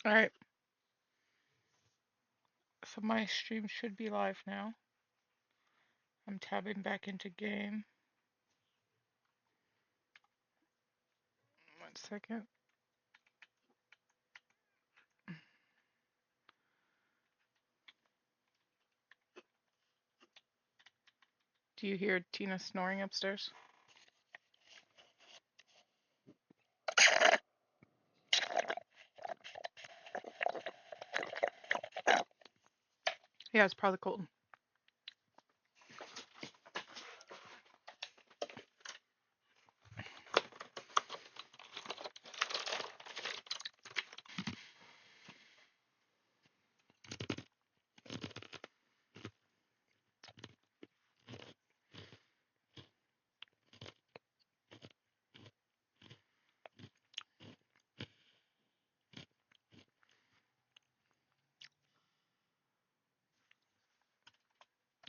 Alright, so my stream should be live now. I'm tabbing back into game. 1 second. Do you hear Tina snoring upstairs? Yeah, it's probably Colton.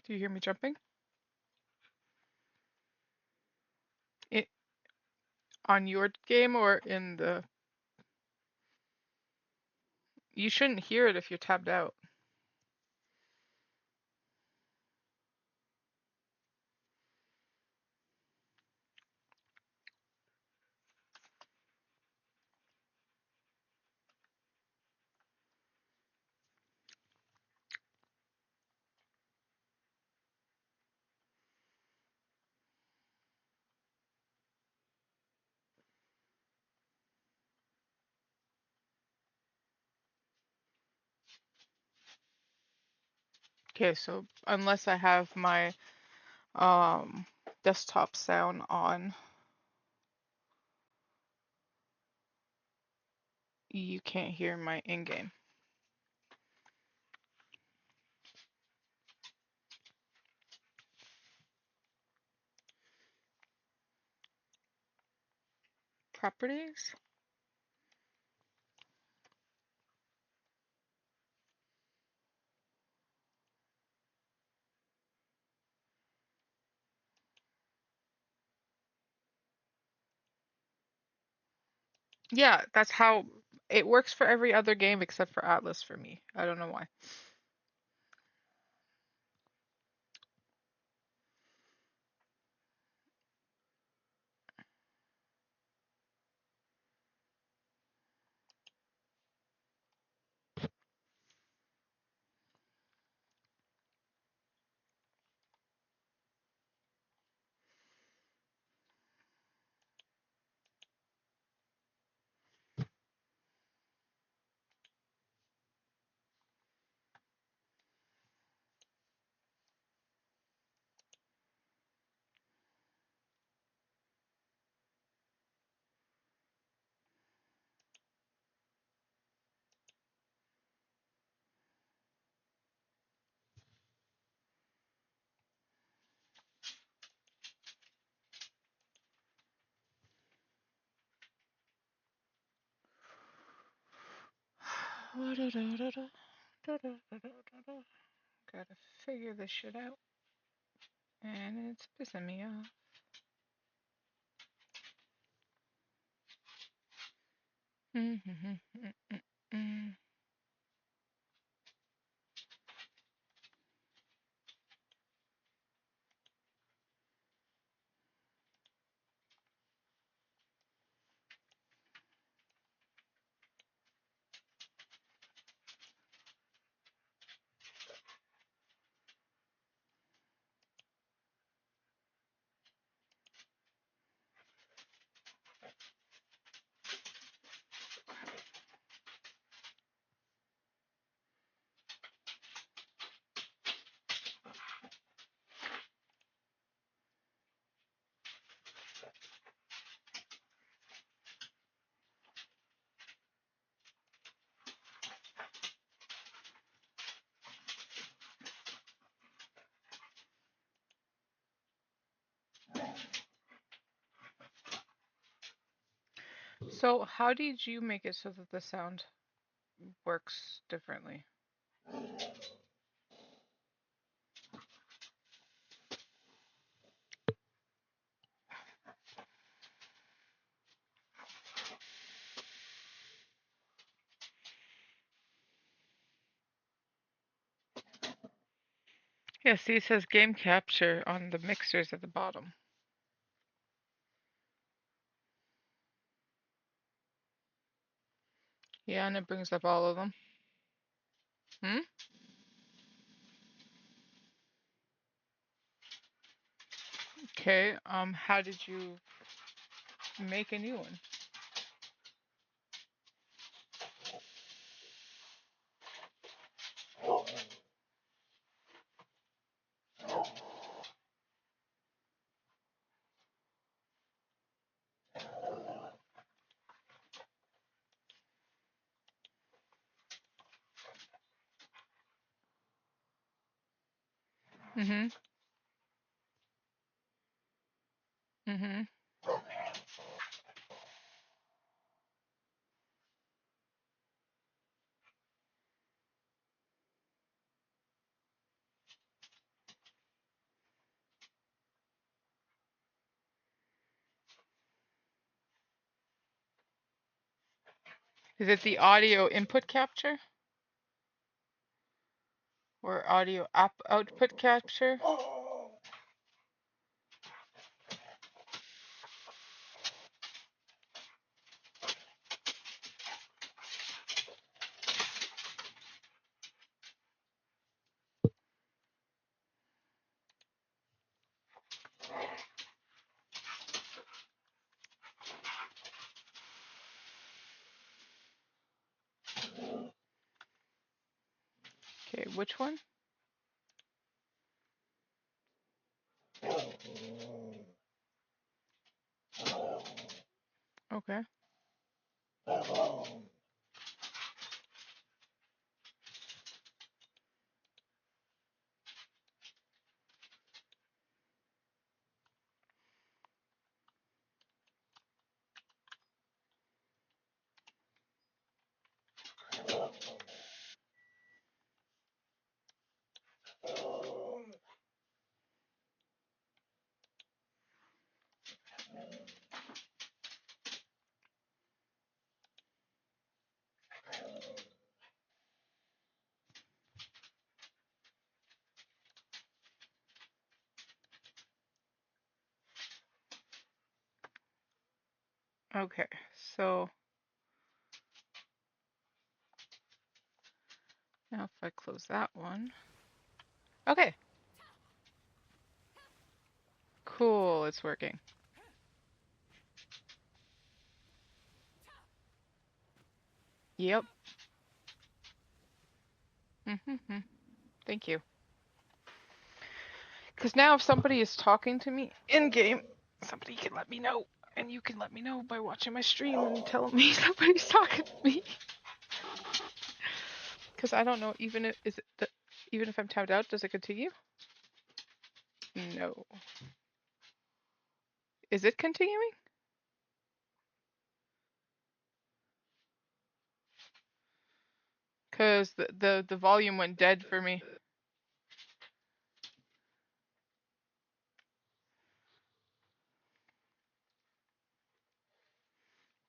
Do you hear me jumping? It on your game or in the... You shouldn't hear it if you're tabbed out. Okay, so unless I have my desktop sound on, you can't hear my in-game. Properties? Yeah, that's how it works for every other game except for Atlas for me. I don't know why. Gotta figure this shit out. And it's pissing me off. So how did you make it so that the sound works differently? Yeah, see, it says game capture on the mixers at the bottom. Yeah, and it brings up all of them. Hmm? Okay, how did you make a new one? Mm-hmm. Mm-hmm. Is it the audio input capture or audio output capture? Okay, which one? Okay. Okay, so now if I close that one. Okay, cool, it's working. Yep. Mm-hmm. Thank you. Because now if somebody is talking to me in game, somebody can let me know. And you can let me know by watching my stream and telling me somebody's talking to me. Because I don't know, even if even if I'm tapped out, does it continue? No. Is it continuing? Because the volume went dead for me.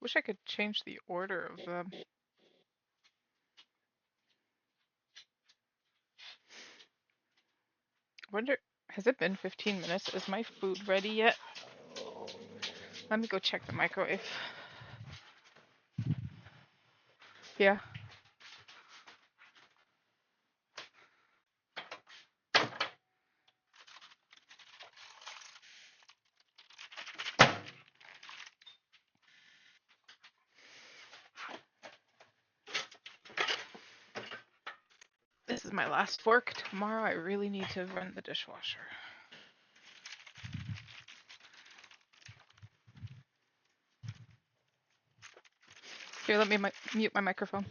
Wish I could change the order of them. Wonder, has it been 15 minutes? Is my food ready yet? Let me go check the microwave. Yeah. This is my last fork. Tomorrow I really need to run the dishwasher. Here, let me mute my microphone.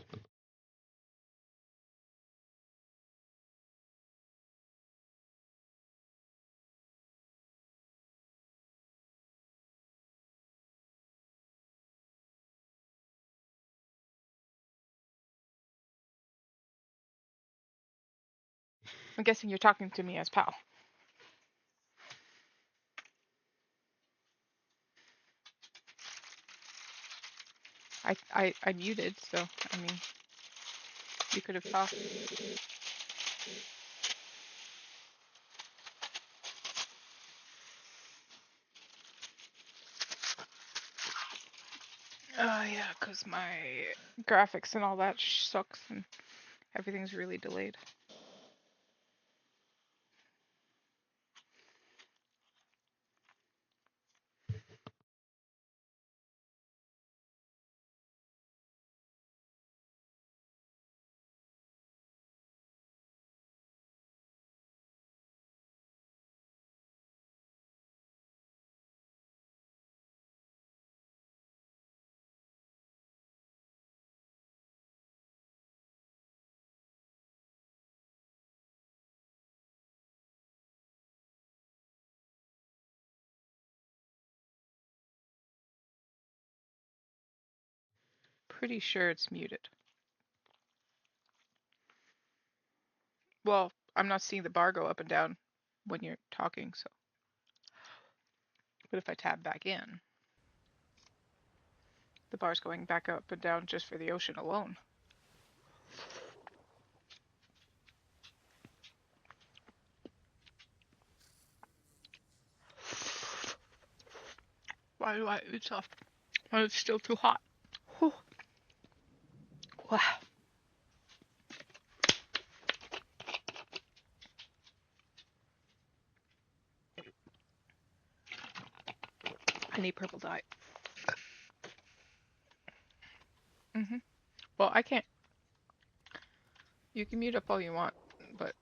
I'm guessing you're talking to me as pal. I muted, so I mean, you could have talked. because my graphics and all that sucks and everything's really delayed. Pretty sure it's muted. Well, I'm not seeing the bar go up and down when you're talking, so. But if I tab back in, the bar's going back up and down just for the ocean alone. Why do I eat stuff when it's still too hot? Whew. Wow. I need purple dye. Well, I can't. You can mute up all you want, but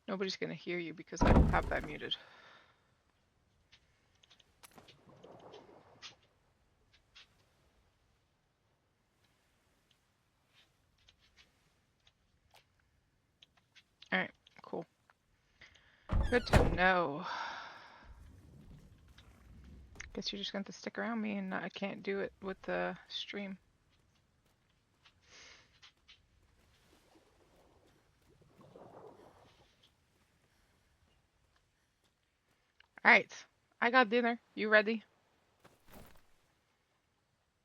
nobody's gonna hear you because I have that muted. Alright, cool. Good to know. Guess you're just going to stick around me and I can't do it with the stream. Alright, I got dinner. You ready?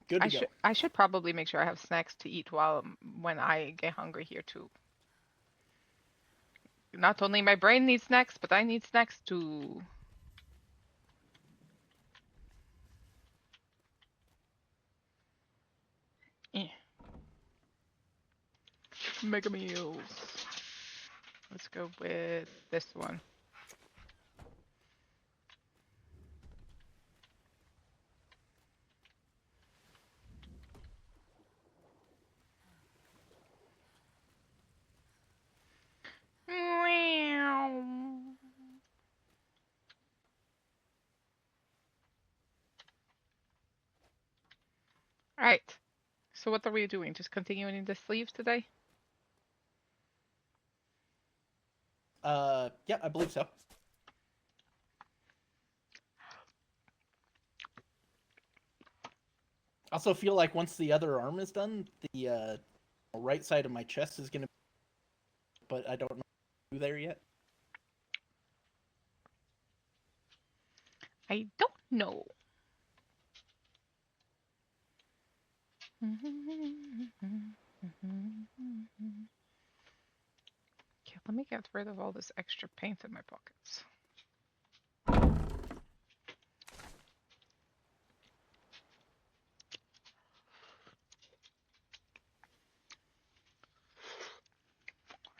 Good to go. I should probably make sure I have snacks to eat when I get hungry here too. Not only my brain needs snacks, but I need snacks too. Mega meals. Let's go with this one. Alright, so what are we doing? Just continuing the sleeves today? Yeah, I believe so. Also feel like once the other arm is done, the right side of my chest is gonna, but I don't know who there yet. I don't know. Okay, let me get rid of all this extra paint in my pockets.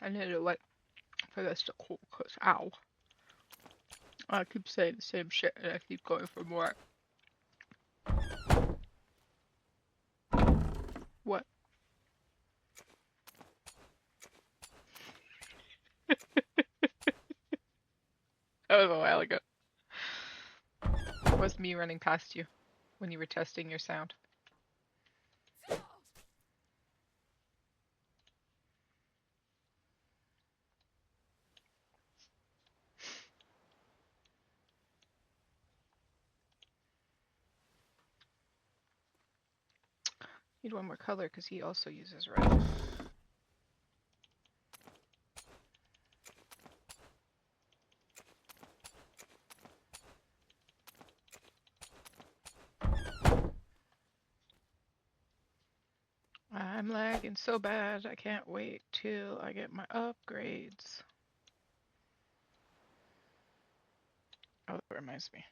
I need to wait for this to cool, cause ow. I keep saying the same shit and I keep going for more. What? That was a while ago. It was me running past you when you were testing your sound. Need one more color because he also uses red. I'm lagging so bad, I can't wait till I get my upgrades. Oh, that reminds me.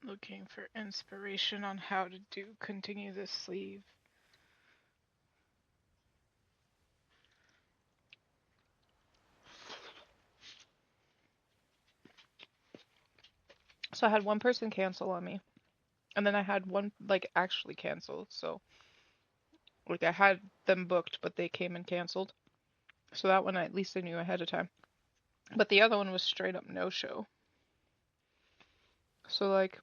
Looking for inspiration on how to continue this sleeve. So I had one person cancel on me, and then I had one like actually cancel. So like I had them booked, but they came and canceled. So that one at least I knew ahead of time. But the other one was straight up no show. So like,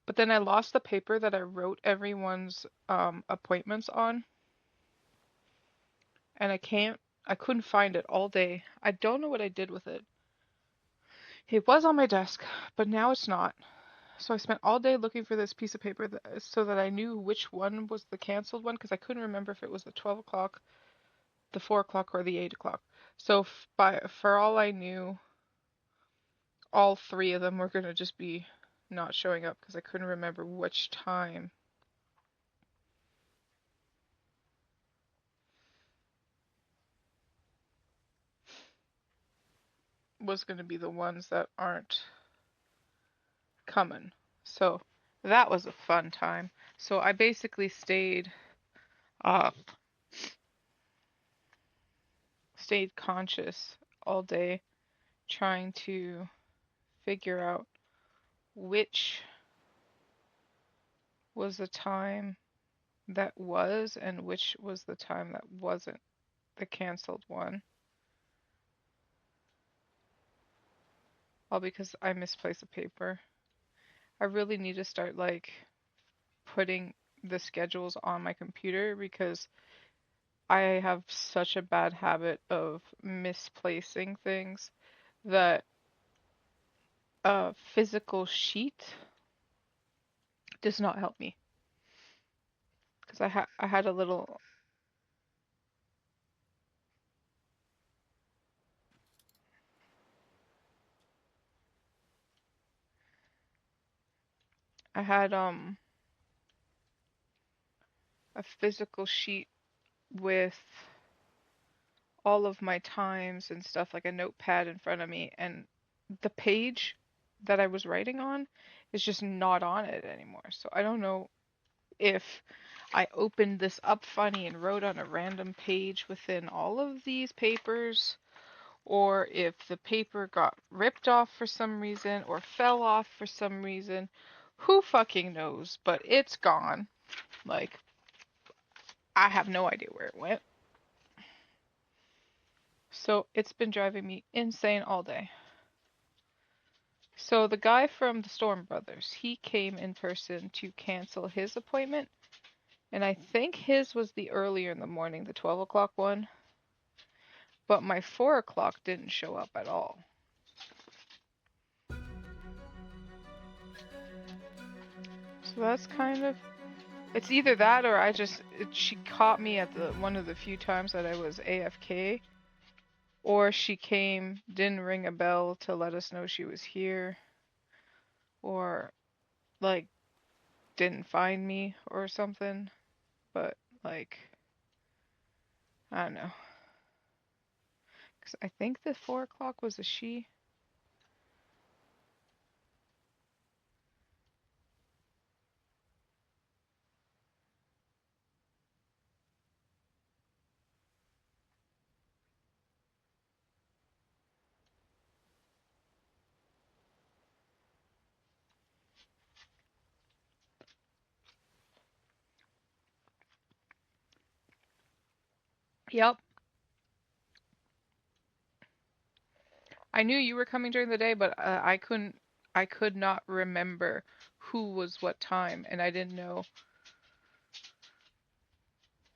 but then I lost the paper that I wrote everyone's appointments on, and I couldn't find it all day. I don't know what I did with it. It was on my desk, but now it's not. So I spent all day looking for this piece of paper so that I knew which one was the canceled one, because I couldn't remember if it was the 12 o'clock, the 4 o'clock, or the 8 o'clock. So for all I knew, all three of them were going to just be not showing up because I couldn't remember which time was going to be the ones that aren't coming. So that was a fun time. So I basically up, stayed conscious all day trying to figure out which was the time that was and which was the time that wasn't the canceled one. All because I misplaced a paper. I really need to start like putting the schedules on my computer because I have such a bad habit of misplacing things that a physical sheet does not help me. Because I had a little I had a physical sheet with all of my times and stuff, like a notepad in front of me, and the page that I was writing on is just not on it anymore. So I don't know if I opened this up funny and wrote on a random page within all of these papers, or if the paper got ripped off for some reason or fell off for some reason. Who fucking knows? But it's gone. Like, I have no idea where it went. So it's been driving me insane all day. So the guy from the Storm Brothers, he came in person to cancel his appointment, and I think his was the earlier in the morning, the 12 o'clock one, but my 4 o'clock didn't show up at all. So that's kind of, it's either that or she caught me at the one of the few times that I was AFK, or she came, didn't ring a bell to let us know she was here, or like didn't find me or something. But like, I don't know. 'Cause I think the 4 o'clock was a she. Yep. I knew you were coming during the day, but I could not remember who was what time, and I didn't know.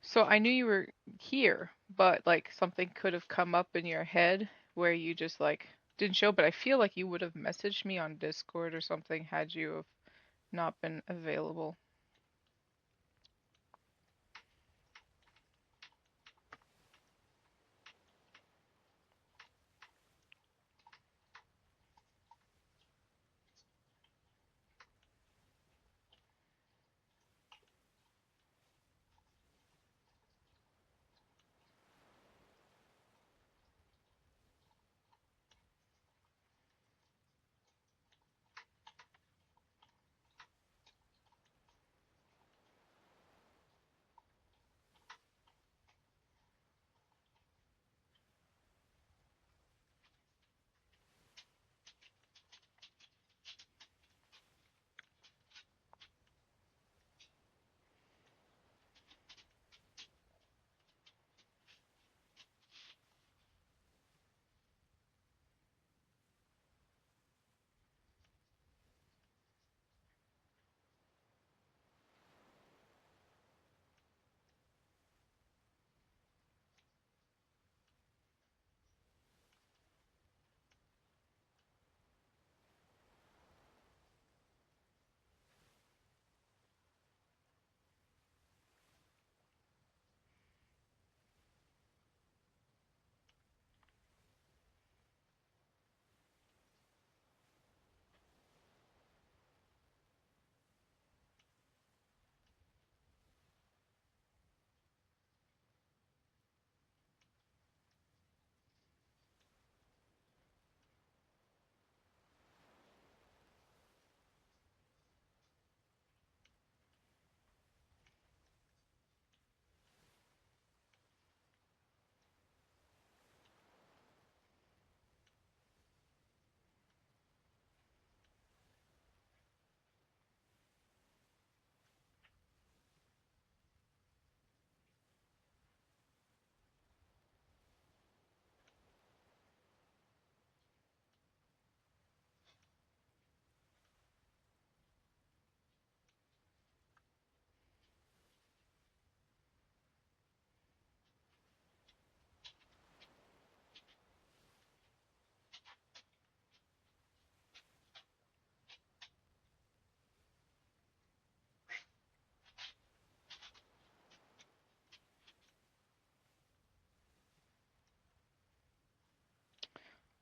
So I knew you were here, but like something could have come up in your head where you just like didn't show, but I feel like you would have messaged me on Discord or something had you have not been available.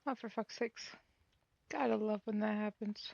Oh, for fuck's sakes. Gotta love when that happens.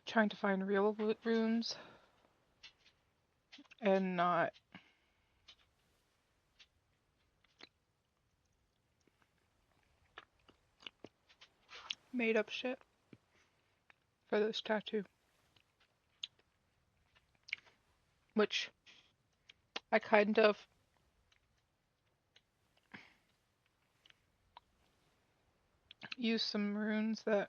Trying to find real runes and not made up shit for this tattoo. Which I kind of used some runes that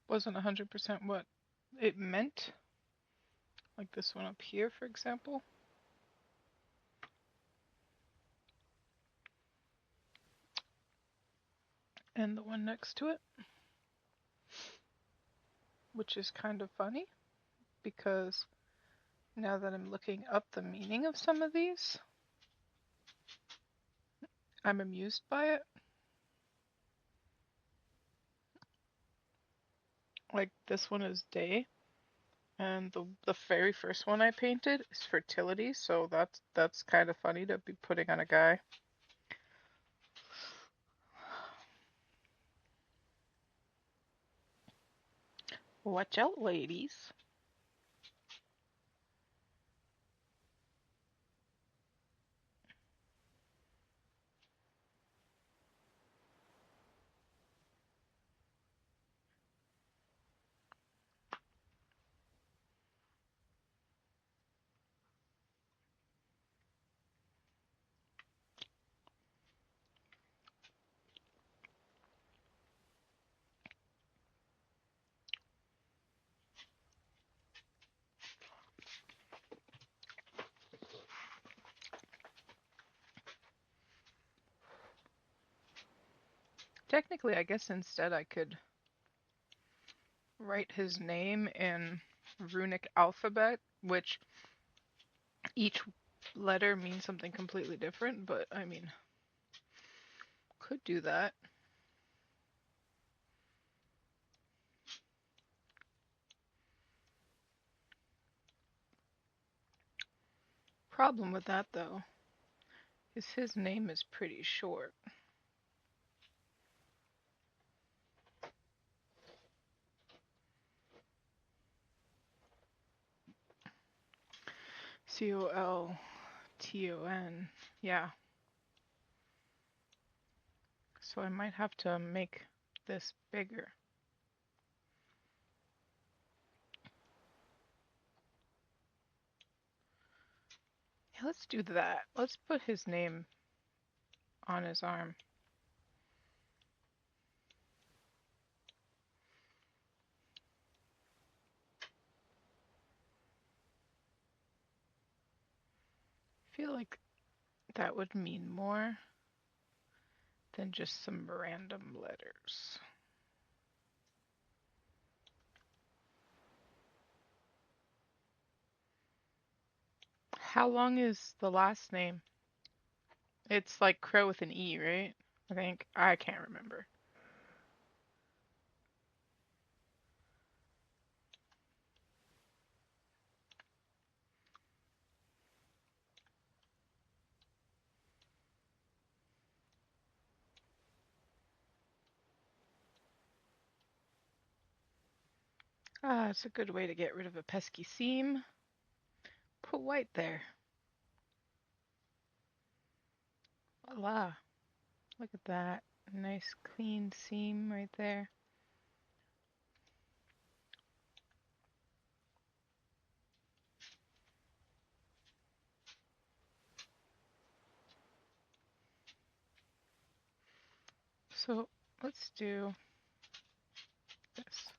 wasn't 100% what it meant. Like this one up here, for example. And the one next to it. Which is kind of funny because now that I'm looking up the meaning of some of these, I'm amused by it. Like this one is day, and the very first one I painted is fertility, so that's kind of funny to be putting on a guy. Watch out, ladies. Technically, I guess instead I could write his name in runic alphabet, which each letter means something completely different, but I mean, could do that. Problem with that though is his name is pretty short. Colton. Yeah. So I might have to make this bigger. Yeah, let's do that. Let's put his name on his arm. I feel like that would mean more than just some random letters. How long is the last name? It's like Crow with an E, right? I think. I can't remember. Ah, it's a good way to get rid of a pesky seam. Put white there. Voila. Look at that. Nice clean seam right there. So let's do this.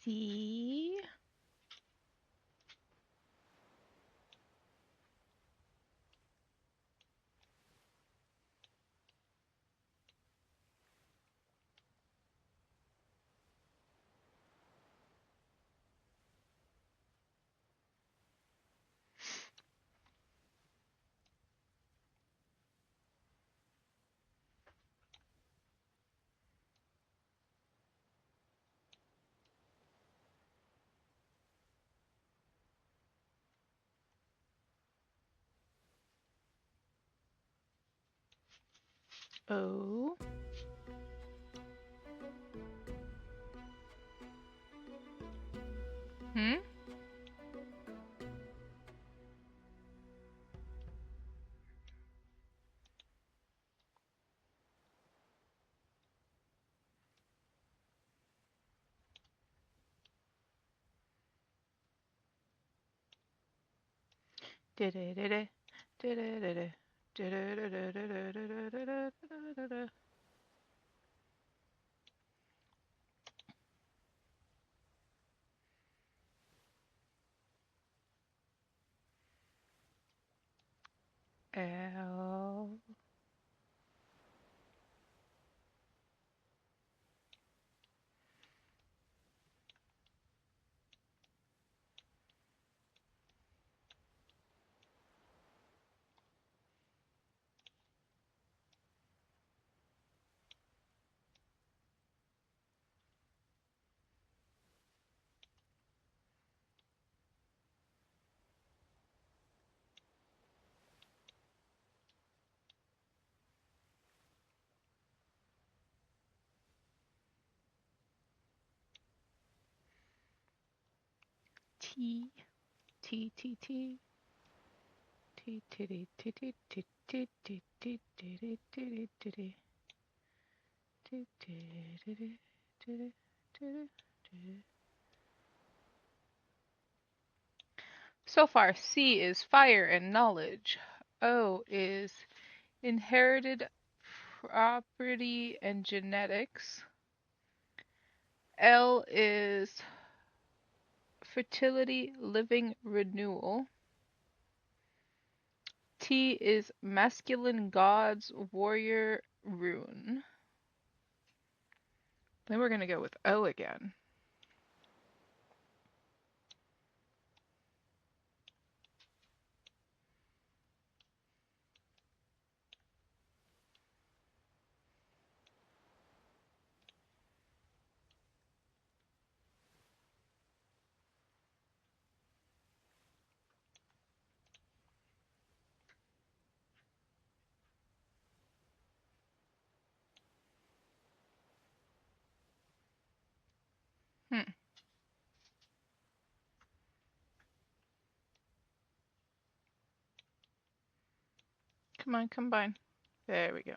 See? O. Hmm? L. T. T. T. T. T. T. T. T. T. T. T. T. T. T. T. So far, C is fire and knowledge. O is inherited property and genetics. L is fertility, living, renewal. T is masculine gods, warrior, rune. Then we're going to go with O again. Hmm. Come on, combine. There we go.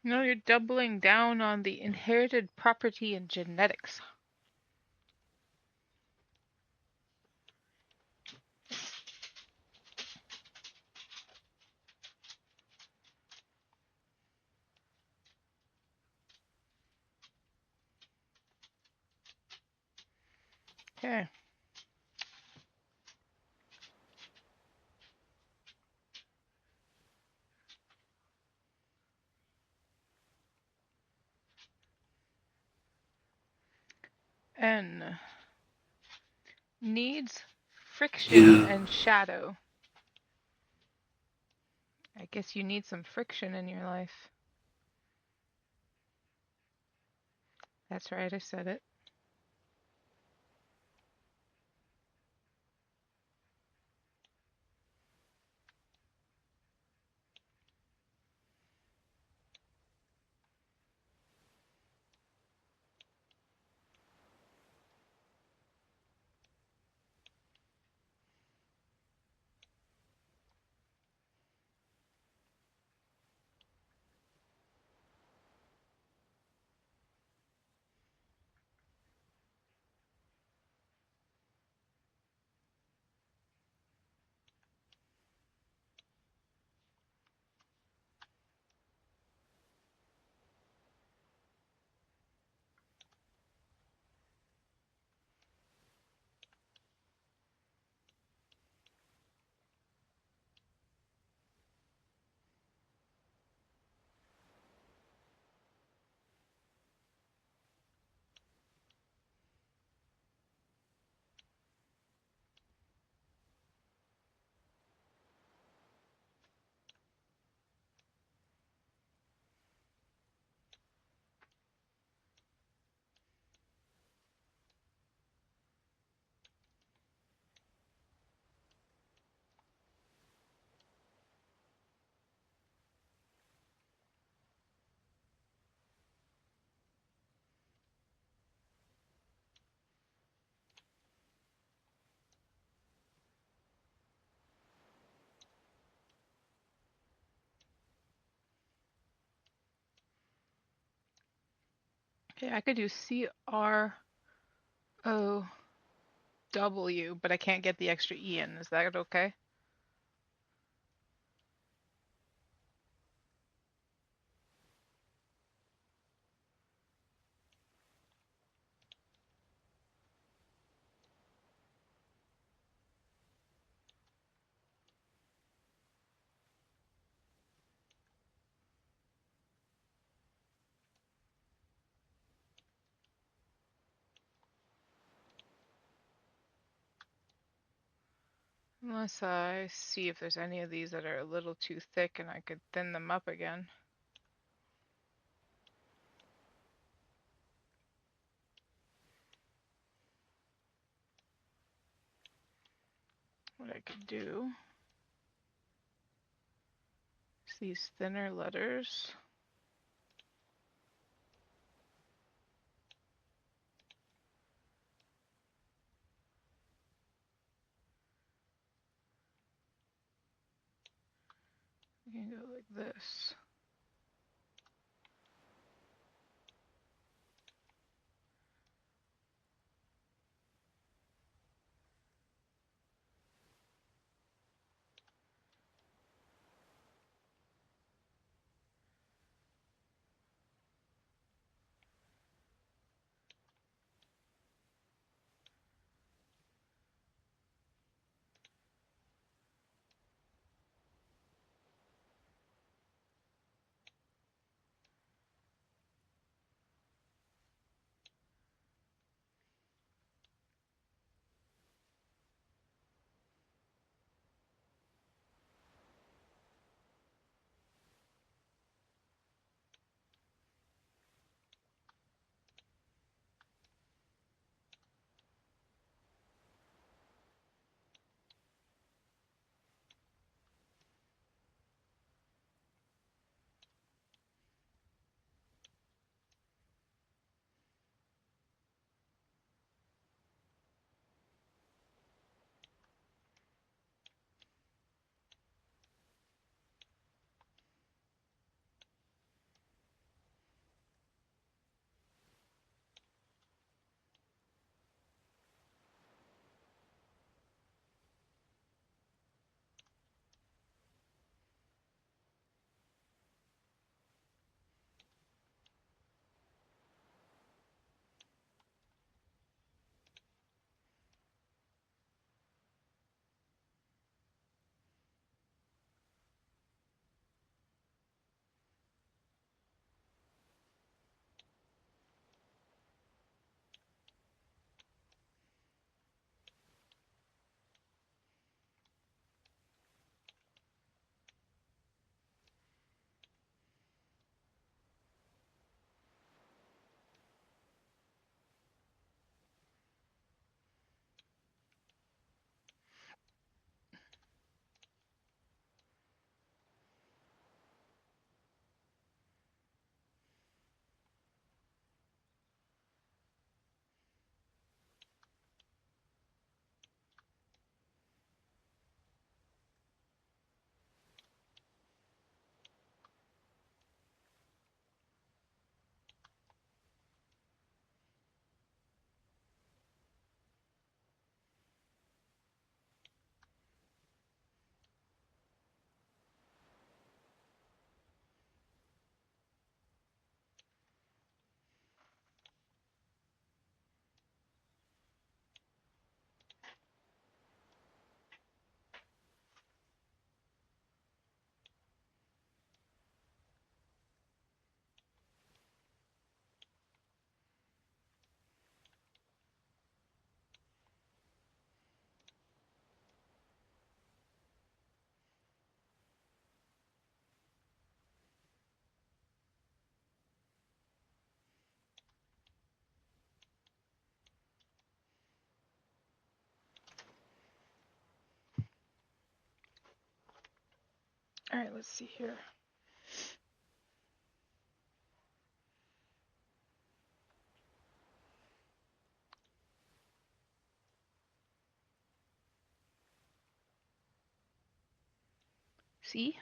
No, you're doubling down on the inherited property and genetics. Okay. N needs friction and shadow. I guess you need some friction in your life. That's right, I said it. Okay, I could do CROW, but I can't get the extra E in. Is that okay? Unless I see if there's any of these that are a little too thick and I could thin them up again. What I could do is these thinner letters. We can go like this. All right, let's see here. See?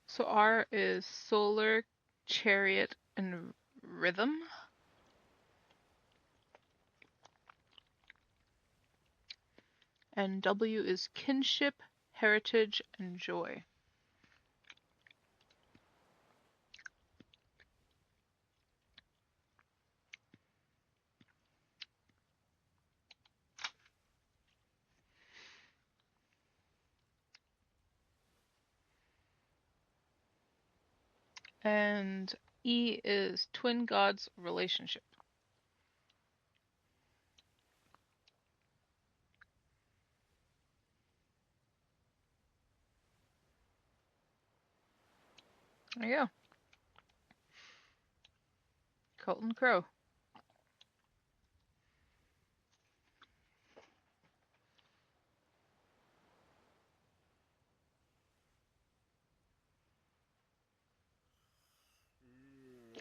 So R is solar, chariot, and rhythm. And W is kinship, heritage, and joy. And E is twin gods relationship. There you go. Colton Crow.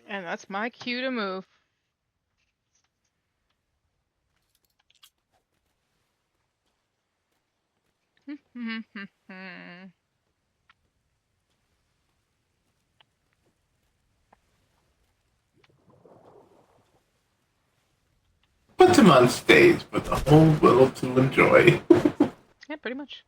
And that's my cue to move. Put him on stage for the whole world to enjoy. Yeah, pretty much.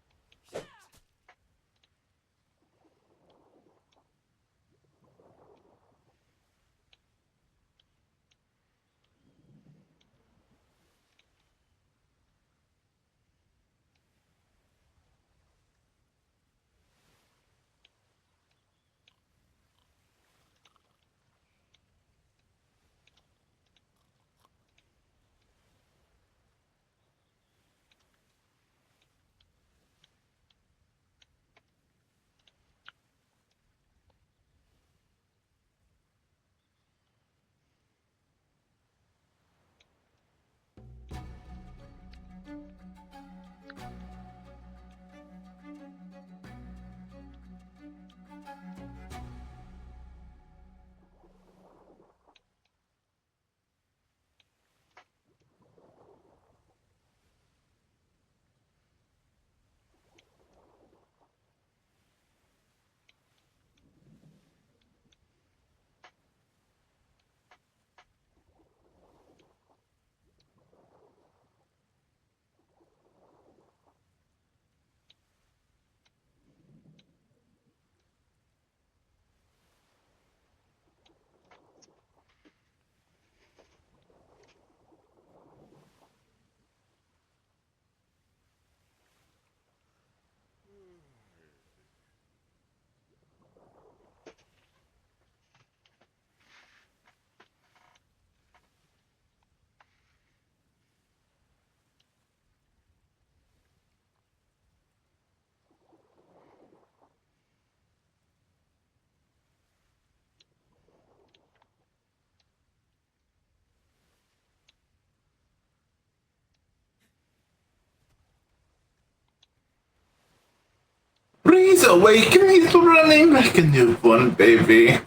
Breeze awaken, he's running like a newborn baby.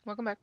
Welcome back.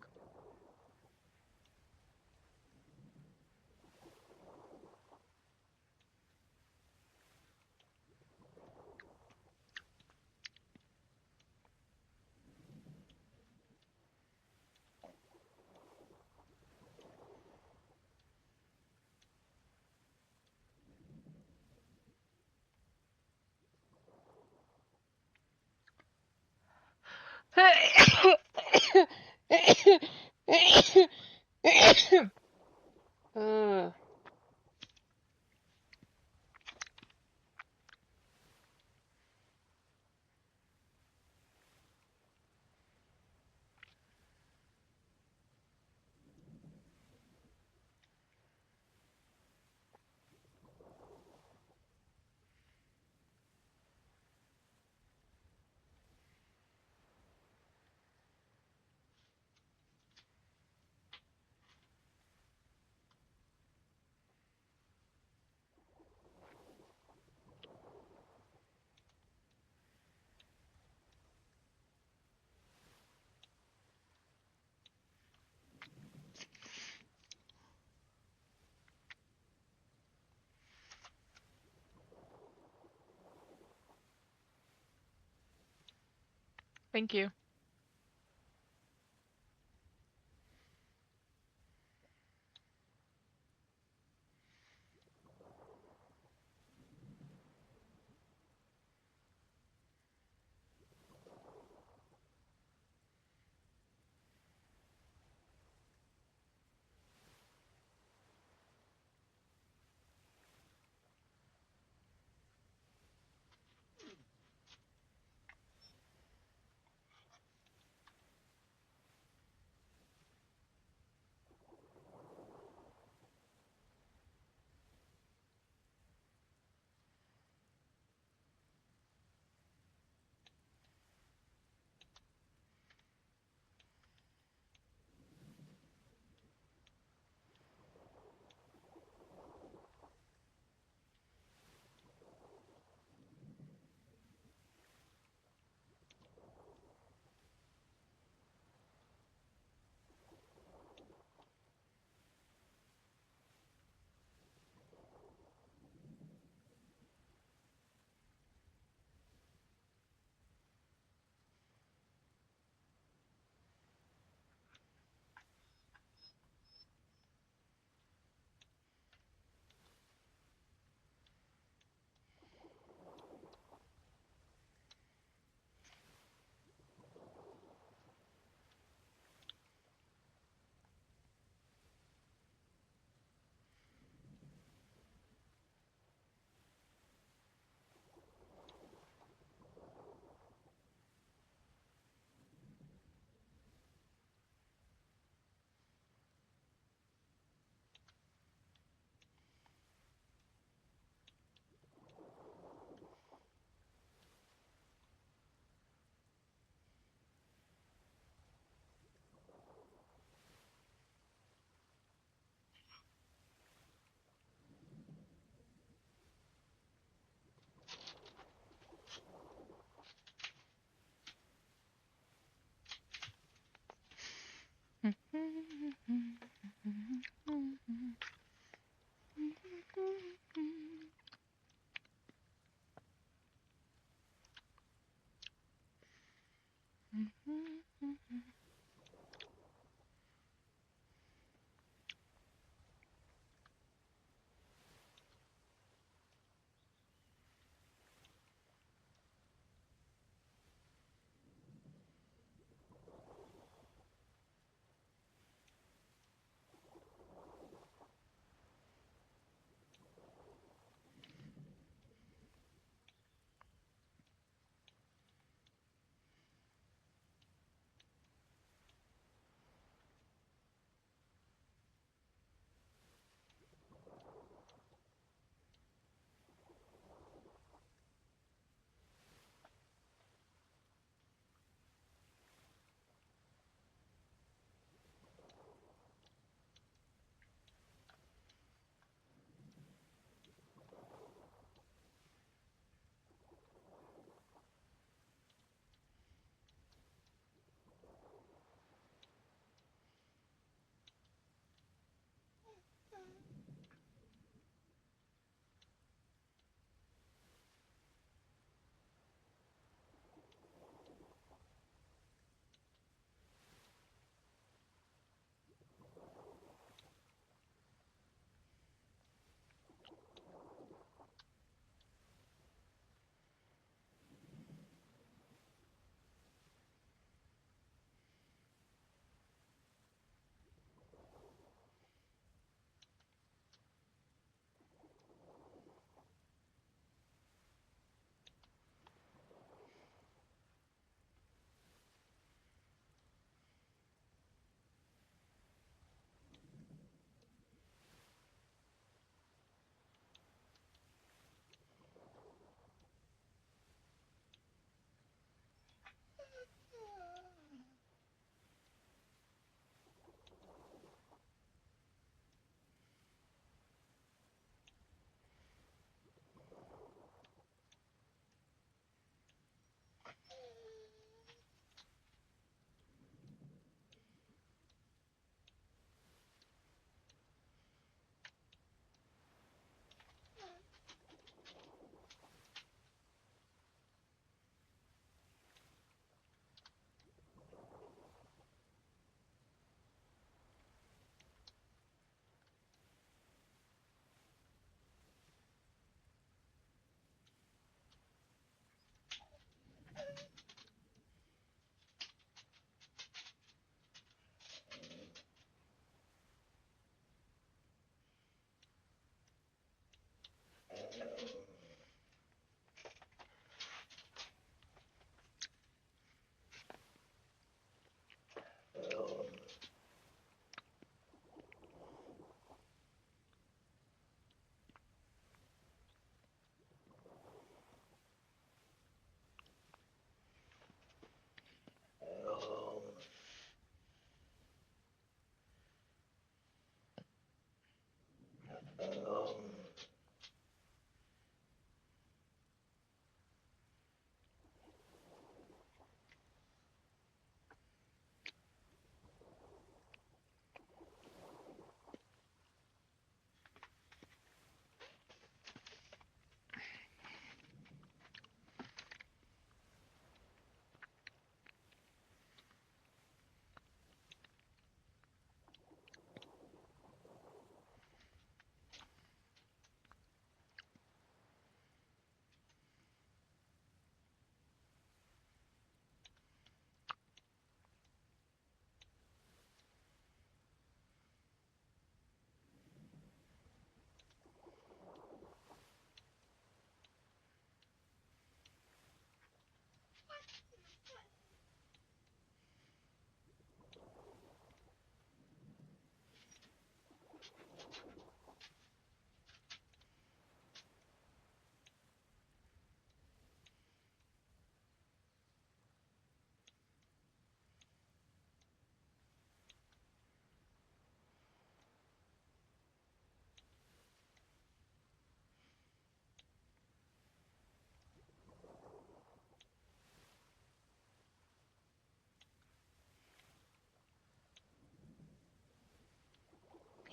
Thank you.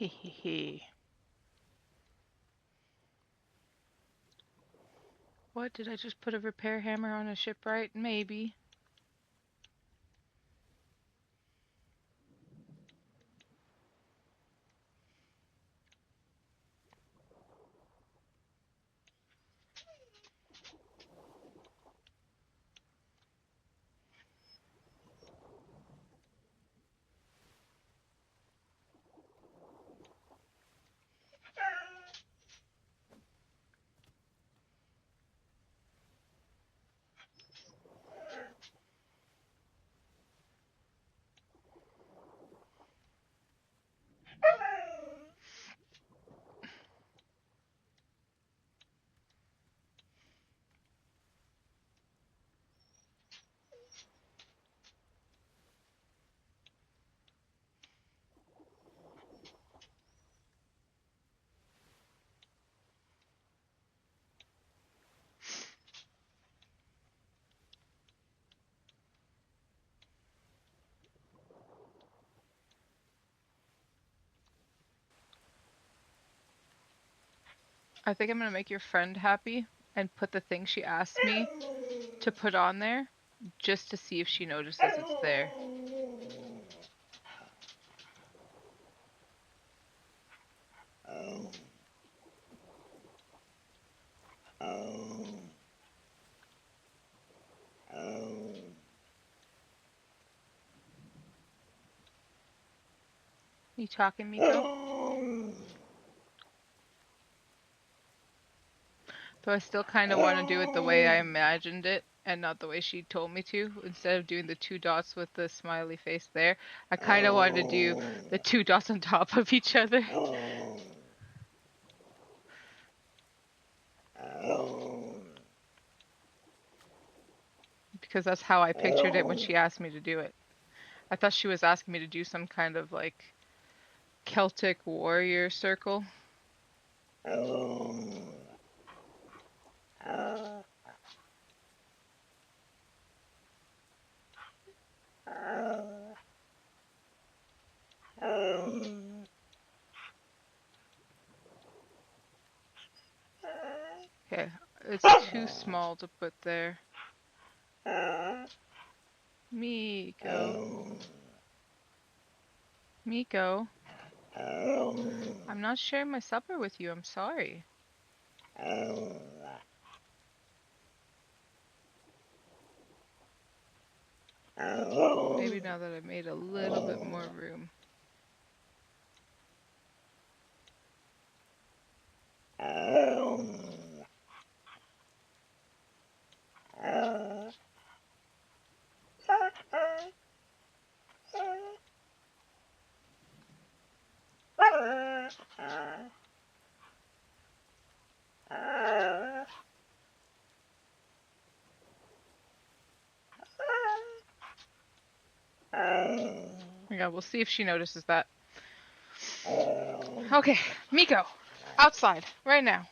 Hehehe. What, did I just put a repair hammer on a shipwright? Maybe. I think I'm gonna make your friend happy and put the thing she asked me to put on there just to see if she notices it's there. You talking, Miko? Though I still kind of want to do it the way I imagined it and not the way she told me to. Instead of doing the two dots with the smiley face there, I kind of wanted to do the two dots on top of each other. Because that's how I pictured it when she asked me to do it. I thought she was asking me to do some kind of like Celtic warrior circle. Okay, it's too small to put there. Miko. Miko. I'm not sharing my supper with you, I'm sorry. Maybe now that I've made a little bit more room. Yeah, we'll see if she notices that. Okay, Miko, outside, right now.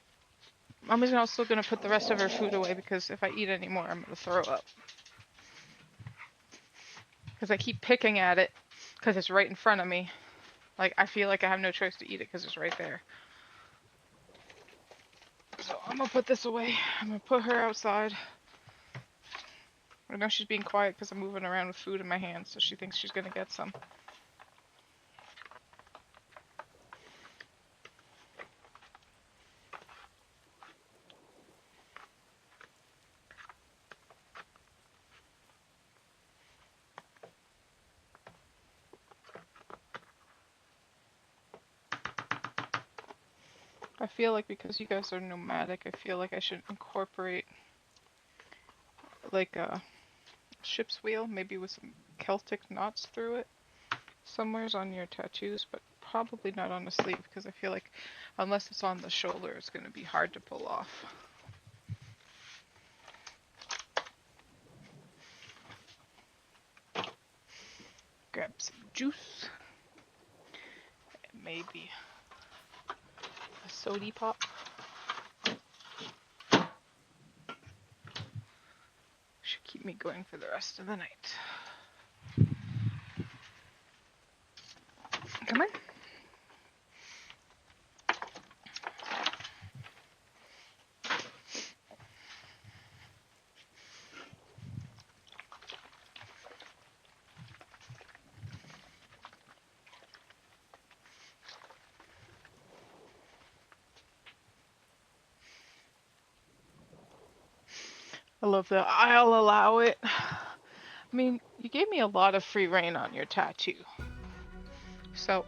Mommy's also gonna put the rest of her food away because if I eat any more, I'm gonna throw up. Because I keep picking at it because it's right in front of me. Like, I feel like I have no choice to eat it because it's right there. So I'm gonna put this away. I'm gonna put her outside. I know she's being quiet because I'm moving around with food in my hands, so she thinks she's gonna get some. I feel like because you guys are nomadic, I feel like I should incorporate like a ship's wheel, maybe with some Celtic knots through it. Somewhere's on your tattoos, but probably not on the sleeve because I feel like unless it's on the shoulder, it's going to be hard to pull off. Grab some juice, and maybe a sody pop. Should keep me going for the rest of the night. Come on. I love that. I'll allow it. I mean, you gave me a lot of free reign on your tattoo. So,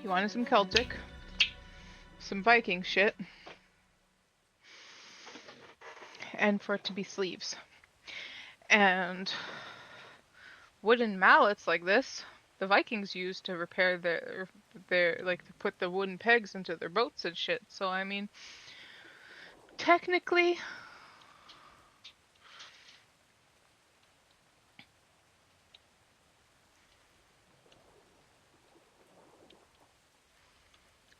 you wanted some Celtic, some Viking shit, and for it to be sleeves. And wooden mallets like this, the Vikings used to repair their like to put the wooden pegs into their boats and shit. So I mean, technically,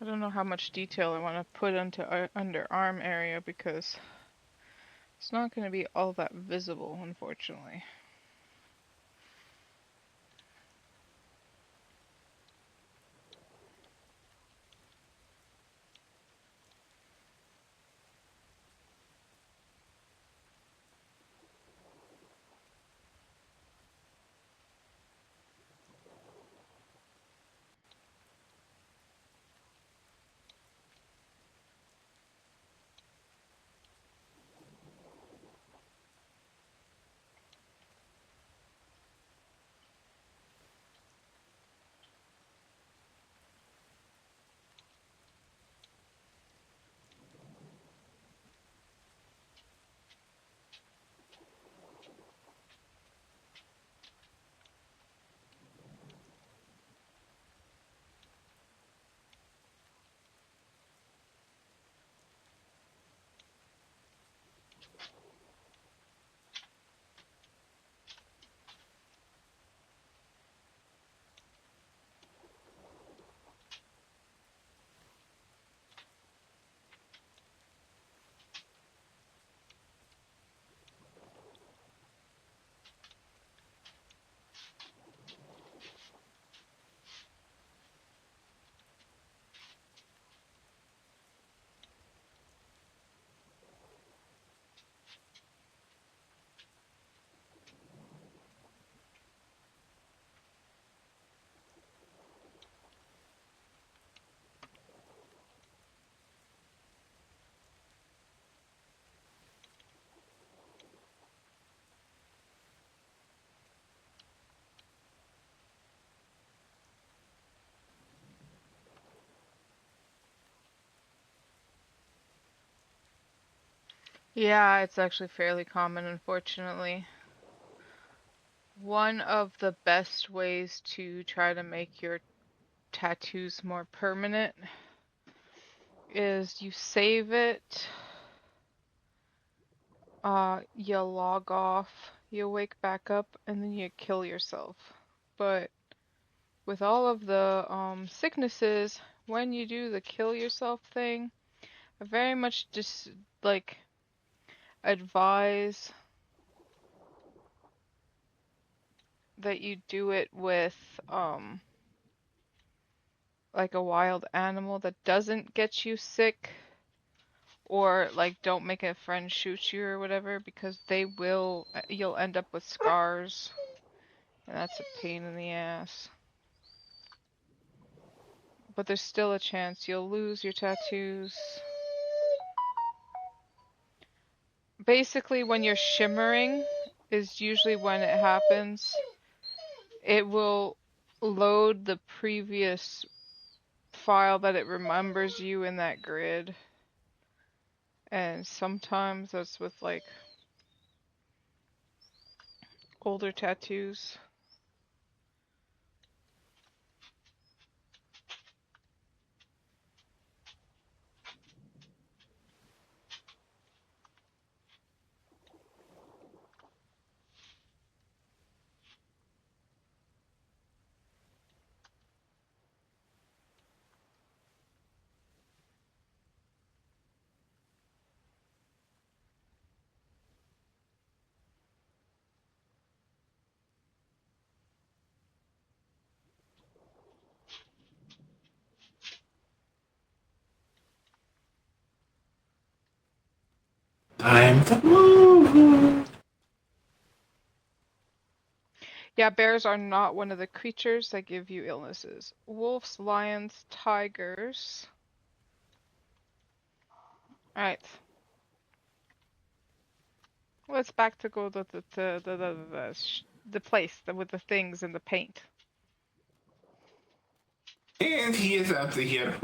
I don't know how much detail I want to put into underarm area because it's not going to be all that visible, unfortunately. Yeah, it's actually fairly common, unfortunately. One of the best ways to try to make your tattoos more permanent is you save it, you log off, you wake back up, and then you kill yourself. But with all of the sicknesses, when you do the kill yourself thing, I very much just like advise that you do it with like a wild animal that doesn't get you sick, or like don't make a friend shoot you or whatever, because you'll end up with scars, and that's a pain in the ass. But there's still a chance you'll lose your tattoos. Basically, when you're shimmering is usually when it happens. It will load the previous file that it remembers you in that grid. And sometimes that's with like older tattoos. Time to move. Yeah, bears are not one of the creatures that give you illnesses. Wolves, lions, tigers. Alright. Let's back to go to the place with the things and the paint. And he is out of here.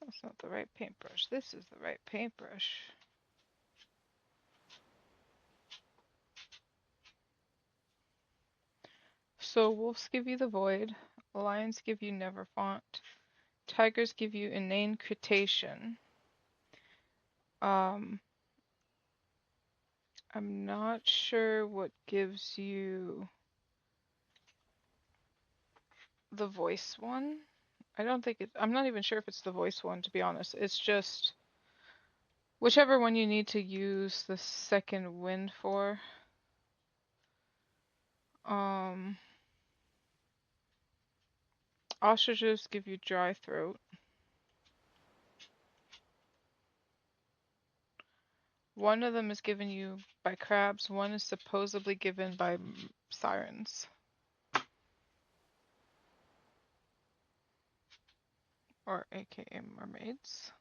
That's not the right paintbrush. This is the right paintbrush. So wolves give you the void, lions give you never font, tigers give you inane critation. I'm not sure what gives you the voice one. I don't think I'm not even sure if it's the voice one, to be honest. It's just whichever one you need to use the second wind for. Ostriches give you dry throat. One of them is given you by crabs, one is supposedly given by sirens. Or aka mermaids.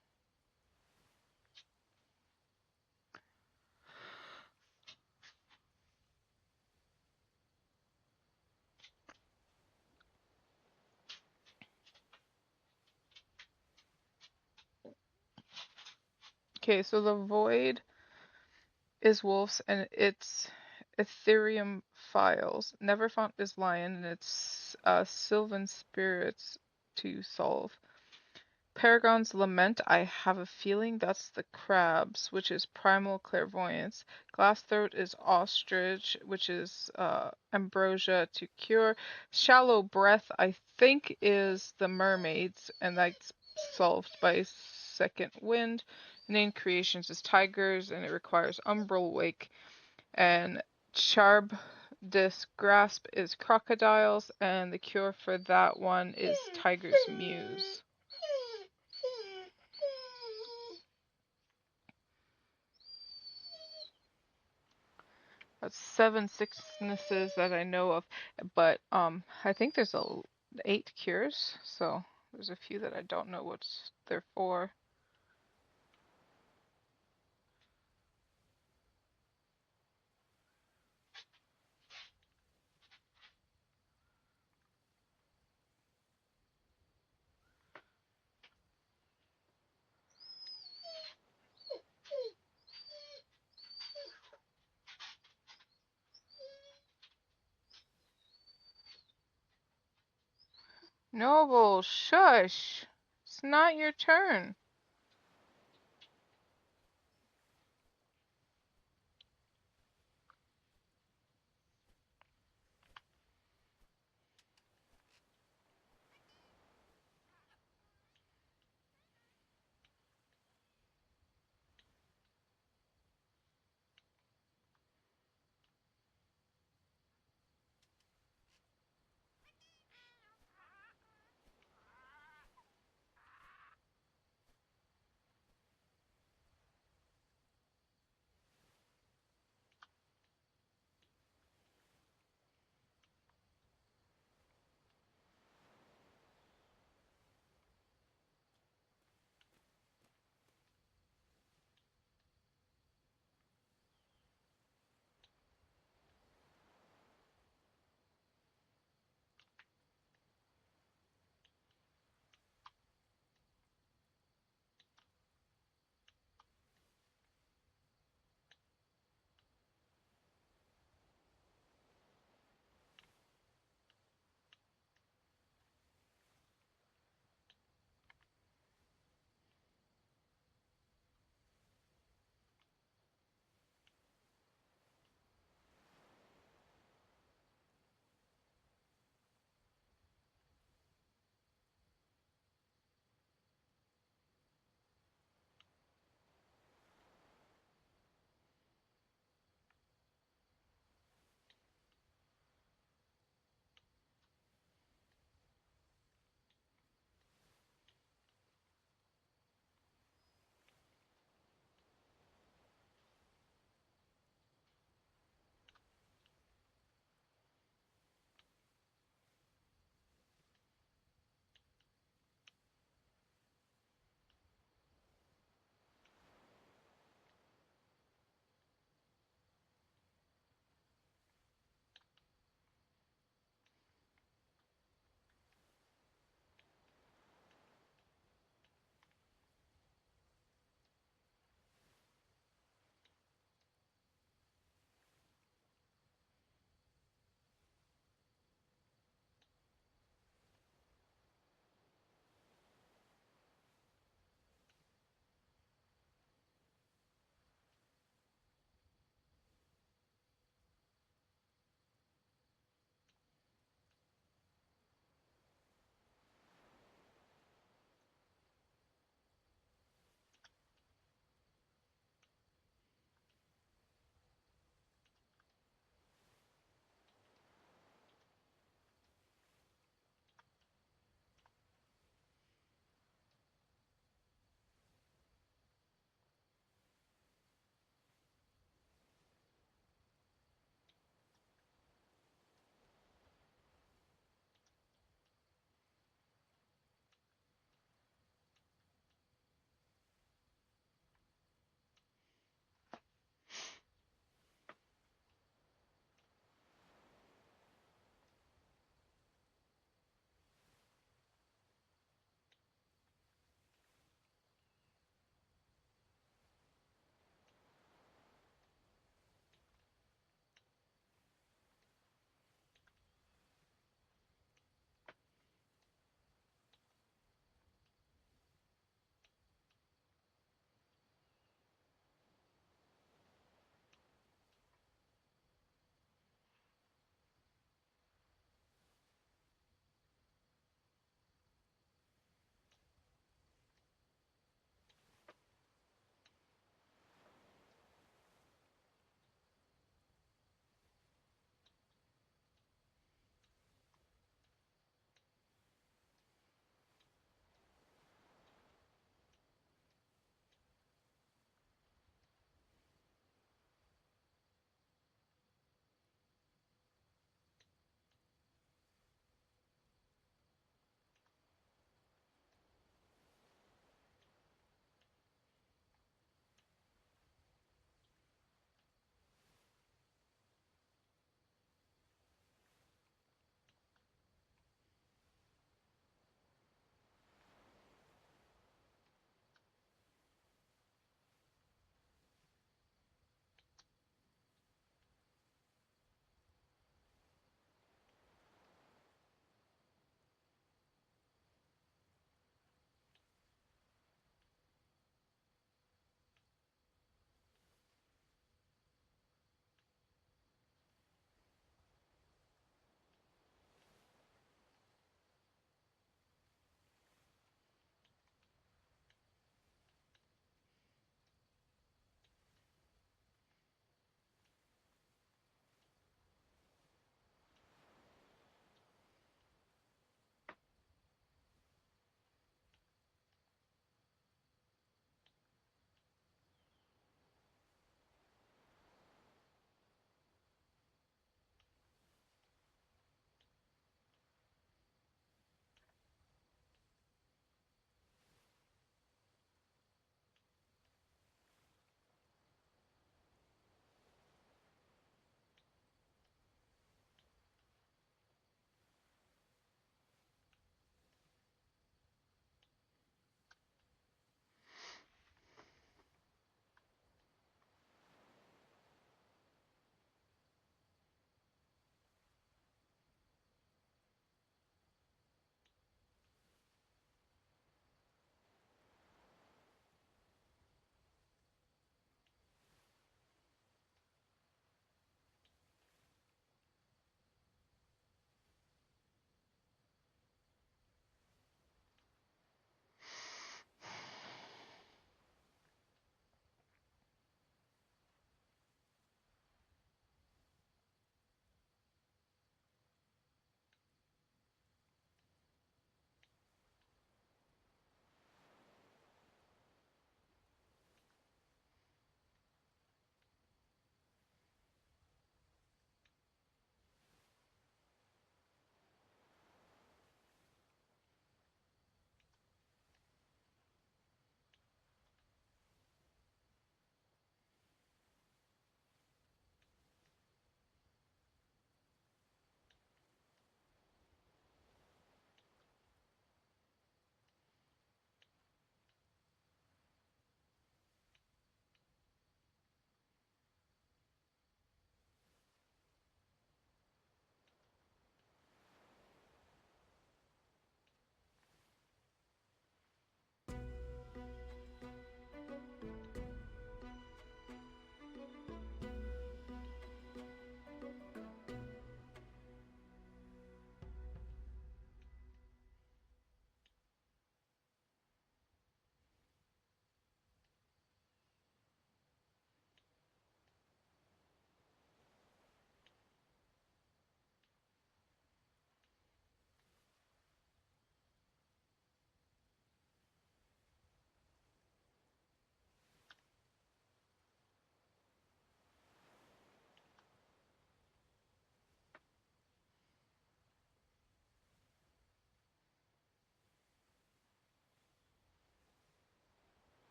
Okay, so the void is wolves and it's Ethereum files. Neverfont is lion and it's Sylvan spirits to solve. Paragon's Lament, I have a feeling that's the crabs, which is Primal Clairvoyance. Glassthroat is Ostrich, which is Ambrosia to Cure. Shallow Breath, I think, is the Mermaids, and that's solved by Second Wind. Name Creations is Tigers, and it requires Umbral Wake. And Charbdis Grasp is Crocodiles, and the cure for that one is Tiger's Muse. That's 7 sicknesses that I know of, but I think there's 8 cures, so there's a few that I don't know what they're for. Noble, shush! It's not your turn.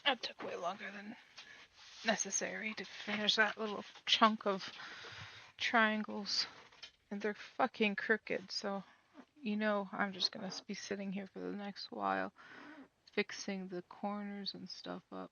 That took way longer than necessary to finish that little chunk of triangles. And they're fucking crooked, so you know I'm just gonna be sitting here for the next while fixing the corners and stuff up.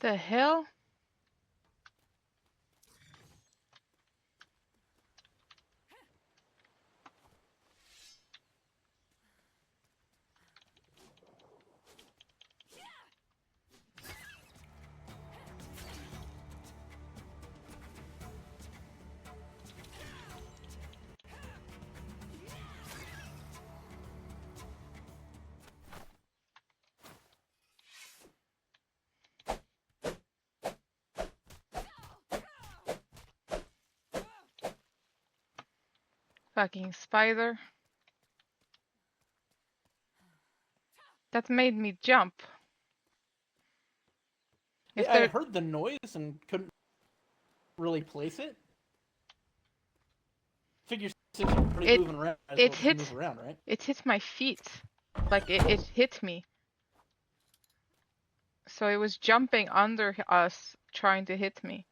The hell? Fucking spider. That made me jump. If Yeah, I there, heard the noise and couldn't really place it. Figure since you're already it moving around, might as it well just move hit around, right? it hit my feet. Like it hit me. So it was jumping under us trying to hit me.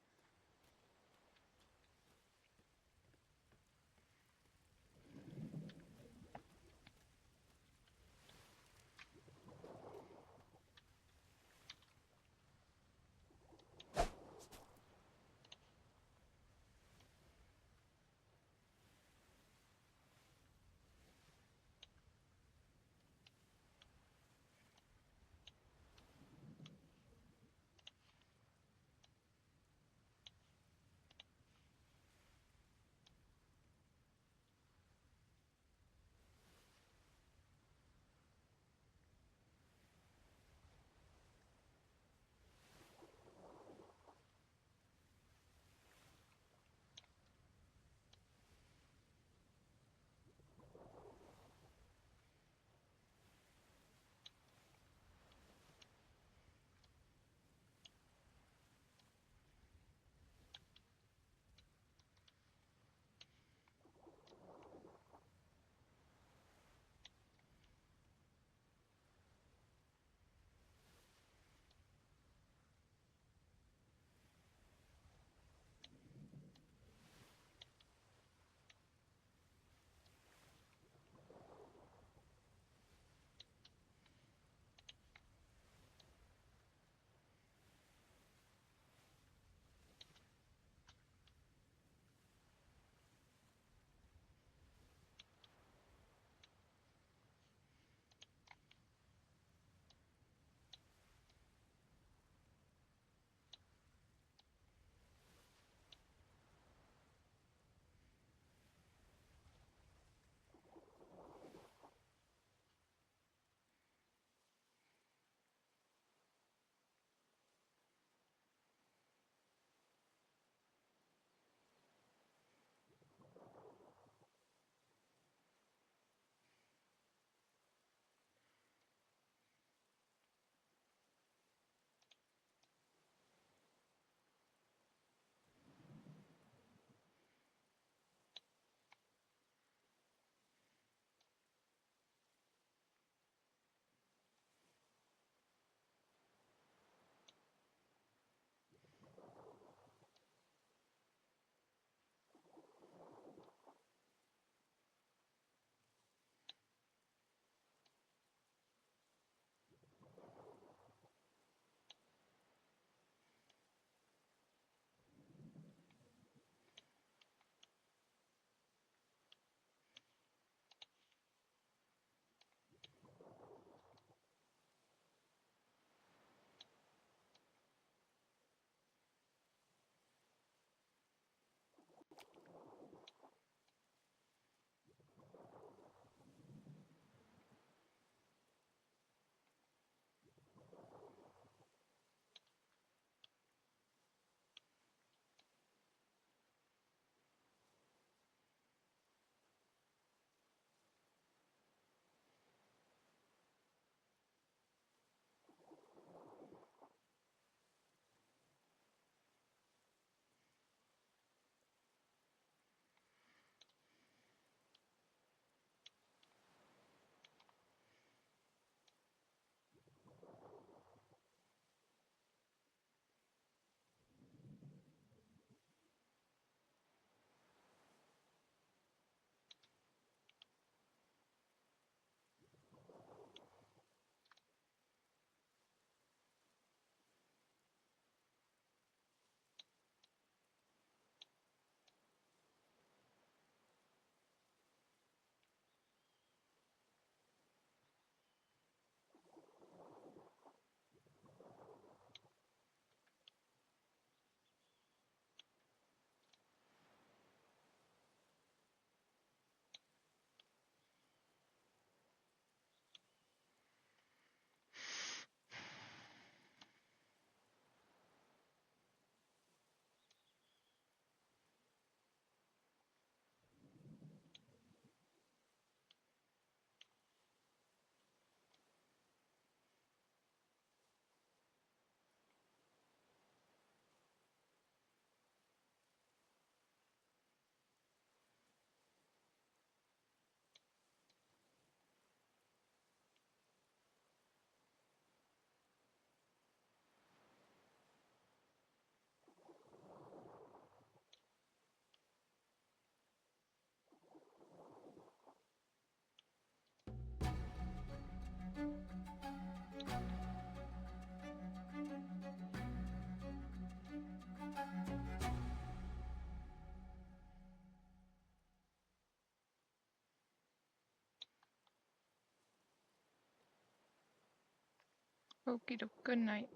Okie doke. Good night.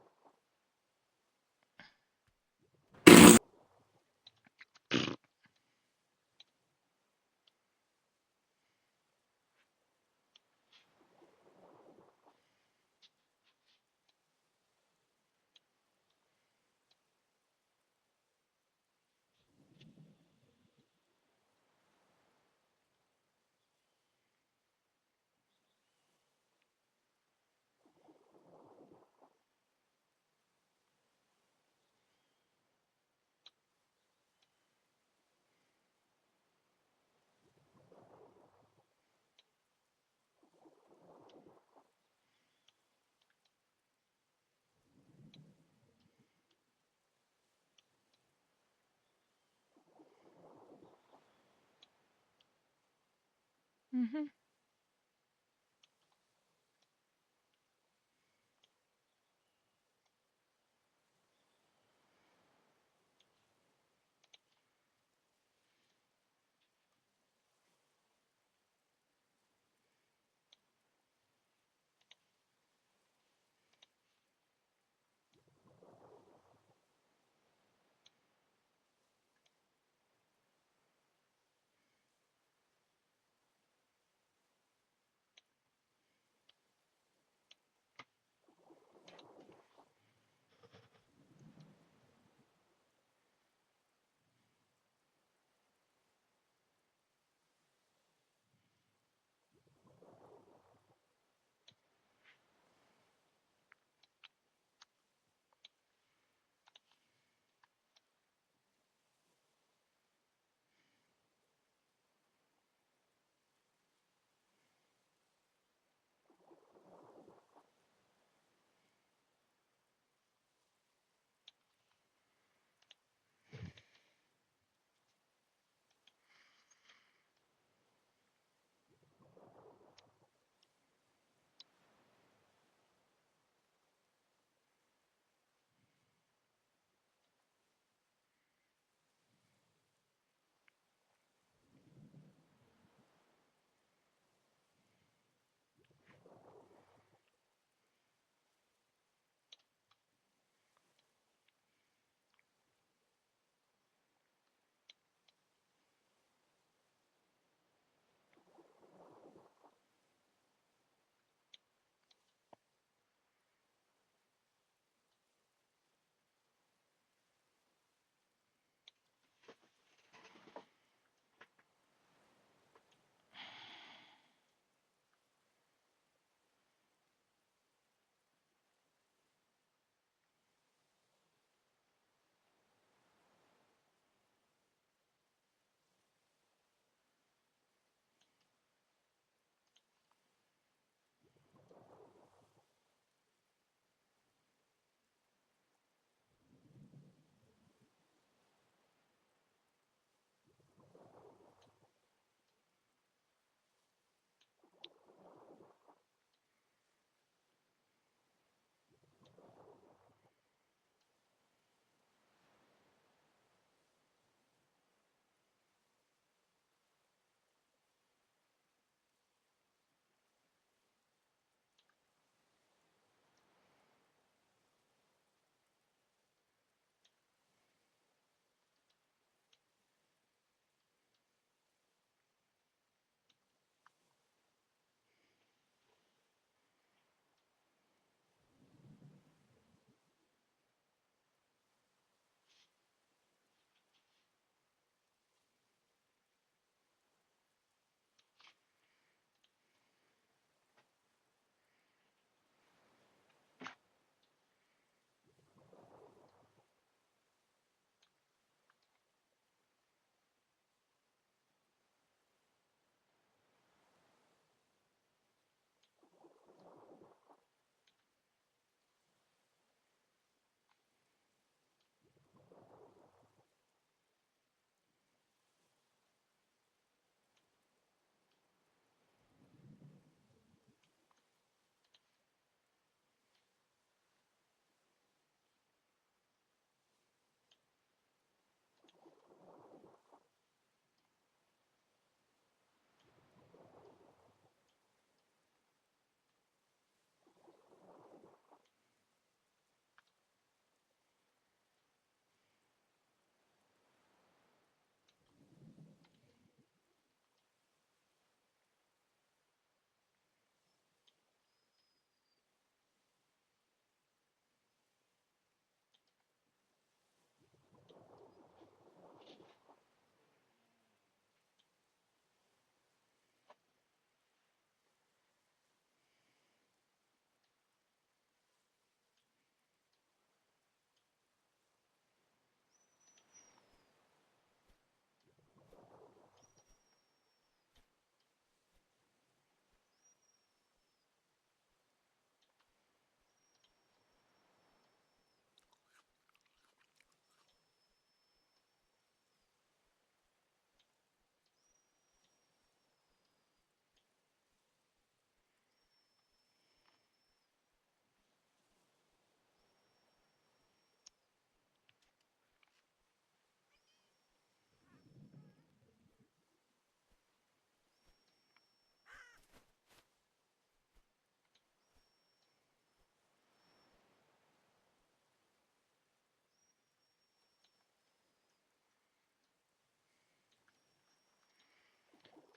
Mm-hmm.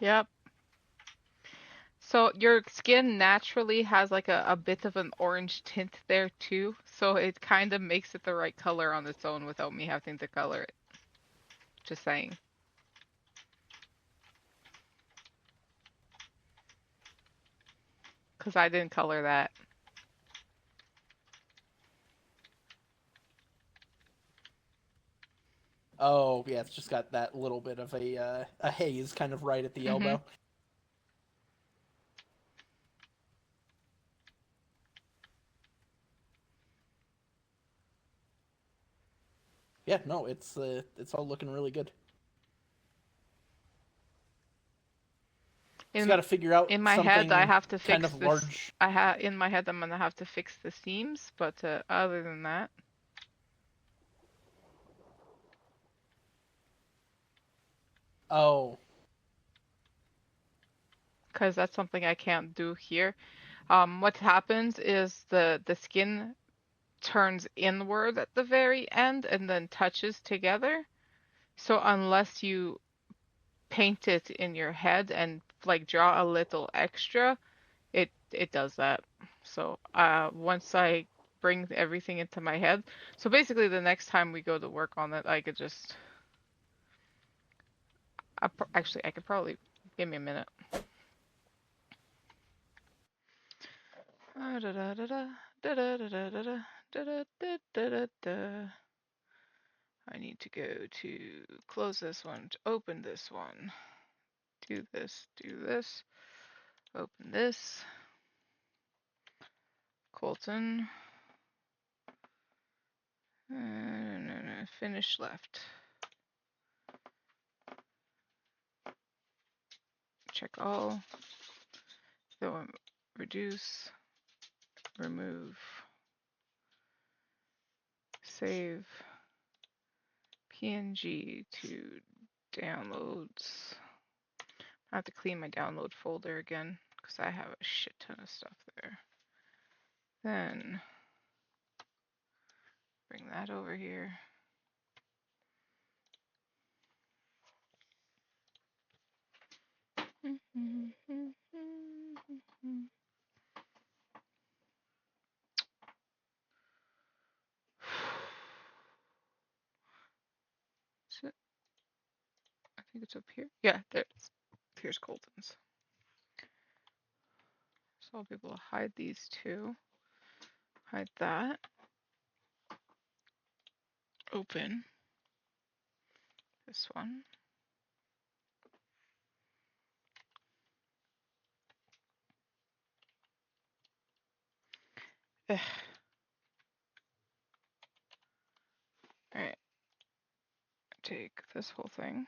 Yep. So your skin naturally has like a bit of an orange tint there too. So it kind of makes it the right color on its own without me having to color it. Just saying. Because I didn't color that. Oh, yeah, it's just got that little bit of a haze kind of right at the Mm-hmm. elbow. Yeah, no, it's all looking really good. Just got In to figure out in my head, I something have to kind fix of this. large. In my head, I'm gonna have to fix the seams, but other than that, Oh, because that's something I can't do here. What happens is the skin turns inward at the very end and then touches together. So unless you paint it in your head and like draw a little extra, it does that. So once I bring everything into my head, so basically the next time we go to work on it, I could just actually I could probably give me a minute. I need to go to close this one, to open this one, do this, open this, Colton, finish left, check all, go reduce, remove, save, PNG to downloads. I have to clean my download folder again because I have a shit ton of stuff there. Then bring that over here. So I think it's up here. Yeah, there it is. Here's Colton's. So I'll be able to hide these two. Hide that. Open this one. Ugh. All right. Take this whole thing.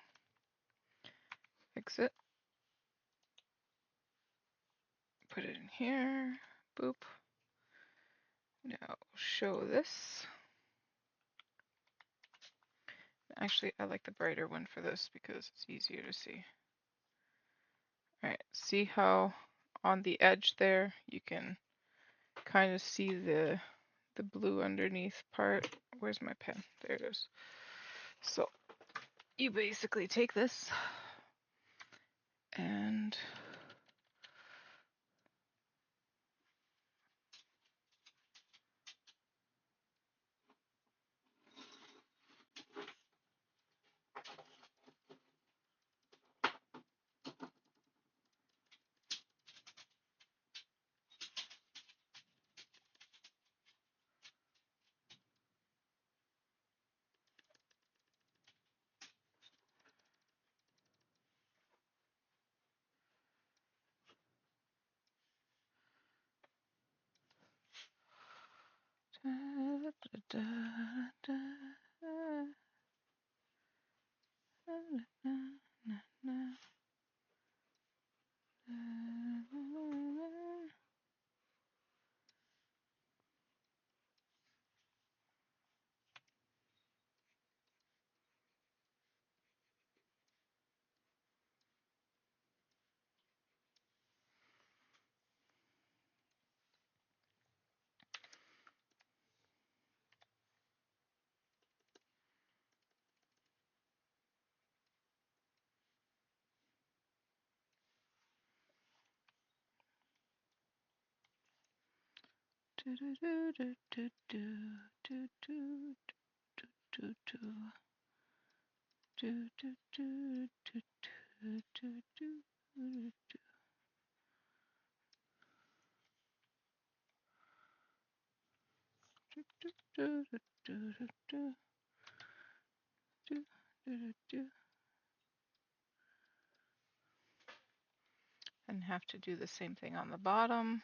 Exit. Put it in here. Boop. Now show this. Actually, I like the brighter one for this because it's easier to see. All right, see how on the edge there you can kind of see the blue underneath part. Where's my pen? There it is. So you basically take this and Do do do do do do do do do do do do do do do do do do. And have to do the same thing on the bottom.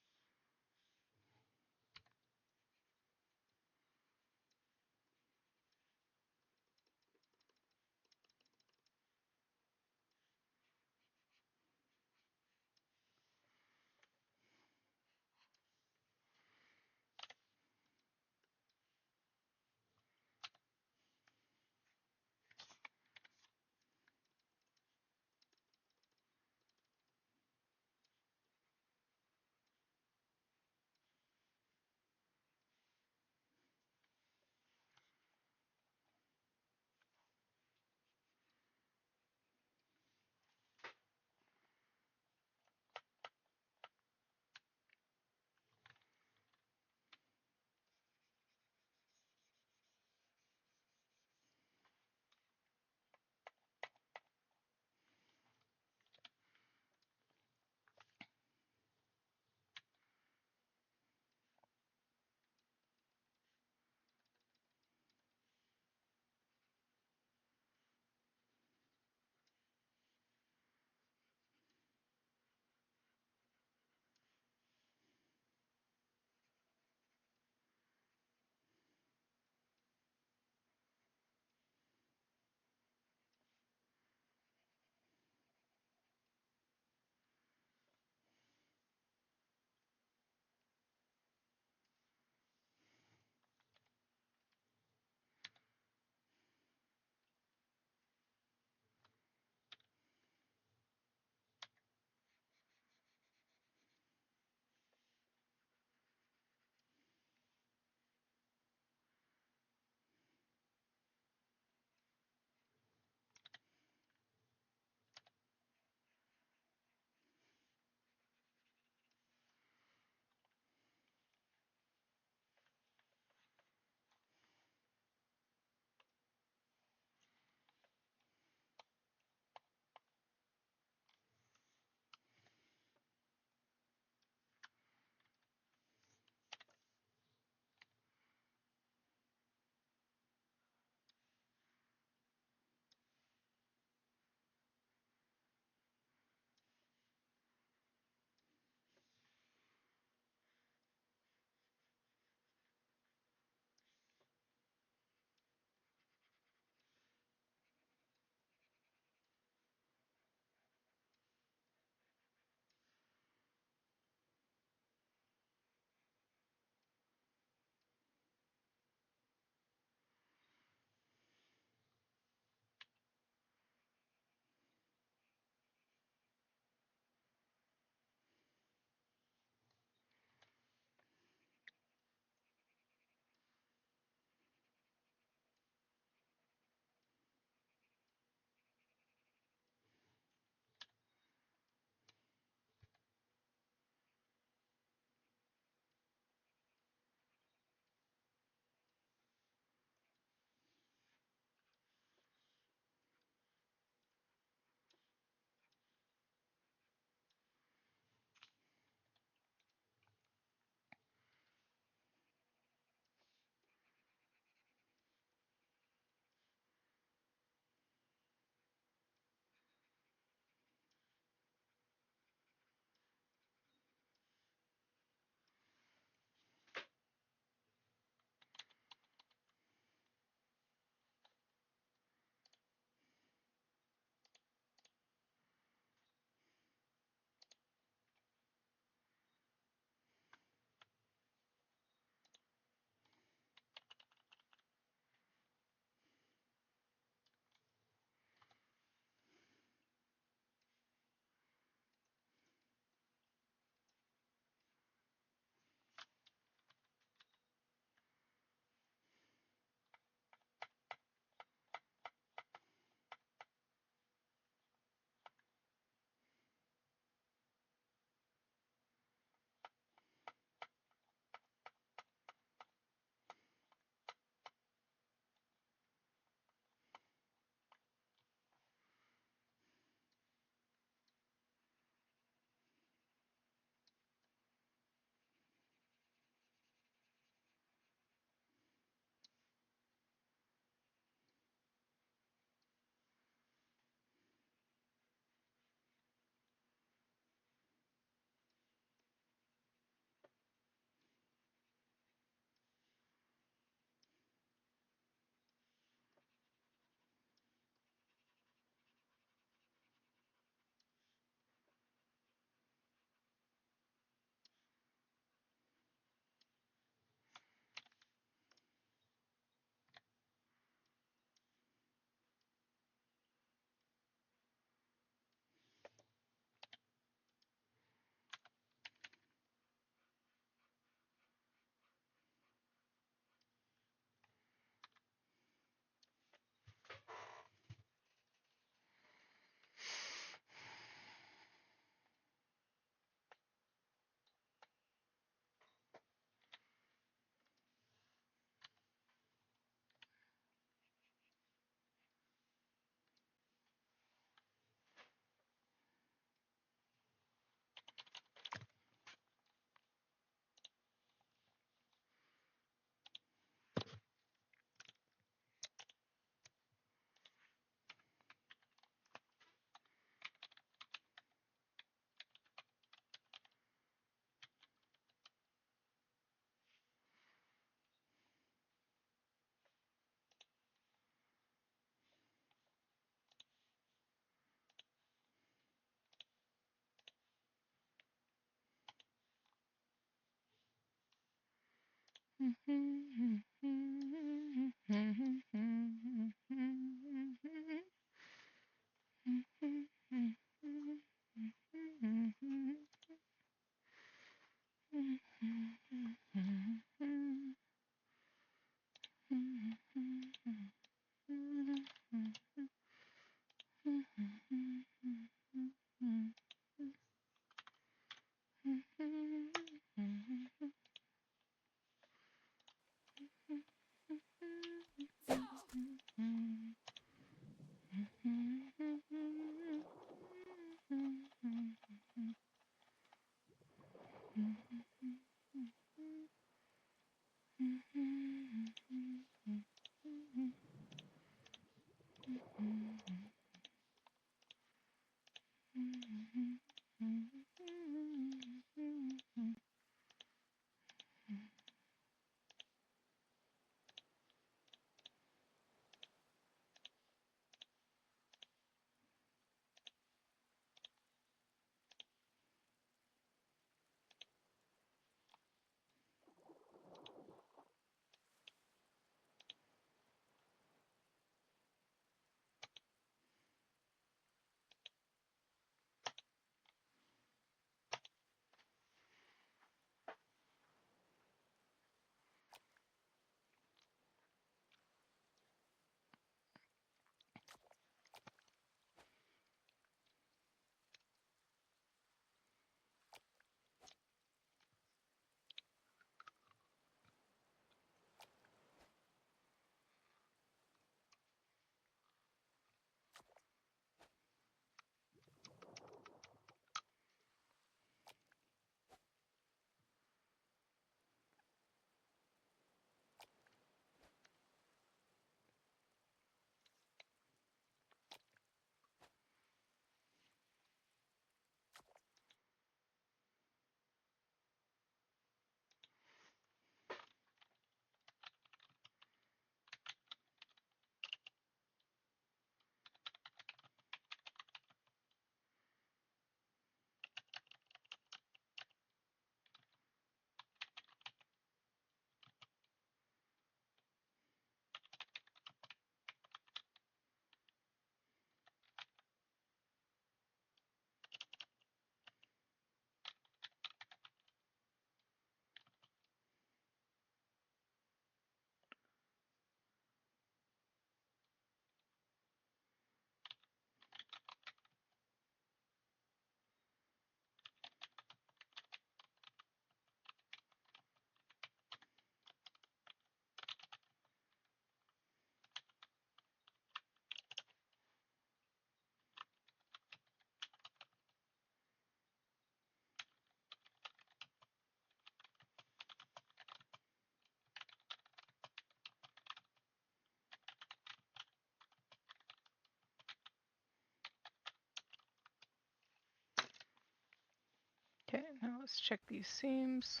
Okay, now let's check these seams.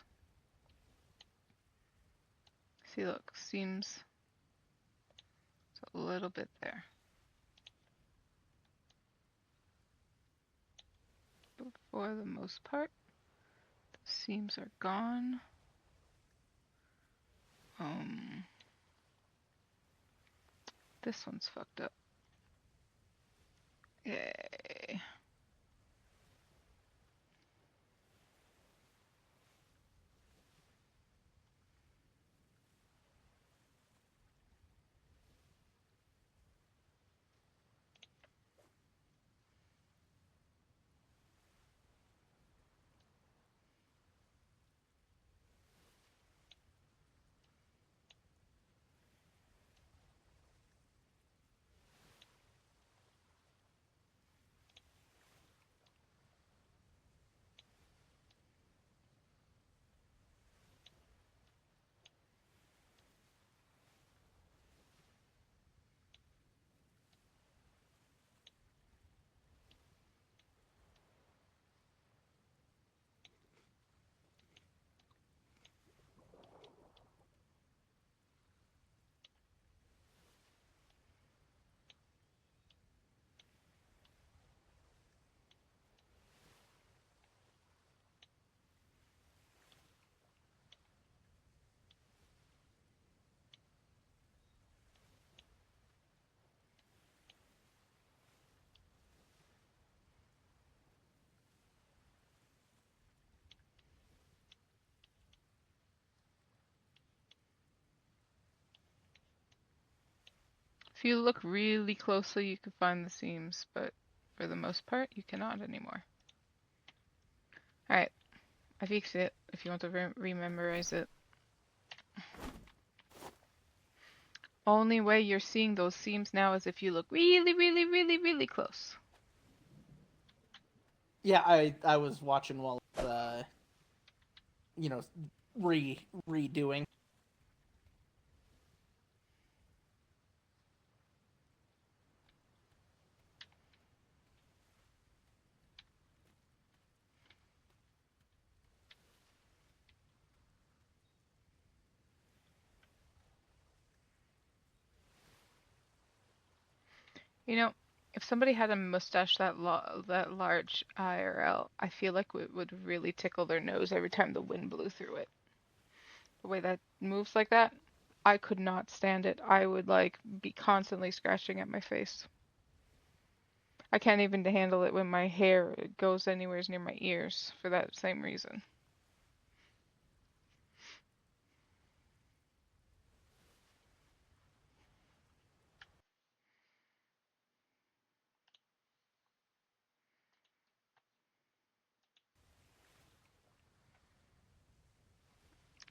See, look, seams. It's a little bit there. But for the most part, the seams are gone. This one's fucked up. Yay. If you look really closely, you can find the seams, but for the most part, you cannot anymore. Alright, I fixed it if you want to rememorize it. Only way you're seeing those seams now is if you look really, really, really, really close. Yeah, I was watching while you know, redoing. You know, if somebody had a mustache that large IRL, I feel like it would really tickle their nose every time the wind blew through it. The way that moves like that, I could not stand it. I would like be constantly scratching at my face. I can't even handle it when my hair goes anywhere near my ears for that same reason.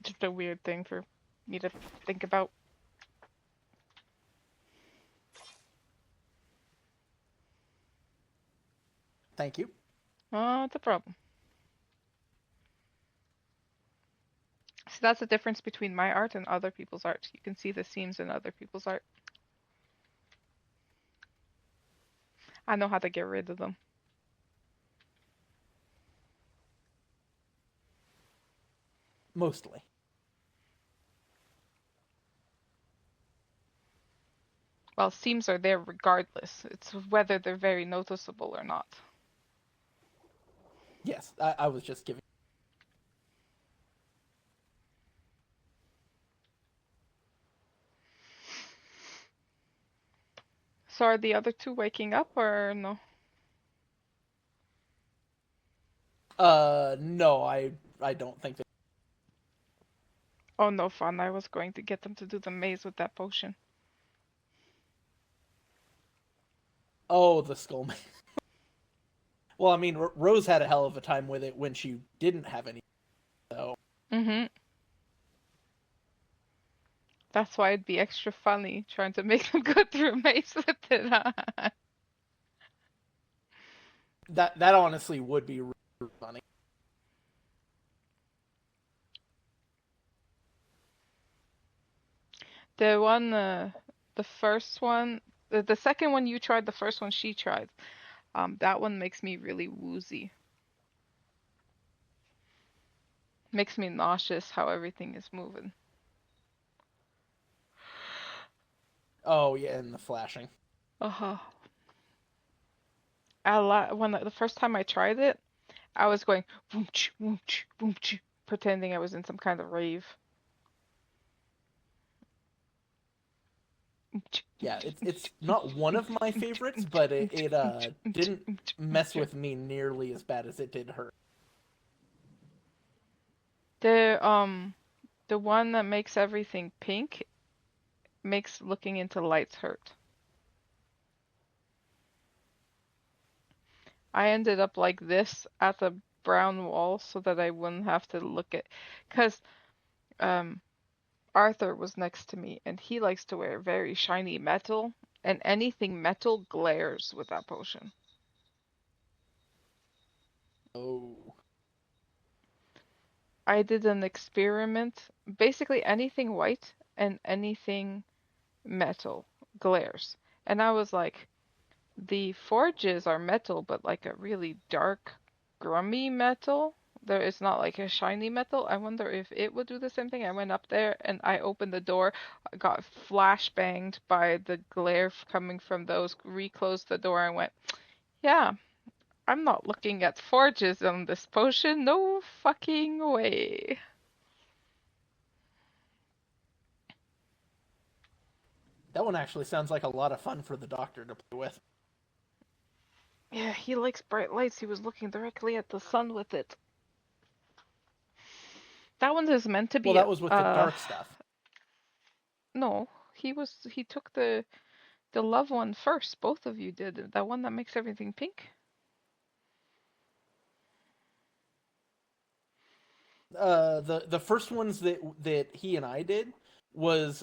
Just a weird thing for me to think about. Thank you. Oh, it's a problem. So that's the difference between my art and other people's art. You can see the seams in other people's art. I know how to get rid of them. Mostly. Well, seams are there regardless. It's whether they're very noticeable or not. Yes, I was just giving. So are the other two waking up or no? No, I don't think that. Oh, no fun. I was going to get them to do the maze with that potion. Oh, the skull man. Well, I mean, Rose had a hell of a time with it when she didn't have any. So. Mm-hmm. That's why it'd be extra funny trying to make them go through a maze with it on. That honestly would be really funny. The one, the first one, the second one you tried, the first one she tried. That one makes me really woozy. Makes me nauseous how everything is moving. Oh yeah, and the flashing. Uh-huh. When the first time I tried it, I was going woomch, woomch, woomch, pretending I was in some kind of rave. Yeah, it's not one of my favorites, but it didn't mess with me nearly as bad as it did her. The the one that makes everything pink makes looking into lights hurt. I ended up like this at the brown wall so that I wouldn't have to look at, because um Arthur was next to me and he likes to wear very shiny metal, and anything metal glares with that potion. Oh. I did an experiment. Basically anything white and anything metal glares. And I was like, the forges are metal, but like a really dark, grummy metal. There is not like a shiny metal. I wonder if it would do the same thing. I went up there and I opened the door, got flash banged by the glare coming from those, reclosed the door and went, yeah, I'm not looking at forges on this potion. No fucking way. That one actually sounds like a lot of fun for the doctor to play with. Yeah, he likes bright lights. He was looking directly at the sun with it. That one is meant to Well, be that was with the dark stuff. no, he took the The love one first, both of you did. That one that makes everything pink? The first ones that he and I did was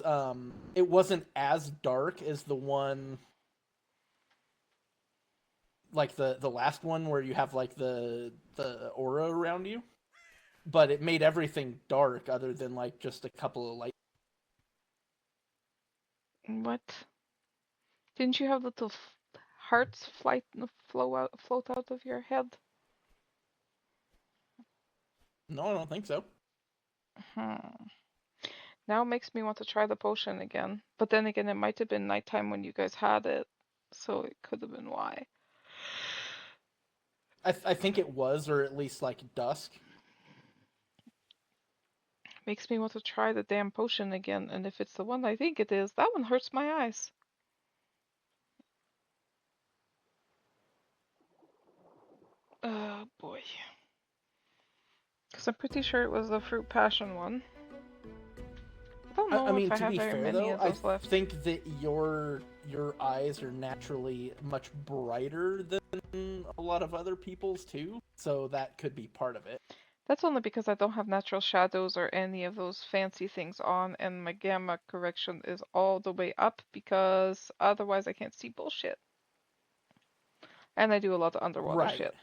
it wasn't as dark as the one, like the last one where you have like the aura around you, but it made everything dark other than like just a couple of light. What? Didn't you have little hearts float out of your head? No, I don't think so. Hmm. Now it makes me want to try the potion again. But then again, it might have been nighttime when you guys had it, so it could have been why. I think it was, or at least like dusk. Makes me want to try the damn potion again, and if it's the one I think it is, that one hurts my eyes. Oh boy. Because I'm pretty sure it was the fruit passion one. I don't I know if mean, I to have be very fair many though, of I those left. think that your eyes are naturally much brighter than a lot of other people's too, so that could be part of it. That's only because I don't have natural shadows or any of those fancy things on, and my gamma correction is all the way up because otherwise I can't see bullshit. And I do a lot of underwater Right. shit.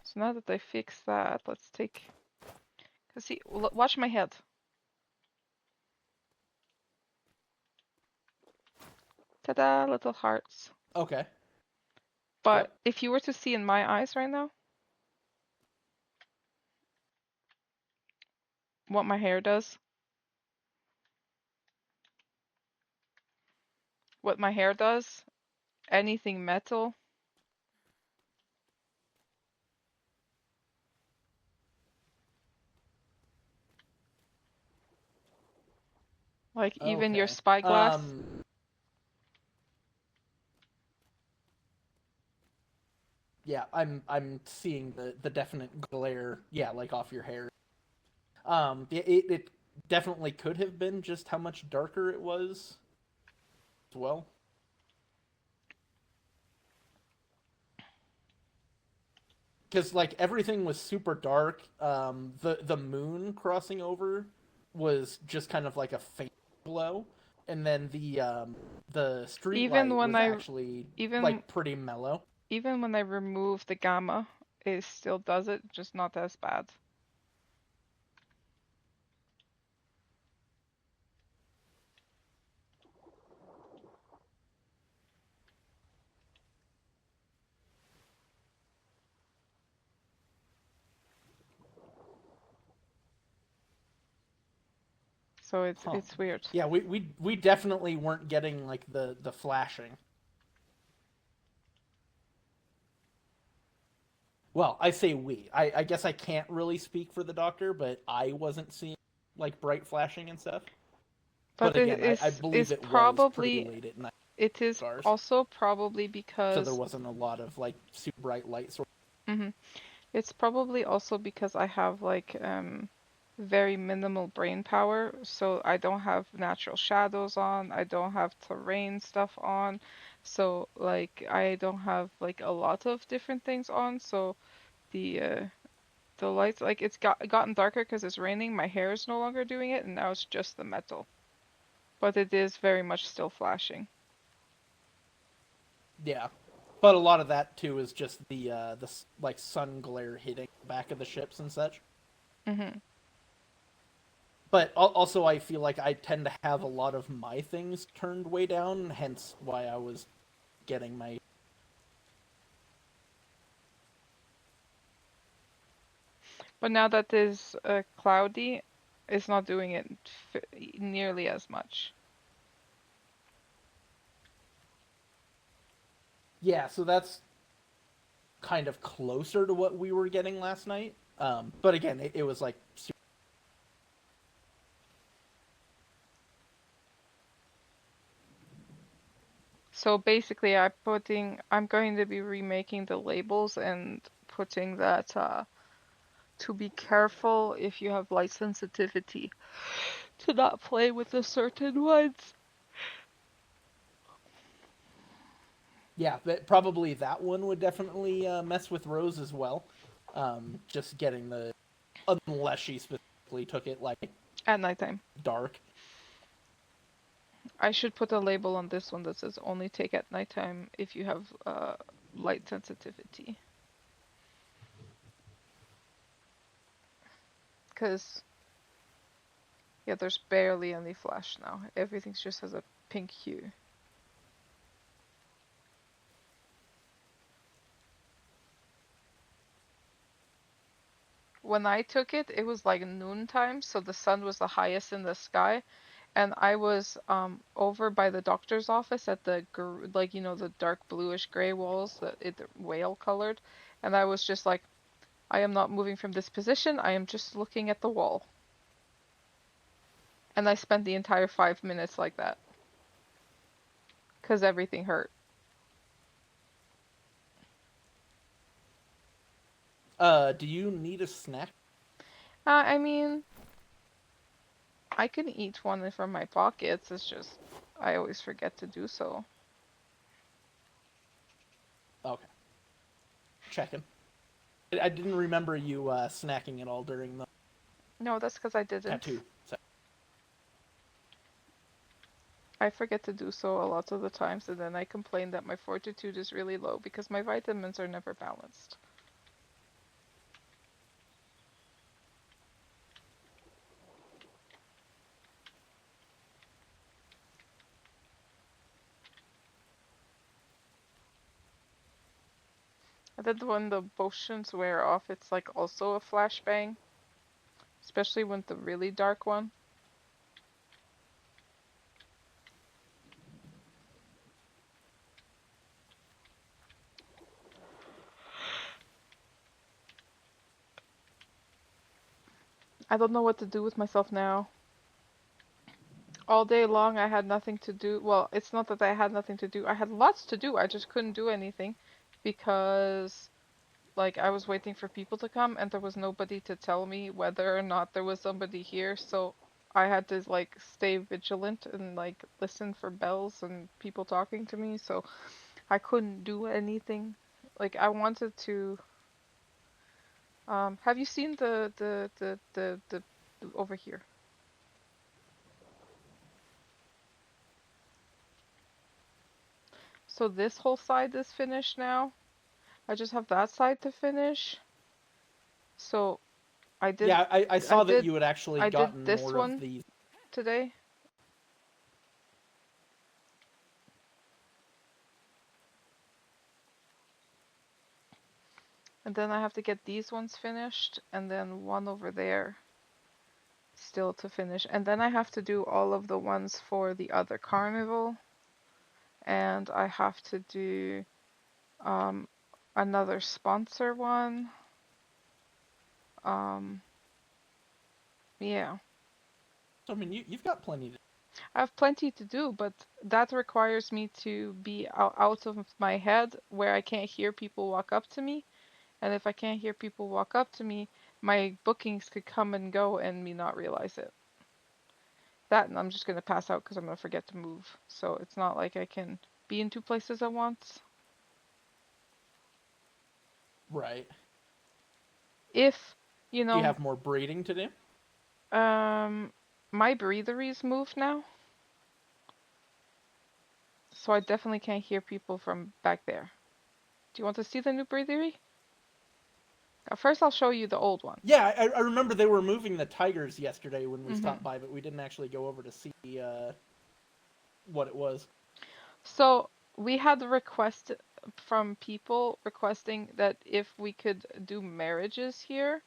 So now that I fixed that, let's take. Cause see, watch my head. Ta-da, little hearts. Okay. But Yep. if you were to see in my eyes right now, what my hair does, what my hair does, anything metal, like even your Okay. spyglass. Yeah, I'm seeing the definite glare, yeah, like off your hair. It definitely could have been just how much darker it was as well. Because like everything was super dark. The moon crossing over was just kind of like a faint glow, and then the street Even light when was I actually even like pretty mellow. even when I remove the gamma, it still does it, just not as bad. So Huh. it's weird. Yeah, we definitely weren't getting like the flashing. Well, I say we. I guess I can't really speak for the doctor, but I wasn't seeing like bright flashing and stuff. But But it again, I believe is it was pretty probably late at night, it is stars, also probably so there because wasn't a lot of like super bright light sources. mhm. It's probably also because I have like very minimal brain power, so I don't have natural shadows on, I don't have terrain stuff on, so like I don't have like a lot of different things on, so the uh the lights like it's gotten darker because it's raining, my hair is no longer doing it, and now it's just the metal. But it is very much still flashing. Yeah, but a lot of that too is just the like sun glare hitting the back of the ships and such. Mhm. But also, I feel like I tend to have a lot of my things turned way down, hence why I was getting my. But now that is cloudy, it's not doing it nearly as much. Yeah, so that's kind of closer to what we were getting last night. But again, it was like So basically, I'm going to be remaking the labels and putting that to be careful if you have light sensitivity to not play with the certain ones. Yeah, but probably that one would definitely mess with Rose as well. Just getting the unless she specifically took it like At nighttime. dark. I should put a label on this one that says only take at nighttime if you have light sensitivity. Because, yeah, there's barely any flash now. Everything just has a pink hue. When I took it, it was like noontime, so the sun was the highest in the sky, and I was over by the doctor's office at the like the dark bluish gray walls that whale colored, and I was just like, I am not moving from this position. I am just looking at the wall. And I spent the entire 5 minutes like that because everything hurt. Do you need a snack? I mean, I can eat one from my pockets. It's just I always forget to do so. Okay. Checking. I didn't remember you snacking at all during the No, that's because I didn't. tattoo. So. I forget to do so a lot of the times, and then I complain that my fortitude is really low because my vitamins are never balanced. And then when the potions wear off, it's like also a flashbang, especially when the really dark one. I don't know what to do with myself now. All day long I had nothing to do. Well, it's not that I had nothing to do. I had lots to do. I just couldn't do anything because like I was waiting for people to come and there was nobody to tell me whether or not there was somebody here. So I had to like stay vigilant and like listen for bells and people talking to me. So I couldn't do anything. Like I wanted to have you seen the over here? So this whole side is finished now. I just have that side to finish. So I did Yeah, I I saw that did you had actually I did gotten this more of one these. today. And then I have to get these ones finished and then one over there still to finish. And then I have to do all of the ones for the other carnival. And I have to do um another sponsor one. Um yeah. So, I mean, you've got plenty to. I have plenty to do, but that requires me to be out of my head where I can't hear people walk up to me. And if I can't hear people walk up to me, my bookings could come and go and me not realize it. That and I'm just going to pass out because I'm going to forget to move. So it's not like I can be in two places at once. Right. If, Do you have more breeding to do? um, my breatheries moved now. So I definitely can't hear people from back there. Do you want to see the new breathery? First, I'll show you the old one. Yeah, I remember they were moving the tigers yesterday when we stopped Mm-hmm. by, but we didn't actually go over to see what it was. So we had a request from people requesting that if we could do marriages here,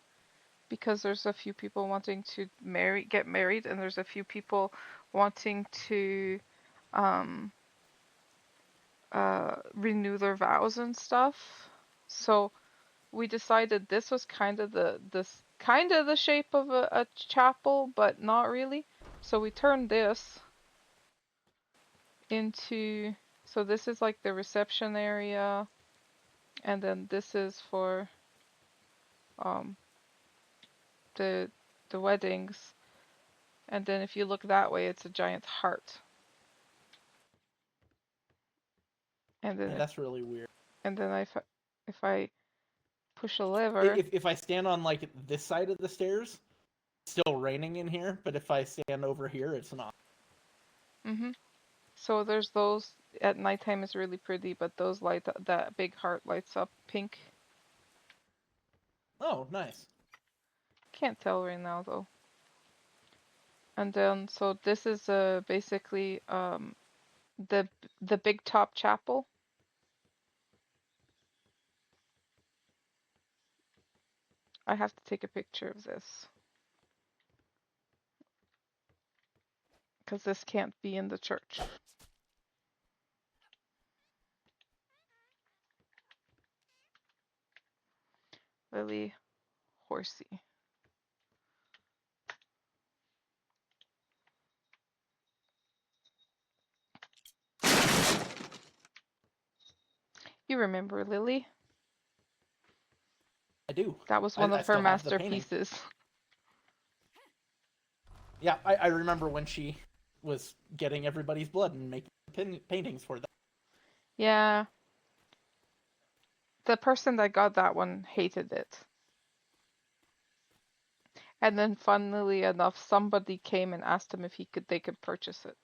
because there's a few people wanting to get married, and there's a few people wanting to um, renew their vows and stuff. So we decided this was kind of the shape of a chapel, but not really. So we turned this into, so this is like the reception area, and then this is for um the weddings, and then if you look that way, it's a giant heart. And then Yeah, that's really weird. if I push a lever, If I stand on like this side of the stairs, it's still raining in here. But if I stand over here, it's not. so there's those at nighttime is really pretty, but those light that big heart lights up pink. Oh, nice. Can't tell right now though. And then so this is basically the big top chapel. I have to take a picture of this because this can't be in the church. Lily Horsey. You remember Lily? I do. That was one I of her still have the painting. masterpieces. Yeah, I remember when she was getting everybody's blood and making paintings for them. Yeah. The person that got that one hated it. And then funnily enough, somebody came and asked him if they could purchase it.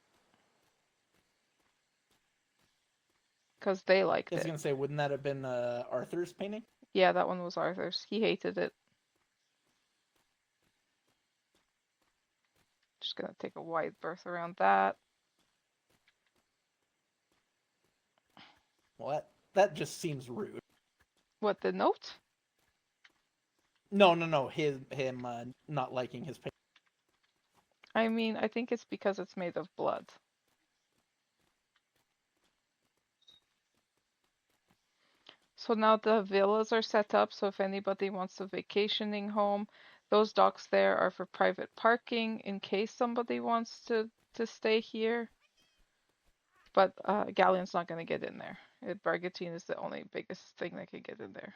Because they liked I was it. gonna say, wouldn't that have been Arthur's painting? Yeah, that one was Arthur's. He hated it. Just gonna take a wide berth around that. Well, that just seems rude. What, the note? No. Him not liking his painting. I mean, I think it's because it's made of blood. So now the villas are set up, so if anybody wants a vacationing home, those docks there are for private parking in case somebody wants to stay here. But Galleon's not going to get in there. Brigantine is the only biggest thing that can get in there.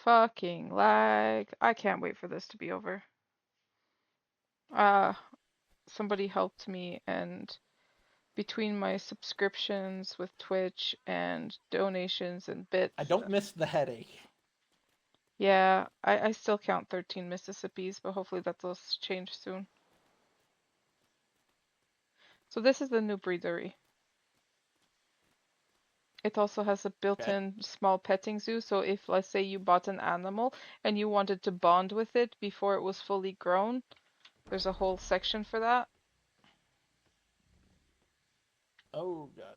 Fucking lag. I can't wait for this to be over. Somebody helped me, and between my subscriptions with Twitch and donations and bits, I don't miss the headache. yeah, I still count 13 Mississippis, but hopefully that will change soon. So this is the new breedery. It also has a built-in small petting zoo, so if, let's say, you bought an animal and you wanted to bond with it before it was fully grown, there's a whole section for that. Oh god.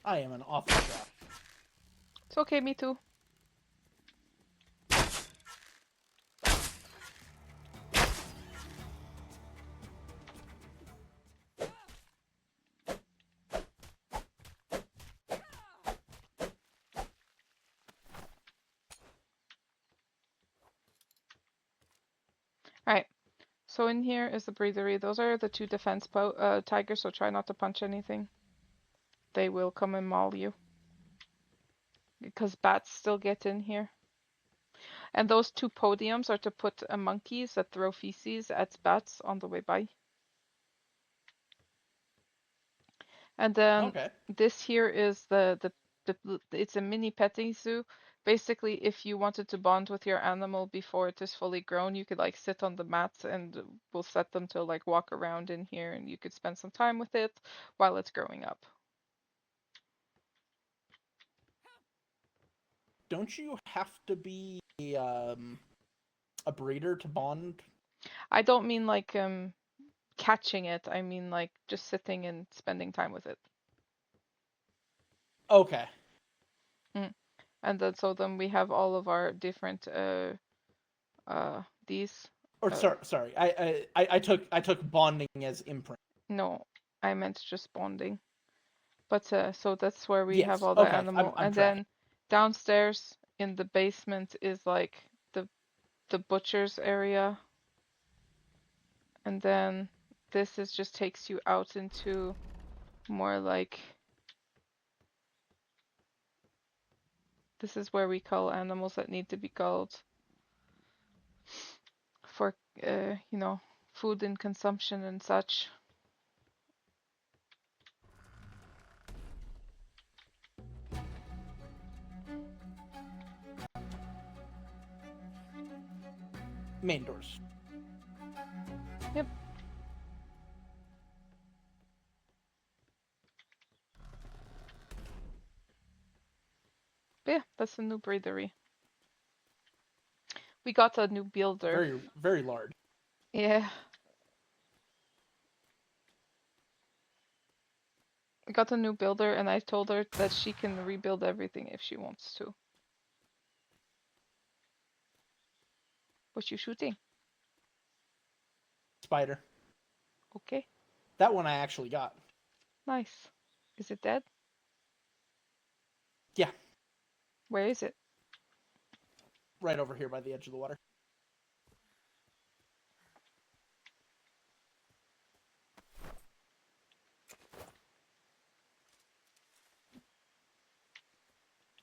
I am an awful shot. It's okay, me too. Alright, so in here is the breedery. Those are the two defense tigers, so try not to punch anything. They will come and maul you. Because bats still get in here. And those two podiums are to put monkeys that throw feces at bats on the way by. And then this here is it's a mini petting zoo. Basically, if you wanted to bond with your animal before it is fully grown, you could like sit on the mats and we'll set them to like walk around in here and you could spend some time with it while it's growing up. Don't you have to be a breeder to bond? I don't mean like catching it. I mean like just sitting and spending time with it. Okay. And then we have all of our different these. Or sorry. I took bonding as imprint. No, I meant just bonding. But so that's where we have Yes. all the Okay. animal, I'm and tracking. then downstairs in the basement is like the butcher's area. And then this is just takes you out into more like, this is where we cull animals that need to be culled for, you know, food and consumption and such. Main doors. Yep. But yeah, that's a new breedery. We got a new builder. Very, very large. Yeah. We got a new builder and I told her that she can rebuild everything if she wants to. What you shooting? Spider. Okay. That one I actually got. Nice. Is it dead? Yeah. Where is it? Right over here by the edge of the water.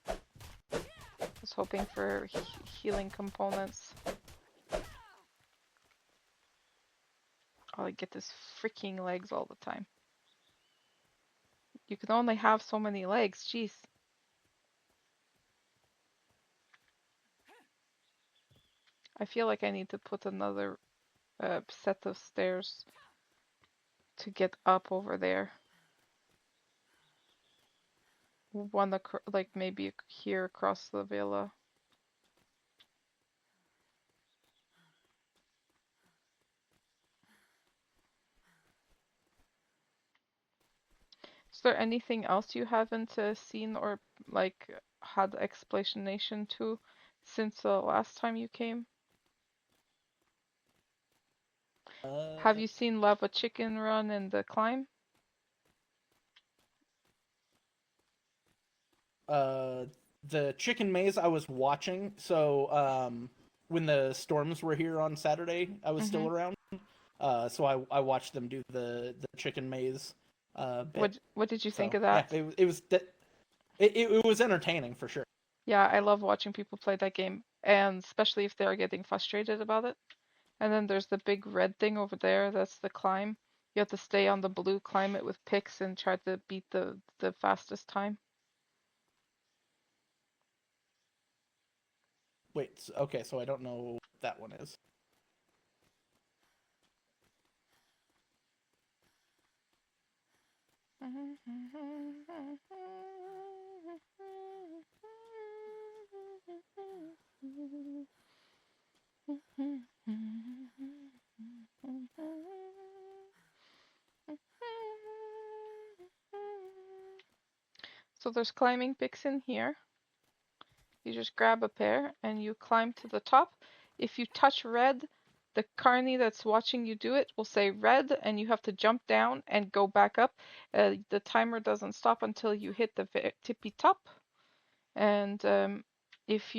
I was hoping for healing components. All I get is freaking legs all the time. You can only have so many legs, jeez. I feel like I need to put another set of stairs to get up over there. One like maybe here across the villa. Is there anything else you haven't seen or like had explanation to since the last time you came? Have you seen Lava Chicken Run and the climb? The chicken maze I was watching. So when the storms were here on Saturday, I was still around. So I watched them do the chicken maze. Bit. What did you think So, of that? Yeah, it was entertaining for sure. Yeah, I love watching people play that game, and especially if they're getting frustrated about it. And then there's the big red thing over there, that's the climb. You have to stay on the blue, climb it with picks, and try to beat the fastest time. Wait, okay, so I don't know what that one is. So there's climbing picks in here. You just grab a pair and you climb to the top. If you touch red, the Carny that's watching you do it will say red and you have to jump down and go back up. The timer doesn't stop until you hit the tippy top. And if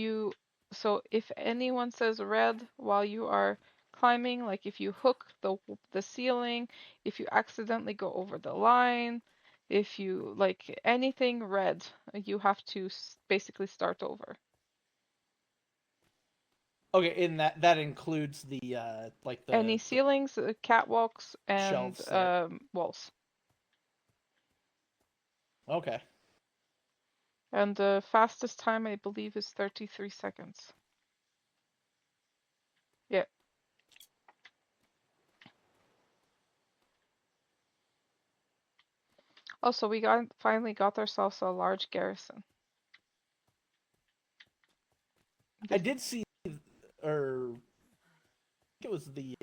anyone says red while you are climbing, like if you hook the ceiling, if you accidentally go over the line, if you like anything red, you have to basically start over. Okay, and that includes the like Any ceilings, catwalks, and shelves there. walls. Okay. And the fastest time I believe is 33 seconds. Yeah. Also, we finally got ourselves a large garrison. I did see, or it was the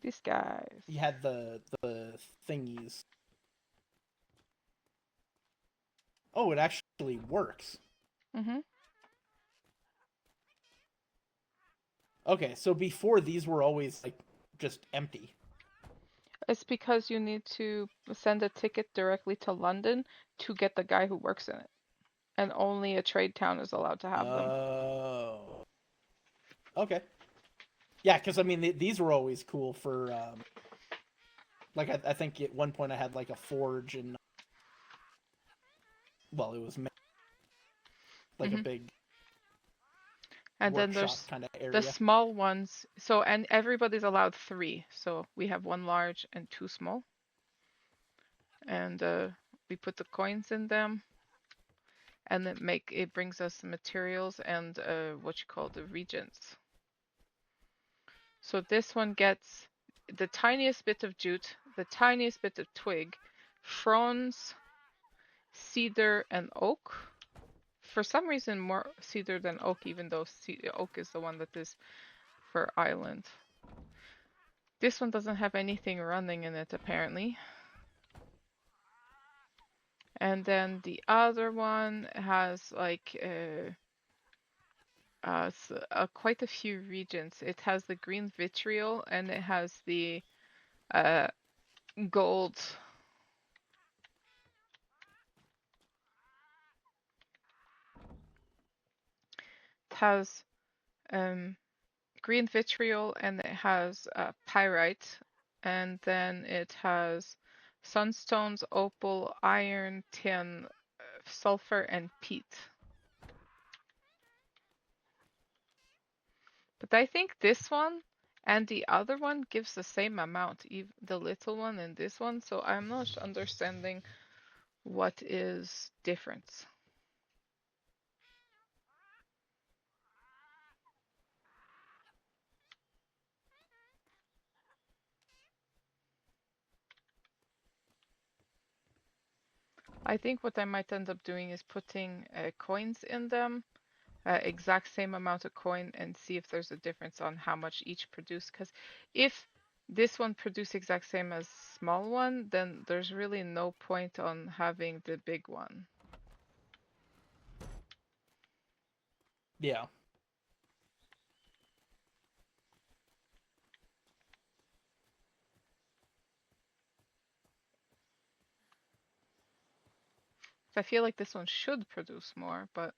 these guys. you had the thingies. Oh, it actually works. Okay, so before these were always like just empty. It's because you need to send a ticket directly to London to get the guy who works in it. And only a trade town is allowed to have them. Oh. Okay. Yeah, because I mean these were always cool for like I think at one point I had like a forge and well it was like a Hmm. big And then workshop there's kind of the area. small ones. So, and everybody's allowed three. So we have one large and two small. And we put the coins in them, and it brings us the materials and what you call the regents. So this one gets the tiniest bit of jute, the tiniest bit of twig, fronds, cedar, and oak. For some reason, more cedar than oak, even though oak is the one that is for island. This one doesn't have anything running in it, apparently. And then the other one has like quite a few regions. It has the green vitriol and it has the uh, gold. It has um, green vitriol and it has pyrite, and then it has sunstones, opal, iron, tin, sulfur, and peat. But I think this one and the other one gives the same amount, the little one and this one, so I'm not understanding what is different. I think what I might end up doing is putting coins in them, exact same amount of coin, and see if there's a difference on how much each produce. Because if this one produce exact same as small one, then there's really no point on having the big one. Yeah. I feel like this one should produce more, but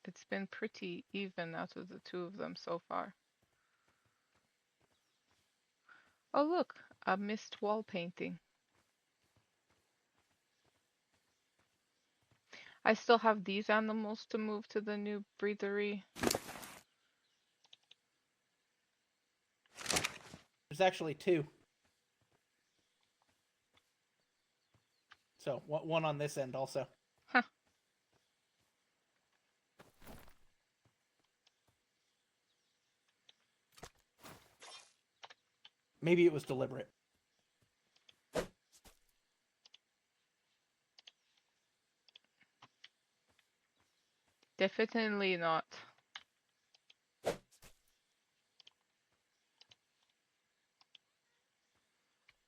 it's been pretty even out of the two of them so far. Oh look, a mist wall painting. I still have these animals to move to the new breedery. There's actually two. So one on this end also. Huh. Maybe it was deliberate. Definitely not.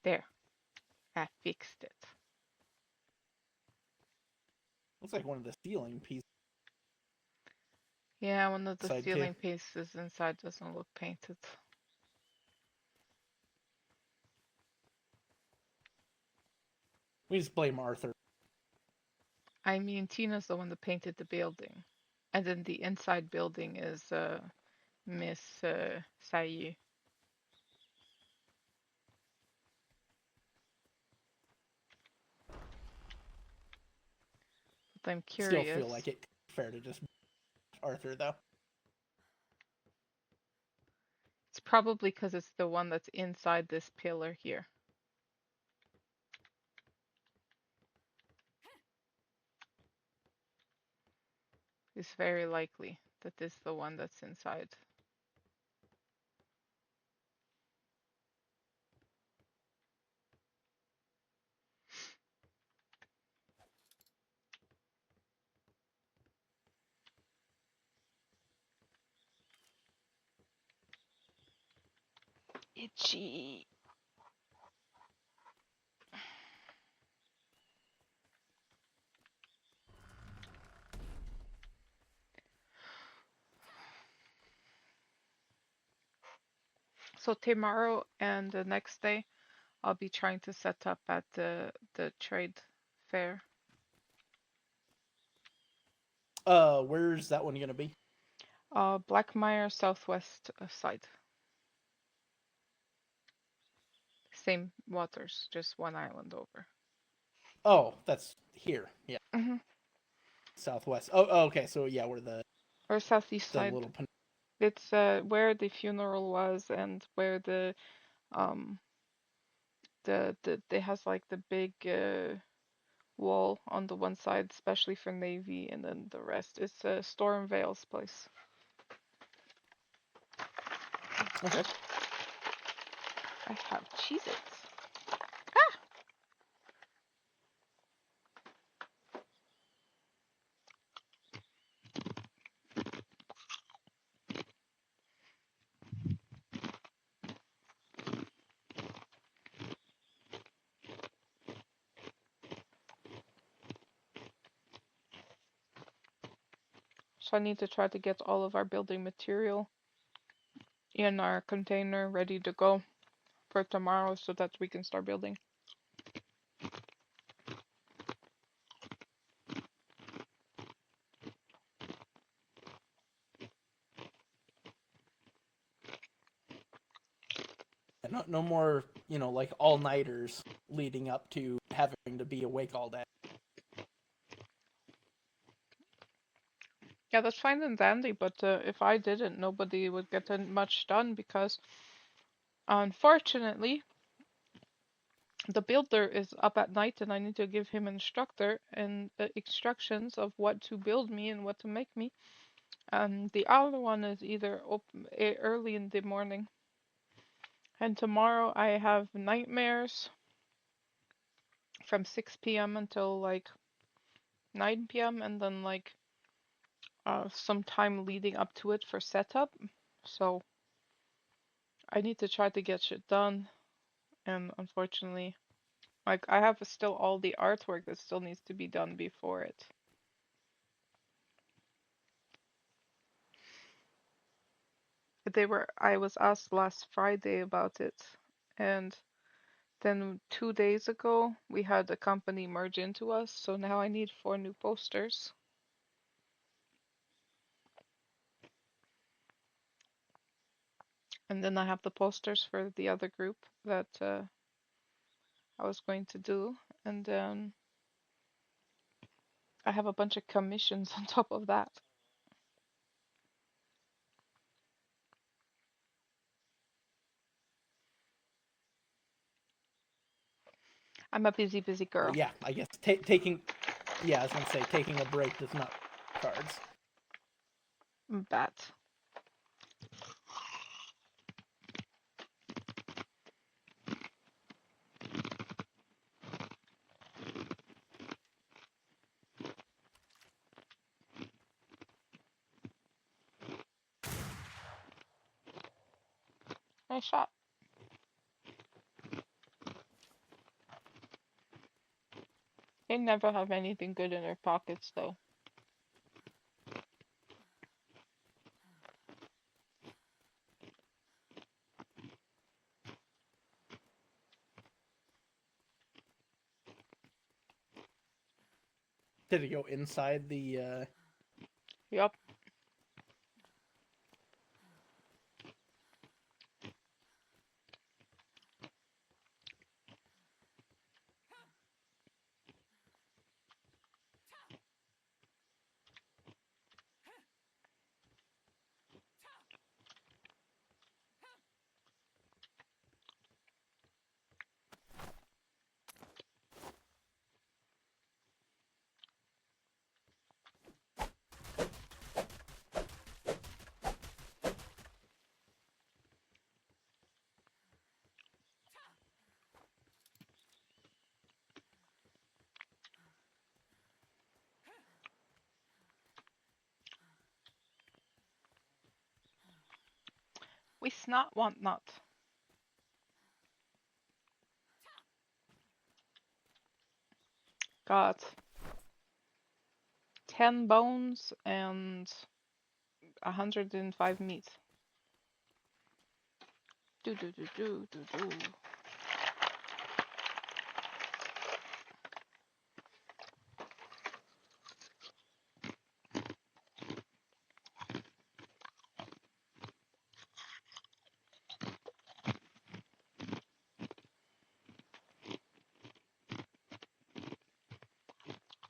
There, I fixed it. Looks like one of the ceiling pieces Yeah, one of the side too. ceiling pieces inside doesn't look painted. We just blame Arthur. I mean, Tina's the one that painted the building. And then the inside building is Miss Sayu. But I'm Still feel curious. like it fair to just Arthur though. It's probably because it's the one that's inside this pillar here. It's very likely that this is the one that's inside. Itchy. So tomorrow and the next day, I'll be trying to set up at the trade fair. Where's that one gonna be? Blackmire southwest side. Same waters, just one island over. Oh, that's here. Yeah, Hmm. southwest. Oh, okay. So yeah, we're Or southeast the side. little It's where the funeral was and where um it has like the big wall on the one side, especially for Navy, and then the rest is Stormvale's place. Okay. I have Cheez-Its. So I need to try to get all of our building material in our container ready to go for tomorrow so that we can start building. No more, like all-nighters leading up to having to be awake all day. Yeah, that's fine and dandy, but if I didn't, nobody would get much done because unfortunately the builder is up at night and I need to give him instructor and instructions of what to build me and what to make me. The other one is either early in the morning. And tomorrow I have nightmares from 6 p.m. until like 9 p.m. and then like some time leading up to it for setup. So I need to try to get shit done. And unfortunately, like I have still all the artwork that still needs to be done before it. I was asked last Friday about it, and then 2 days ago we had the company merge into us, so now I need 4 new posters. And then I have the posters for the other group that I was going to do, and then I have a bunch of commissions on top of that. I'm a busy, busy Well, girl. yeah, I guess taking. Yeah, I was gonna say taking a break does not cards. Bat. Nice shot. They never have anything good in their pockets, though. Did it go inside the? Yup. We snot want not. Got 10 bones and 105 meat. Do do do do do do.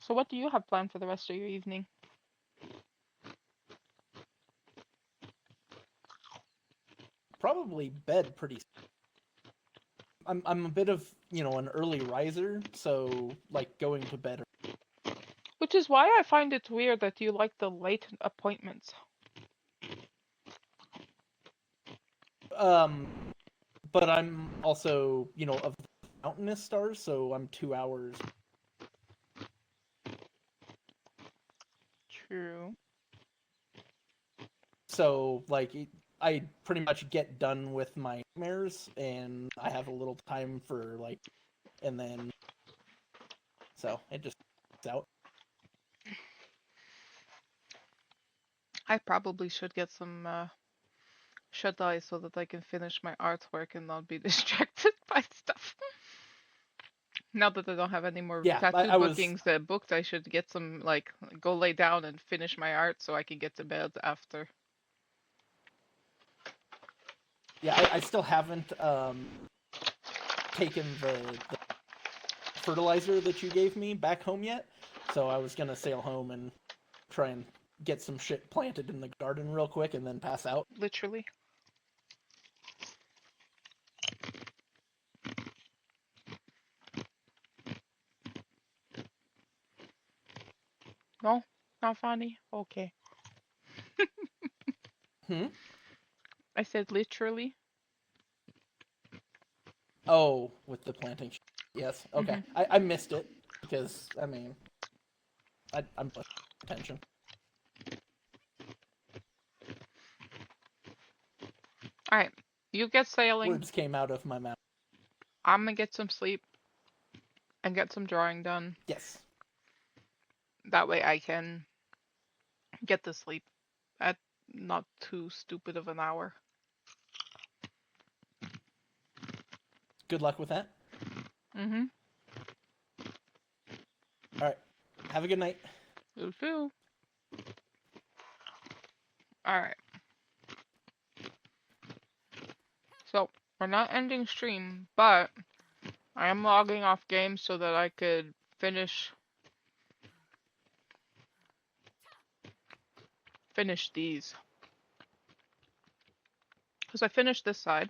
So what do you have planned for the rest of your evening? Probably bed pretty. I'm a bit of, an early riser, so like going to bed. Which is why I find it weird that you like the late appointments. Um, but I'm also, of the mountainous stars, so I'm 2 hours. True. So like I pretty much get done with my nightmares, and I have a little time for like, and then so it just out. I probably should get some shut eye so that I can finish my artwork and not be distracted by stuff. Now that I don't have any more Yeah, tattoo I was. bookings booked, I should get some, like, go lay down and finish my art so I can get to bed after. Yeah, I still haven't taken the fertilizer that you gave me back home yet, so I was gonna sail home and try and get some shit planted in the garden real quick and then pass out. Literally. No? Not funny? Okay. Hmm. I said literally. Oh, with the planting. Yes. Okay. Mm-hmm. I missed it because I mean I'm paying attention. Alright. You get sailing. Words came out of my mouth. I'm gonna get some sleep and get some drawing done. Yes. That way I can get to sleep at not too stupid of an hour. Good luck with that. Mm-hmm. All right. Have a good night. You too. Alright. So, we're not ending stream, but I am logging off games so that I could finish these. Because I finished this side.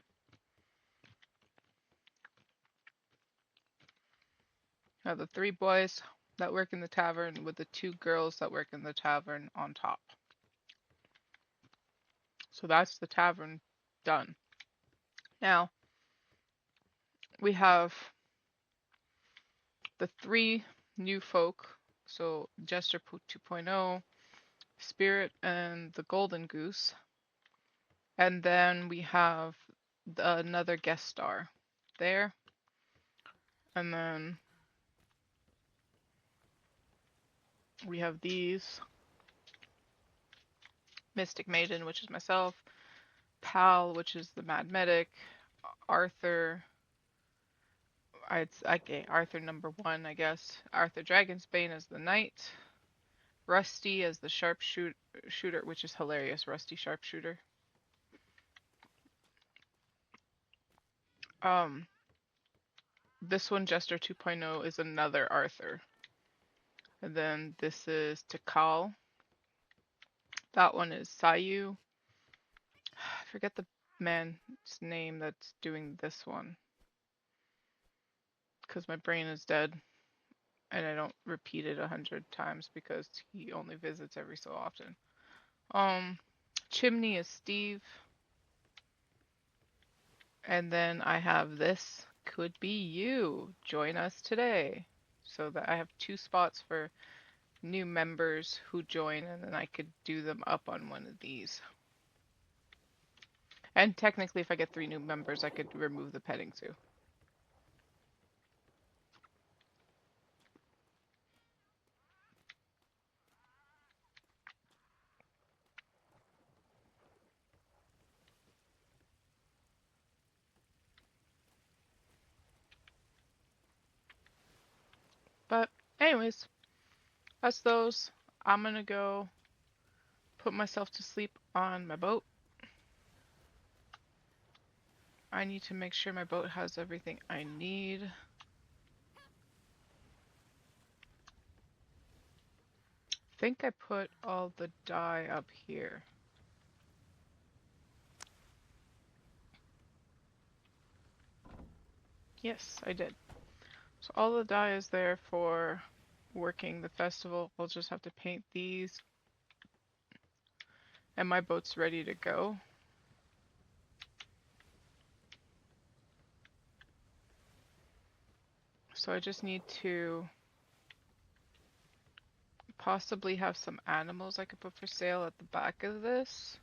Now the 3 boys that work in the tavern with the 2 girls that work in the tavern on top. So that's the tavern done. Now, we have the 3 new folk. So Jester 2.0, Spirit, and the Golden Goose. And then we have another guest star there. And then we have these. Mystic Maiden, which is myself. Pal, which is the Mad Medic. Arthur. Okay, Arthur number 1, I guess. Arthur Dragonsbane as the knight. Rusty as the sharpshooter, which is hilarious. Rusty sharpshooter. This one, Jester 2.0, is another Arthur. And then this is Tikal. That one is Sayu. I forget the man's name that's doing this one. Because my brain is dead. And I don't repeat it 100 times because he only visits every so often. Chimney is Steve. And then I have this could be you. Join us today. So that I have 2 spots for new members who join, and then I could do them up on one of these. And technically, if I get 3 new members, I could remove the petting too. But anyways, that's those. I'm gonna go put myself to sleep on my boat. I need to make sure my boat has everything I need. think I put all the dye up here. Yes, I did. So all the dye is there for working the festival. I'll just have to paint these. And my boat's ready to go. So I just need to possibly have some animals I could put for sale at the back of this.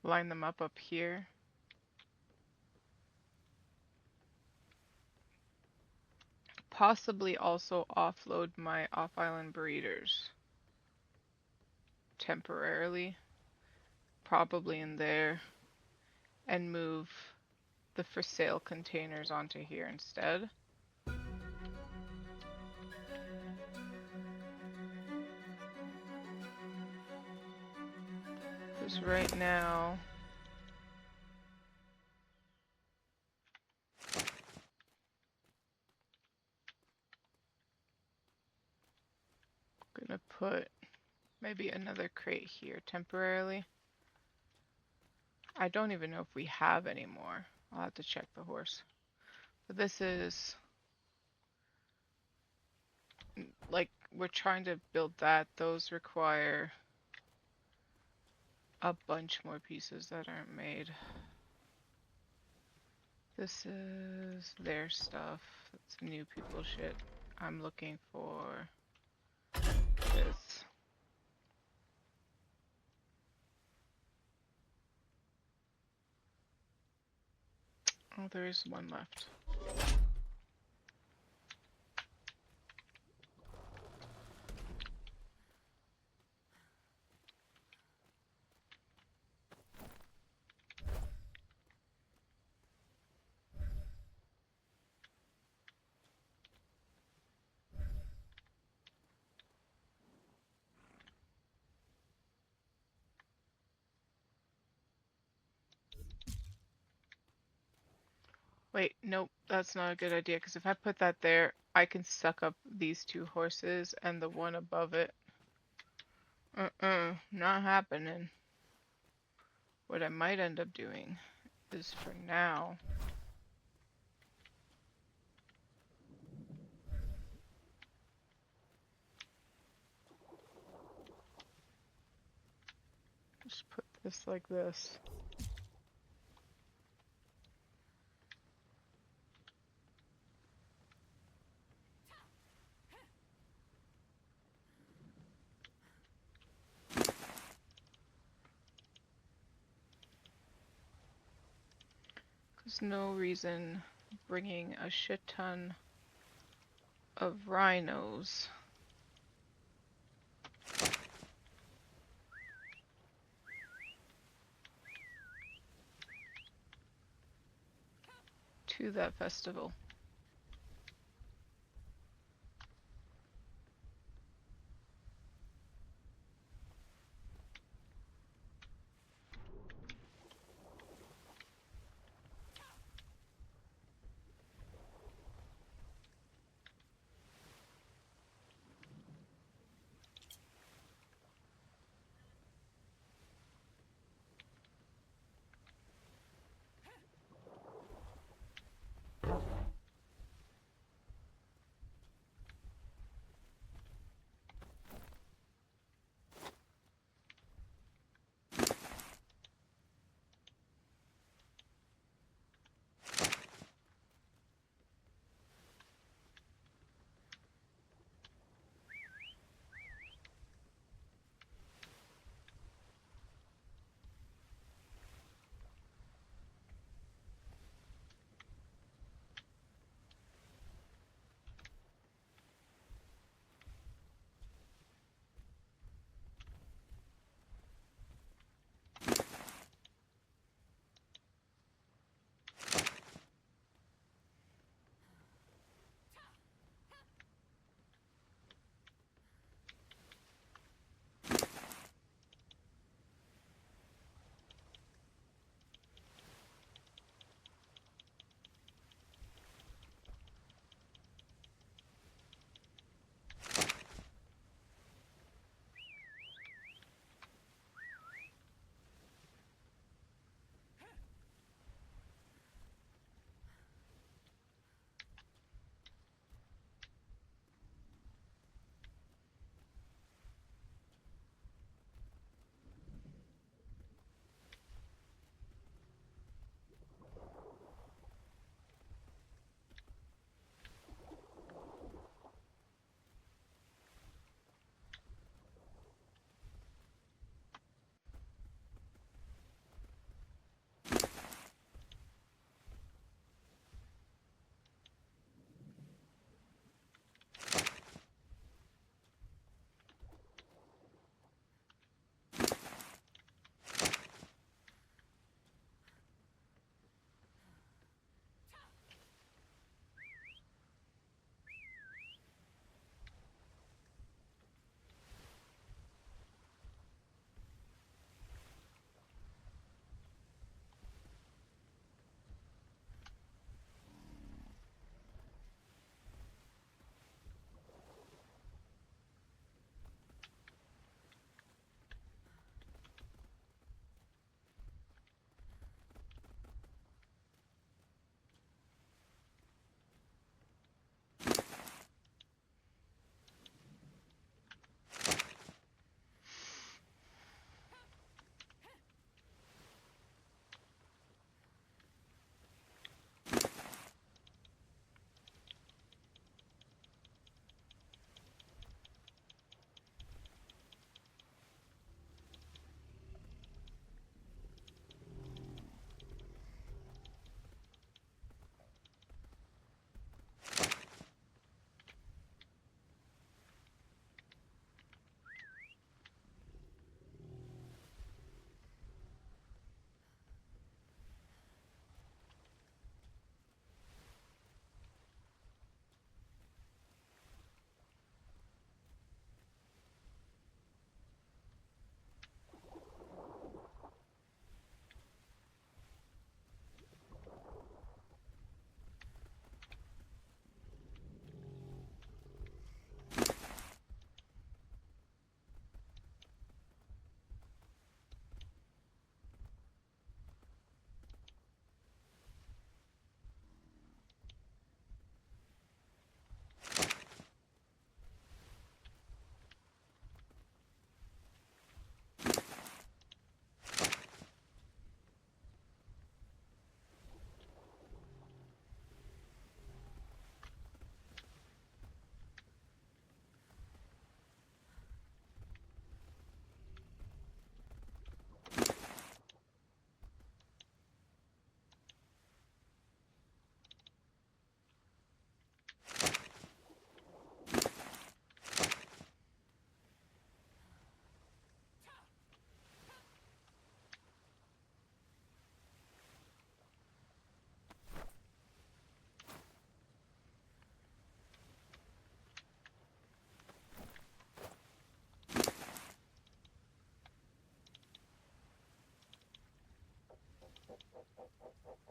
Line them up here. Possibly also offload my off-island breeders temporarily, probably in there, and move the for sale containers onto here instead. Because right now, I'm gonna put maybe another crate here temporarily. I don't even know if we have any more. I'll have to check the horse. But this is like we're trying to build that. Those require a bunch more pieces that aren't made. This is their stuff. That's new people shit. I'm looking for this. Oh, there is one left. Wait, nope, that's not a good idea, because if I put that there, I can suck up these two horses and the one above it. Not happening. What I might end up doing is for now, just put this like this. There's no reason bringing a shit ton of rhinos to that festival.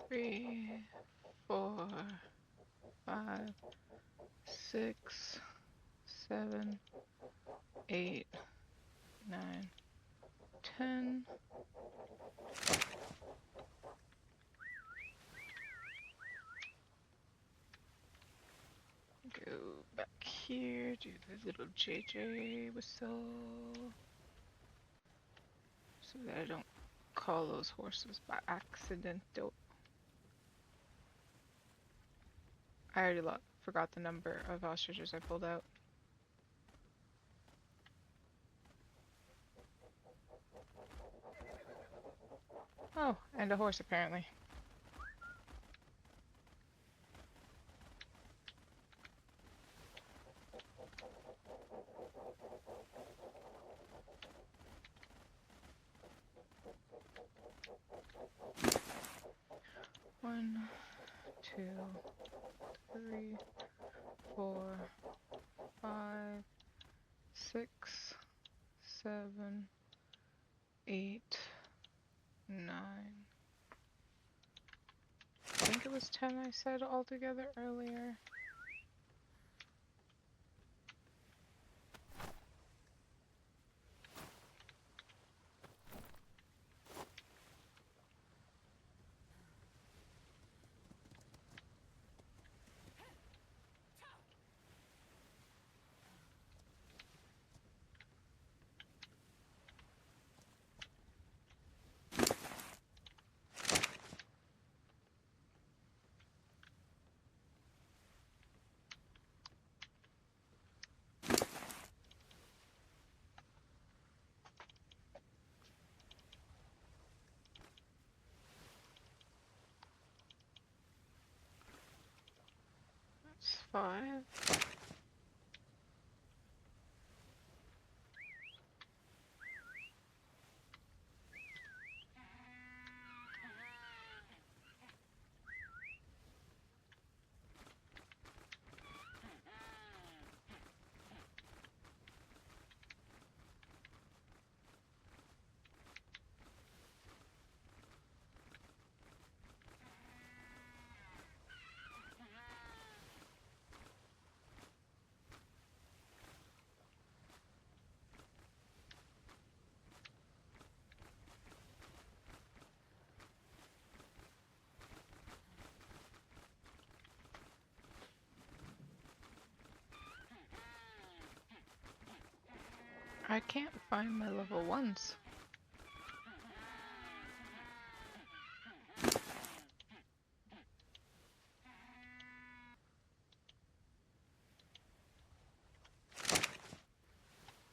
3, 4, 5, 6, 7, 8, 9, 10. Go back here, do the little JJ whistle. So that I don't call those horses by accident. I already forgot the number of ostriches I pulled out. Oh, and a horse apparently. One, 2, 3, 4, 5, 6, 7, 8, 9. I think it was 10 I said altogether earlier. That's 5. I can't find my level 1s.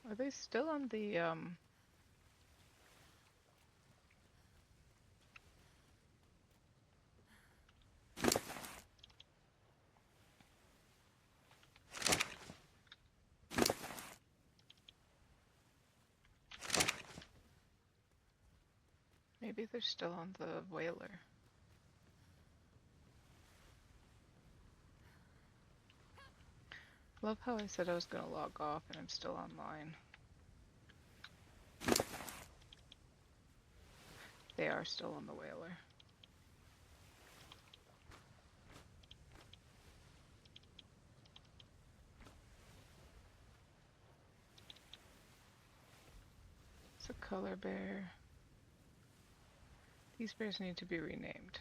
Are they still on the, maybe they're still on the whaler. Love how I said I was gonna log off and I'm still online. They are still on the whaler. It's a color bear. These bears need to be renamed.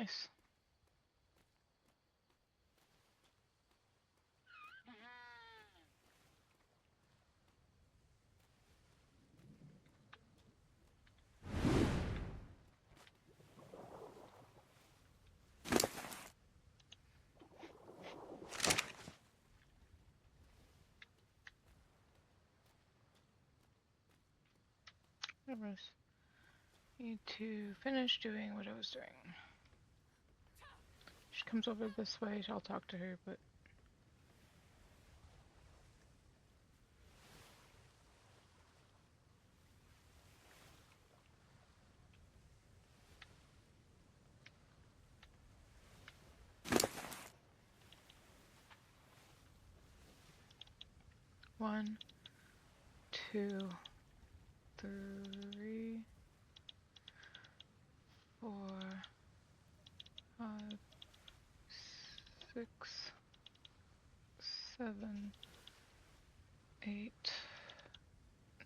Nice. I need to finish doing what I was doing. She comes over this way, I'll talk to her, but one, two, three, 4, 5, 6, 7, 8,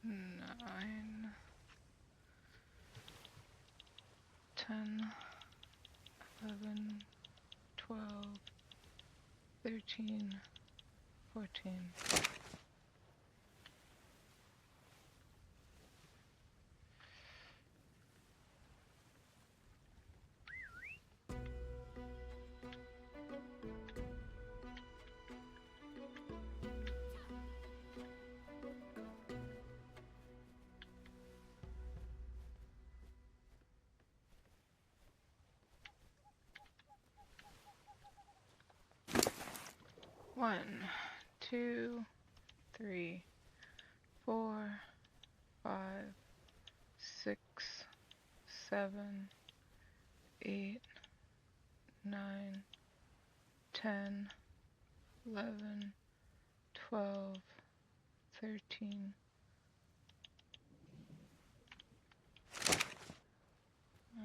9, 10, 11, 12, 13, 14. One, 2, 3, 4, 5, 6, 7, 8, 9, 10, 11, 12, 13.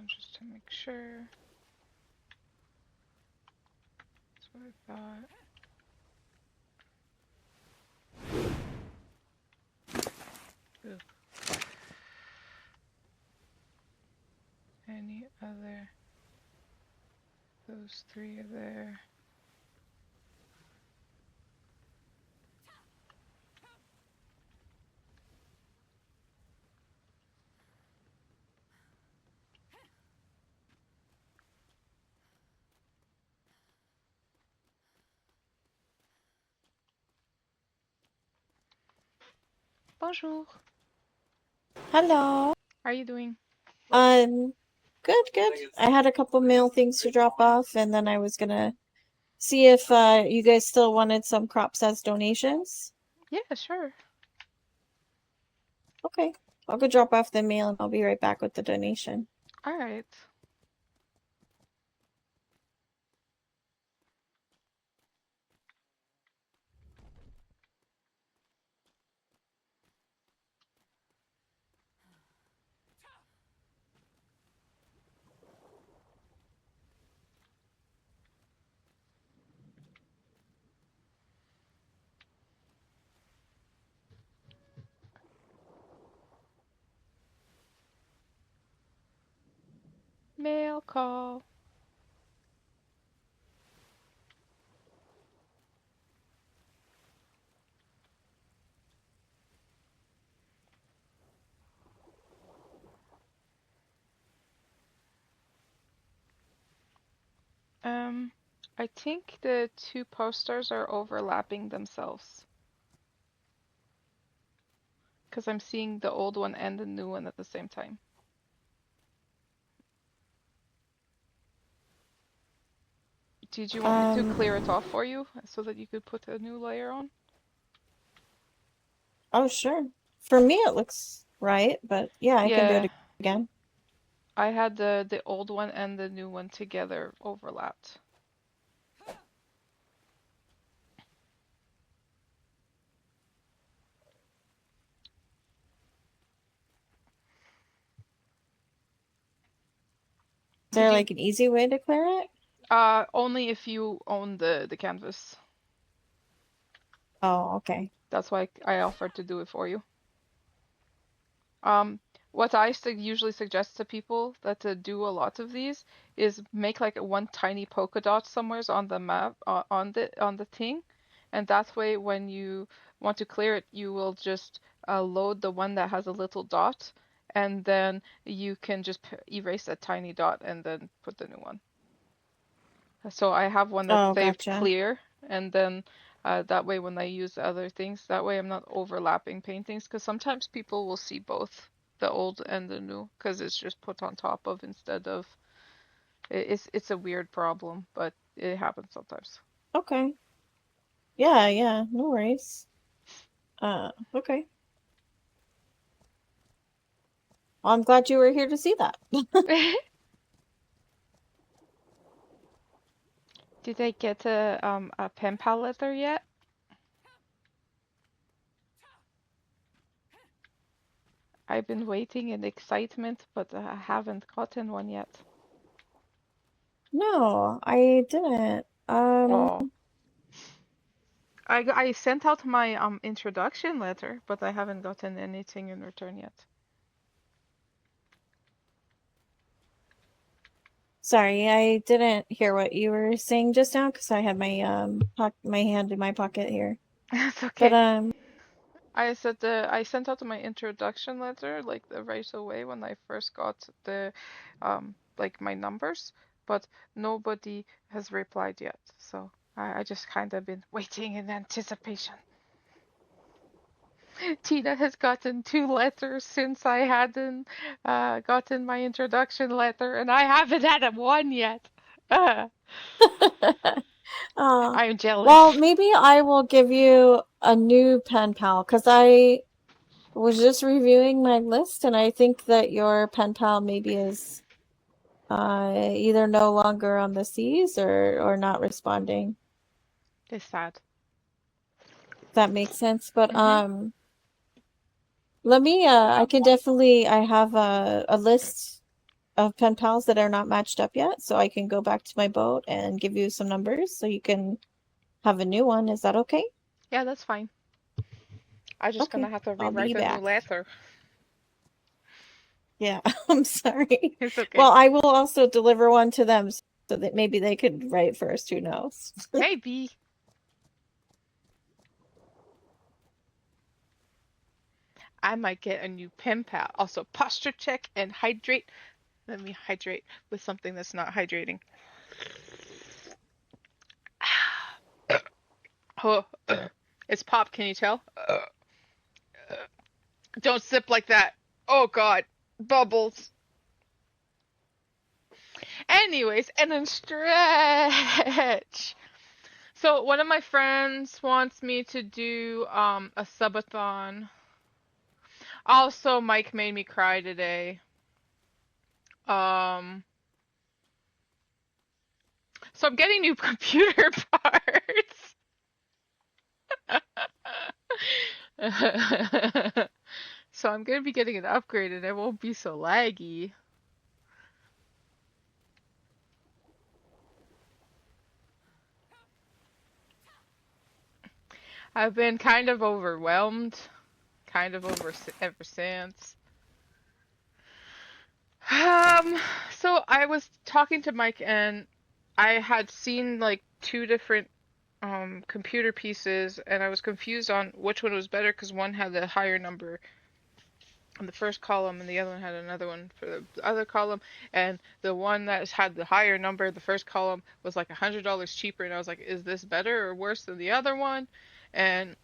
Just to make sure. That's what I thought. Ooh. Any other? Those 3 are there. Bonjour. Hello. How are you doing? Good, good. I had a couple mail things to drop off, and then I was gonna see if you guys still wanted some crops as donations. Yeah, sure. Okay. I'll go drop off the mail and I'll be right back with the donation. All right. Mail call. I think the 2 posters are overlapping themselves. Because I'm seeing the old one and the new one at the same time. Did you want me to clear it off for you so that you could put a new layer on? Oh, sure. For me, it looks right, but yeah, I can do Yeah, it again. I had the old one and the new one together overlapped. Is there like an easy way to clear it? Only if you own the canvas. Oh, okay. That's why I offered to do it for you. Um, what I usually suggest to people that to do a lot of these is make like a one tiny polka dot somewheres on the map on the thing, and that way when you want to clear it, you will just load the one that has a little dot, and then you can just erase that tiny dot and then put the new one. So I have one that's Oh, saved gotcha. clear, and then that way when I use other things, that way I'm not overlapping paintings, because sometimes people will see both the old and the new, because it's just put on top of instead of it's a weird problem, but it happens sometimes. Okay. Yeah, yeah, no worries. Okay. Well, I'm glad you were here to see that. Did I get a pen pal letter yet? I've been waiting in excitement, but I haven't gotten one yet. No, I didn't. Oh. I sent out my introduction letter, but I haven't gotten anything in return yet. Sorry, I didn't hear what you were saying just now because I had my my hand in my pocket here. That's But okay. I sent out my introduction letter like right away when I first got the like my numbers, but nobody has replied yet. So I just kind of been waiting in anticipation. Tina has gotten 2 letters since I hadn't gotten my introduction letter, and I haven't had a one yet. uh, I'm well, jealous. maybe I will give you a new pen pal because I was just reviewing my list and I think that your pen pal maybe is either no longer on the seas or not responding. It's sad. If that makes sense. But Mm-hmm. let me I can definitely I have a list of pen pals that are not matched up yet, so I can go back to my boat and give you some numbers so you can have a new one. Is that okay? Yeah, that's fine. I'm just gonna Okay, have to I'll rewrite be a new back. letter. Yeah, I'm sorry. It's okay. Well, I will also deliver one to them so that maybe they could write first. Who knows? Maybe. I might get a new pen pal. Also, posture check and hydrate. Let me hydrate with something that's not hydrating. Oh, it's pop. Can you tell? Don't sip like that. Oh God, bubbles. Anyways, and then stretch. So one of my friends wants me to do a subathon. Also, Mike made me cry today. Um, so I'm getting new computer parts. So I'm gonna be getting an upgrade and it won't be so laggy. I've been kind of overwhelmed, kind of over ever since. Um, so I was talking to Mike and I had seen like 2 different computer pieces and I was confused on which one was better because one had a higher number on the first column and the other one had another one for the other column, and the one that had the higher number, the first column, was like $100 cheaper, and I was like, is this better or worse than the other one? And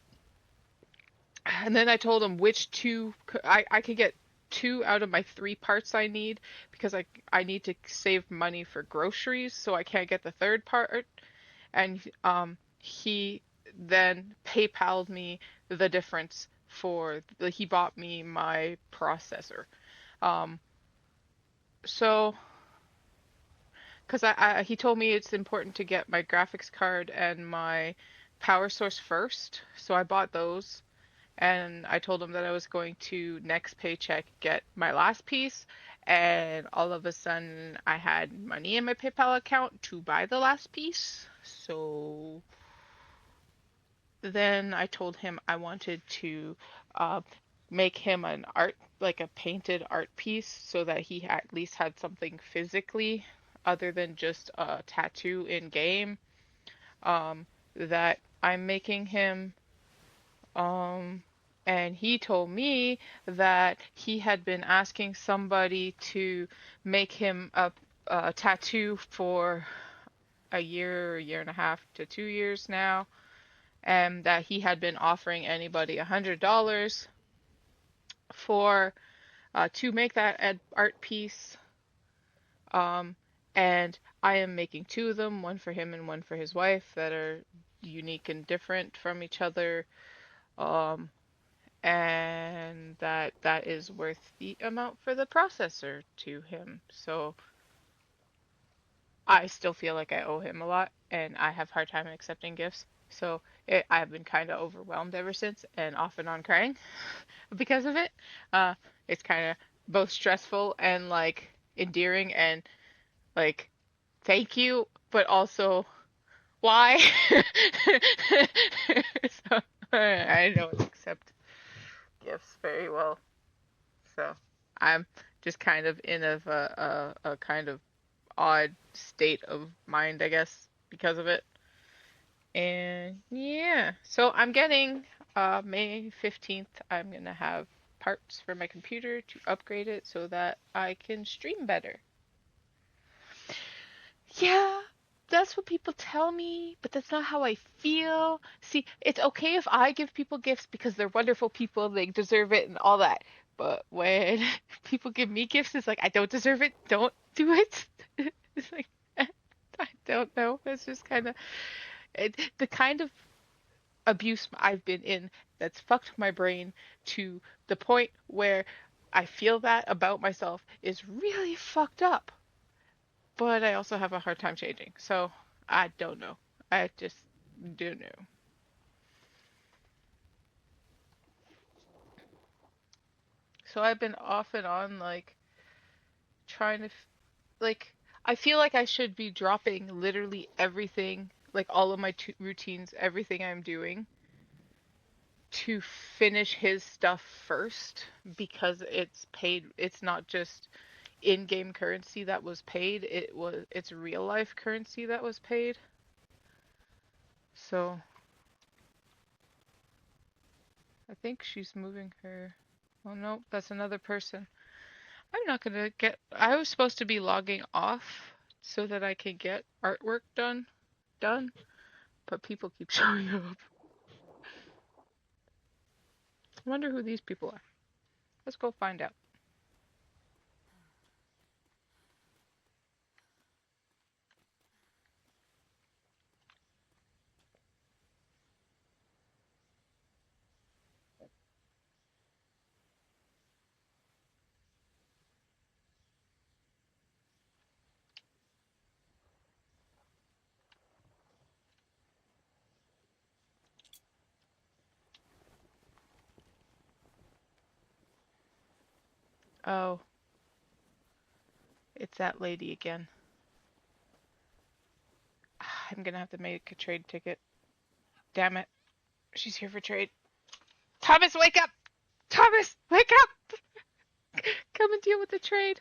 then I told him which two I could get 2 out of my 3 parts I need because I need to save money for groceries, so I can't get the third part. And he then PayPal'd me the difference for he bought me my processor. Um, so because he told me it's important to get my graphics card and my power source first, so I bought those. And I told him that I was going to next paycheck get my last piece, and all of a sudden I had money in my PayPal account to buy the last piece. So then I told him I wanted to uh, make him an art like a painted art piece so that he at least had something physically other than just a tattoo in game, that I'm making him. Um, and he told me that he had been asking somebody to make him a tattoo for a year and a half to 2 years now, and that he had been offering anybody $100 for to make that art piece. Um, and I am making two of them, one for him and one for his wife, that are unique and different from each other. Um, and that is worth the amount for the processor to him. So I still feel like I owe him a lot, and I have a hard time accepting gifts. So I've been kind of overwhelmed ever since, and off and on crying because of it. Uh, it's kind of both stressful and like endearing and like thank you, but also why? So I don't accept gifts very well. So I'm just kind of in a kind of odd state of mind, I guess, because of it. And yeah, so I'm getting May 15th, I'm gonna have parts for my computer to upgrade it so that I can stream better. Yeah, that's what people tell me, but that's not how I feel. See, it's okay if I give people gifts because they're wonderful people, they deserve it and all that. But when people give me gifts, it's like, I don't deserve it, don't do it. It's like, I don't know. It's just kind of the kind of abuse I've been in that's fucked my brain to the point where I feel that about myself is really fucked up. But I also have a hard time changing. So I don't know. I just don't know. So I've been off and on like trying to like I feel like I should be dropping literally everything, like all of my routines, everything I'm doing to finish his stuff first because it's paid. It's not just in-game currency that was paid. It's real life currency that was paid. So I think she's moving her. Oh no, that's another person. I'm not gonna get. I was supposed to be logging off so that I can get artwork done, but people keep showing up. I wonder who these people are. Let's go find out. Oh, it's that lady again. I'm gonna have to make a trade ticket. Damn it. She's here for trade. Thomas, wake up! Thomas, wake up! Come and deal with the trade.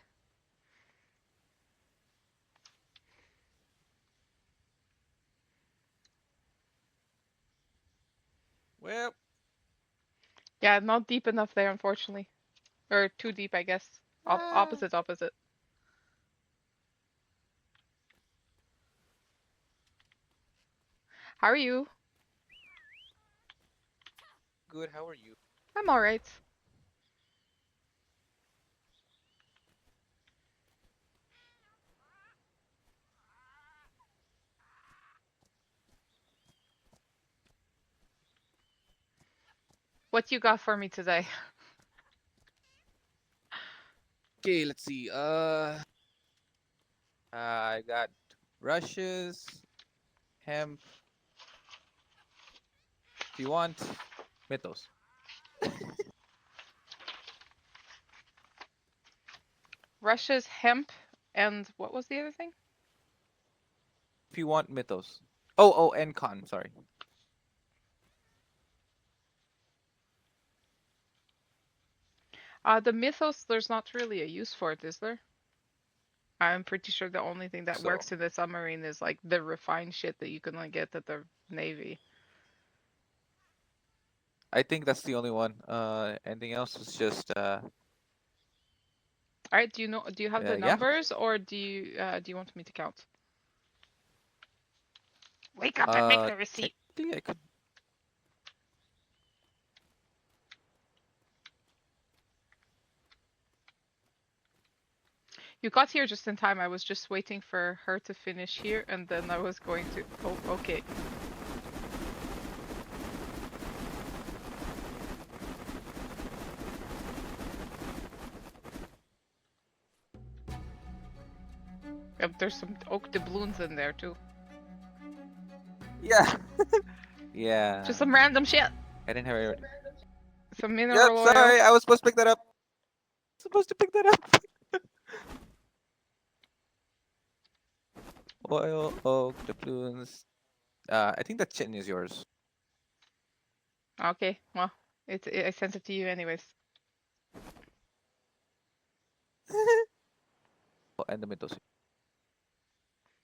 Well, Yeah, not deep enough there, unfortunately. Or too deep, I guess. uh, Opposite's opposite. How are you? good. How are you? I'm alright. What you got for me today? Okay, let's see. I got rushes, hemp. If you want, mythos. Russia's hemp and what was the other thing? If you want mythos. Oh, and con. Sorry. The mythos, there's not really a use for it, is there? I'm pretty sure the only thing that So works in the submarine is like the refined shit that you can like get at the Navy. I think that's the only one. Anything else is just All right, do you have the yeah. numbers, or do you want me to count? Wake up and make the receipt. Technically, I could. You got here just in time. I was just waiting for her to finish here, and then I was going to. Oh, okay. Yep, there's some oak doubloons in there too. Yeah. Yeah. Just some random shit. I didn't have it. Some Yep. mineral oil. Sorry, I was supposed to pick that up. Supposed to pick that up. Oil, oak, doubloons. I think that chin is yours. Okay, well, I sent it to you anyways. Oh, and the mythos.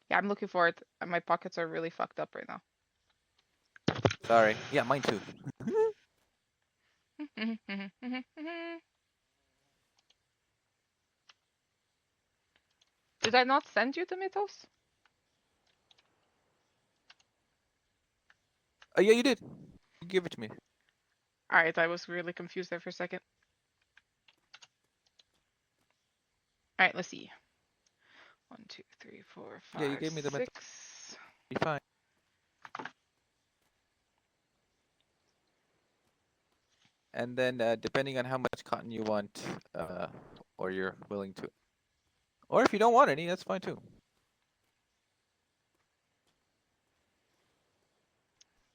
Yeah, I'm looking for it. My pockets are really fucked up right now. Sorry. Yeah, mine too. Did I not send you the mythos? Oh yeah, you did. You gave it to me. Alright, I was really confused there for a second. Alright, let's see. 1, 2, 3, 4, 5, Yeah, you gave me the mythos. 6. Be fine. And then depending on how much cotton you want, or you're willing to, or if you don't want any, that's fine too.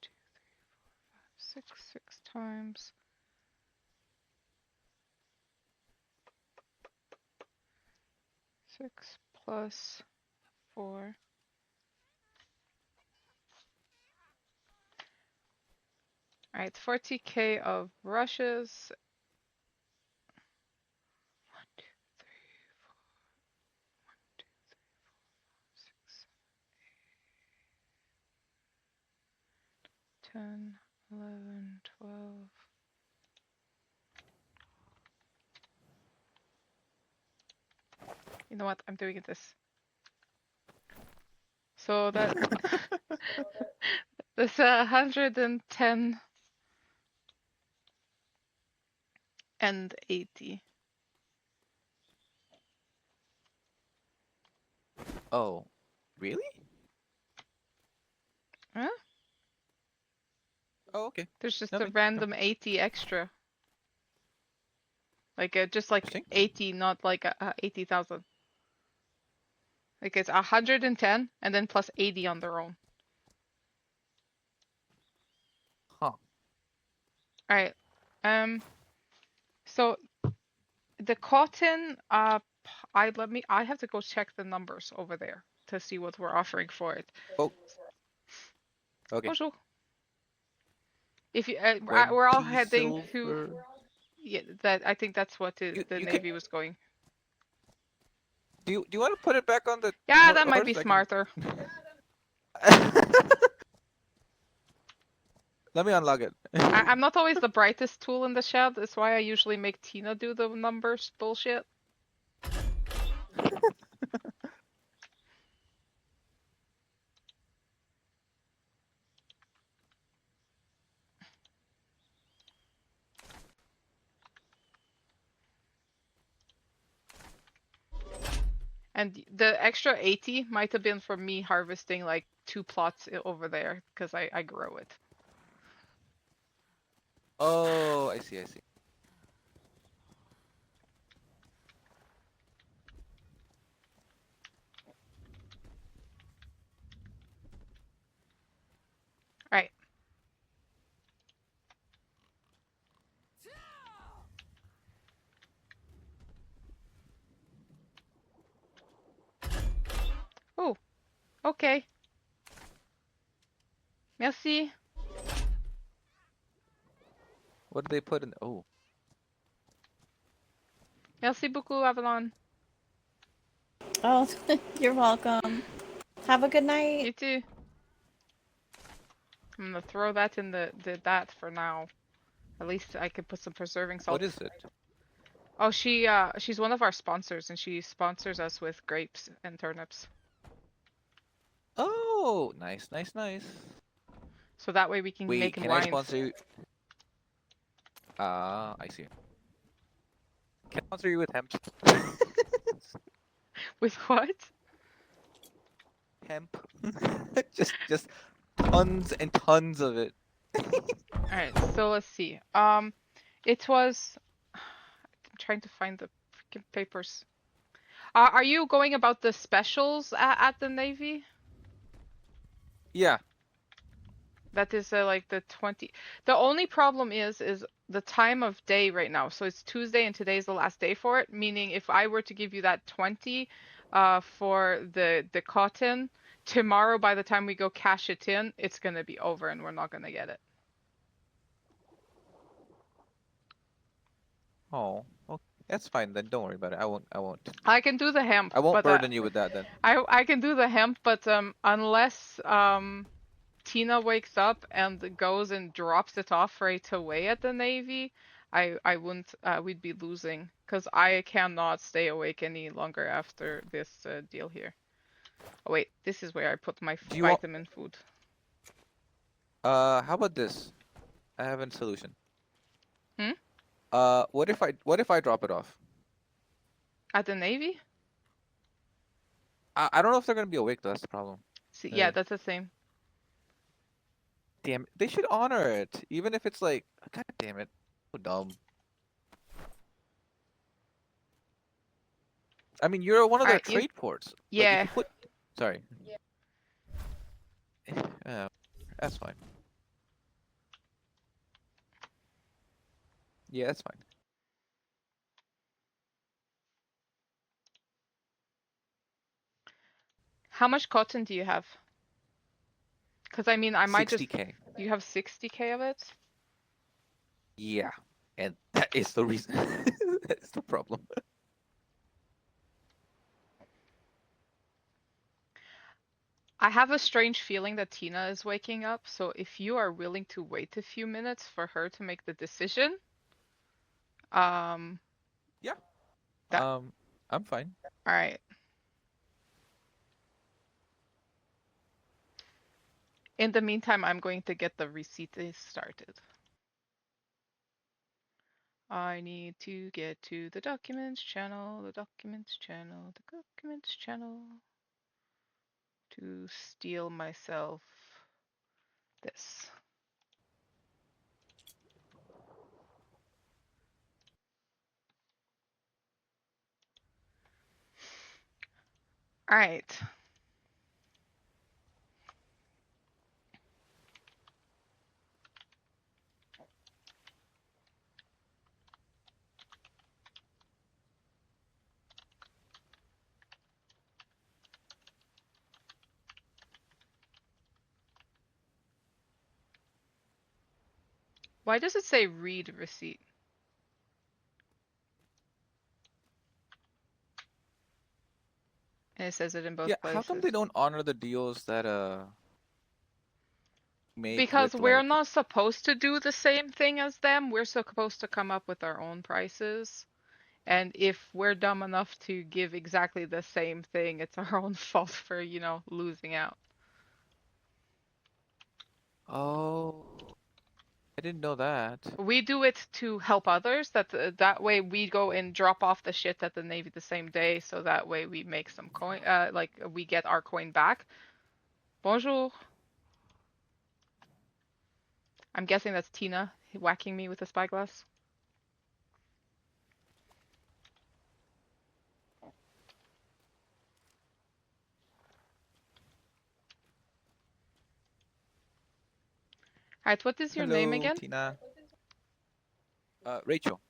2, 3, 4, 5, 6. 6 times. 6 plus 4. Alright, 40k of rushes. 1, 2, 3, 4. 1, 2, 3, 4, 5, 6, 10, 11, 12. You know what? I'm doing it this. So that that's 110 and 80. Oh, really? Huh? Oh, okay. There's just a Nothing. random 80 extra. Like just like Interesting. 80, not like 80,000. Like it's 110 and then plus 80 on their own. Huh. All right. So the cotton, I have to go check the numbers over there to see what we're offering for it. Oh. Okay. Bonjour. If you, 20 we're all heading to. silver. Yeah, that I think that's what the You can. Navy was going. Do you want to put it back on the Yeah, that might horse? be smarter. Let me unlock it. I'm not always the brightest tool in the shed. That's why I usually make Tina do the numbers bullshit. And the extra 80 might have been for me harvesting like 2 plots over there because I grow it. Oh, I see. I see. All right. Oh, okay. Merci. What did they put in? Oh. Merci beaucoup, Avalon. Oh, you're welcome. Have a good night. You too. I'm gonna throw that in that for now. At least I could put some preserving salt. What is it? Oh, she's one of our sponsors, and she sponsors us with grapes and turnips. Oh, nice, nice, nice. So that way we can Wait, make can I wines. sponsor you? I see. Can I sponsor you with hemp? With what? Hemp. just tons and tons of it. Alright, so let's see. It was. I'm trying to find the freaking papers. Are you going about the specials at the Navy? Yeah. That is like the 20. The only problem is the time of day right now. So it's Tuesday and today's the last day for it, meaning if I were to give you that 20 for the cotton, tomorrow by the time we go cash it in, it's going to be over and we're not going to get it. Oh, well, that's fine then. Don't worry about it. I won't. I can do the hemp, I won't but burden you with that then. I can do the hemp, but unless Tina wakes up and goes and drops it off right away at the Navy, I wouldn't we'd be losing because I cannot stay awake any longer after this deal here. Oh wait, this is where I put my Do you want? vitamin food. How about this? I have a solution. Hmm? What if I drop it off? At the Navy? I don't know if they're gonna be awake though. That's the problem. See, yeah, that's the same. Damn it. They should honor it, even if it's like, God damn it, so dumb. I mean, you're one of their Alright, trade ports. Like, if yeah. you put, sorry. Yeah, that's fine. Yeah, that's fine. How much cotton do you have? Because I mean, I might just. 60K. You have 60K of it? Yeah, and that is the reason. That's the problem. I have a strange feeling that Tina is waking up, so if you are willing to wait a few minutes for her to make the decision, Yeah. that I'm fine. all right. In the meantime, I'm going to get the receipt started. I need to get to the documents channel, the documents channel, the documents channel to steal myself this. All right. Why does it say read receipt? And it says it in both Yeah, how come places. they don't honor the deals that make Because with we're like not supposed to do the same thing as them. We're supposed to come up with our own prices. And if we're dumb enough to give exactly the same thing, it's our own fault for, losing out. Oh, I didn't know that. We do it to help others. That way we go and drop off the shit at the Navy the same day, so that way we make some coin. Like we get our coin back. Bonjour. I'm guessing that's Tina whacking me with a spyglass. Alright, what is your name Hello, again? Tina. Rachel.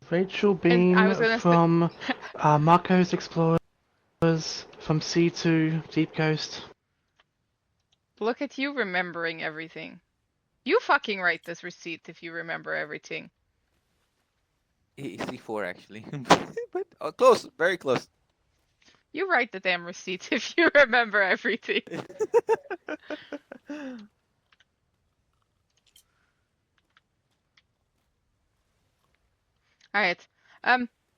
Rachel And I was Bean gonna say, from Marco's Explorers from C2 Deep Coast. look at you remembering everything. You fucking write this receipt if you remember everything. C4 actually, but close, very close. You write the damn receipt if you remember everything. All right.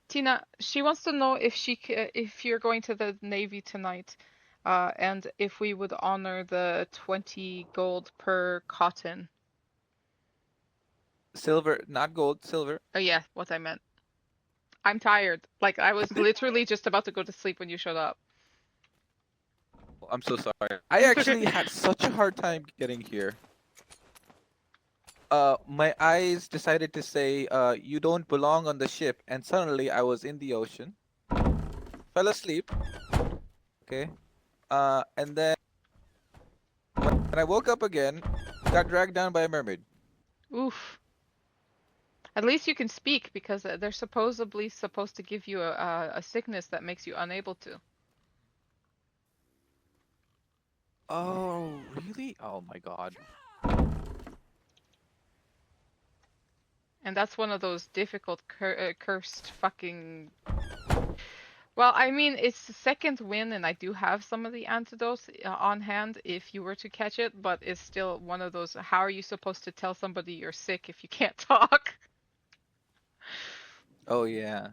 Tina, she wants to know if you're going to the Navy tonight, and if we would honor the 20 gold per cotton. Silver, not gold, silver. Oh yeah, what I meant. I'm tired. Like I was literally just about to go to sleep when you showed up. I'm so sorry. I It's okay. actually had such a hard time getting here. My eyes decided to say, you don't belong on the ship, and suddenly I was in the ocean, fell asleep, okay? And then when I woke up again, got dragged down by a mermaid. Oof. At least you can speak because they're supposedly supposed to give you a sickness that makes you unable to. Oh, really? Oh my god. And that's one of those difficult cursed fucking. Well, I mean, it's the second win, and I do have some of the antidotes on hand if you were to catch it, but it's still one of those. How are you supposed to tell somebody you're sick if you can't talk? Oh yeah.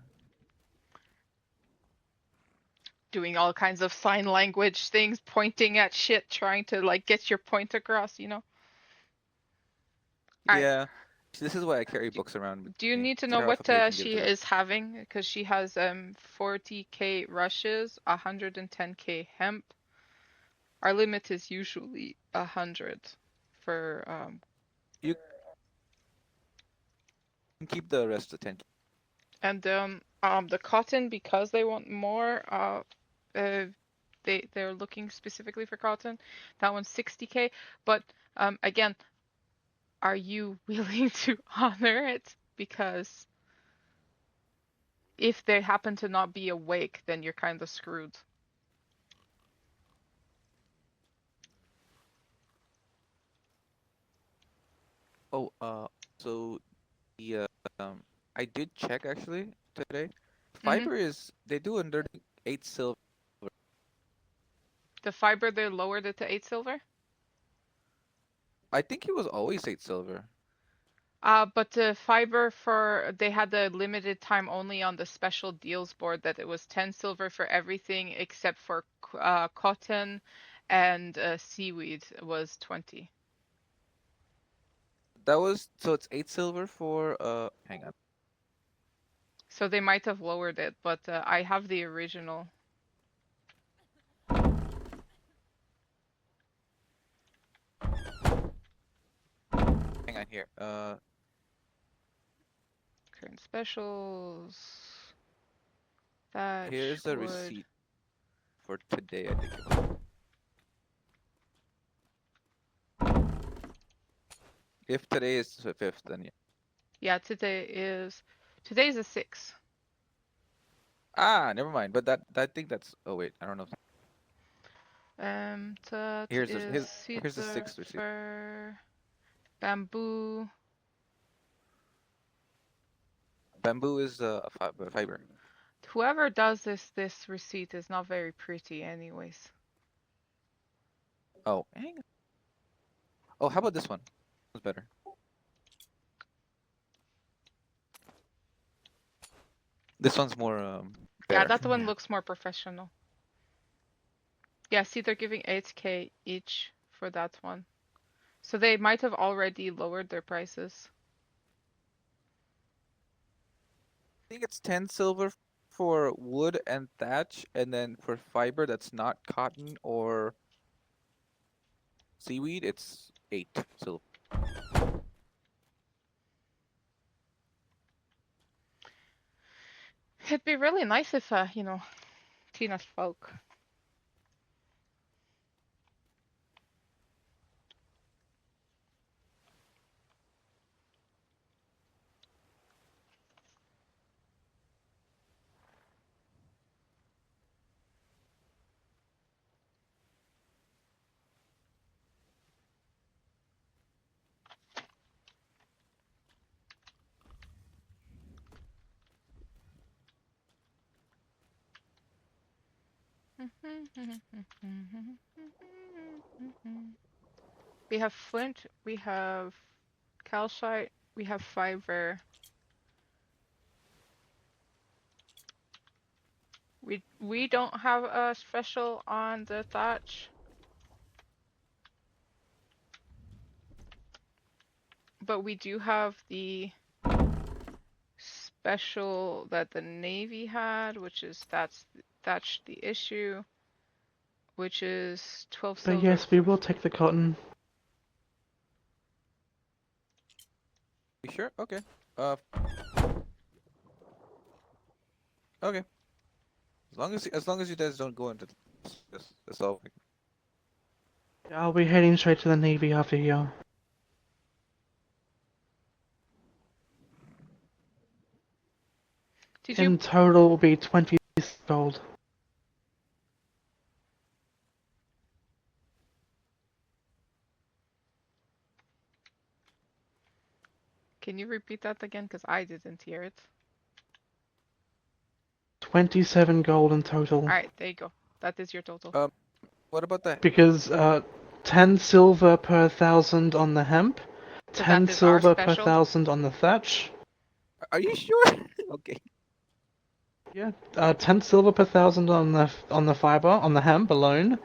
Doing all kinds of sign language things, pointing at shit, trying to like get your point across, you know? All right. Yeah. This is why I carry books around with Do you me. need to know Tear off a what page and give she to her. is having? Because she has 40k rushes, 110k hemp. Our limit is usually 100 for You can keep the rest of 10. and the cotton, because they want more uh they're looking specifically for cotton. That one's 60k, but again, are you willing to honor it? Because if they happen to not be awake, then you're kind of screwed. Oh, so the I did check actually today. Hmm. Fiber is they do under 8 silver. The fiber, they lowered it to 8 silver. I think it was always 8 silver. But the fiber for they had the limited time only on the special deals board that it was 10 silver for everything except for cotton and seaweed was 20. That was so it's 8 silver for hang on. So they might have lowered it, but I have the original. Hang on here. Current specials. Thatch, Here's a wood. receipt for today, I think it was. If today is the 5th, then yeah. Yeah, today's the 6th. Ah, never mind. But that I think that's oh wait, I don't know. That is Here's the cedar, 6th receipt. fir, bamboo. Bamboo is fiber. Whoever does this receipt is not very pretty anyways. Oh, hang on. Oh, how about this one? It's better. This one's more Yeah, better. that one looks more professional. Yeah, see, they're giving 8k each for that one. So they might have already lowered their prices. I think it's 10 silver for wood and thatch, and then for fiber that's not cotton or seaweed, it's 8 silver. It'd be really nice if, Tina spoke. We have flint, we have calcite, we have fiber. We don't have a special on the thatch, but we do have the special that the Navy had, which is that's the issue, which is 12 But silver. yes, we will take the cotton. You sure? Okay. Okay. As long as you guys don't go into this all. I'll be heading straight to the Navy after here. Did you In total will be 20 gold. Can you repeat that again? Because I didn't hear it. 27 gold in total. Alright, there you go. That is your total. What about that? Because 10 silver per 1,000 on the hemp, So 10 that is our silver per special. 1,000 on the thatch. Are you sure? Okay. Yeah, 10 silver per 1,000 on the fiber on the hemp alone.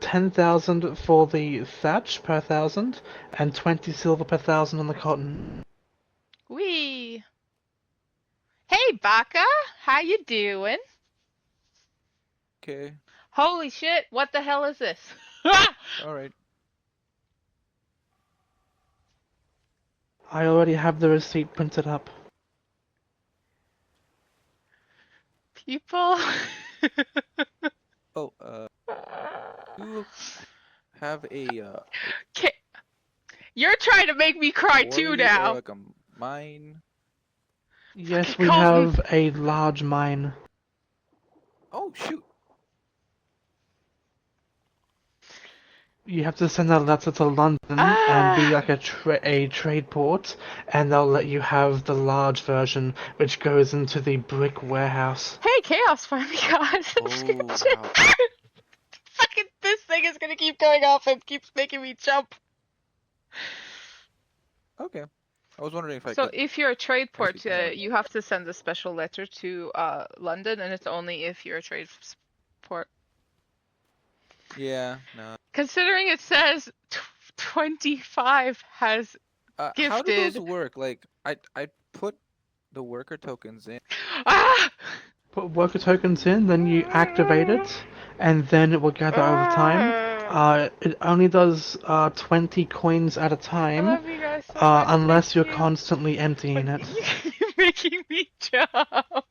10,000 for the thatch per 1,000, and 20 silver per 1,000 on the cotton. Wee! Hey, Baka! How you doing? Okay. Holy shit, what the hell is this? All right. I already have the receipt printed up. People. Oh, you have a You're trying to make me cry too quarry or now. like a mine? Yes, Fucking we Colton. have a large mine. Oh shoot. You have to send a letter to London and be like a trade port, and they'll let you have the large version, which goes into the brick warehouse. Hey, Chaos finally got a Oh subscription. wow. Fucking this thing is gonna keep going off and keeps making me jump. Okay. I was wondering if I So could if you're a trade actually port, join. you have to send a special letter to London, and it's only if you're a trade port. Yeah. No. Considering it says 25 has How do those gifted. work? Like, I put the worker tokens in. Ah! Put worker tokens in, then you activate it, and then it will gather over time. It only does 20 coins at a I time, love you guys so much. unless Thank you're you. constantly emptying But it. you're making me jump.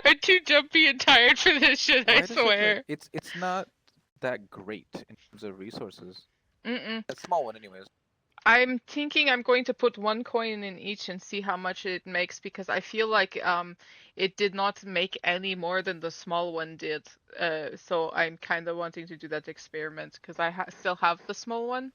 I'm too jumpy and tired for this shit, I Why does it like swear. it's not that great in terms of resources. Mm-mm. A small one anyways. I'm thinking I'm going to put one coin in each and see how much it makes, because I feel like it did not make any more than the small one did. So I'm kind of wanting to do that experiment because I still have the small one.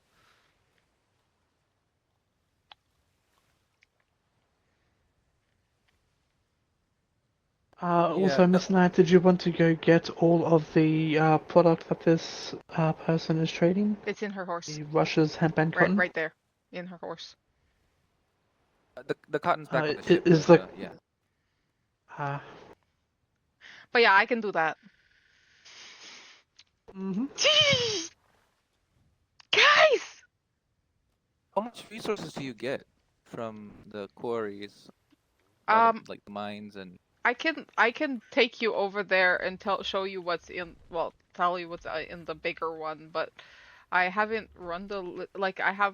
Also, Miss Knight, did you want to go get all of the product that this person is trading? It's in her horse. The Russia's hemp and cotton? Right there. In her horse. The cotton's back on the ship. Is the... yeah. But yeah, I can do that. Mm-hmm. Guys! How much resources do you get from the quarries? Like the mines and. I can take you over there and show you what's in, well, tell you what's in the bigger one, but I haven't run the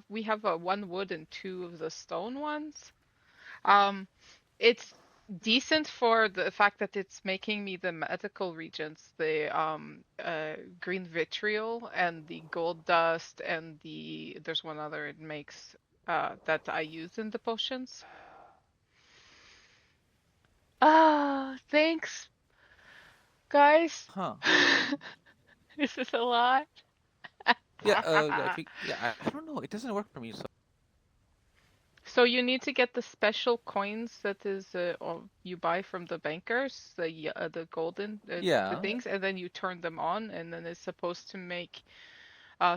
we have a 1 wood and 2 of the stone ones. It's decent for the fact that it's making me the medical regents, the green vitriol and the gold dust, and there's one other it makes that I use in the potions. Thanks, guys. Huh. This is a lot. Yeah. I don't know. It doesn't work for me. So you need to get the special coins that is you buy from the bankers, the golden the Yeah. things, and then you turn them on, and then it's supposed to make.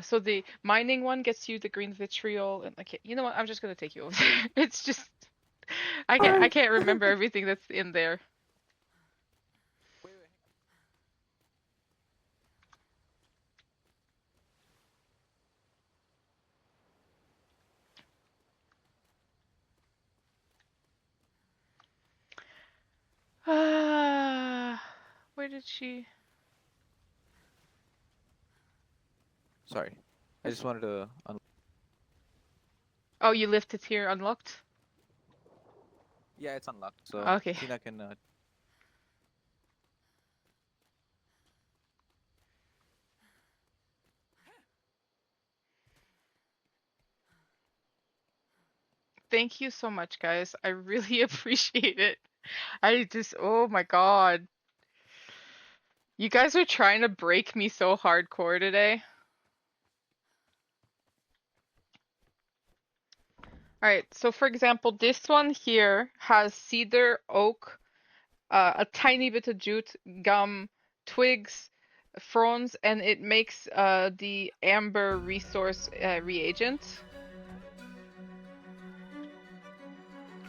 So the mining one gets you the green vitriol, and okay, you know what? I'm just gonna take you over there. It's just I can't remember everything that's in there. Wait, wait. Ah, where did she? Sorry. I just wanted to. Oh, you left it here unlocked? Yeah, it's unlocked, so Okay. Tina can. Thank you so much, guys. I really appreciate it. Oh my God. You guys are trying to break me so hardcore today. Alright, so for example, this one here has cedar, oak, a tiny bit of jute, gum, twigs, fronds, and it makes the amber resource reagent.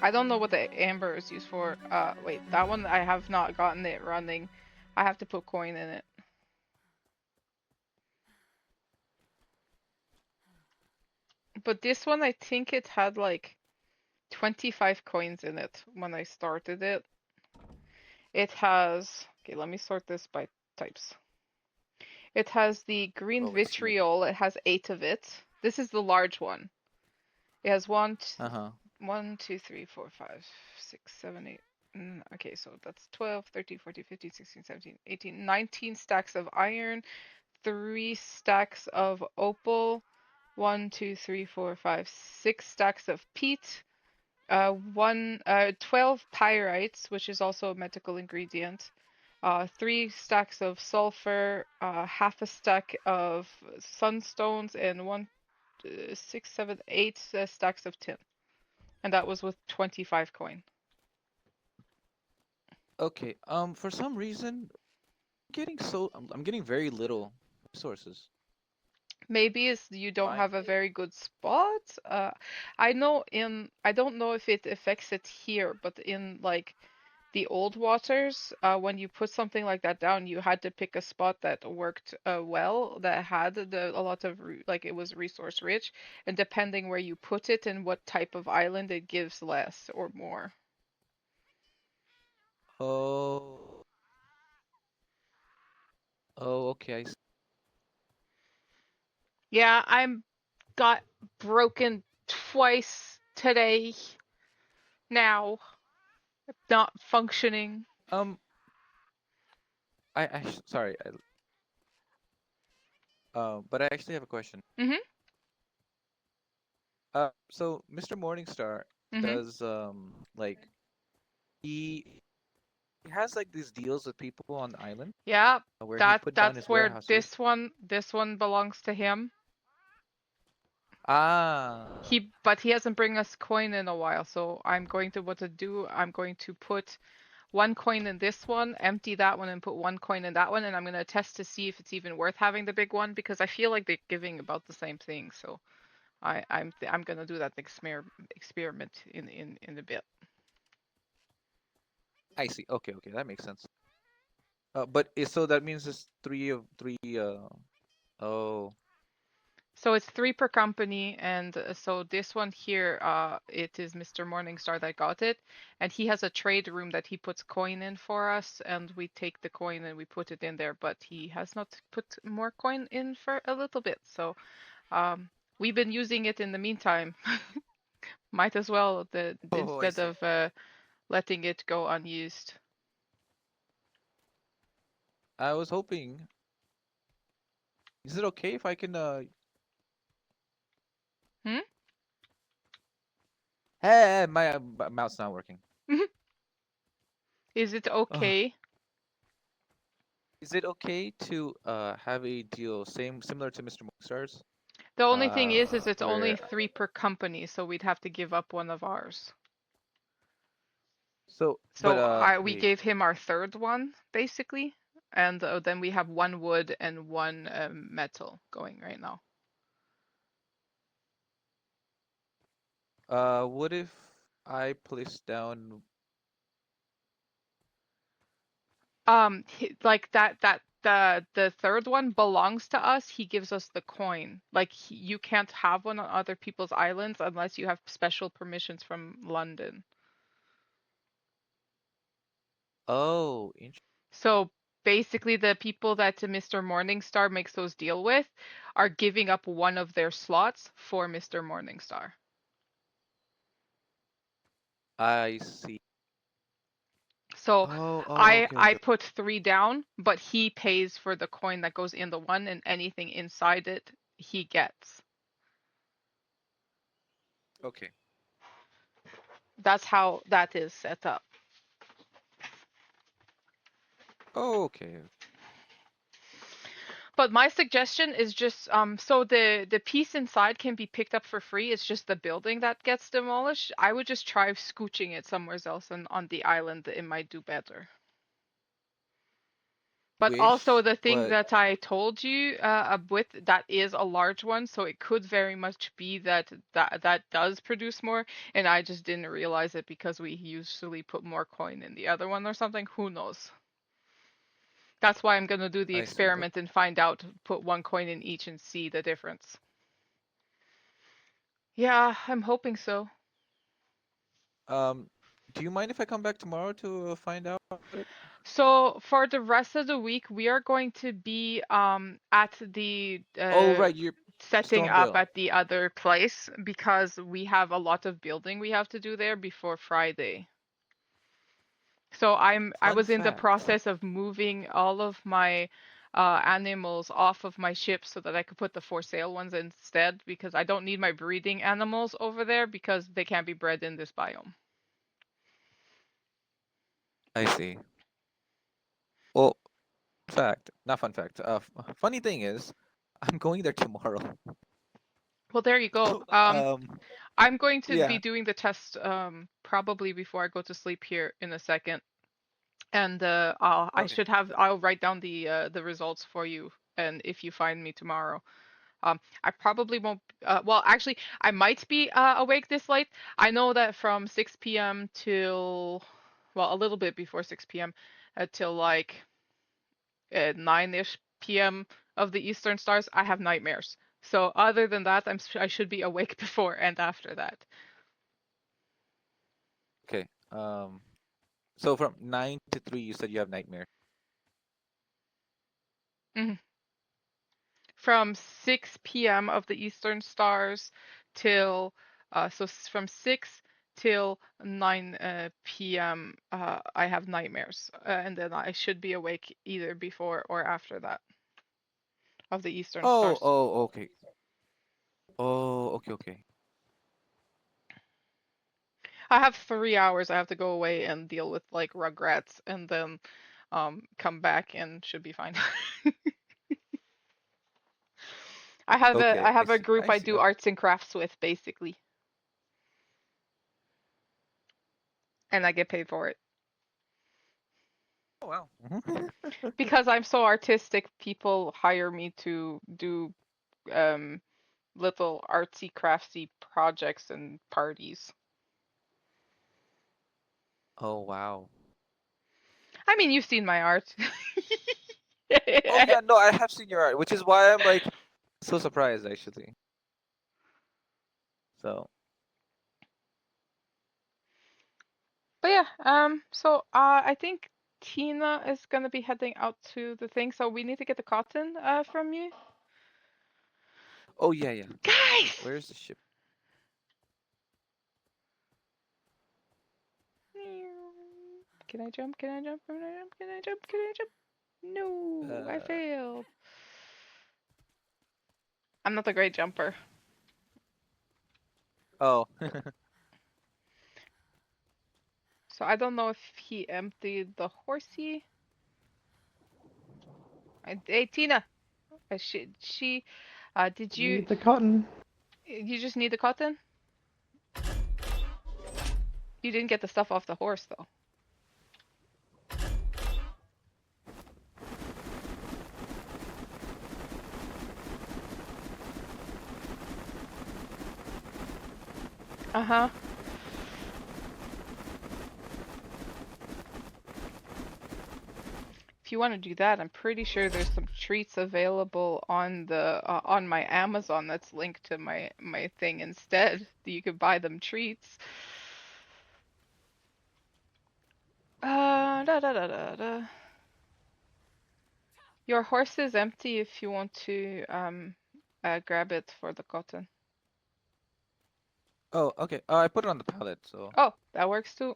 I don't know what the amber is used for. Wait, that one I have not gotten it running. I have to put coin in it. But this one, I think it had like 25 coins in it when I started it. It has, okay, let me sort this by types. It has the green Oh, I see. vitriol. It has 8 of it. This is the large one. It has Uh-huh. 1, 2, 3, 4, 5, 6, 7, 8. Okay, so that's 12, 13, 14, 15, 16, 17, 18, 19 stacks of iron, 3 stacks of opal, 1, 2, 3, 4, 5, 6 stacks of peat, 12 pyrites, which is also a medical ingredient, 3 stacks of sulfur, half a stack of sunstones, and 6, 7, 8 stacks of tin. And that was with 25 coin. Okay. For some reason, I'm getting very little resources. Maybe it's you don't Fine. have a very good spot. I don't know if it affects it here, but in like the old waters, when you put something like that down, you had to pick a spot that worked well, that had a lot of like it was resource rich, and depending where you put it and what type of island, it gives less or more. Oh. Oh, okay. Yeah, I'm got broken twice today now, not functioning. Um, sorry. But I actually have a question. Mhm. So Mr. Morningstar Mhm. does like he he has like these deals with people on the island Yeah, where he put down that's his where warehouses. this one belongs to him. Ah. But he hasn't bring us coin in a while, so I'm going to what to do. I'm going to put 1 coin in this one, empty that one, and put 1 coin in that one, and I'm gonna test to see if it's even worth having the big one because I feel like they're giving about the same thing. So I'm gonna do that experiment in a bit. I see. Okay, okay, that makes sense. So that means it's three of three. Oh, So it's 3 per company, and so this one here, it is Mr. Morningstar that got it, and he has a trade room that he puts coin in for us, and we take the coin and we put it in there, but he has not put more coin in for a little bit, so we've been using it in the meantime. Might as well oh, I instead see. of letting it go unused. I was hoping. Is it okay if I can? Hmm? Hey, my mouse not working. Is it Oh, okay? is it okay to have a deal similar to Mr. Morningstar's? The only thing is it's only Where 3 per company, so we'd have to give up one of ours. but So we wait. gave him our third one, basically, and then we have 1 wood and 1 metal going right now. What if I place down? Like the third one belongs to us. He gives us the coin. Like you can't have one on other people's islands unless you have special permissions from London. Oh, So basically, the people that Mr. Morningstar makes those deal with are giving up one of their slots for Mr. Morningstar. I see. So Oh, I okay, I okay, put 3 down, but he pays for the coin that goes in the one, and anything inside it he gets. okay. That's how that is set up. Oh, okay. But my suggestion is just so the piece inside can be picked up for free. It's just the building that gets demolished. I would just try scooching it somewhere else and on the island. It might do better. But also Wish, the thing but that I told you with that is a large one, so it could very much be that does produce more, and I just didn't realize it because we usually put more coin in the other one or something. Who knows? That's why I'm gonna do the I see. experiment and find out, put 1 coin in each and see the difference. Yeah, I'm hoping so. Um, do you mind if I come back tomorrow to find out about it? So for the rest of the week, we are going to be at the Oh, right, you're setting up Stormville. at the other place because we have a lot of building we have to do there before Friday. So I Fun was in the fact. process of moving all of my animals off of my ship so that I could put the for sale ones instead because I don't need my breeding animals over there because they can't be bred in this biome. I see. Well, fact, not fun fact. Funny thing is, I'm going there tomorrow. Well, there you go. Um, I'm going to be yeah. doing the test probably before I go to sleep here in a second, and Okay. I'll write down the results for you, and if you find me tomorrow. I probably won't. Well, actually, I might be awake this late. I know that from 6 p.m. till, well, a little bit before 6 p.m. Till like 9-ish p.m. of the Eastern Stars, I have nightmares. So other than that, I should be awake before and after that. Okay. So from 9 to 3, you said you have nightmare. Mhm. From 6 p.m. of the Eastern Stars till from 6 till 9 p.m. I have nightmares, and then I should be awake either before or after that of the Eastern Oh, Stars. oh, okay. Oh, okay, okay. I have 3 hours. I have to go away and deal with like Rugrats, and then come back and should be fine. Okay, I I have a see. group I I see. do Okay. arts and crafts with basically, and I get paid for it. Oh, wow. Mhm. Because I'm so artistic, people hire me to do um little artsy craftsy projects and parties. Oh, wow. I mean, you've seen my art. Oh, yeah, no, I have seen your art, which is why I'm like so surprised actually. So, But yeah, so I think Tina is gonna be heading out to the thing, so we need to get the cotton from you. oh yeah, yeah. Guys! Where's the ship? Can I jump? Can I jump? Can I jump? Can I jump? Can I jump? No, I Uh, failed. I'm not a great jumper. oh. So I don't know if he emptied the horsey. Hey, Tina! She Did you Need the cotton. you just need the cotton? You didn't get the stuff off the horse though. Uh-huh. If you want to do that, I'm pretty sure there's some treats available on the on my Amazon that's linked to my thing instead. You could buy them treats. Da da da da da. Your horse is empty if you want to grab it for the cotton. Oh, okay. I put it on the pallet, so. Oh, that works too.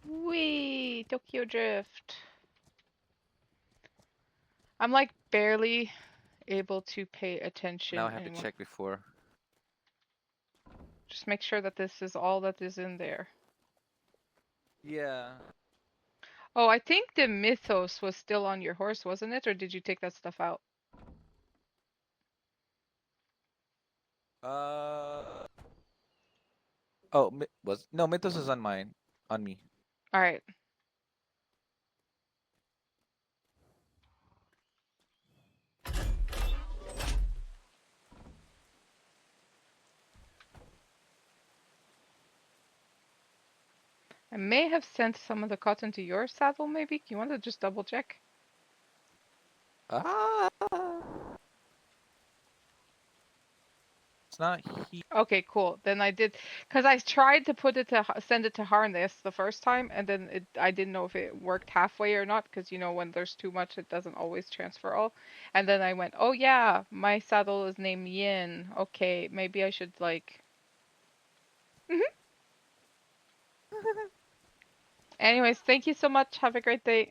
Wee, Tokyo Drift. I'm like barely able to pay Now attention I have to anymore. check before. Just make sure that this is all that is in there. Yeah. Oh, I think the mythos was still on your horse, wasn't it? Or did you take that stuff out? Oh, no, Mythos is on mine, on me. All right. I may have sent some of the cotton to your saddle, maybe? You want to just double check? Ah, it's not he. Okay, cool. Then I did, because I tried to put it to send it to Harness the first time, and then I didn't know if it worked halfway or not, because you know when there's too much, it doesn't always transfer all. And then I went, oh yeah, my saddle is named Yin. Okay, maybe I should like. Anyways, thank you so much. Have a great day.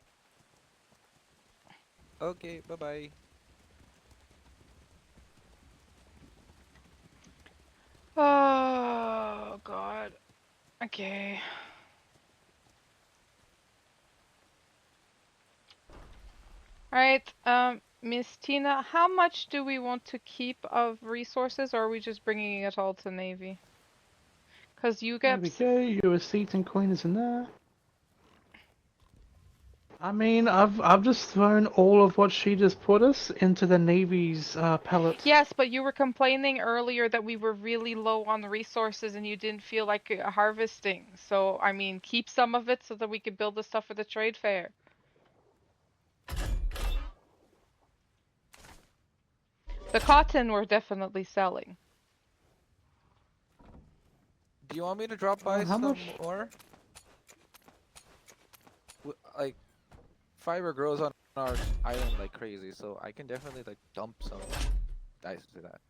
Okay, bye bye. Oh God. Okay. All right, Miss Tina, how much do we want to keep of resources, or are we just bringing it all to Navy? Because you There get. we go. Your receipt and coin is in there. I mean, I've just thrown all of what she just put us into the Navy's pallet. Yes, but you were complaining earlier that we were really low on resources and you didn't feel like harvesting. So, I mean, keep some of it so that we could build the stuff for the trade fair. The cotton we're definitely selling. Do you want me to drop by How some much? more? Like, fiber grows on our island like crazy, so I can definitely like dump some dice to that.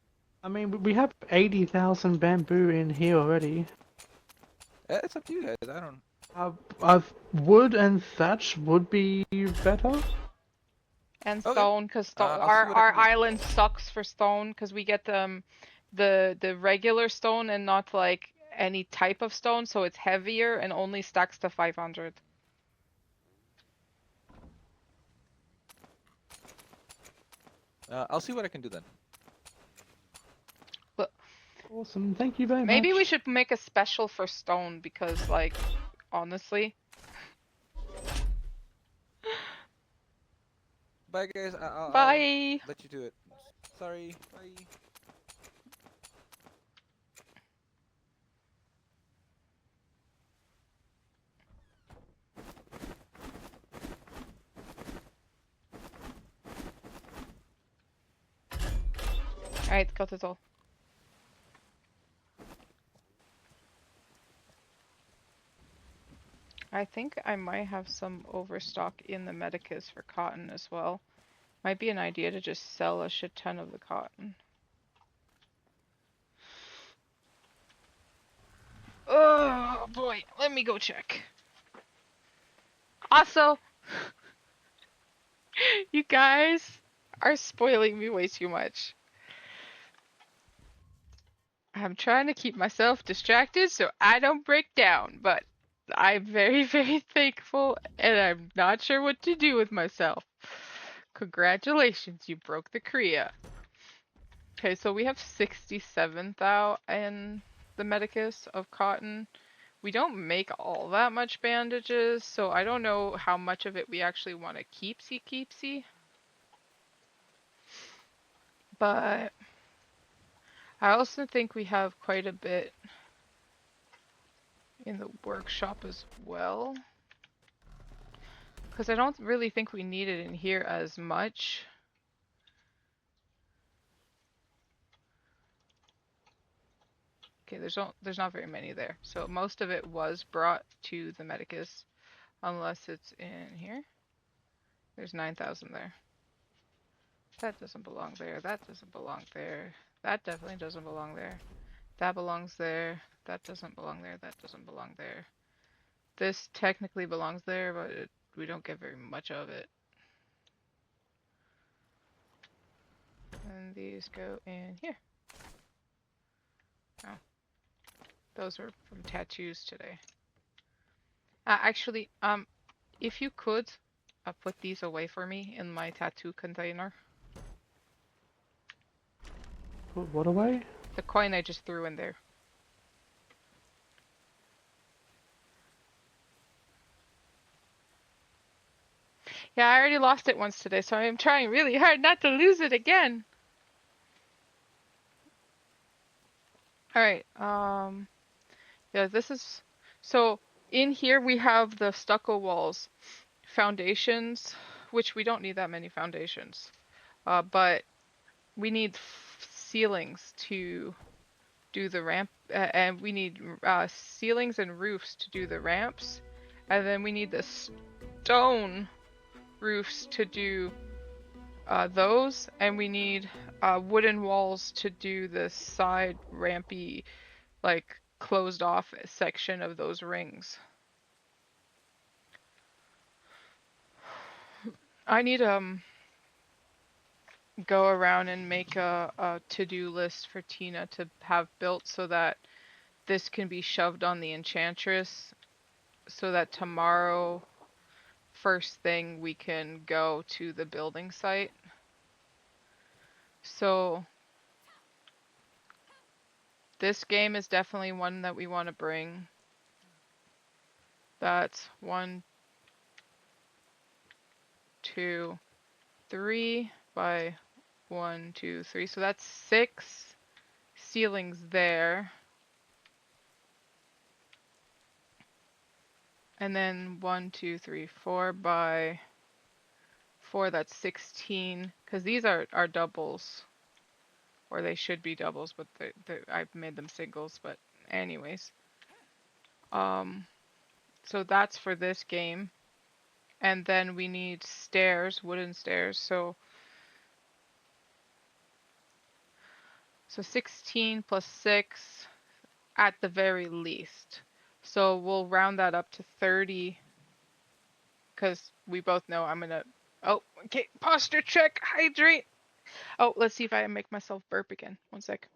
I mean, we have 80,000 bamboo in here already. It's up to you guys. I don't. Wood and thatch would be better. And Okay. stone, because I'll see what I our can do. island sucks for stone, because we get the regular stone and not like any type of stone, so it's heavier and only stacks to 500. I'll see what I can do then. But Awesome, thank you very maybe we much. should make a special for stone, because like honestly. Bye, guys. I'll Bye. let you do it. Sorry. Bye. Alright, got it all. I think I might have some overstock in the Medicus for cotton as well. Might be an idea to just sell a shit ton of the cotton. Oh boy, let me go check. Also, you guys are spoiling me way too much. I'm trying to keep myself distracted so I don't break down, but I'm very, very thankful and I'm not sure what to do with myself. Congratulations, you broke the Kriya. Okay, so we have 67 thou in the Medicus of cotton. We don't make all that much bandages, so I don't know how much of it we actually want to keepsy. But I also think we have quite a bit in the workshop as well. Because I don't really think we need it in here as much. Okay, there's not very many there. So most of it was brought to the Medicus, unless it's in here. There's 9,000 there. That doesn't belong there. That doesn't belong there. That definitely doesn't belong there. That belongs there. That doesn't belong there. That doesn't belong there. This technically belongs there, but we don't get very much of it. And these go in here. Oh, those are from tattoos today. Actually, if you could, put these away for me in my tattoo container. What away? The coin I just threw in there. Yeah, I already lost it once today, so I'm trying really hard not to lose it again. Alright, yeah, this is... So, in here we have the stucco walls. Foundations, which we don't need that many foundations. But we need ceilings to do the ramp, and we need ceilings and roofs to do the ramps. And then we need the stone roofs to do those, and we need wooden walls to do the side rampy, like closed off section of those rings. I need go around and make a to-do list for Tina to have built so that this can be shoved on the Enchantress, so that tomorrow first thing we can go to the building site. So this game is definitely one that we want to bring. That's 1, 2, 3 by 1, 2, 3. So that's 6 ceilings there. And then 1, 2, 3, 4 by 4, that's 16. Because these are doubles. Or they should be doubles, but I've made them singles. But anyways. So that's for this game. And then we need stairs, wooden stairs. So 16 plus 6 at the very least. So we'll round that up to 30 because we both know I'm gonna... Oh, okay, posture check, hydrate. Oh, let's see if I can make myself burp again. One sec.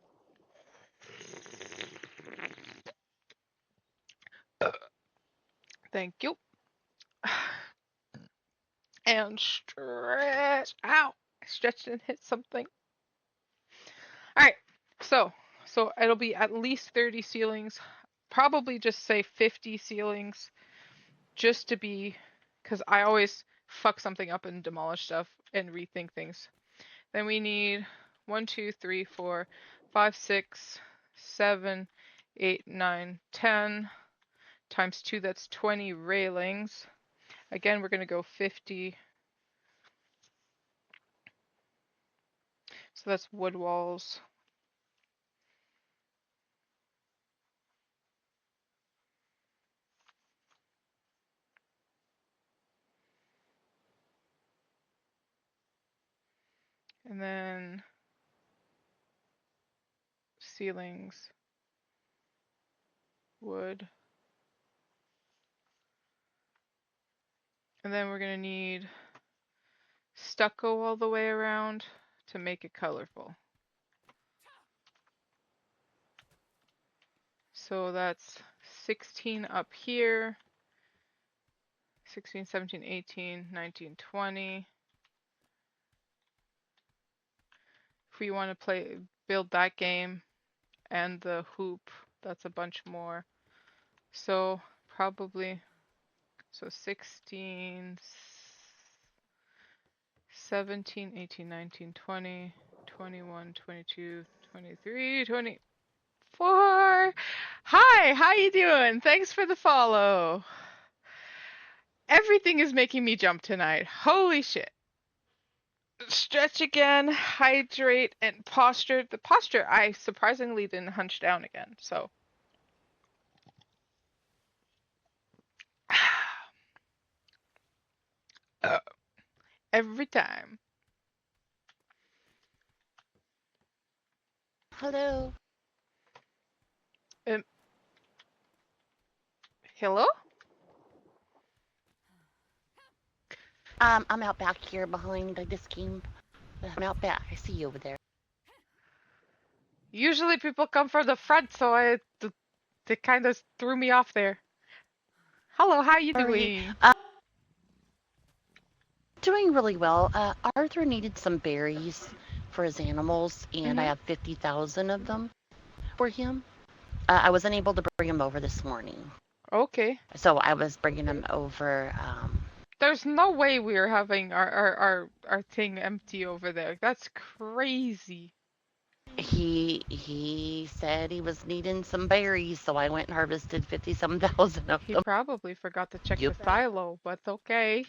Thank you. And stretch. Ow! I stretched and hit something. Alright, so it'll be at least 30 ceilings. Probably just say 50 ceilings. Just to be... Because I always fuck something up and demolish stuff and rethink things. Then we need 1, 2, 3, 4, 5, 6, 7, 8, 9, 10 times 2, that's 20 railings. Again, we're going to go 50. So that's wood walls. And then ceilings, wood. And then we're gonna need stucco all the way around to make it colorful. So that's 16 up here. 16, 17, 18, 19, 20. If we want to build that game and the hoop, that's a bunch more. So probably, so 16, 17, 18, 19, 20, 21, 22, 23, 24. Hi, how you doing? Thanks for the follow. Everything is making me jump tonight. Holy shit. Stretch again, hydrate, and posture. The posture, I surprisingly didn't hunch down again, so. Every time. Hello. Hello? I'm out back here behind this game. I'm out back. I see you over there. Usually people come from the front, so they kind of threw me off there. Hello, how you doing? Doing really well. Arthur needed some berries for his animals, and I have 50,000 of them for him. I was unable to bring him over this morning. Okay. So I was bringing him over. There's no way we're having our thing empty over there. That's crazy. He said he was needing some berries, so I went and harvested 50-some thousand of He them. probably forgot to check the silo, but okay.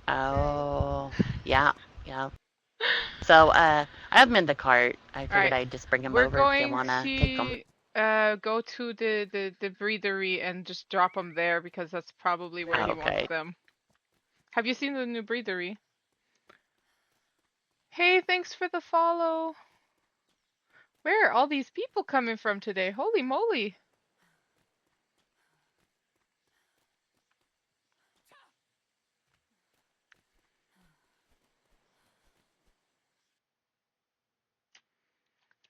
Oh, yeah. So, I have them in the cart. I figured I'd just bring them over if you want to take them. Go to the breedery and just drop them there because that's probably where he wants them. Have you seen the new breedery? Hey, thanks for the follow. Where are all these people coming from today? Holy moly.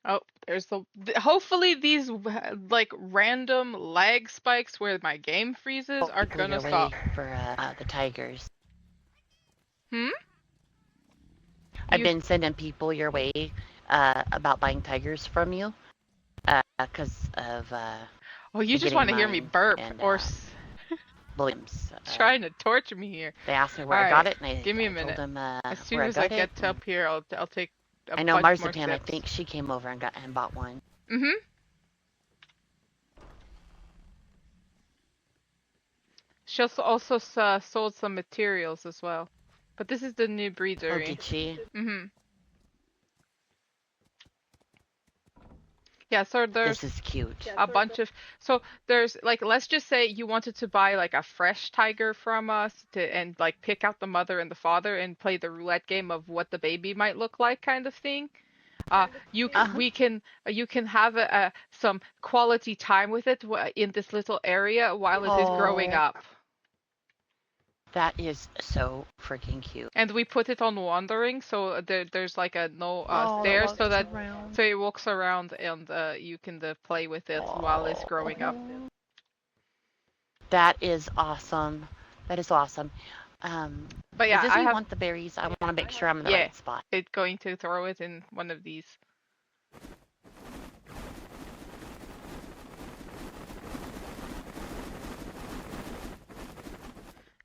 Oh, there's hopefully these like random lag spikes where my game freezes are gonna stop. For the tigers. Hmm? I've been sending people your way about buying tigers from you because of oh, you just want to hear me burp and, or Williams trying to torture me here. They asked me where I got it, and give me a minute. told them as soon as I get up here, I'll take a I know bunch Marzipan. more I think she came over and bought one. Mm-hmm. She also sold some materials as well. But this is the new breedery. Oh, did she? Mm-hmm. Yeah, so there's this is cute. A bunch of so there's like let's just say you wanted to buy like a fresh tiger from us and like pick out the mother and the father and play the roulette game of what the baby might look like kind of thing. You can have some quality time with it in this little area while it is growing up. That is so freaking cute. And we put it on wandering, so there's like a stairs so that so it walks around and you can play with it while it's growing up. That is awesome. That is awesome. But yeah, does he want the berries? I want to make sure I'm in the right spot. It's going to throw it in one of these.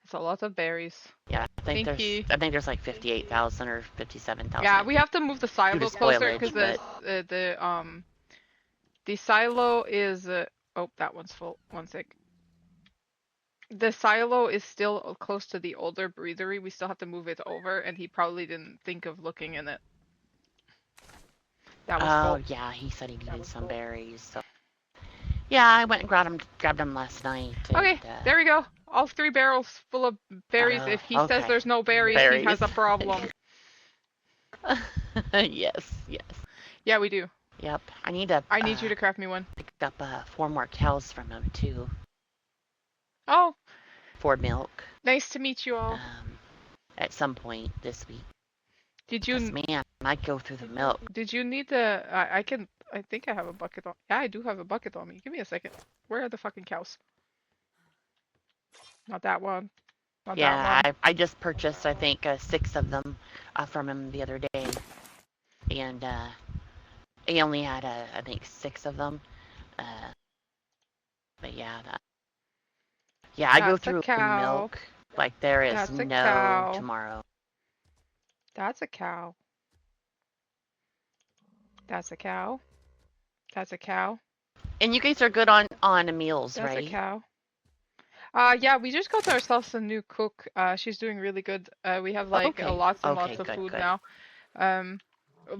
It's a lot of berries. Yeah, I think there's like 58,000 or 57,000. Yeah, we have to move the silo closer because the silo is oh, that one's full. One sec. The silo is still close to the older breedery. We still have to move it over, and he probably didn't think of looking in it. That was full. Yeah, he said he needed some berries. So yeah, I went and grabbed them last night. Okay, there we go. All 3 barrels full of berries. If he says there's no berries, he has a problem. Yes. Yeah, we do. Yep, I need you to craft me one. Pick up 4 more cows from him too. Oh, for milk. Nice to meet you all. At some point this week. Did Because, you man, I go through the milk. did you need the I think I have a bucket on. Yeah, I do have a bucket on me. Give me a second. Where are the fucking cows? Not that one. Not that Yeah, one. I just purchased, I think, 6 of them from him the other day. And he only had, I think, 6 of them. But yeah, I go That's a through cow. milk like there is That's a no cow. tomorrow. That's a cow. That's a cow. That's a cow. And you guys are good on meals, That's right? a cow. Yeah, we just got ourselves a new cook. She's doing really good. We have like Okay. lots and Okay, lots of good, food good. now.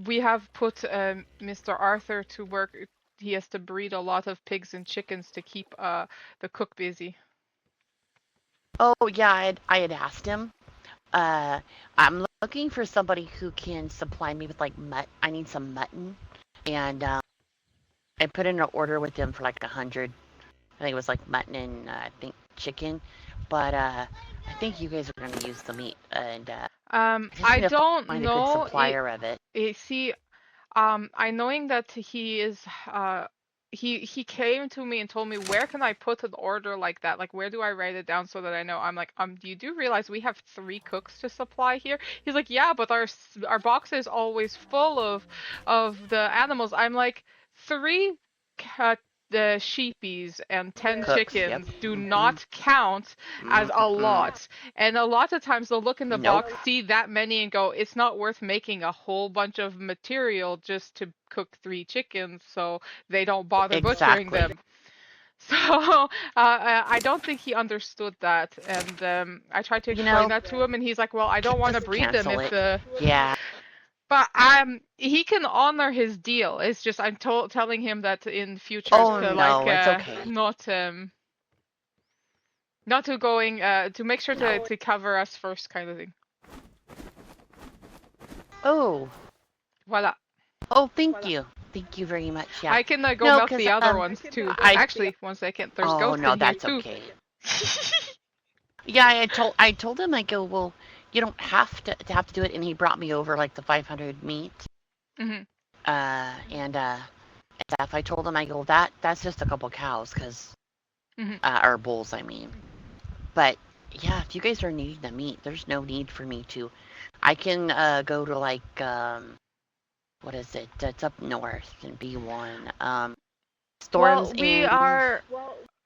We have put Mr. Arthur to work. He has to breed a lot of pigs and chickens to keep the cook busy. Oh yeah, I had asked him. I'm looking for somebody who can supply me with like I need some mutton, and I put in an order with them for like 100. I think it was like mutton and I think chicken, but I think you guys are gonna use the meat, and I just I need to don't find a good know. supplier of it. See, I knowing that he is he came to me and told me, where can I put an order like that? Like, where do I write it down so that I know? I'm like, you do realize we have 3 cooks to supply here? He's like, yeah, but our box is always full of the animals. I'm like, 3 the sheepies and 10 Cooks, yep. chickens do not count as a lot. And a lot of times they'll look in the Nope. box, see that many, and go, it's not worth making a whole bunch of material just to cook 3 chickens, so they don't bother butchering Exactly. them. So I don't think he understood that, and I tried to explain that to him, and he's like, well, I don't want to Just breed them cancel if it. the... Yeah. But he can honor his deal. It's just I'm telling him that in future Oh to no, like it's okay. not to going to make sure to cover us first, kind of thing. Oh. Voila. Oh, thank you. Thank you very much. Yeah. I can go No, milk 'cause, the other ones too. Actually, 1 second. There's Oh goats no, in here that's too. okay. Yeah, I told him, I go, well, you don't have to do it, and he brought me over like the 500 meat. Mhm. And stuff. I told him, I go, that's just a couple cows, cause or bulls, I mean. But yeah, if you guys are needing the meat, there's no need for me to. I can go to like what is it? It's up north in B1. Storms we in. are.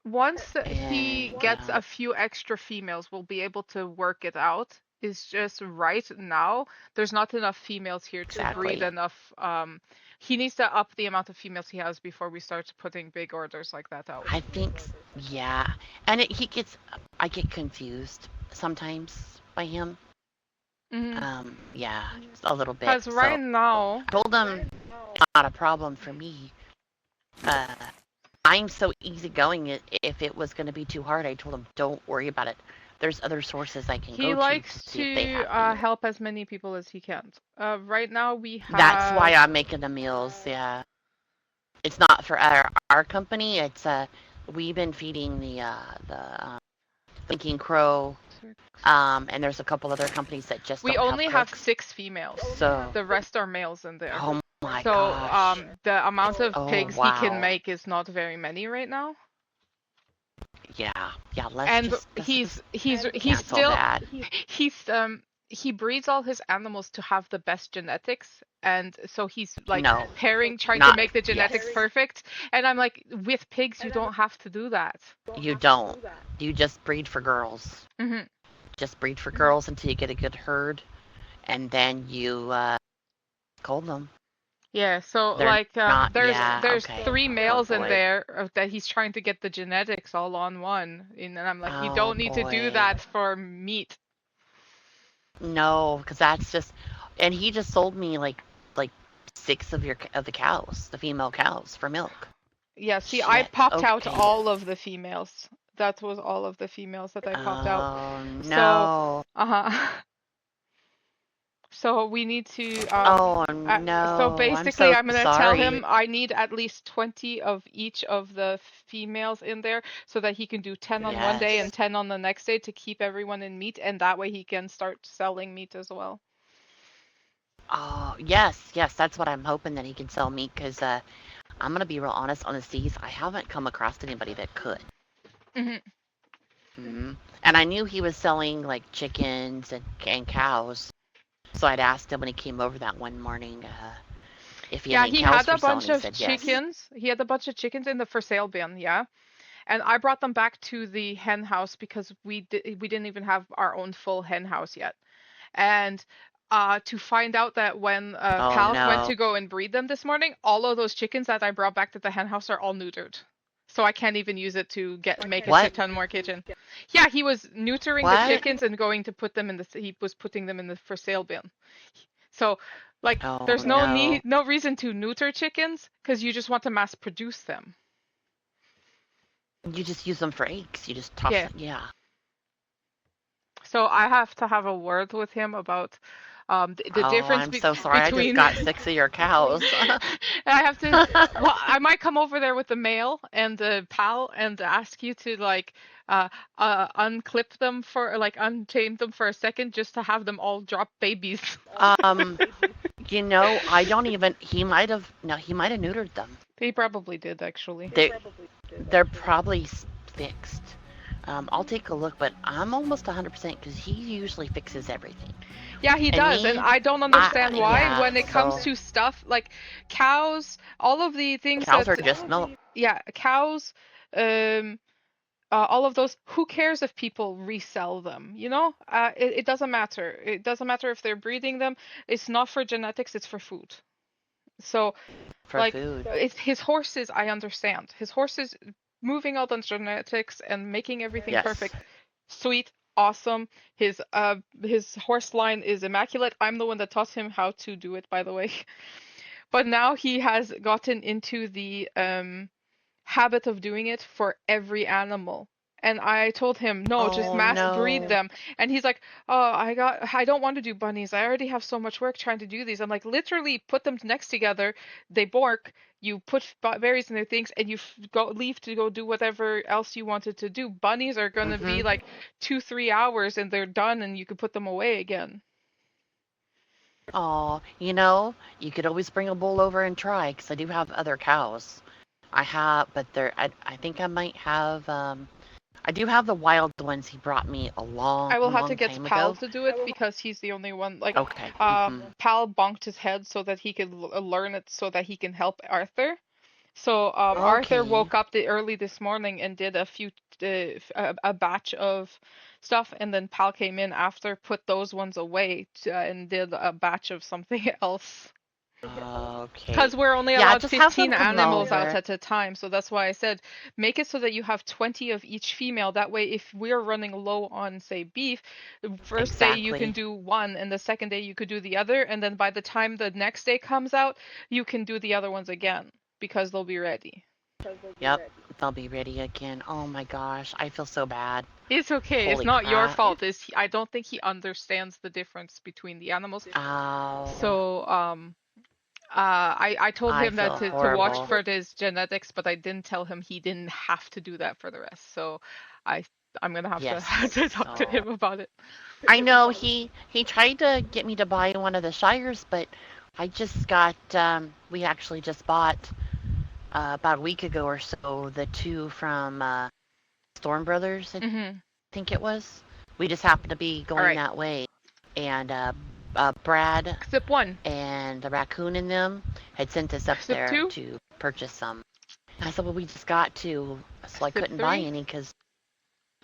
Once he And, gets a few extra females, we'll be able to work it out. It's just right now there's not enough females here to breed enough. He needs to up the amount of females he has before we start putting big orders like that out. I think, yeah, and I get confused sometimes by him. Yeah, just a little bit. Because right now, I told him not a problem for me. I'm so easygoing. If it was going to be too hard, I told him, don't worry about it. There's other sources I can go to. He likes see if they have help as many people as he can. Right now we have. That's why I'm making the meals. Yeah, it's not for our company. It's we've been feeding the Thinking Crow, and there's a couple other companies that just we don't only have have 6 females. So the rest are males in there. Oh my so gosh. The amount of pigs he wow. can make is not very many right now. Yeah, let's And just he's cancel still that. he breeds all his animals to have the best genetics, and so he's like No, trying to not- make the genetics yes. perfect. And I'm like, with pigs you don't have to do that. You don't. You just breed for girls. Mhm. Just breed for girls until you get a good herd, and then you cull them. Yeah, so They're like not- there's yeah, there's okay. 3 males in boy. there that he's trying to get the genetics all on one, and I'm like, you Oh, don't need to do boy. that for meat. No, because that's just, and he just sold me like 6 of the cows, the female cows, for milk. Yeah, see, I popped out okay. all of the females. That was all of the females that I popped out. Oh So, no. uh-huh. So we need to Oh so no, I'm basically so I'm gonna tell sorry. him I need at least 20 of each of the females in there so that he can do 10 on one day and Yes. 10 on the next day to keep everyone in meat, and that way he can start selling meat as well. Oh, yes, yes, that's what I'm hoping that he can sell meat because I'm gonna be real honest on the seas. I haven't come across anybody that could. Hmm. Hmm. And I knew he was selling like chickens and cows. So I'd asked him when he came over that one morning if he had Yeah, any he cows had for a sale, and bunch he of said yes. chickens. He had a bunch of chickens in the for sale bin, yeah. And I brought them back to the hen house because we didn't even have our own full hen house yet. And to find out that when Oh Pal went no. to go and breed them this morning, all of those chickens that I brought back to the hen house are all neutered. So I can't even use it to make a shit What? ton more kitchen. Yeah, he was neutering the What? chickens and going to put them in he was putting them in the for sale bin. So like Oh there's no no. need, no reason to neuter chickens because you just want to mass produce them. You just use them for eggs. You just toss Yeah. it. Yeah. So I have to have a word with him about the Oh, difference I'm so sorry. I just between got 6 of your cows. I have to well I might come over there with the mail and the pal and ask you to like uh unclip them for like unchain them for a second just to have them all drop babies. um, I don't even. He might have. No, he might have neutered them. He probably did actually. They're probably fixed. I'll take a look, but I'm almost 100% because he usually fixes everything. Yeah, he And does, and me, I don't understand why yeah. when it comes So to stuff like cows, all of the things cows that are just milk. yeah, cows, um all of those, who cares if people resell them, you know? It doesn't matter. It doesn't matter if they're breeding them. It's not for genetics, it's for food. So, For like, food. his horses, I understand. His horses, moving all the genetics and making everything Yes. perfect, sweet, awesome. His horse line is immaculate. I'm the one that taught him how to do it, by the way. But now he has gotten into the habit of doing it for every animal. And I told him, no, just Oh mass breed no. them. And he's like, oh, I don't want to do bunnies. I already have so much work trying to do these. I'm like, literally put them next together. They bork. You put berries in their things, and you leave to go do whatever else you wanted to do. Bunnies are gonna be Mhm. like 2-3 hours, and they're done, and you can put them away again. Oh, you could always bring a bull over and try, because I do have other cows. I have, but I think I might have, I do have the wild ones he brought me a long, I will have to long get time Pal ago. to do it because he's the only one. Like, Okay. Hmm. Pal bonked his head so that he could learn it so that he can help Arthur. So, Arthur Okay. woke up early this morning and did a few, a batch of stuff, and then Pal came in after, put those ones away, and did a batch of something else. Okay. Because we're only Yeah, allowed just have 15 them come animals out over. at a time, so that's why I said make it so that you have 20 of each female. That way, if we're running low on, say, beef, the first day you can Exactly. do one, and the second day you could do the other, and then by the time the next day comes out, you can do the other ones again because they'll be ready. Yep. They'll be ready again. Oh my gosh. I feel so bad. It's okay. It's Holy not your crap. fault. I don't think he understands the difference between the animals. Ow. So, I told I him that feel to watch horrible. for his genetics, but I didn't tell him he didn't have to do that for the rest. So I I'm gonna have to have Yes. to talk to Oh. him about it. I know he tried to get me to buy one of the Shires, but I just got we actually just bought about a week ago or so the two from Storm Brothers, I Mhm. think it was. We just happened to be All going right. that way, and Brad Sip one. and the raccoon in them had sent us up Sip there two. to purchase some. I said, well, we just got to, so I Sip couldn't buy three. any because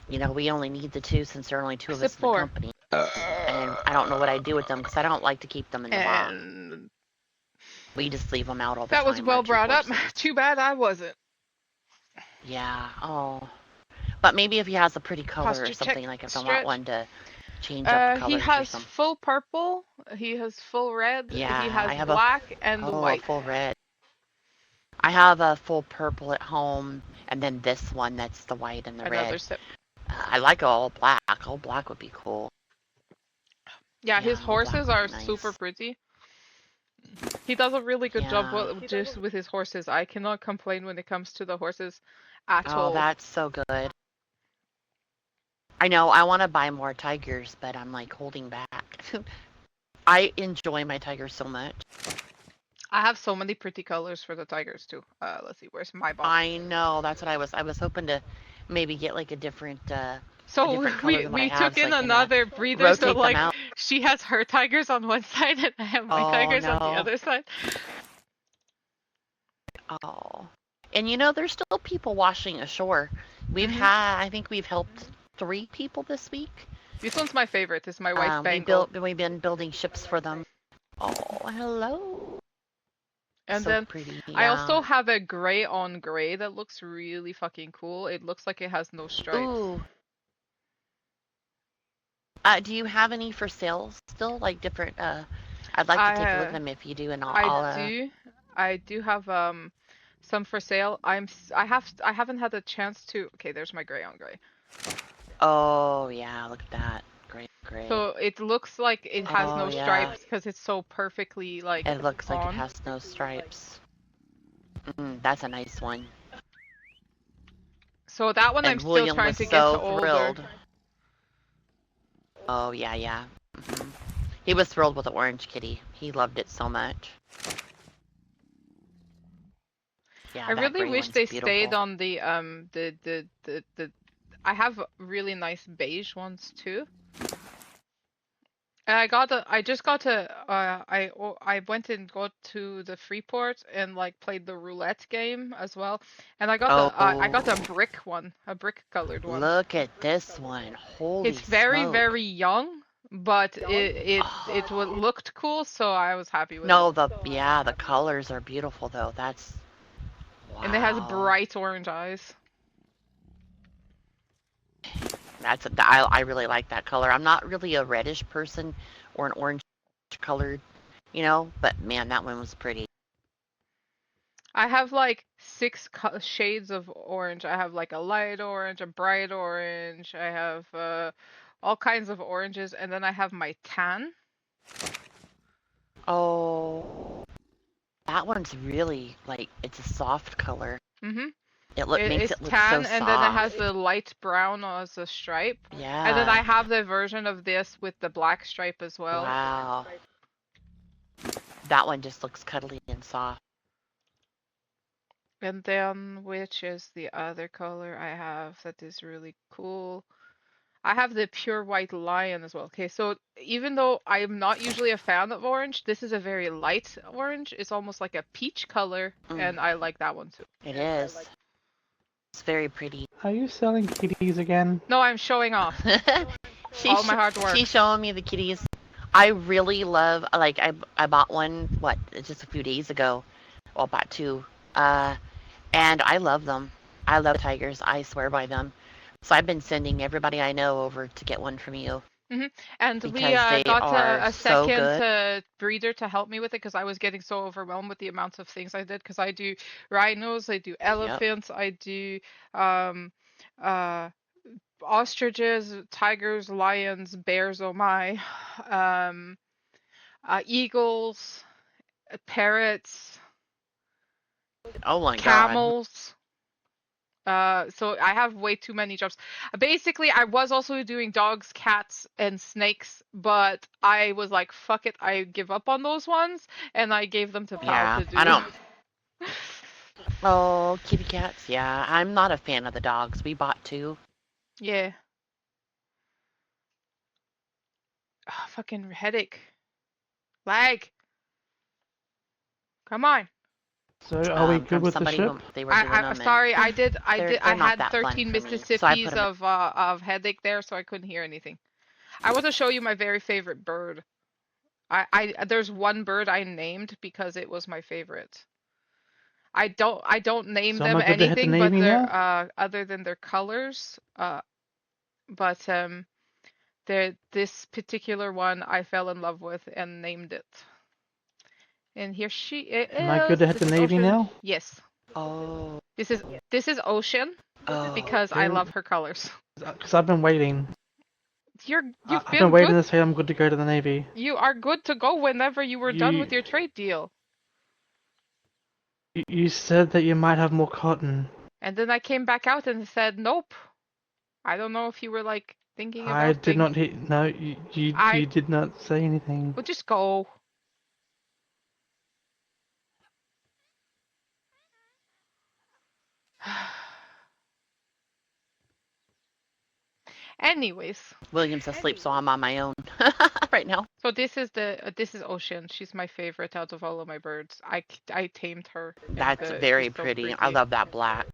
we only need the two since there are only two of Sip us in the four. company. And I don't know what I'd do with them because I don't like to keep them in the box. And We just leave them out all the that was time, our well two brought up. horses. Too bad I wasn't. Yeah, oh. But maybe if he has a pretty color or Posture check. something, like if I want Stretch. one to change up the He colors or has something. full purple. He has full red. He Yeah, I has have black and a white. full red. I have a full purple at home, and then this one that's the white and the Another red. sip. I like all black. All black would be cool. Yeah, his Yeah, all black horses would are be super nice. pretty. He does a really good job Yeah. just with his horses. I cannot complain when it comes to the horses at Oh, all. that's so good. I know, I want to buy more tigers, but I'm like holding back. I enjoy my tigers so much. I have so many pretty colors for the tigers too. Let's see, where's my box? I know, that's what I was hoping to maybe get like a different So color we than what I we have took so in I can another breeder, so rotate them like out. she has her tigers on one side and I have my Oh tigers on the no. other side. Oh. And you know, there's still people washing ashore. Mhm. I think we've helped 3 people this week. This one's my favorite. It's my white Bengal. We've been building ships for them. Oh, hello. And So then pretty, I yeah. also have a gray on gray that looks really fucking cool. It looks like it has no stripes. Ooh. Do you have any for sale still? Like different, I'd like to take a look at I them if you do, and I do I do have some for sale. I haven't had a chance to. Okay, there's my gray on gray. Oh, yeah, look at that. Great, great. So it looks like it has Oh, no yeah. stripes because it's so perfectly like It looks like it on. has no stripes. That's a nice one. So that one I'm And still William trying was to get to so older. thrilled. Oh, yeah, yeah. He was thrilled with the orange kitty. He loved it so much. Yeah, I that really gray wish one's they stayed beautiful. on the I have really nice beige ones too. And I just got I went and got to the Freeport and like played the roulette game as well. And I got a Oh, brick one, a brick colored one. look at this one. Holy It's very, smoke. very young, but it Oh. looked cool, so I was happy with it. No, the colors are beautiful though. That's And it has wow. bright orange eyes. I really like that color. I'm not really a reddish person or an orange colored, but man, that one was pretty. I have like six shades of orange. I have like a light orange, a bright orange. I have all kinds of oranges, and then I have my tan. Oh, that one's really like it's a soft color. Mhm. Makes It's it look so tan, and then it has soft. the light brown as a stripe. And then I Yeah. have the version of this with the black stripe as well. Wow. That one just looks cuddly and soft. And then, which is the other color I have that is really cool? I have the pure white lion as well. Okay, so even though I'm not usually a fan of orange, this is a very light orange. It's almost like a peach color, and I like that one too. It is. It's very pretty. Are you selling kitties again? No, I'm showing off all my hard work. She's showing me the kitties. I really love, like, I bought one, just a few days ago. Well, bought 2. And I love them. I love tigers. I swear by them. So I've been sending everybody I know over to get one from you And we because they got are a so second good. breeder to help me with it because I was getting so overwhelmed with the amounts of things I did. Because I do rhinos, I do Yep. elephants, I do uh, ostriches, tigers, lions, bears, oh my, eagles, parrots, Oh my God. camels. So I have way too many jobs. Basically, I was also doing dogs, cats, and snakes, but I was like, fuck it, I give up on those ones, and I gave them to Pal Yeah, to I do. don't. Oh, kitty cats. Yeah, I'm not a fan of the dogs. We bought 2. Yeah. Oh, fucking headache. Lag. Come on. So are we good From with the somebody ship? who they were doing I them. sorry, I They're not had that fun 13 for me. So I put Mississippis them. of headache there, so I couldn't hear anything. I want to show you my very favorite bird. There's one bird I named because it was my favorite. I don't name So am them I good to hit the anything but Navy their now? other than their colors. But this particular one I fell in love with and named it. And here she is. Am I good to hit This the is Navy Ocean. now? Yes. Oh. This is Ocean Oh. because I Okay. love her colors. Because I've been waiting. You've I've been been waiting good. to say I'm good to go to the Navy. You are good to go whenever you were done with You your trade deal. you said that you might have more cotton. And then I came back out and said, nope. I don't know if you were like thinking I about did things. not hear. No, I you did not say anything. will just go. Anyways, William's asleep, so I'm on my own right now. so this is Ocean. She's my favorite out of all of my birds. I tamed her. That's She's very so pretty. I pretty. love that black.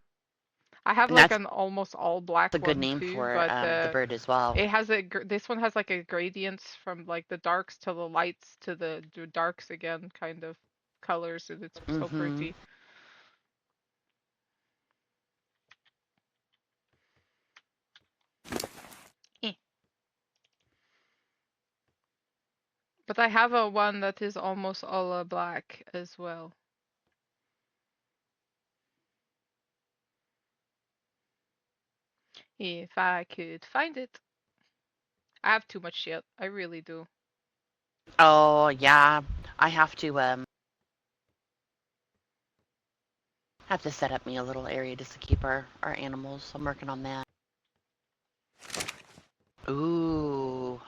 I have And like that's an almost all black a good one name too, for but the bird as well. it has this one has like a gradients from like the darks to the lights to the darks again kind of colors, and it's so pretty. Eh. But I have a one that is almost all black as well. If I could find it. I have too much shit. I really do. Oh yeah, I have to set up me a little area just to keep our animals. I'm working on that. Ooh.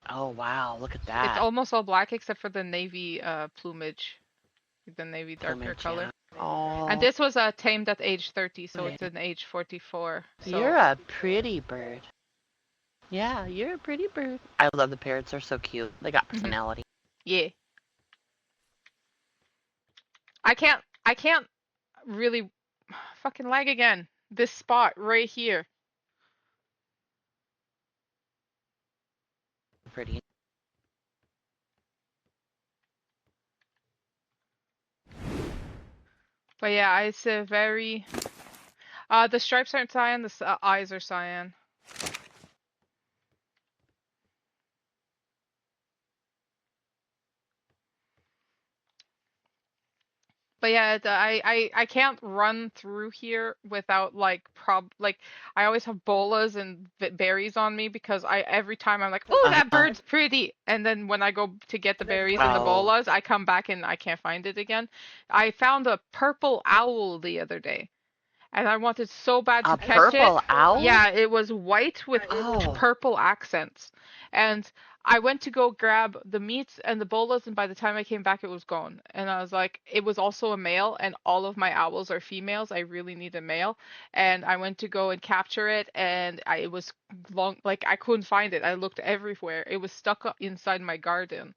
Oh wow, look at It's that. almost all black except for the navy plumage. The navy darker Plumage, color. yeah. Oh. And this was tamed at age 30, so it's an age 44. So You're a pretty bird. Yeah, you're a pretty bird. I love the parrots. They're so cute. They got personality. yeah. I can't really fucking lag again. This spot right here. Pretty. But yeah, it's a very the stripes aren't cyan, the eyes are cyan. But yeah, I can't run through here without like I always have bolas and berries on me because every time I'm like, oh, that bird's pretty, and then when I go to get the berries and the bolas, I come back and I can't find it again. I found a purple owl the other day, and I wanted so bad to catch it. A purple owl? Yeah, it was white with purple accents, and I went to go grab the meats and the bolas, and by the time I came back, it was gone. And I was like, it was also a male, and all of my owls are females. I really need a male. And I went to go and capture it, and it was long, like I couldn't find it. I looked everywhere. It was stuck inside my garden.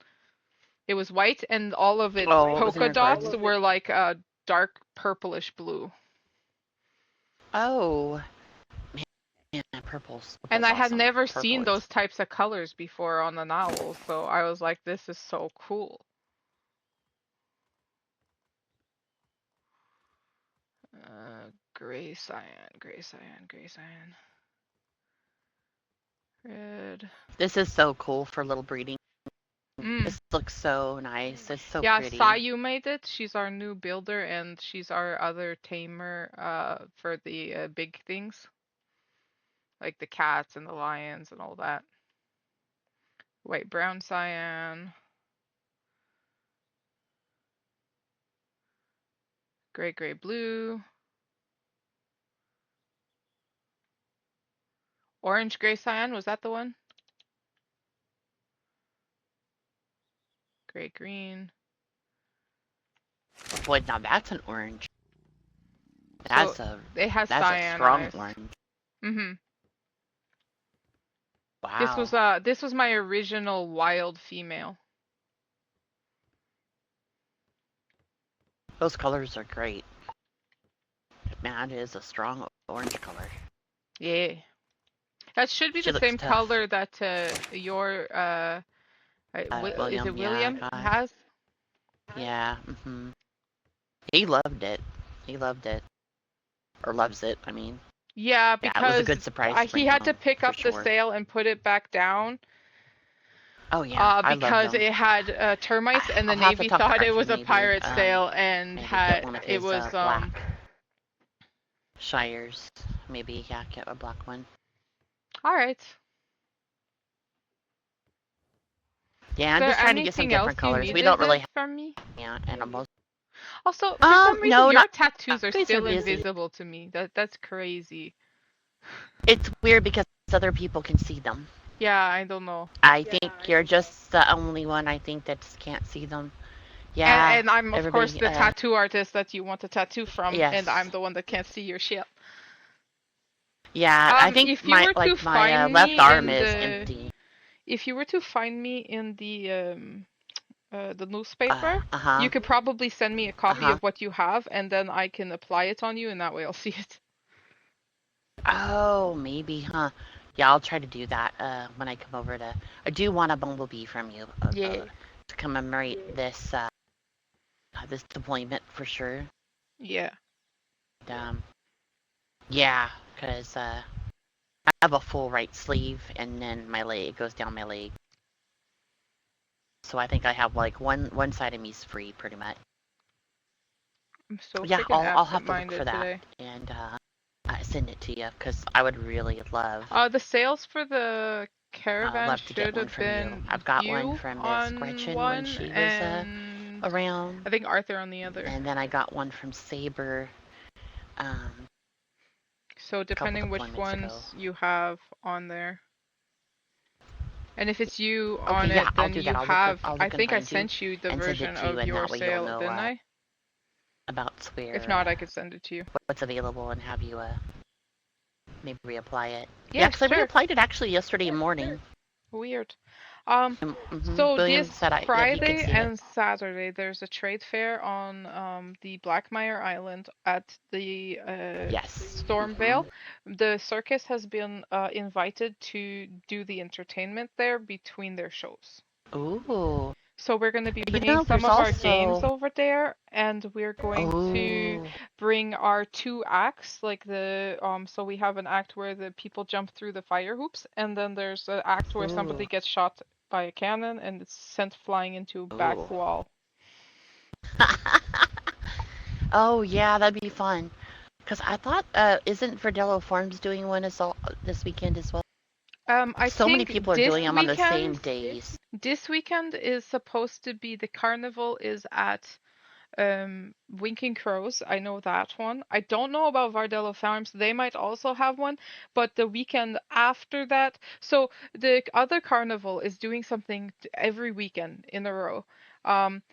It was white, and all of its polka dots were like a dark purplish blue. Oh. Man, purple's And I had awesome. never seen those types of colors before on an owl, so I was like, this is so cool. Gray cyan, gray cyan, gray cyan. Red. This is so cool for little breeding. This looks so nice. It's so pretty. Yeah, Sayu made it. She's our new builder, and she's our other tamer for the big things. Like the cats and the lions and all that. White, brown cyan. Gray, gray, blue. Orange, gray, cyan, was that the one? Gray, green. Boy, now that's an orange. That's so a cyan strong eyes. orange. Wow. This was my original wild female. Those colors are great. Man, it is a strong orange color. Yeah. That should be the same color that your William, is it William has? Yeah. He loved it. He loved it. Or loves it, I mean. Yeah, because it was a good surprise. He had to pick up the sail and put it back down. Oh yeah, because it had termites, and the Navy thought it was a pirate sail, and it was black Shires. Maybe get a black one. All right. Yeah, Is I'm there just trying to get some anything else different you colors. We don't really needed have from me? yeah, and almost. Also, for some reason, No, your not. tattoos are You guys are still busy. invisible to me. That's crazy. It's weird because other people can see them. Yeah, I don't know. I think you're just the only one I think that can't see them. Yeah, And I'm of course everybody. the tattoo artist that you want a tattoo from, and I'm Yes. the one that can't see your shit. Yeah, I think If you were to my find left me arm in is the empty. if you were to find me in the newspaper, Uh-huh. you could probably send me a copy Uh-huh. of what you have, and then I can apply it on you, and that way I'll see it. Oh, maybe, huh? Yeah, I'll try to do that when I come over to. I do want a bumblebee from you Yeah. to commemorate this deployment for sure. Yeah. And, yeah, because I have a full right sleeve, and then my leg goes down my leg. So I think I have like one side of me's free, pretty much. I'm so Yeah, freaking I'll have to look absent-minded for that today. and send it to you because I would really love. The sales for the caravan Love to get should one have from you. been I've got one you from Miss on Gretchen when one, she was and around, I think Arthur on the other. and then I got one from Saber um, So a couple depending which deployments ago. ones you have on there. And if it's you Okay, on yeah, it, I'll then do that. you have, I'll I look and think I find you sent you the and send it version to you, of and your that way you'll sale, know didn't I? about If where not, I could send it to you. what's available and have you maybe reapply it. Yeah, Yeah, because I sure. reapplied it actually yesterday morning. Weird. So William this said that he could Friday see it. and Saturday, there's a trade fair on the Blackmire Island at the Yes. Stormvale. The circus has been invited to do the entertainment there between their shows. Ooh. So we're going to be bringing some There's of our games also. over there, and we're going to Oh. bring our two acts, like the so we have an act where the people jump through the fire hoops, and then there's an act where somebody Ooh. gets shot by a cannon and it's sent flying into a back Ooh. wall. Oh yeah, that'd be fun. Cause I thought, isn't Verdello Farms doing one this weekend as well? I So many think people are doing them on the same days. this weekend is supposed to be the carnival is at Winking Crows. I know that one. I don't know about Vardello Farms. They might also have one, but the weekend after that, so the other carnival is doing something every weekend in a row.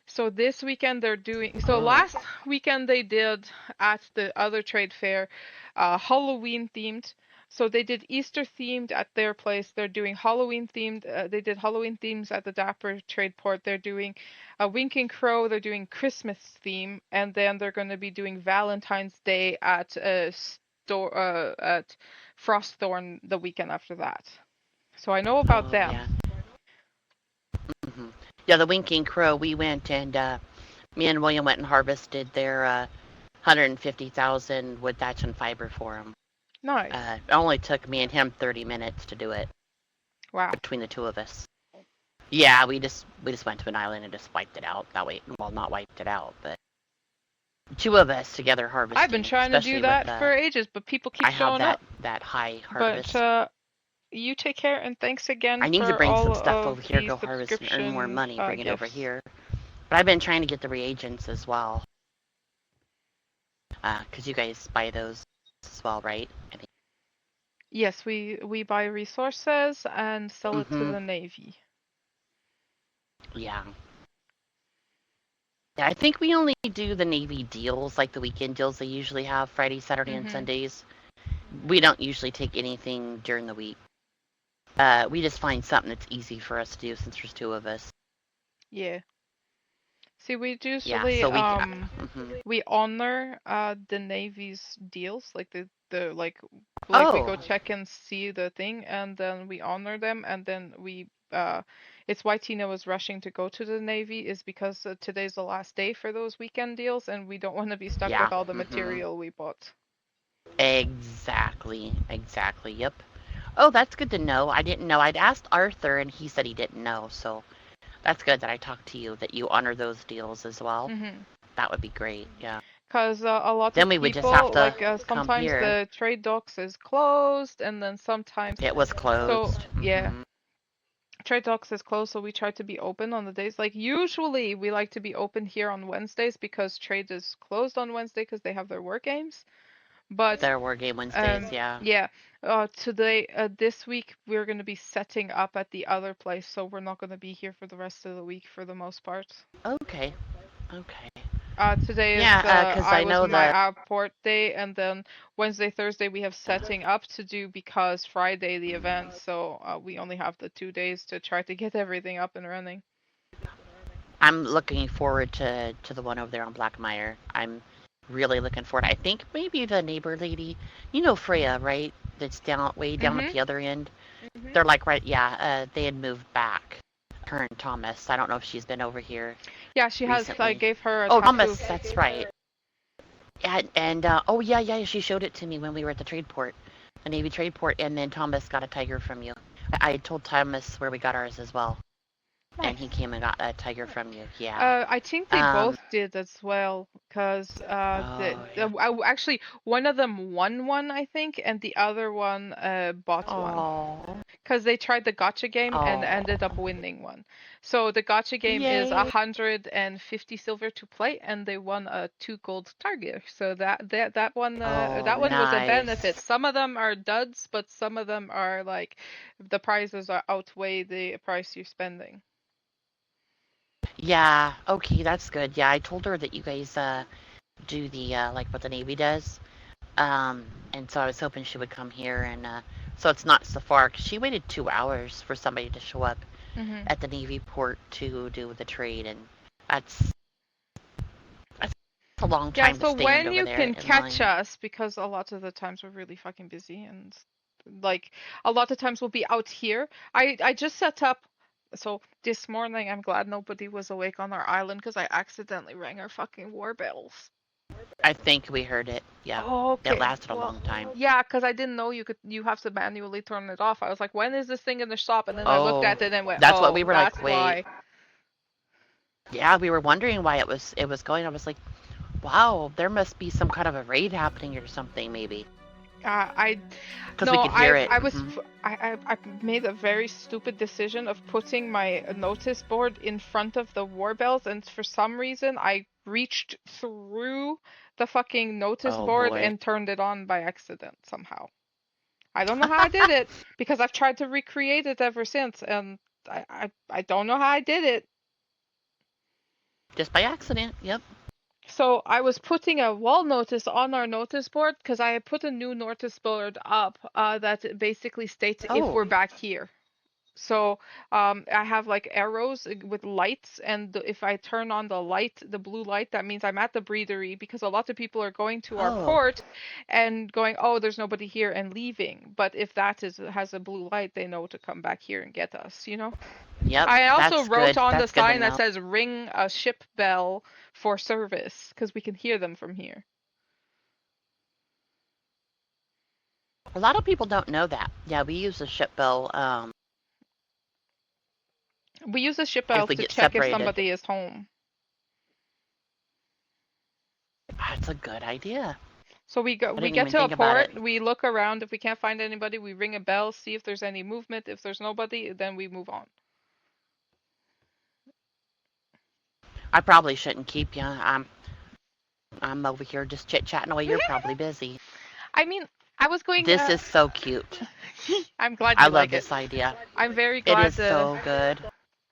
So this weekend they're doing, so Oh. last weekend they did at the other trade fair, Halloween themed. So they did Easter themed at their place. They're doing Halloween themed. They did Halloween themes at the Dapper Trade Port. They're doing a Winking Crow. They're doing Christmas theme, and then they're going to be doing Valentine's Day at at Frostthorn the weekend after that. So I know about Oh them. yeah. Yeah, the Winking Crow. We went and me and William went and harvested their 150,000 wood thatch and fiber for them. Nice. It only took me and him 30 minutes to do it Wow. between the two of us. Yeah, we just went to an island and just wiped it out. That way, well, not wiped it out, but two of us together harvesting. I've been trying to do that for ages, but people keep showing up. That high harvest. But you take care, and thanks again I need to for bring some all stuff of over here, the go harvest and earn more subscription money, bring it over gifts. here. But I've been trying to get the reagents as well. Because you guys buy those as well, right? I think. Yes, we buy resources and sell it to the Navy. Yeah. Yeah, I think we only do the Navy deals, like the weekend deals they usually have, Friday, Saturday, and Sundays. We don't usually take anything during the week. We just find something that's easy for us to do since there's two of us. Yeah. See, we usually we honor the Navy's deals, like the like we go check and see the thing, and then we honor them, and then we it's why Tina was rushing to go to the Navy is because today's the last day for those weekend deals, and we don't want to be stuck with all the material we bought. Exactly. Yep. Oh, that's good to know. I didn't know. I'd asked Arthur, and he said he didn't know. So that's good that I talked to you, that you honor those deals as well. That would be great. Yeah. Because a lot then of we people, would just have to sometimes the trade docks is closed, and then sometimes it was closed. So yeah. Trade Talks is closed, so we try to be open on the days. Like usually, we like to be open here on Wednesdays because Trade is closed on Wednesday because they have their work games. But There were game Wednesdays, yeah. yeah, today, this week we're gonna be setting up at the other place, so we're not gonna be here for the rest of the week for the most part. Okay. Okay. Today is Yeah, because I I was know my that. outport day, and then Wednesday, Thursday we have setting up to do because Friday the event, so we only have the 2 days to try to get everything up and running. I'm looking forward to the one over there on Blackmire. I'm really looking forward. I think maybe the neighbor lady, you know Freya, right? That's down way down at Mhm. the other end. They're like right, yeah. They had moved back. Her and Thomas. I don't know if she's been over here Yeah, she has. I recently. gave her a Oh, tattoo. Thomas, that's right. And oh yeah, yeah, she showed it to me when we were at the trade port, the Navy trade port, and then Thomas got a tiger from you. I told Thomas where we got ours as well, and he Nice. came and got a tiger from you. Yeah. I think they Um. both did as well, because Oh yeah. actually one of them won one, I think, and the other one bought one. Oh. Because they tried the gotcha game and Oh. ended up winning one. So the gotcha game is Yay. 150 silver to play, and they won a 2 gold target. So that one Oh, was a benefit. nice. Some of them are duds, but some of them are like the prizes outweigh the price you're spending. Yeah. Okay, that's good. Yeah, I told her that you guys do the like what the Navy does. And so I was hoping she would come here and so it's not so far 'cause she waited 2 hours for somebody to show up Hmm. at the Navy port to do the trade, and that's that's a long Yeah, time to so stand when over you there can in catch line. us, because a lot of the times we're really fucking busy, and like a lot of times we'll be out here. I just set up. So this morning, I'm glad nobody was awake on our island because I accidentally rang our fucking war bells. I think we heard it. Yeah, Oh, it okay. lasted a Well, long time. yeah, because I didn't know you have to manually turn it off. I was like, when is this thing gonna stop? And then I looked Oh, at it and went, that's what we oh, were like. that's Wait, why. yeah, we were wondering why it was going. I was like, wow, there must be some kind of a raid happening or something, maybe, I because we no, could hear it. I made a very stupid decision of putting my notice board in front of the war bells, and for some reason I reached through the fucking notice Oh board boy. and turned it on by accident somehow. I don't know how I did it because I've tried to recreate it ever since, and I don't know how I did it. Just by accident. Yep. So I was putting a wall notice on our notice board because I had put a new notice board up that basically states if Oh. we're back here. So I have like arrows with lights, and if I turn on the light, the blue light, that means I'm at the breedery because a lot of people are going to our Oh. port and going, oh, there's nobody here, and leaving. But if that has a blue light, they know to come back here and get us, you know? Yep. I also That's wrote good. on the That's good to sign that know. says ring a ship bell for service because we can hear them from here. A lot of people don't know that. Yeah, we use the ship bell We use a ship if bell we to get check if separated. somebody is home. That's a good idea. So we I didn't get even to a think about it. port, we look around. If we can't find anybody, we ring a bell, see if there's any movement. If there's nobody, then we move on. I probably shouldn't keep you. I'm over here just chit-chatting away. You're probably busy. I mean, I was going. This is so cute. I'm glad I you love like it. this idea. I'm very It glad is to. so good.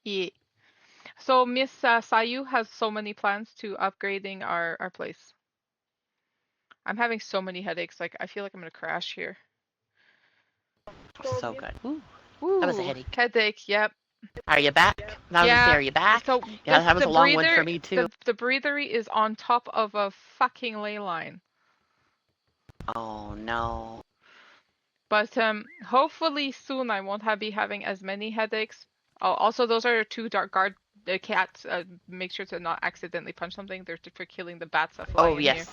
Yeah. So Miss Sayu has so many plans to upgrading our place. I'm having so many headaches. Like I feel like I'm gonna crash here. So good. Ooh, that was a Ooh, headache. headache. Yep. Are you back? I was gonna say, Yeah. are you back? So Yeah, that was the a long one for breather, me too. the breathery is on top of a fucking ley line. Oh no. But hopefully soon I won't be having as many headaches. Oh, also those are two dark guard cats. Make sure to not accidentally punch something. They're for killing the bats that fly Oh in here. yes.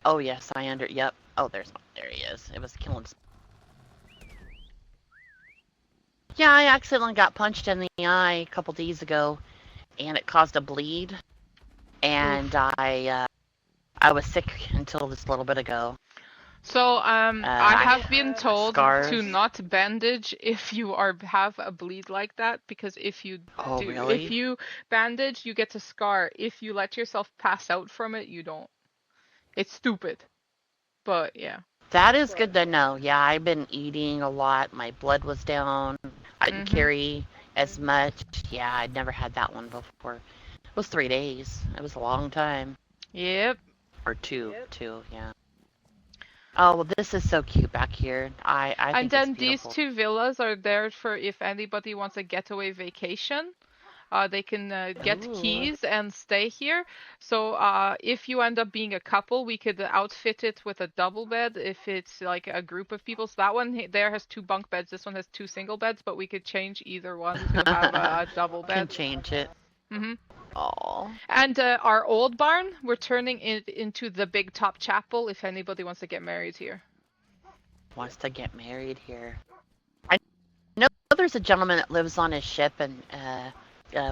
Oh yes, I under. Yep. Oh, there he is. It was killing. Yeah, I accidentally got punched in the eye a couple days ago, and it caused a bleed. And Oof. I was sick until this little bit ago. So, I have been told to Scars. not bandage if you have a bleed like that, because if you Oh, if really? you bandage, you get a scar. If you let yourself pass out from it, you don't. It's stupid, but yeah. That is good to know. Yeah, I've been eating a lot. My blood was down. I didn't carry as much. Yeah, I'd never had that one before. It was 3 days. It was a long time. Yep. Or two, yeah. Oh, well, this is so cute back here. I And think it's then these beautiful. 2 villas are there for if anybody wants a getaway vacation. They can get Ooh. keys and stay here. So if you end up being a couple, we could outfit it with a double bed if it's like a group of people. So that one there has 2 bunk beds. This one has 2 single beds, but we could change either one to have a double Can bed. change it. Oh. And our old barn, we're turning it into the big top chapel if anybody wants to get married here. Wants to get married here. I know there's a gentleman that lives on his ship, and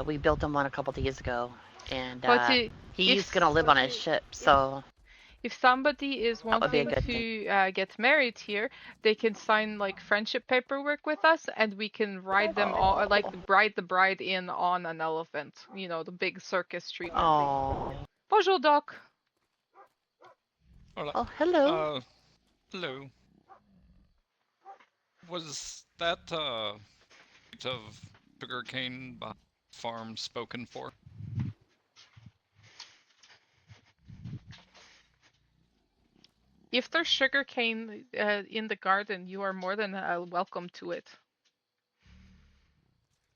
we built him one a couple days ago, and he's gonna live on his ship. So if somebody is that would be a wanting good thing. to get married here, they can sign like friendship paperwork with us, and we can ride them all, like ride the bride in on an elephant. You know, the big circus treatment. Oh. Bonjour, Doc. Hola. Oh, hello. Hello. Was that bit of sugarcane farm spoken for? If there's sugarcane in the garden, you are more than welcome to it.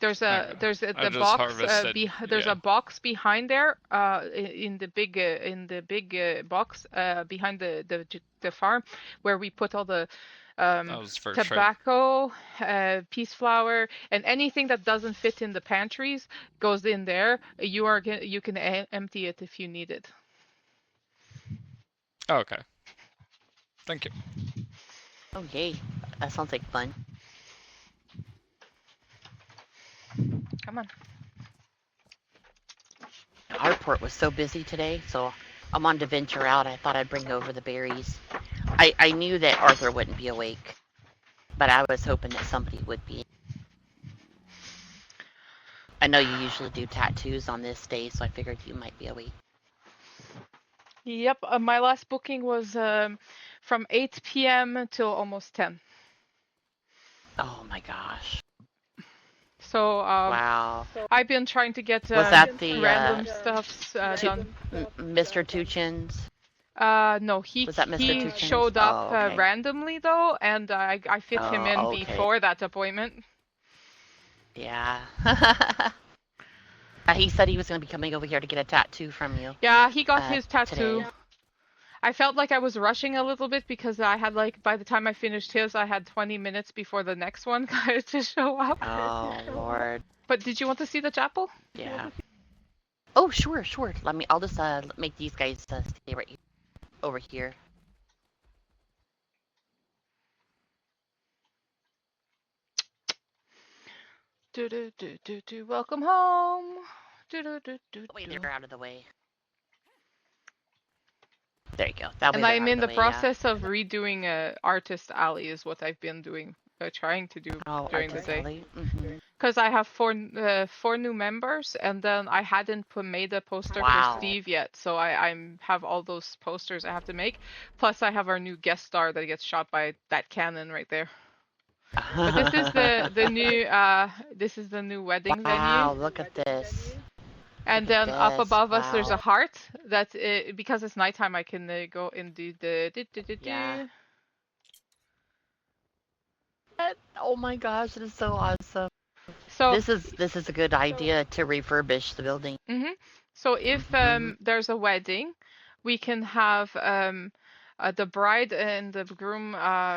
There's a I just harvested. there's a box behind there in the big box behind the farm where we put all the That was for tobacco, peace flower, and anything that doesn't fit in the pantries goes in there. You can empty it if you need it. Oh, okay. Thank you. Oh, yay. That sounds like fun. Come on. Our port was so busy today, so I wanted to venture out. I thought I'd bring over the berries. I knew that Arthur wouldn't be awake, but I was hoping that somebody would be. I know you usually do tattoos on this day, so I figured you might be awake. Yep, my last booking was from 8 p.m. till almost 10. Oh my gosh. So wow. I've been trying to get was that the random stuffs done. Mr. Two Chins? No, he he showed up randomly though, and I fit him in before that appointment. Yeah. He said he was going to be coming over here to get a tattoo from you. Yeah, he got his tattoo. Today. I felt like I was rushing a little bit because I had by the time I finished his, I had 20 minutes before the next one to show up. Oh, Lord. But did you want to see the chapel? Yeah. Oh, sure. I'll just make these guys stay right over here. Welcome home. Wait, they're out of the way. There you go. And I'm in the process of redoing Artist Alley is what I've been doing, trying to do during the day. Because I have four new members, and then I hadn't made a poster for Steve yet, so I have all those posters I have to make. Plus, I have our new guest star that gets shot by that cannon right there. But this is the new wedding venue. Wow, look at this. And then up above us, there's a heart. That's because it's nighttime. I can go and do the. Yeah. Oh my gosh, it is so awesome. So this is a good idea to refurbish the building. So if there's a wedding, we can have the bride and the groom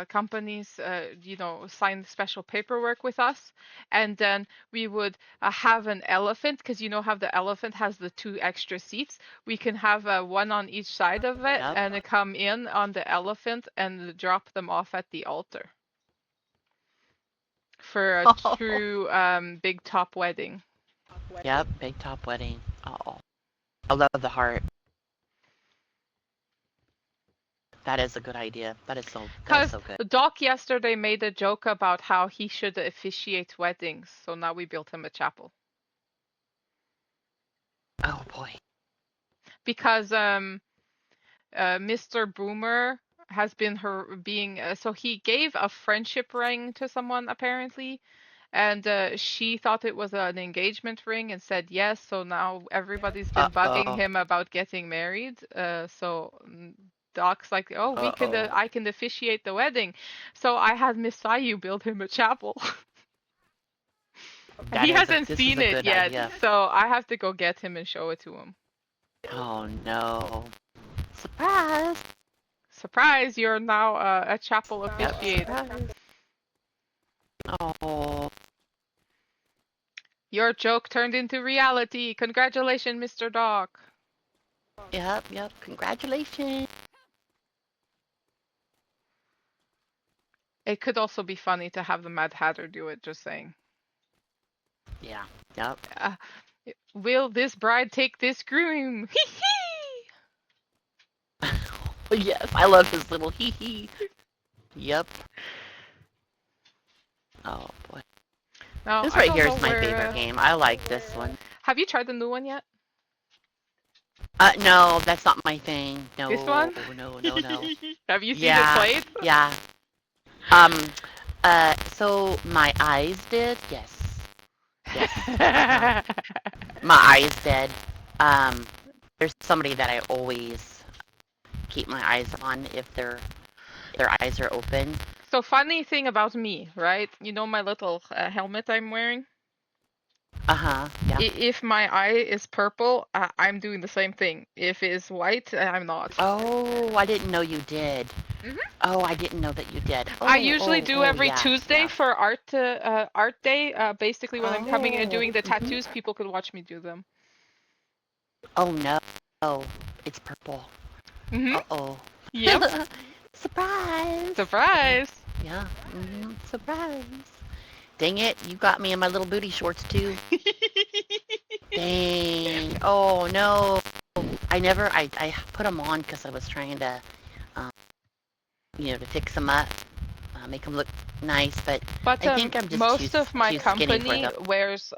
companies, sign special paperwork with us, and then we would have an elephant, because how the elephant has the 2 extra seats. We can have one on each side of it, and come in on the elephant and drop them off at the altar for a true big top wedding. Yep, big top wedding. Oh, I love the heart. That is a good idea. That is so Because good. Doc yesterday made a joke about how he should officiate weddings, so now we built him a chapel. Oh boy. Because Mr. Boomer has been so he gave a friendship ring to someone apparently, and she thought it was an engagement ring and said yes, so now everybody's been bugging him about getting married. So Doc's like, oh, I can officiate the wedding. So I had Miss Sayu build him a chapel. He hasn't seen it yet, idea. so I have to go get him and show it to him. Oh no. Surprise! Surprise, you're now a chapel officiate. Oh. Your joke turned into reality. Congratulations, Mr. Doc. Yep. Congratulations. It could also be funny to have the Mad Hatter do it, just saying. Yeah. Yep. Will this bride take this groom? Hee hee! Yes, I love his little hee hee. Yep. Oh boy. No, This right here is my favorite game. I like this one. Have you tried the new one yet? No, that's not my thing. No. This one? No. Have you seen it played? Yeah. So my eyes did. Yes. My eyes did. There's somebody that I always keep my eyes on if their eyes are open. So funny thing about me, right? You know my little helmet I'm wearing? Yeah. If my eye is purple, I'm doing the same thing. If it's white, I'm not. Oh, I didn't know you did. Mhm. Oh, I didn't know that you did. I usually do every Tuesday for art day. Basically, when I'm coming and doing the tattoos, people could watch me do them. Oh no! Oh, it's purple. Uh-oh. Yep. Surprise! Surprise! Yeah. Surprise! Dang it! You got me in my little booty shorts too. Dang! Oh no! I put them on because I was trying to, to fix them up, make them look nice. But I think I'm just most of my company for wears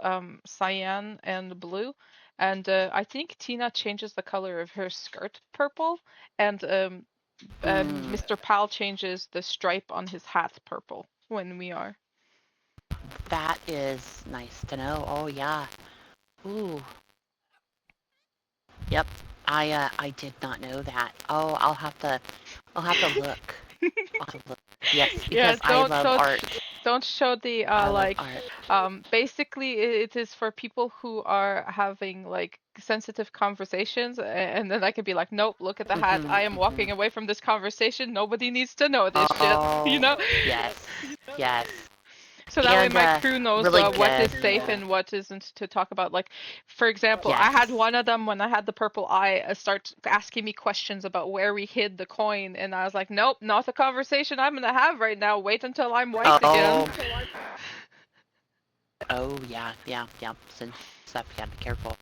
cyan and blue, and I think Tina changes the color of her skirt purple, and Mr. Pal changes the stripe on his hat purple when we are. That is nice to know. Oh yeah. Ooh. Yep. I did not know that. Oh, I'll have to look. Yes, because I love art. Don't show the basically it is for people who are having like sensitive conversations, and then I could be like, nope, look at the hat. I am walking away from this conversation. Nobody needs to know this shit. You know? Yes. So that way my crew knows what is safe and what isn't to talk about. Like, for example, I had one of them when I had the purple eye start asking me questions about where we hid the coin, and I was like, nope, not the conversation I'm gonna have right now. Wait until I'm white again. Oh yeah. Since stuff, you gotta be careful.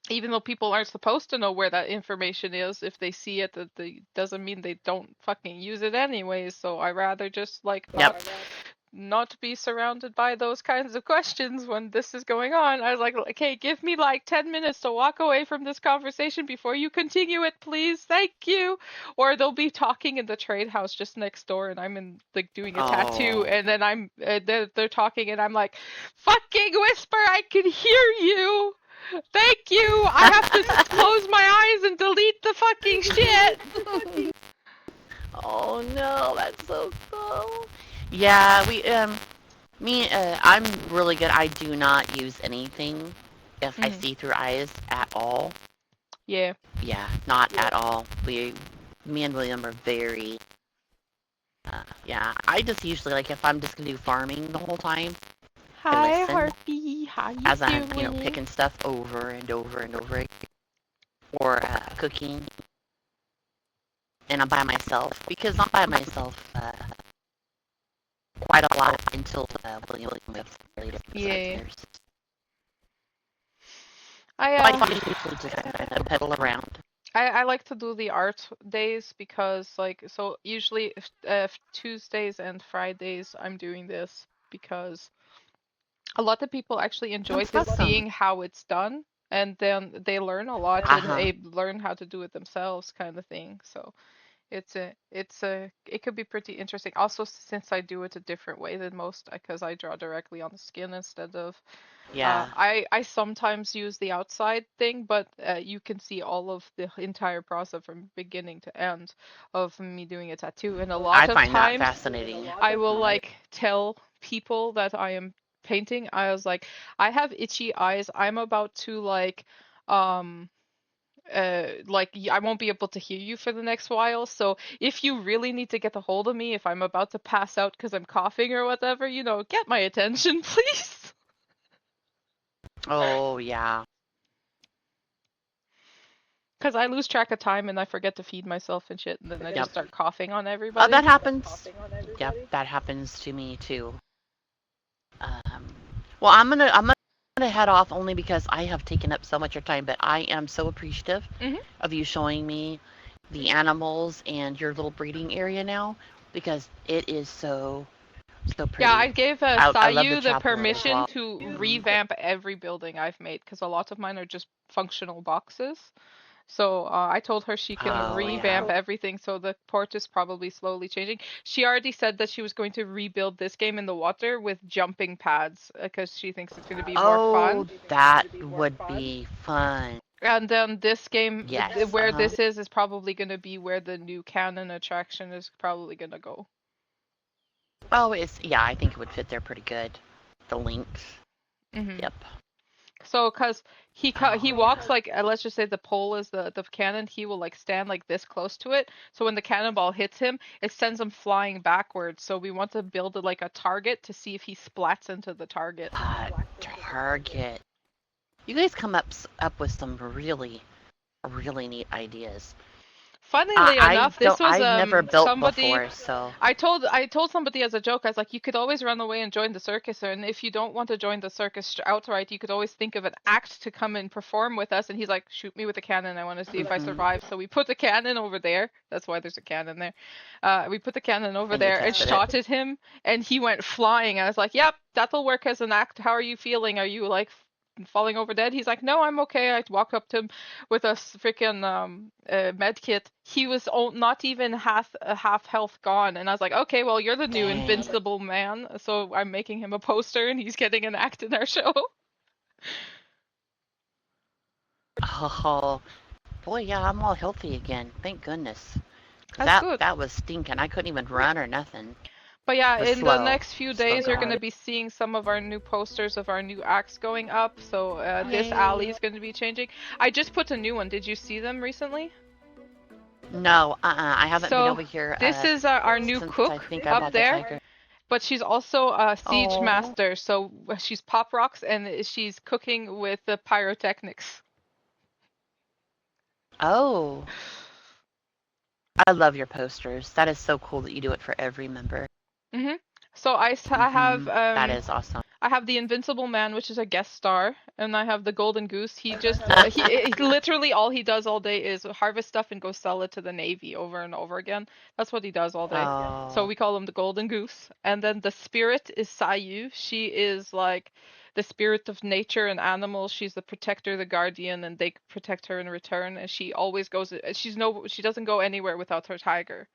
Even though people aren't supposed to know where that information is, if they see it, that doesn't mean they don't fucking use it anyways. So I rather just like not be surrounded by those kinds of questions when this is going on. I was like, okay, give me like 10 minutes to walk away from this conversation before you continue it, please. Thank you. Or they'll be talking in the trade house just next door, and I'm in like doing a tattoo, and then I'm they're talking, and I'm like, fucking whisper, I can hear you. Thank you! I have to close my eyes and delete the fucking shit! Oh no, that's so cool. Yeah, I'm really good. I do not use anything if I see through eyes at all. Yeah. Yeah, not at all. Me and William are very, I just usually, like, if I'm just gonna do farming the whole time, hi, Harpy. How you as doing? I'm, picking stuff over and over and over again, or cooking, and I'm by myself, because I'm by myself quite a lot until William lives really different. I usually just pedal around. I like to do the art days because like so usually Tuesdays and Fridays I'm doing this because a lot of people actually enjoy That's awesome. seeing how it's done, and then they learn a lot and learn how to do it themselves, kind of thing. So it could be pretty interesting. Also, since I do it a different way than most, because I draw directly on the skin instead of. Yeah. I sometimes use the outside thing, but you can see all of the entire process from beginning to end of me doing a tattoo. And a lot I of find that times, fascinating. I will like tell people that I am painting. I was like, I have itchy eyes. I'm about to I won't be able to hear you for the next while. So if you really need to get a hold of me, if I'm about to pass out because I'm coughing or whatever, get my attention, please. Oh, yeah. Because I lose track of time and I forget to feed myself and shit, and then I just Yep. start coughing on Oh, everybody. that happens. Yep, that happens to me too. Well, I'm gonna head off only because I have taken up so much of your time, but I am so appreciative of you showing me the animals and your little breeding area now because it is so pretty. Yeah, I gave I love Sayu the chapel as permission well. to revamp every building I've made because a lot of mine are just functional boxes. So I told her she can Oh, revamp yeah. everything, so the port is probably slowly changing. She already said that she was going to rebuild this game in the water with jumping pads because she thinks it's going to be more Oh, fun. that would be fun. And then this game, Yes. where this is probably going to be where the new canon attraction is probably going to go. Oh, yeah, I think it would fit there pretty good. The links. Yep. So, cause he walks like let's just say the pole is the cannon, he will like stand like this close to it. So when the cannonball hits him, it sends him flying backwards. So we want to build it like a target to see if he splats into the target. Target. You guys come up with some really neat ideas. Funnily enough, this was I've never built somebody before, so I told somebody as a joke, I was like, you could always run away and join the circus, and if you don't want to join the circus outright, you could always think of an act to come and perform with us. And he's like, shoot me with a cannon, I want to see if I survive. So we put the cannon over there. That's why there's a cannon there. We put the cannon over there and shot at him, and he went flying. I was like, yep, that'll work as an act. How are you feeling? Are you like falling over dead? He's like, no, I'm okay. I walk up to him with a freaking med kit. He was not even half health gone, and I was like, okay, well, you're the new invincible man. So I'm making him a poster, and he's getting an act in our show. Oh boy, yeah, I'm all healthy again. Thank goodness. That's good. That was stinking. I couldn't even run or nothing. But yeah, in the next few days, you're going to be seeing some of our new posters of our new acts going up. So this alley is going to be changing. I just put a new one. Did you see them recently? No, I haven't been over here. This is our new cook up there. But she's also a siege master, so she's pop rocks and she's cooking with the pyrotechnics. Oh. I love your posters. That is so cool that you do it for every member. So I have that is awesome. I have the Invincible Man, which is a guest star, and I have the Golden Goose. He just he literally all he does all day is harvest stuff and go sell it to the Navy over and over again. That's what he does all day. Oh. So we call him the Golden Goose. And then the spirit is Sayu. She is like the spirit of nature and animals. She's the protector, the guardian, and they protect her in return. And she always goes. She doesn't go anywhere without her tiger.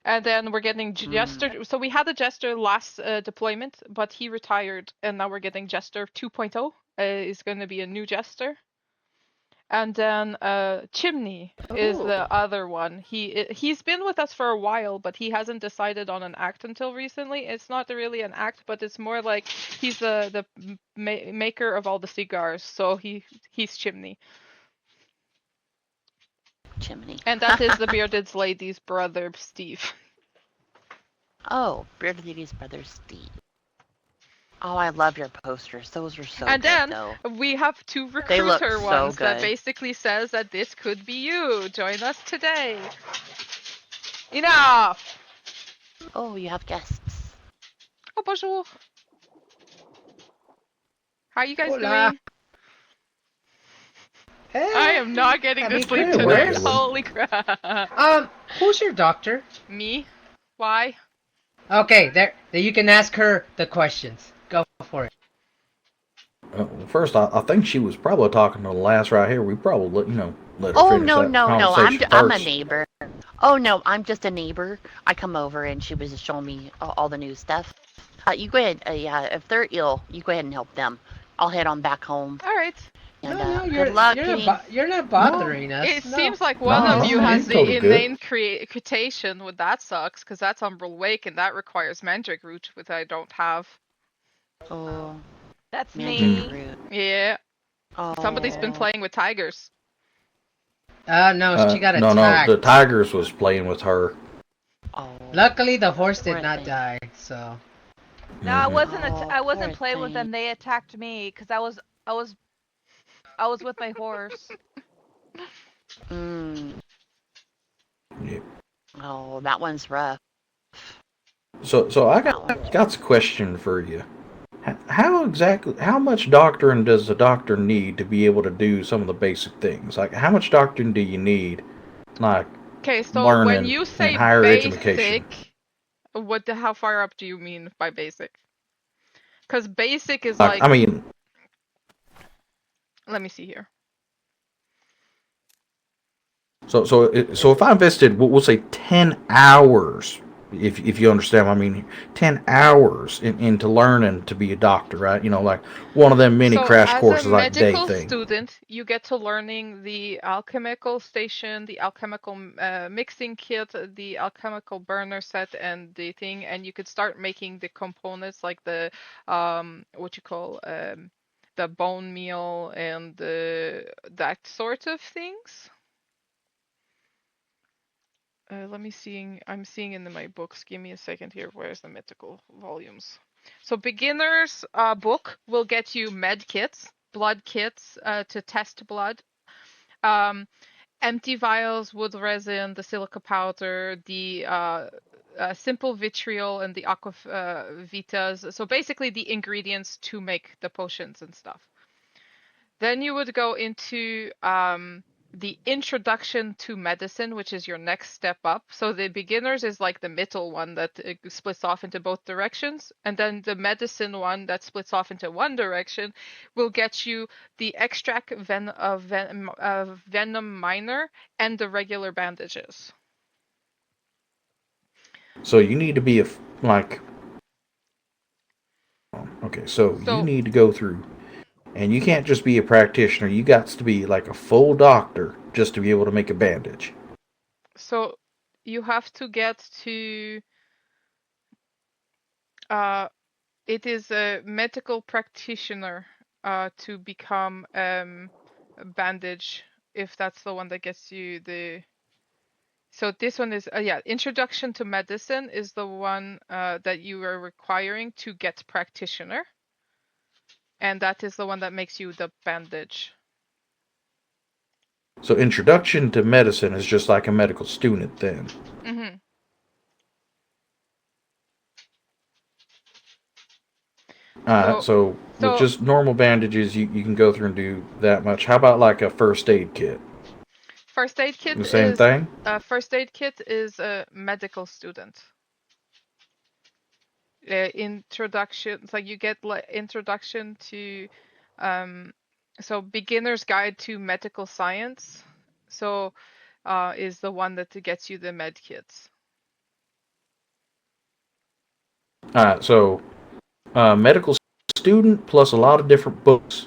And then we're getting Jester. So we had a Jester last deployment, but he retired, and now we're getting Jester 2.0. Is going to be a new Jester. And then Chimney is the other one. He's been with us for a while, but he hasn't decided on an act until recently. It's not really an act, but it's more like he's the maker of all the cigars. So he's Chimney. Chimney. And that is the Bearded Lady's brother, Steve. Oh, Bearded Lady's brother, Steve. Oh, I love your posters. Those are so and good, then though. We have two recruiter ones so that basically says that this could be you. Join us today. Enough! Oh, you have guests. Oh, bonjour. How are you guys doing? I am not getting to That'd be sleep Yeah, we're tonight. doing. Holy crap. Who's your doctor? Me? Why? Okay, there you can ask her the questions. Go for it. First, I think she was probably talking to the last right here. We probably let her Oh finish no that no no! conversation I'm a first. neighbor. Oh no, I'm just a neighbor. I come over and she was just showing me all the new stuff. You go ahead. Yeah, if they're ill, you go ahead and help them. I'll head on back home. All right. And No, good luck. you're not No, bothering us. It No. seems like one no, of no, you man, has you're totally the good. inane creation. Well, that sucks, because that's Umbral Wake, and that requires Mandrake Root, which I don't have. Oh, That's Mandrake me. Root. Yeah. Oh. Somebody's been playing with tigers. No, she got No, the attacked. Tigers was playing with her. Oh. Luckily, the horse Poor did not thing. die. So. No, I Mhm. wasn't. Oh, I poor wasn't playing with thing. them. They attacked me because I was with my horse. Mm. Yeah. Oh, that one's rough. So I That one's got a question for you. How much doctoring does a doctor need to be able to do some of the basic things? Like, how much doctoring do you need, like Okay, so when learning you in say higher education? basic, how far up do you mean by basic? Because basic is Like, like, I mean, let me see here. so if I invested, we'll say 10 hours, if you understand what I mean, 10 hours into learning to be a doctor, right? Like one of them mini So crash as a courses, like day medical thing. student, you get to learning the alchemical station, the alchemical mixing kit, the alchemical burner set, and the thing, and you could start making the components like the what you call the bone meal and that sort of things. Let me see. I'm seeing in my books. Give me a second here. Where's the mythical volumes? So beginners book will get you med kits, blood kits to test blood, empty vials, wood resin, the silica powder, the simple vitriol, and the aqua vitas. So basically the ingredients to make the potions and stuff. Then you would go into the introduction to medicine, which is your next step up. So the beginners is like the middle one that splits off into both directions. And then the medicine one that splits off into one direction will get you the extract venom minor and the regular bandages. So you need to be like, okay, so you need to go through, and you can't just be a practitioner. You got to be like a full doctor just to be able to make a bandage. So you have to get to it is a medical practitioner to become a bandage, if that's the one that gets you the. So this one is yeah, introduction to medicine is the one that you are requiring to get practitioner, and that is the one that makes you the bandage. So introduction to medicine is just like a medical student then. Mm-hmm. So with just normal bandages, you can go through and do that much. How about like a first aid kit? First aid kit The same is thing? first aid kit is a medical student. Introduction, so you get like introduction to so beginner's guide to medical science, so is the one that gets you the med kits. So medical student plus a lot of different books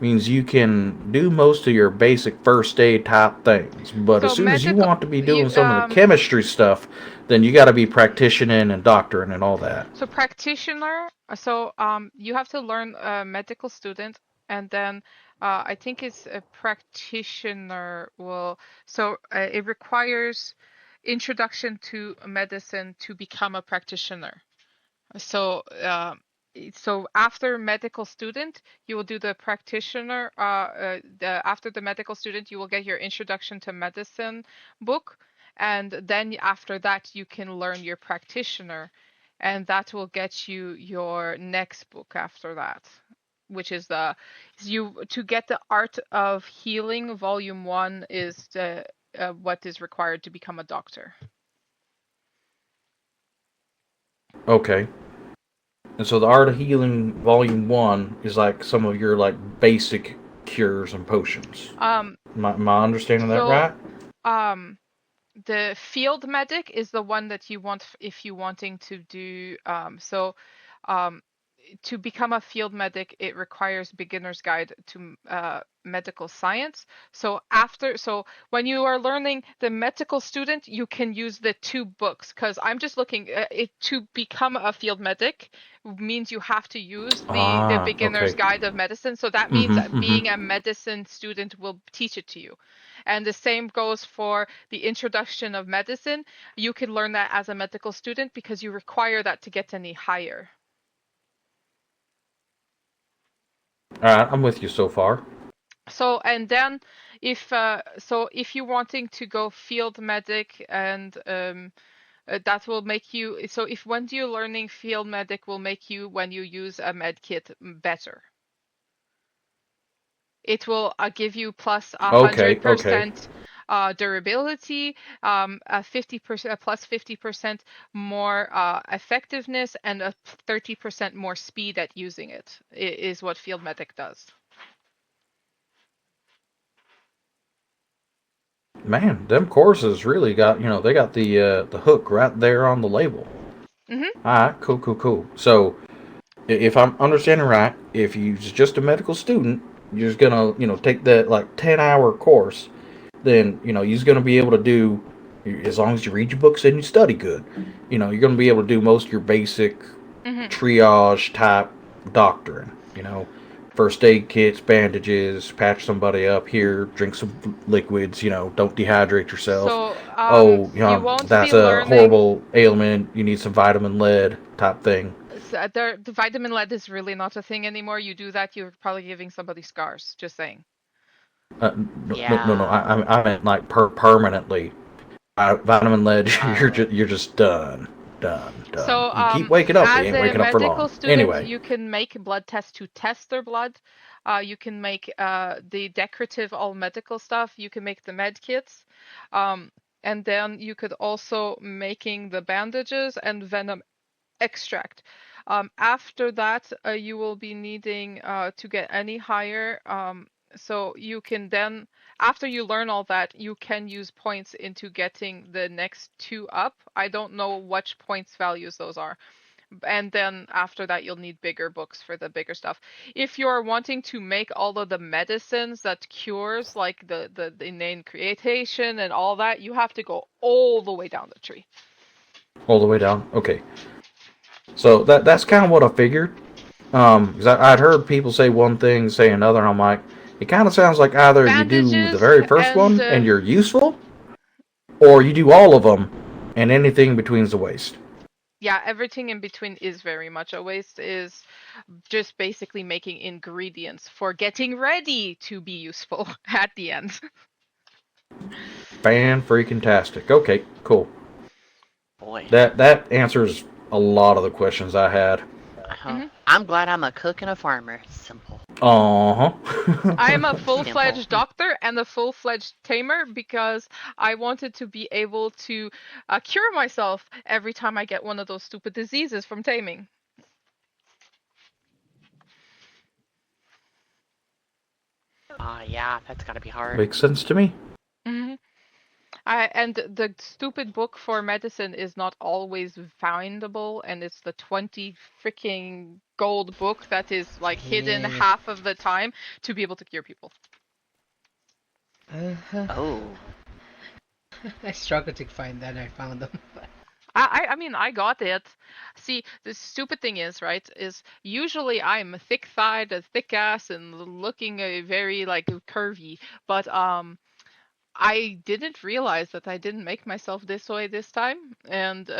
means you can do most of your basic first aid type things. But So as soon as you want to be doing you, some of the chemistry stuff, then you got to be practicing and doctoring and all that. So practitioner, so you have to learn medical student, and then I think it's a practitioner will, so it requires introduction to medicine to become a practitioner. So so after medical student, you will do the practitioner. After the medical student, you will get your introduction to medicine book, and then after that, you can learn your practitioner, and that will get you your next book after that, which is to get the Art of Healing, Volume 1 is what is required to become a doctor. Okay. And so the Art of Healing Volume 1 is like some of your like basic cures and potions. Am I understanding that right? The field medic is the one that you want if you're wanting to do to become a field medic. It requires beginner's guide to medical science. So when you are learning the medical student, you can use the 2 books, because I'm just looking to become a field medic means you have to use the beginner's Okay. guide of medicine. So that means being a medicine student will teach it to you. And the same goes for the introduction of medicine. You can learn that as a medical student because you require that to get any higher. All right, I'm with you so far. So, and then if you're wanting to go field medic, and that will make you, so if when you're learning field medic will make you, when you use a med kit, better. It will give you plus 100% durability, a 50% plus 50% more effectiveness, and a 30% more speed at using it is what field medic does. Man, them courses really got, they got the hook right there on the label. Mm-hmm. All right, cool. So, if I'm understanding right, if you're just a medical student, you're just gonna, take that like 10-hour course, then you're gonna be able to do, as long as you read your books and you study good, you're gonna be able to do most of your basic triage type doctoring. First aid kits, bandages, patch somebody up here, drink some liquids, don't dehydrate yourself. So, you won't that's be a learning horrible ailment. You need some vitamin lead type thing. So the vitamin lead is really not a thing anymore. You do that, you're probably giving somebody scars. Just saying. No. I meant like permanently. Vitamin lead, you're just done. So, You keep waking up, you as ain't a waking up for medical long. student, Anyway, you can make blood tests to test their blood. You can make the decorative all medical stuff. You can make the med kits. And then you could also making the bandages and venom extract. After that, you will be needing to get any higher. So you can then, after you learn all that, you can use points into getting the next 2 up. I don't know which points values those are. And then after that, you'll need bigger books for the bigger stuff. If you're wanting to make all of the medicines that cures, like the inane creation and all that, you have to go all the way down the tree. all the way down. Okay. So that's kind of what I figured. Because I'd heard people say one thing, say another, and I'm like, it kind of sounds like either you do the very first one and you're useful, or you do all of them, and anything between's a waste. Yeah, everything in between is very much a waste. Is just basically making ingredients for getting ready to be useful at the end. Fan-freaking-tastic. Okay, cool. Boy. That answers a lot of the questions I had. I'm glad I'm a cook and a farmer. Simple. I'm a full-fledged doctor and a full-fledged tamer because I wanted to be able to cure myself every time I get one of those stupid diseases from taming. Yeah, that's gotta be hard. Makes sense to me. And the stupid book for medicine is not always findable, and it's the 20 freaking gold book that is like hidden half of the time to be able to cure people. Oh. I struggled to find that. I found them. I mean, I got it. See, the stupid thing is, right, is usually I'm thick-thighed, a thick ass, and looking very like curvy, but I didn't realize that I didn't make myself this way this time, and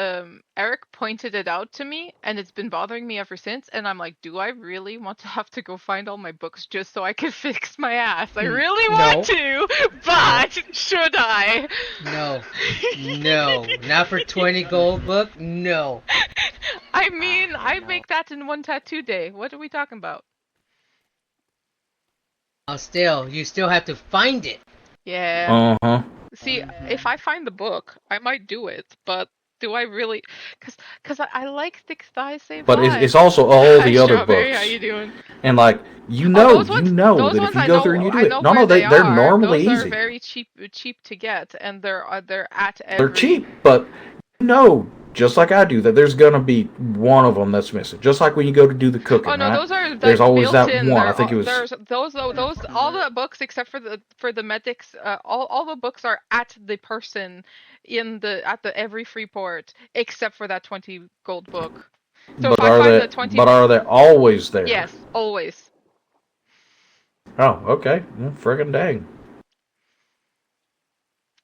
Eric pointed it out to me, and it's been bothering me ever since, and I'm like, do I really want to have to go find all my books just so I can fix my ass? I really want to, but should I? No, not for 20 gold book, no. I mean, I make that in one tattoo day. What are we talking about? Still, you still have to find it. Yeah. Uh-huh. See, if I find the book, I might do it, but do I really? Cause I like Thick Thighs Save But Lives. it's also all Hi, the other Strawberry, how books. you doing? And like Oh, those you ones, know those that if ones you go through and you do I it. know No, where no, they they're are. normally Those are easy. very cheap to get, and they're at They're every. cheap, but you know, just like I do, that there's gonna be one of them that's missing. Just like when you go to do the Oh cooking, no, right? those are There's like always built that in. one. I think it was. There's those all the books except for the medics. All the books are at the person at the every free port except for that 20 gold book. So if But I are find they? the 20, But are they always there? yes, always. Oh, okay. Well, friggin' dang.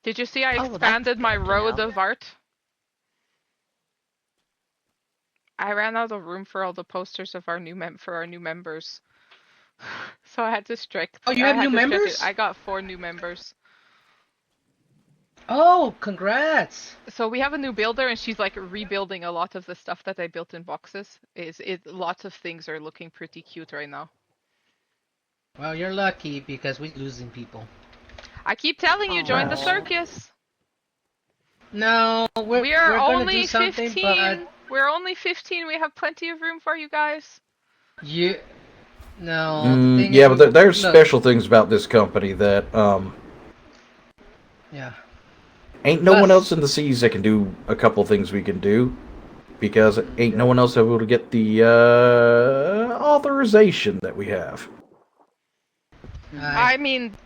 Did you see I Oh, well, that's expanded my good to road know. of art? I ran out of room for all the posters of our for our new members. So I had to stretch. Oh, you I have had new to stretch it. members? I got 4 new members. Oh, congrats! So we have a new builder, and she's like rebuilding a lot of the stuff that I built in boxes. Lots of things are looking pretty cute right now. Well, you're lucky because we're losing people. I keep telling you, join the Nice. circus. No, We are we're gonna only do something, 15. but We're only 15. We have plenty of room for you guys. you. No, the thing Yeah, is, but there's look, special things about this company that yeah. ain't no one Plus, else in the seas that can do a couple things we can do, because ain't no one else able to get the authorization that we have. I mean,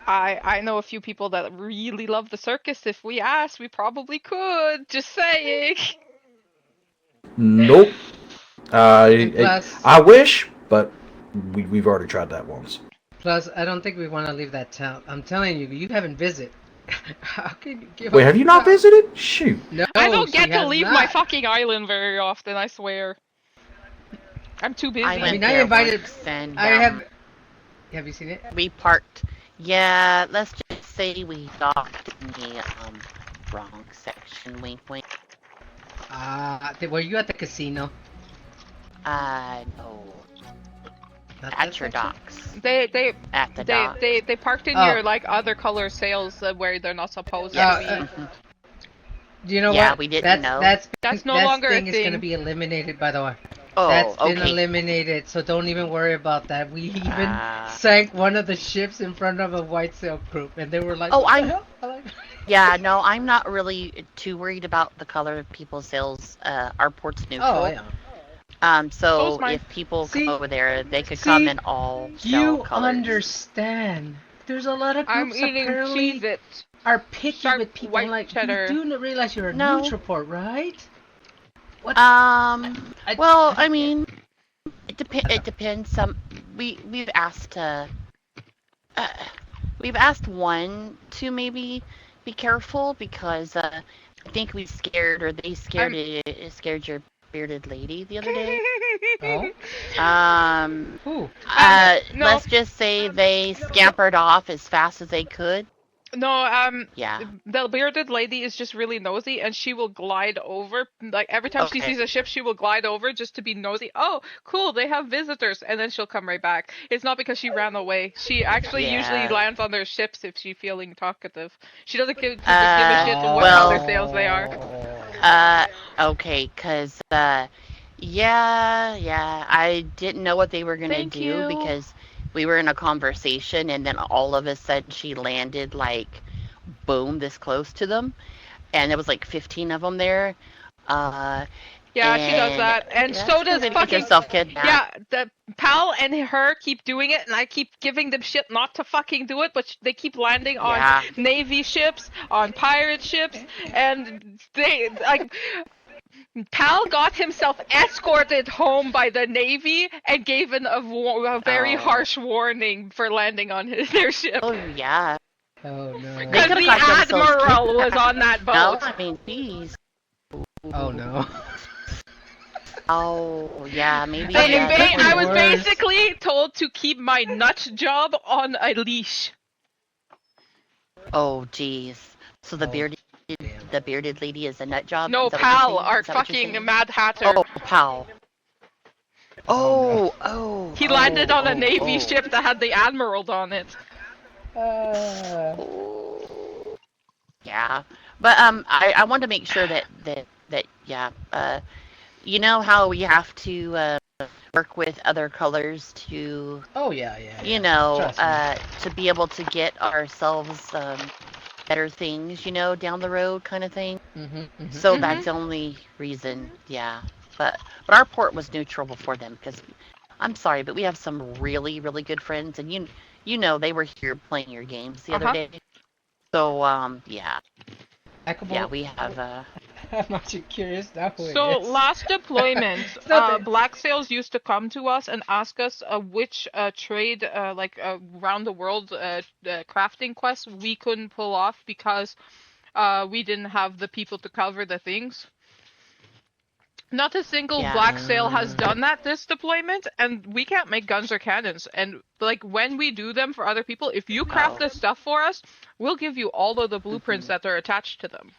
I know a few people that really love the circus. If we asked, we probably could. Just saying. Nope. plus, I wish, but we've already tried that once. plus, I don't think we want to leave that town. I'm telling you, you haven't visited. How can you give Wait, up have you the not town? visited? Shoot. No, I don't she get to has leave my not. fucking island very often, I swear. I'm too busy. I I went mean, I there invited. once and I have. Have you seen it? we parked. Yeah, let's just say we docked in the wrong section. Wink, wink. Were you at the casino? No. Not At that your section? docks. They At the dock. they parked in Oh. your like other color sales where they're not supposed to be. Do you know Yeah, what? we didn't know. That's no that longer a thing is gonna thing. be eliminated, by the way. Oh, That's been okay. eliminated, so don't even worry about that. We even Ah. sank one of the ships in front of a white sail group, and they were like, Oh, "What the I'm- hell?" I'm like, Yeah, no, I'm not really too worried about the color of people's sails. Our port's neutral. Oh yeah. So So's mine. if people See- come over there, they could see, come in all shell You colors. understand? There's a lot of I'm groups eating apparently Cheez-It. are picky Sharp with people. white Like cheddar. you do realize you're a No. neutral port, right? What? Well, I mean, it depends. We've asked one to maybe be careful because I think we scared or they scared your bearded lady the other day. Oh. Who? No. Let's just say they scampered off as fast as they could. No, Yeah. the bearded lady is just really nosy, and she will glide over. Like every time she Okay. sees a ship, she will glide over just to be nosy. Oh, cool, they have visitors, and then she'll come right back. It's not because she ran away. She actually usually Yeah. lands on their ships if she's feeling talkative. She doesn't give a shit what well- color sails they are. Okay, cause yeah, I didn't know what they were gonna Thank do you. because we were in a conversation and then all of a sudden she landed like, boom, this close to them, and there was like 15 of them there. Yeah, she does and that, and that's so does gonna get fucking. yourself kidnapped. Yeah, the pal and her keep doing it, and I keep giving them shit not to fucking do it, but they keep landing on Yeah. Navy ships, on pirate ships, and they like. Pal got himself escorted home by the Navy and gave a very Oh. harsh warning for landing on their ship. Oh yeah. Oh no. They Because could've the got themselves Admiral was kidnapped. on that No, boat. I mean, please. Oh no. Oh yeah, maybe. Hey, Yeah, ba- definitely. I was worse. basically told to keep my nut job on a leash. Oh jeez. So the Oh, bearded lady is a nut job. No, Is that what you're Pal, saying? our Is that what you're fucking saying? Mad Hatter. Oh, pal. Oh, oh, He landed on a oh, Navy oh. ship that had the Admiral on it. Oh. Yeah, but I want to make sure that yeah, you know how we have to work with other colors to, Oh yeah. you know, Trust me. to be able to get ourselves better things, you know, down the road kind of thing. So Mhm. that's the only reason, yeah. But our port was neutral before them because I'm sorry, but we have some really really good friends, and you know they were here playing your games the other day. So yeah, yeah, we have I'm actually curious now who it So is. last deployment, It's not that- Black Sails used to come to us and ask us which trade, like around the world crafting quests we couldn't pull off because we didn't have the people to cover the things. Not a single yeah. Black Sail has done that this deployment, and we can't make guns or cannons. And like when we do them for other people, if you craft Oh. this stuff for us, we'll give you all of the blueprints that are attached to them.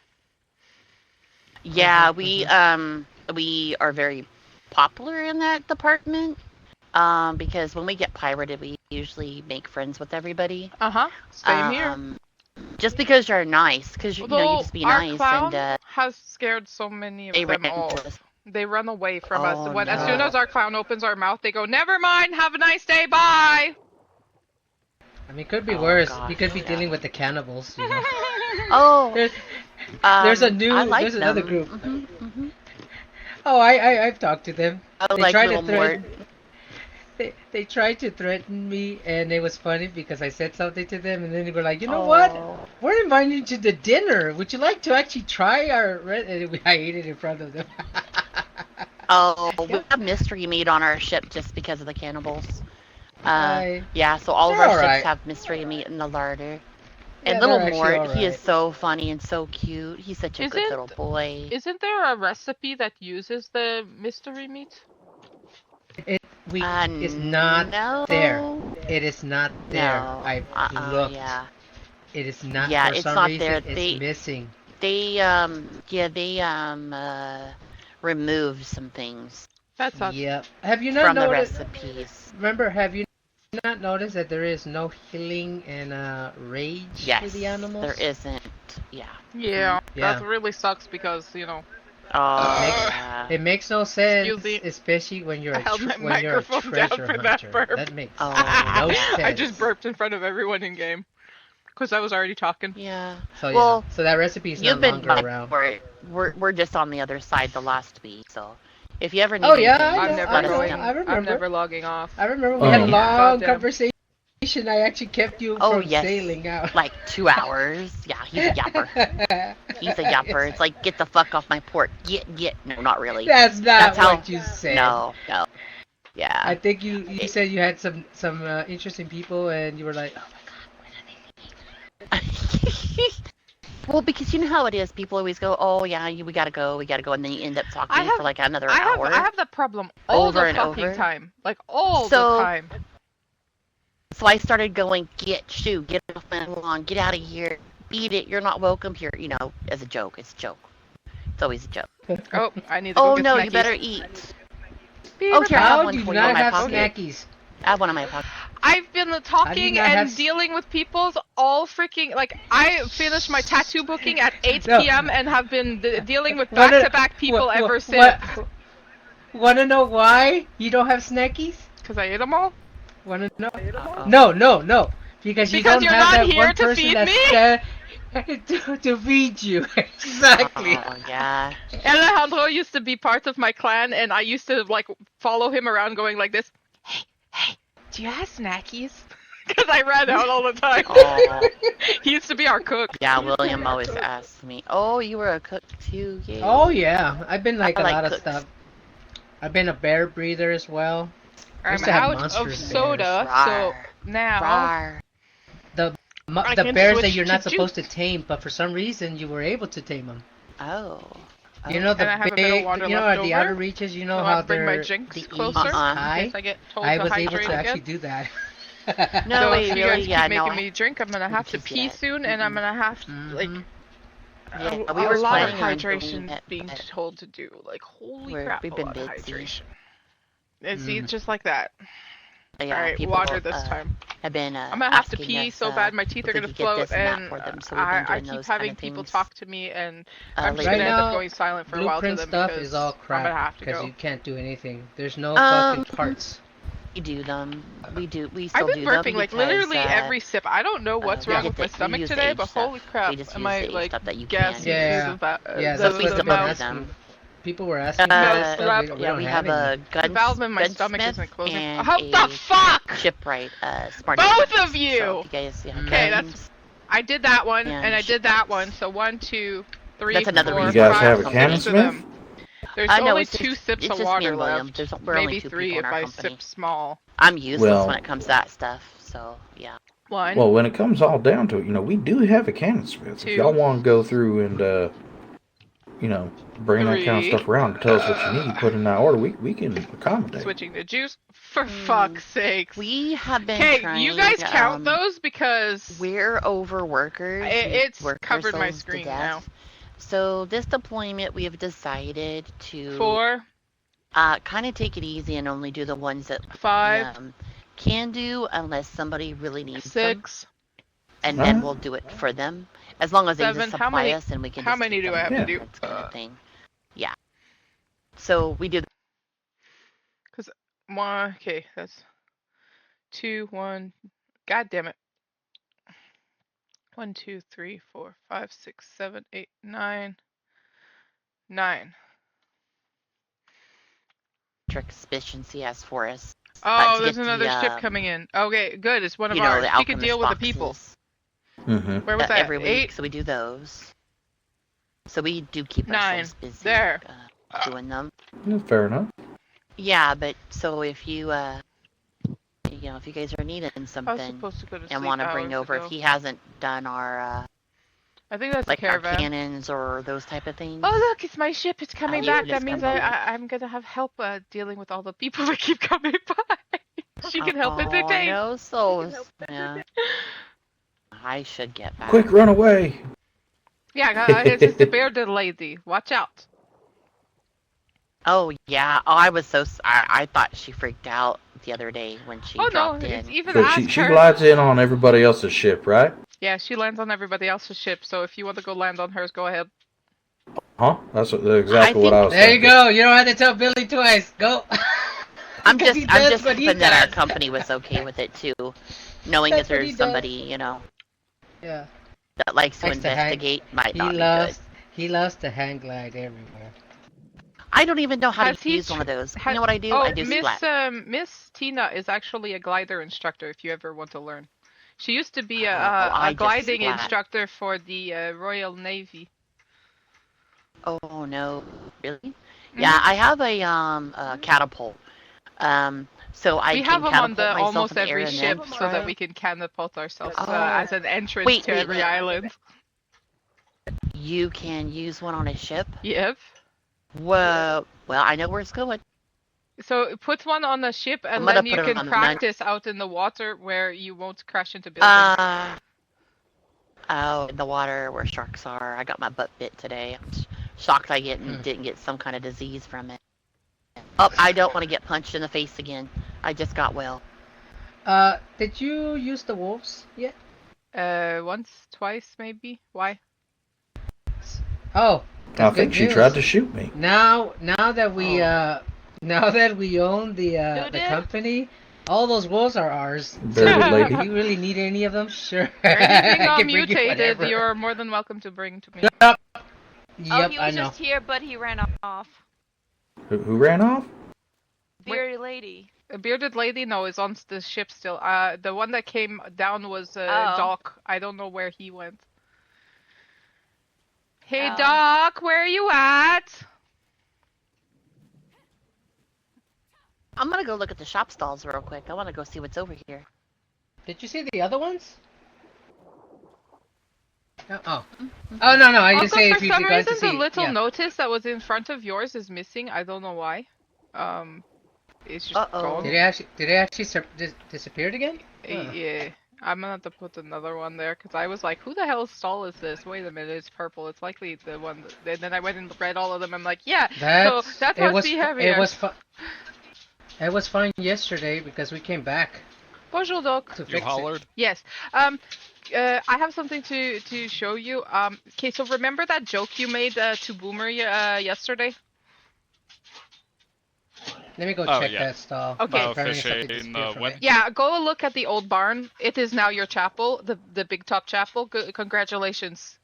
Yeah, we are very popular in that department. Because when we get pirated, we usually make friends with everybody. Same here. Just because you're nice, because you know you Although just be our nice clown and has scared so many they of them ran off. into us. They run away from us. Oh As soon no. as our clown opens our mouth, they go, "Never mind. Have a nice day. Bye." I mean, it could be Oh, worse. gosh, We could be yeah. dealing with the cannibals. You know? Oh, There's a I new. like There's another them. group. Oh, I've talked to them. I They like tried to little Mort. threaten. They tried to threaten me, and it was funny because I said something to them, and then they were like, you know what? Oh. We're inviting you to the dinner. Would you like to actually try our? And I ate it in front of them. Oh, we have mystery meat on our ship just because of the cannibals. I- Yeah, so all of they're our all ships right. have mystery meat in the larder. Yeah, And little they're actually Mort, all he is right. so funny and so cute. He's such a good little boy. Isn't there a recipe that uses the mystery meat? It's not No. there. It is not there. No. I looked. Yeah. It is not. Yeah, For it's some not reason, there. it's missing. They removed some things. That's not. Yep. Have you not from the noticed? recipes. Remember, have you not noticed that there is no healing and rage for the Yes, animals? there isn't. Yeah. Yeah, Yeah. that really sucks because you know. Oh, It makes no sense, Excuse me. especially when you're I held my when you're a microphone down treasure for that hunter. burp. That makes Oh, no yeah. sense. I just burped in front of everyone in game because I was already talking. Yeah. So Well, yeah, so that recipe is you've no been longer by around. for it. We're just on the other side the last week, so if you ever need Oh yeah, anything, I I'm know. never I let know. us going. know. I remember. I'm never logging off. I remember we had a Oh. long Goddamn. conversation. I actually kept you Oh from yes, sailing out. like 2 hours. Yeah, he's a yapper. He's a yapper. It's like, get the fuck off my port. Get. No, not really. That's not That's how- what you said. No. I Yeah. think you said you had some interesting people, and you were like, oh my god, Well, because you know how it is. People always go, "Oh yeah, we gotta go," and then you end up talking for like another hour. I have that problem all Over the and fucking over. time. Like all So- the time. So I started going, get off my lawn, get out of here, beat it, you're not welcome here, you know, as a joke. It's a joke. It's always a joke. Oh, I need to go Oh get no, snackies. you better eat. Be Oh, right here, I back. have how one do you for you in not my have pocket. snackies? I have one in my pocket. I've been talking not and have dealing with people all freaking like I finished my tattoo booking at 8 No. p.m. and have been dealing with Wanna- back-to-back people Wha- ever wha- since. Wanna know why you don't have snackies? Because I ate them all. Wanna know? Uh-oh. No. Because you Because don't you're have not that here one to person feed that's me? there to feed you. Exactly. Oh yeah. Alejandro used to be part of my clan, and I used to like follow him around, going like this. Hey, do you have snackies? Because I ran out all the time. Oh. He used to be our cook. Yeah, William always asks me, "Oh, you were a cook too?" Yay. Oh yeah, I've been like I a like lot of cooks. stuff. I've been a bear breeder as well. I I'm used to have out of monstrous soda, Rawr. so now Rawr. I The can bears that switch you're to not supposed to juice. tame, but for some reason you were able to tame them. Oh. You know And I have the a bit of big, water you know, left at the over, outer reaches. You know so how I'd bring my they're jinx the closer east is Uh-uh. in high. case I get told I to was able hydrate to again. actually do that. No, So wait, if you really? guys keep Yeah, no, making I- me drink, I'm gonna have to can see pee that. soon, and I'm gonna have like Mhm. Yeah, we a were lot of planning on doing hydration it, being but told to do. Like holy we've crap, a been lot of busy. hydration. And see, just like that. Yeah, Alright, people water this time. have been I'm gonna have to asking pee us so bad, my teeth if are we gonna could get float, this and that and for them, so we've been I doing keep those kind having of people things. talk to me, and I'm just Lately. gonna Right end up now, going silent for a while to blueprint them stuff because is all I'm crap gonna have to because go. you can't do anything. There's no fucking parts. We do them. We I've still been do them burping like because literally every sip. I don't know what's we wrong get with my the we stomach use the today, age but stuff. holy crap, We just am use I the age like stuff that you can gassy use. through Yeah, So that's we what the they've been mouth? asking. People were asking for Uh, that stuff. We yeah, don't we have have any. a The valve in my stomach gunsmith isn't closing. and How the a fuck? shipwright smarty Both pants. of you! So if you guys have Okay, guns I did that one, and and I did that one. shipwrights. So 1, 2, 3, That's another 4, You reason why guys our 5, have a company. cannon 6 of smith? them. There's No, only it's 2 sips it's of just me water and William. left. We're only Maybe 2 3 people in if our I company. sip small. I'm useless Well- when it comes to that stuff, so yeah. 1. Well, when it comes all down to it, we do have a cannon smith. If 2. y'all want to go through and, bring that kind of 3. stuff around and tell us what you need, put in that order, we can accommodate. Switching to juice. For fuck's sakes. We have been Okay, trying. you guys count those because We're overworkers. it's work covered my ourselves to screen death. now. So this deployment, we have decided to 4, kind of take it easy and only do the ones that 5, we can do unless somebody really needs them, 6. and then we'll do it for them as long as they 7. just How supply many? us and we can. How just many keep do them I have to going, do? that kind of thing. Yeah. So we do. Because 1. Okay, that's 2, 1. God damn it. 1, 2, 3, 4, 5, 6, 7, 8, 9. 9. Efficiency as for us. Oh, to there's get another the, ship coming in. Okay, good. It's one of you know, ours. the She can alchemist deal with the people. boxes. Mm-hmm. Where was that? Every week, 8? so we do those. So we do keep 9. ourselves busy. There. Doing them. Yeah, fair enough. Yeah, but so if you, if you guys are needing I was something supposed to go to and sleep want to bring hours over, ago. if he hasn't done our, I think that's like a our caravan. cannons or those type of things. Oh look, it's my ship. It's coming you back. can That just means come over. I'm gonna have help dealing with all the people that keep coming by. She can help entertain. No souls. Yeah. I should get back. Quick, run away! Yeah, it's the bearded lady. Watch out. Oh yeah. Oh, I was I thought she freaked out the other day when she dropped in. It's even So asked she her. glides in on everybody else's ship, right? Yeah, she lands on everybody else's ship. So if you want to go land on hers, go ahead. Huh? That's exactly what I was There you thinking. go. You don't have to tell Billy twice. Go. I'm Because just he does what hoping he that our does. company was okay with it too, knowing That's that what he there's does. somebody Yeah. that likes to Likes to hang. investigate might He not be loves. good. He loves to hang glide everywhere. I don't even know how Has to he use one of those. ha- You know what I do? Oh, I do splat. Miss Tina is actually a glider instructor. If you ever want to learn, she used to be I a just gliding splat. instructor for the Royal Navy. Oh no, really? Yeah, I have a catapult. So I We can have them on catapult myself almost in the air every and ship then so that try. we can catapult ourselves Oh. as an entrance Wait, to every island. You can use one on a ship? Yep. Well, I know where it's going. So put one on a ship and gonna then you put it can on the practice out in the water where you won't crash into buildings. Oh, in the water where sharks are. I got my butt bit today. I'm shocked I didn't get some kind of disease from it. Oh, I don't want to get punched in the face again. I just got well. Did you use the wolves yet? Once, twice, maybe. Why? Oh, I think she tried to shoot me. Now that we own the company, all those wolves are ours. Bearded lady. If you really need any of them, sure. Anything I can bring you mutated, whatever. you're more than welcome to bring to me. Yep, Oh, he I was know. just here, but he ran off. Who ran off? Bearded lady. A bearded lady? No, is on the ship still. The one that came down was Doc. I don't know where he went. Hey, Doc, where are you at? I'm gonna go look at the shop stalls real quick. I want to go see what's over here. Did you see the other ones? No, oh no! I just say if you for some got to reason, see. the little Yeah. notice that was in front of yours is missing. I don't know why. It's just gone. Did it actually disappeared again? Yeah. I'm gonna have to put another one there because I was like, who the hell's stall is this? Wait a minute, it's purple. It's likely the one. And then I went and read all of them. I'm like, yeah. So that's what we have here. It was fine yesterday because we came back Bonjour, Doc. to You fix it. hollered? Yes. I have something to show you. Okay, so remember that joke you made to Boomer yesterday? Let me go Oh, check yeah. that stall. Okay. About Apparently something officiating disappeared from when? it. Yeah, go look at the old barn. It is now your chapel, the big top chapel. Congratulations.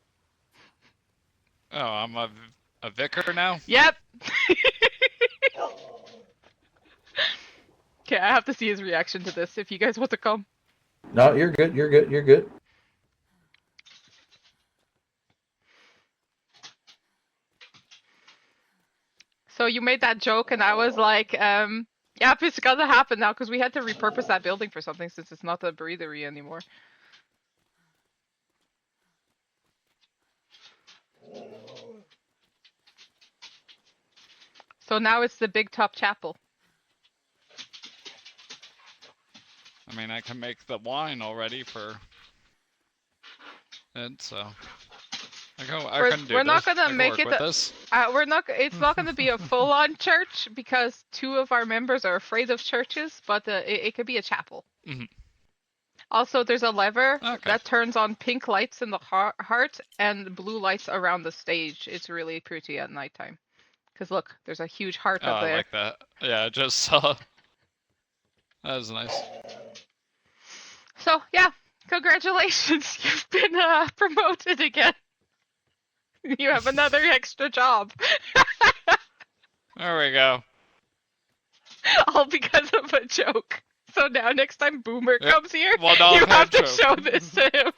Oh, I'm a vicar now? Yep. Okay, I have to see his reaction to this if you guys want to come. No, you're good. You're good. You're good. So you made that joke, and I was like, yeah, it's gonna happen now because we had to repurpose that building for something since it's not a breathery anymore. So now it's the big top chapel. I mean, I can make the wine already for it, so I can do We're not this. gonna I can make work it. with this. We're not. It's not gonna be a full-on church because 2 of our members are afraid of churches, but it could be a chapel. Mhm. Also, there's a lever Okay. that turns on pink lights in the heart and blue lights around the stage. It's really pretty at nighttime. Cause look, there's a huge heart Oh, up I there. like that. Yeah, I just saw. That was nice. So yeah, congratulations, you've been promoted again. You have another extra job. There we go. All because of a joke. So now next time Boomer Yep. comes here, Well, no, you have to joke. show this to him.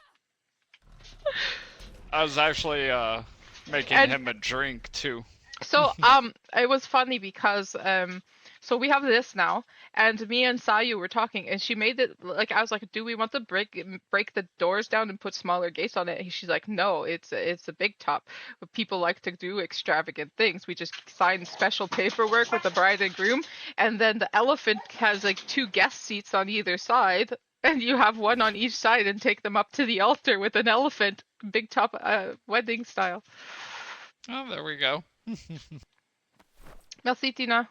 I was actually making him a drink too. So it was funny because so we have this now, and me and Sayu were talking, and she made it like I was like, do we want to break the doors down and put smaller gates on it? And she's like, no, it's a big top. But people like to do extravagant things. We just sign special paperwork with the bride and groom, and then the elephant has like 2 guest seats on either side, and you have one on each side and take them up to the altar with an elephant, big top wedding style. Oh, there we go. Merci, Tina.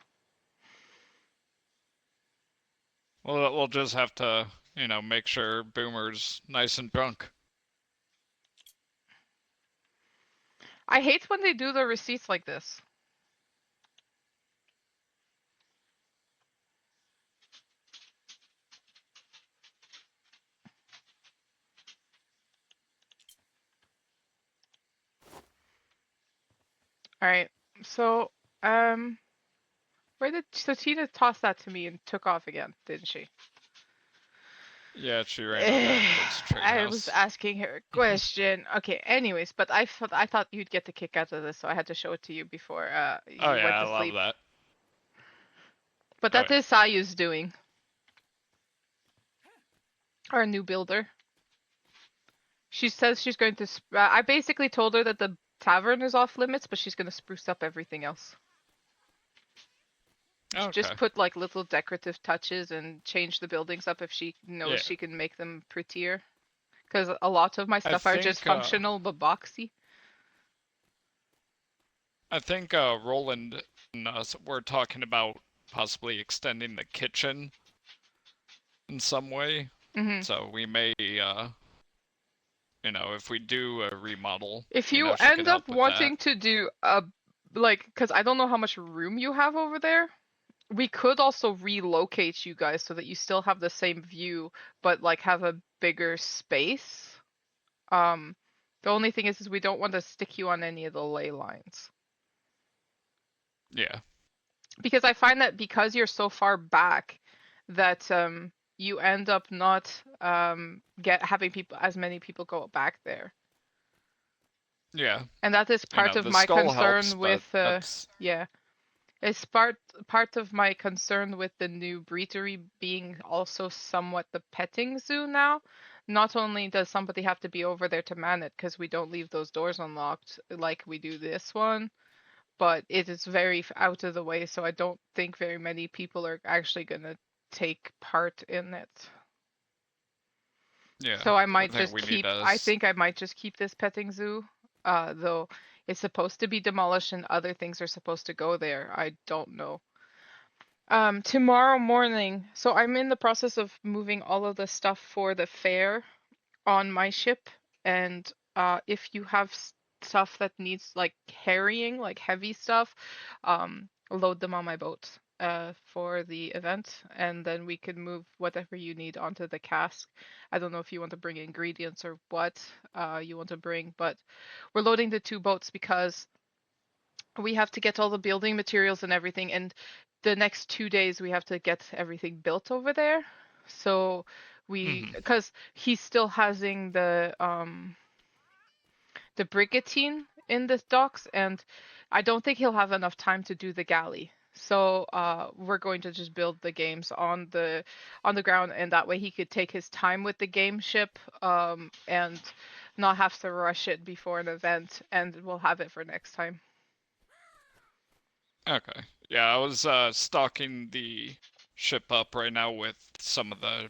Well, we'll just have to, make sure Boomer's nice and drunk. I hate when they do the receipts like this. All right. So, so Tina tossed that to me and took off again, didn't she? Yeah, she ran out to the I was asking her a question. Okay, anyways, but I thought you'd get the kick out of this, so I had to show it to you before you Oh yeah, went I to sleep. love that. But that is Sayu's doing. Our new builder. She says she's going to. I basically told her that the tavern is off limits, but she's going to spruce up everything else. Okay. Just put like little decorative touches and change the buildings up if she knows she can make them prettier. Because a lot of my stuff are just functional but boxy. I think Roland and us were talking about possibly extending the kitchen in some way. Mm-hmm. So we may, if we do a remodel. If you end up wanting to do because I don't know how much room you have over there. We could also relocate you guys so that you still have the same view, but like have a bigger space. The only thing is we don't want to stick you on any of the ley lines. Yeah. Because I find that because you're so far back, that you end up not having as many people go back there. Yeah. And that is part of my concern with yeah. It's part of my concern with the new breedery being also somewhat the petting zoo now. Not only does somebody have to be over there to man it because we don't leave those doors unlocked like we do this one, but it is very out of the way, so I don't think very many people are actually going to take part in it. Yeah. So I might just keep. I think I might just keep this petting zoo, though. It's supposed to be demolished and other things are supposed to go there. I don't know. Tomorrow morning. So I'm in the process of moving all of the stuff for the fair on my ship, and if you have stuff that needs like carrying, like heavy stuff, load them on my boat for the event, and then we can move whatever you need onto the cask. I don't know if you want to bring ingredients or what you want to bring, but we're loading the two boats because we have to get all the building materials and everything, and the next 2 days we have to get everything built over there. So Hmm. because he's still having the brigantine in the docks, and I don't think he'll have enough time to do the galley. So we're going to just build the games on the ground, and that way he could take his time with the game ship, and not have to rush it before an event, and we'll have it for next time. Okay. Yeah, I was stocking the ship up right now with some of the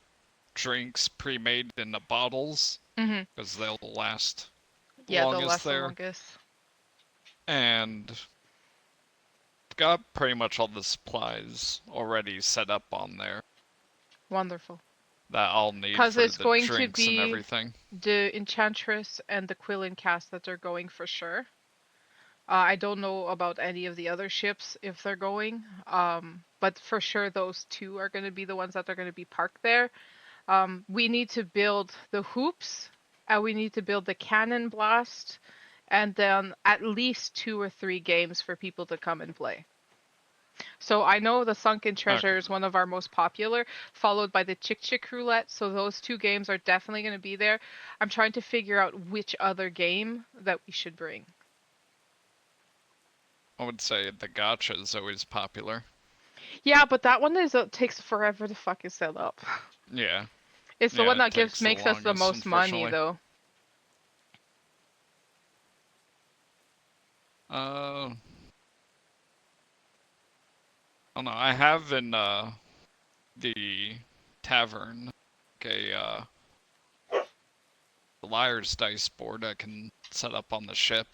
drinks pre-made in the bottles Mm-hmm. because they'll last the Yeah, they'll longest last the there. longest. And got pretty much all the supplies already set up on there Wonderful. that I'll need Because for it's the going to drinks and be everything. the Enchantress and the Quillen cast that are going for sure. I don't know about any of the other ships if they're going, but for sure those two are going to be the ones that are going to be parked there. We need to build the hoops, and we need to build the cannon blast, and then at least 2 or 3 games for people to come and play. So I know the Sunken Treasure Okay. is one of our most popular, followed by the Chick Chick Roulette. So those 2 games are definitely going to be there. I'm trying to figure out which other game that we should bring. I would say the gotcha is always popular. Yeah, but that one takes forever to fucking set up. Yeah. It's the Yeah, one it that takes the makes us the longest, most money unfortunately. though. I don't know. I have in the tavern a liar's dice board I can set up on the ship.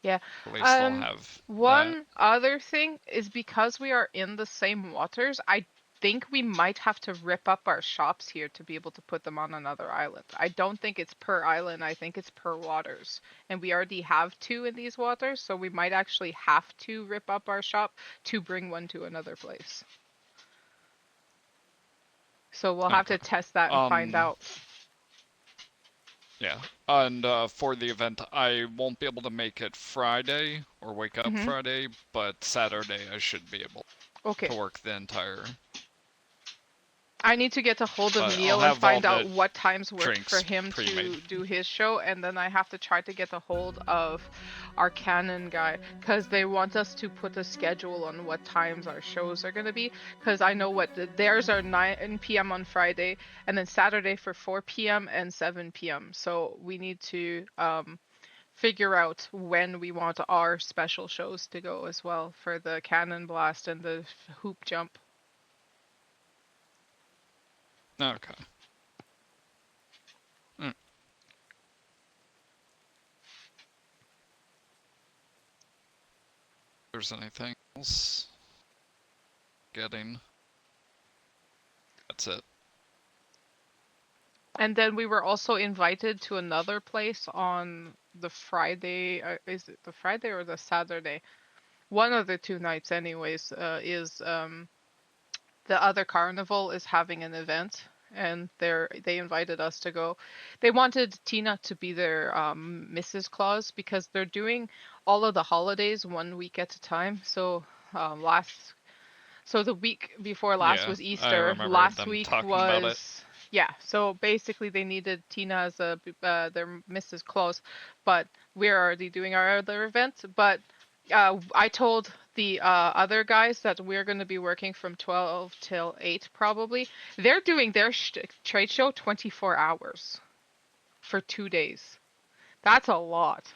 Yeah. At least they'll have that. One other thing is because we are in the same waters, I think we might have to rip up our shops here to be able to put them on another island. I don't think it's per island, I think it's per waters. And we already have 2 in these waters, so we might actually have to rip up our shop to bring one to another place. So we'll have Okay. to test that and find out. Yeah. And for the event, I won't be able to make it Friday or wake up Friday, but Saturday I should be able to work the entire. I need to get a hold of But I'll Neil and have all find out the what times work for drinks him pre-made. to do his show, and then I have to try to get a hold of our canon guy, because they want us to put a schedule on what times our shows are going to be, because I know what theirs are 9 p.m. on Friday, and then Saturday for 4 p.m. and 7 p.m. So we need to figure out when we want our special shows to go as well for the cannon blast and the hoop jump. Okay. If there's anything else getting, that's it. And then we were also invited to another place on the Friday. Is it the Friday or the Saturday? One of the 2 nights, anyways. Is the other carnival is having an event, and they invited us to go. They wanted Tina to be their Mrs. Claus, because they're doing all of the holidays 1 week at a time. So the week before last Yeah, was I Easter. remember Last them week talking about it. was, yeah. So basically, they needed Tina as their Mrs. Claus, but we're already doing our other event. But I told the other guys that we're going to be working from 12 till 8 probably. They're doing their trade show 24 hours for 2 days. That's a lot.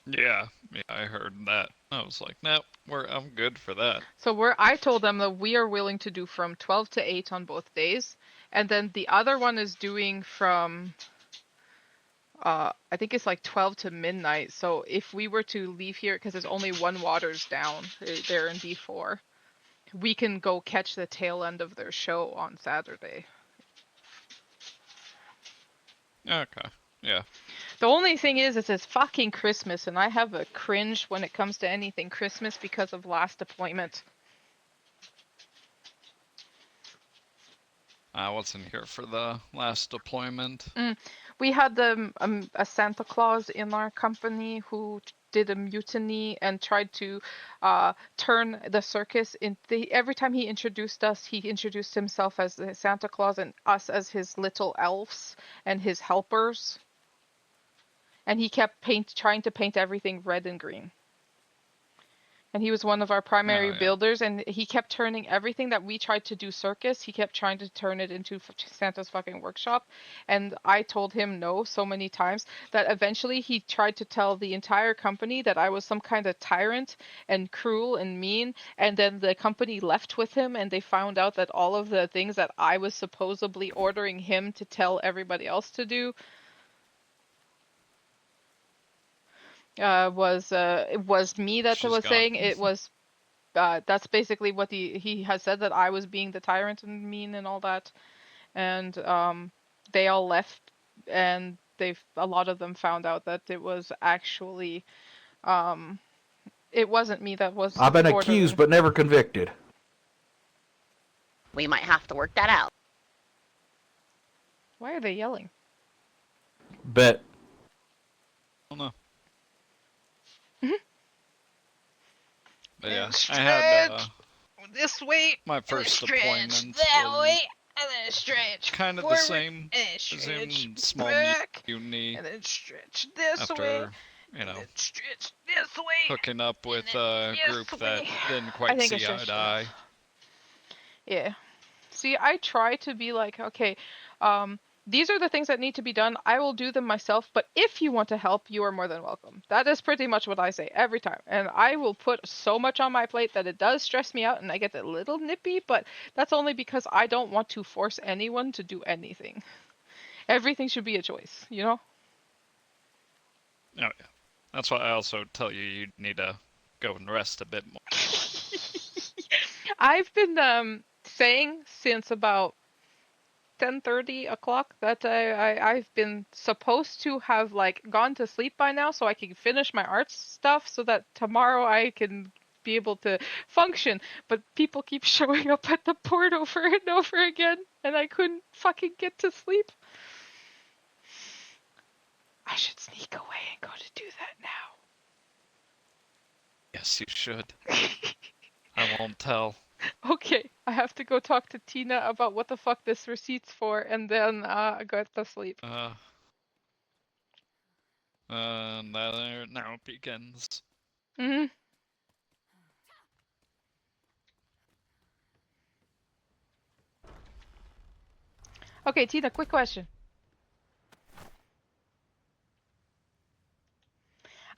Yeah, I heard that. I was like, nope, I'm good for that. So I told them that we are willing to do from 12 to 8 on both days, and then the other one is doing from I think it's like 12 to midnight. So if we were to leave here, because there's only one waters down, they're in B4. we can go catch the tail end of their show on Saturday. Okay. Yeah. The only thing is it's fucking Christmas, and I have a cringe when it comes to anything Christmas because of last deployment. I wasn't here for the last deployment. We had a Santa Claus in our company who did a mutiny and tried to turn the circus every time he introduced us, he introduced himself as the Santa Claus and us as his little elves and his helpers. And he kept trying to paint everything red and green. And he was one of our primary builders, and he kept turning everything that we tried to do circus, he kept trying to turn it into Santa's fucking workshop. And I told him no so many times that eventually he tried to tell the entire company that I was some kind of tyrant and cruel and mean. And then the company left with him, and they found out that all of the things that I was supposedly ordering him to tell everybody else to do it was me that was saying it was. That's basically what he has said, that I was being the tyrant and mean and all that, and they all left, and a lot of them found out that it was actually it wasn't me that was. I've been accused but never convicted. We might have to work that out. Why are they yelling? Bet. I don't know. But yeah, stretch I had this way. My first deployment that way, and then stretch. Kind of forward, the same as in small mutiny. And then stretch this after, way. You know, stretch this way. Hooking up with a group that didn't quite see eye to eye. Yeah. See, I try to be like, okay, these are the things that need to be done. I will do them myself, but if you want to help, you are more than welcome. That is pretty much what I say every time. And I will put so much on my plate that it does stress me out and I get a little nippy, but that's only because I don't want to force anyone to do anything. Everything should be a choice, you know? Oh, yeah. That's why I also tell you need to go and rest a bit more. I've been saying since about 10:30 o'clock that I've been supposed to have like gone to sleep by now so I can finish my art stuff so that tomorrow I can be able to function, but people keep showing up at the port over and over again and I couldn't fucking get to sleep. I should sneak away and go to do that now. Yes, you should. I won't tell. Okay, I have to go talk to Tina about what the fuck this receipt's for, and then go to sleep. That now begins. Okay, Tina, quick question.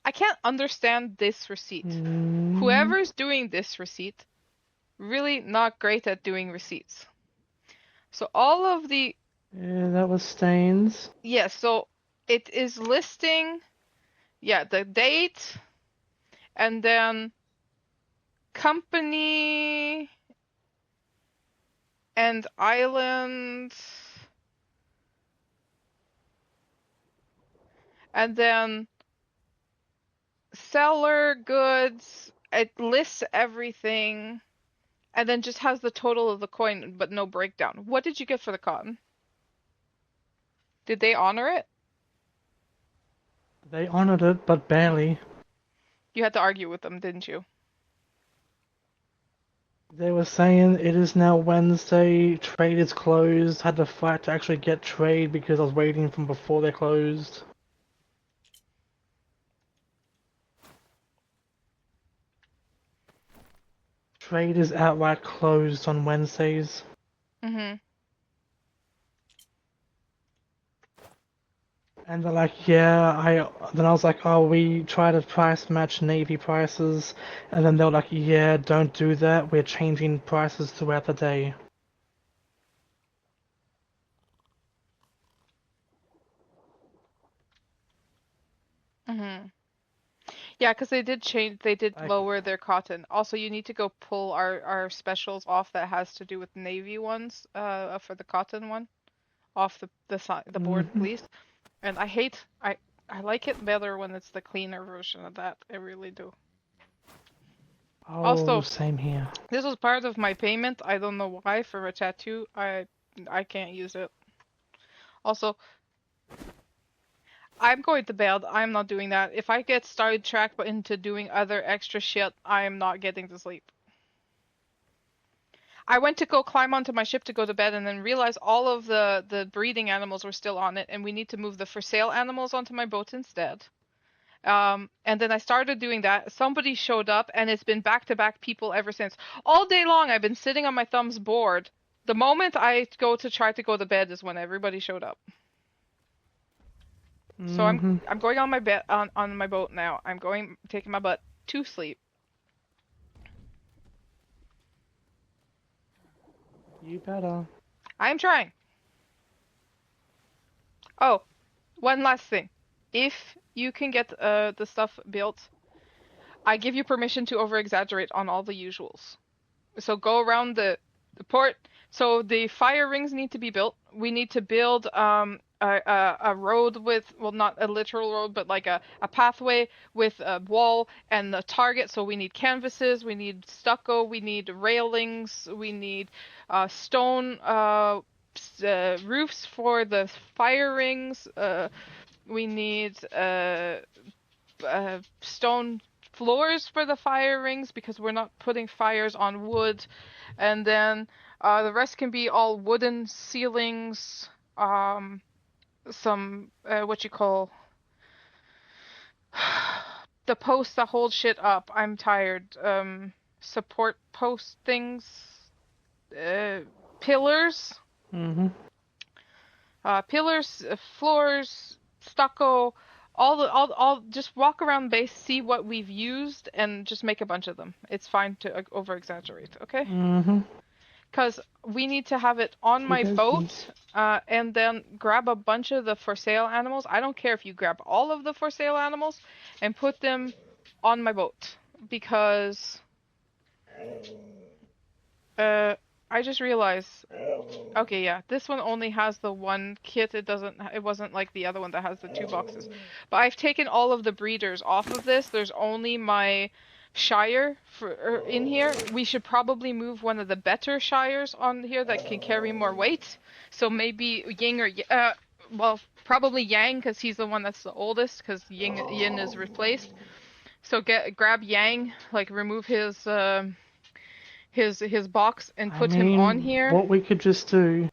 I can't understand this receipt. Whoever's doing this receipt, really not great at doing receipts. So all of the... Yeah, that was Stains. Yeah, so it is listing, the date, and then company and island, and then seller goods. It lists everything. And then just has the total of the coin, but no breakdown. What did you get for the cotton? Did they honor it? They honored it, but barely. You had to argue with them, didn't you? They were saying it is now Wednesday, trade is closed, had to fight to actually get trade because I was waiting from before they closed. Trade is outright closed on Wednesdays. Mm-hmm. And they're like, yeah, then I was like, oh, we try to price match Navy prices. And then they were like, yeah, don't do that. We're changing prices throughout the day. Mm-hmm. Yeah, because they did change. They did lower their cotton. Also, you need to go pull our specials off that has to do with navy ones. For the cotton one, off the board, please. And I like it better when it's the cleaner version of that. I really do. Oh, Also, same here. This was part of my payment. I don't know why for a tattoo. I can't use it. Also, I'm going to bed. I'm not doing that. If I get sidetracked into doing other extra shit, I am not getting to sleep. I went to go climb onto my ship to go to bed and then realized all of the breeding animals were still on it, and we need to move the for sale animals onto my boat instead. And then I started doing that. Somebody showed up, and it's been back-to-back people ever since. All day long, I've been sitting on my thumbs bored. The moment I go to try to go to bed is when everybody showed up. So I'm going on my bed on my boat now. I'm taking my butt to sleep. You better. I'm trying. Oh, one last thing. If you can get the stuff built, I give you permission to over-exaggerate on all the usuals. So go around the port. So the fire rings need to be built. We need to build a road with, well, not a literal road, but like a pathway with a wall and the target. So we need canvases, we need stucco, we need railings, we need stone roofs for the fire rings. We need stone floors for the fire rings because we're not putting fires on wood. And then the rest can be all wooden ceilings, some what you call the posts that hold shit up. I'm tired. Support post things, pillars. Pillars, floors, stucco, all. Just walk around base, see what we've used, and just make a bunch of them. It's fine to over exaggerate, okay? Because we need to have it on my boat, and then grab a bunch of the for sale animals. I don't care if you grab all of the for sale animals and put them on my boat, because I just realized. Okay, yeah, this one only has the one kit. It wasn't like the other one that has the 2 boxes. But I've taken all of the breeders off of this. There's only my Shire in here. We should probably move one of the better Shires on here that can carry more weight. So maybe Ying or well, probably Yang, because he's the one that's the oldest, because Yin is replaced. So grab Yang, like remove his box and put him on here. What we could just do,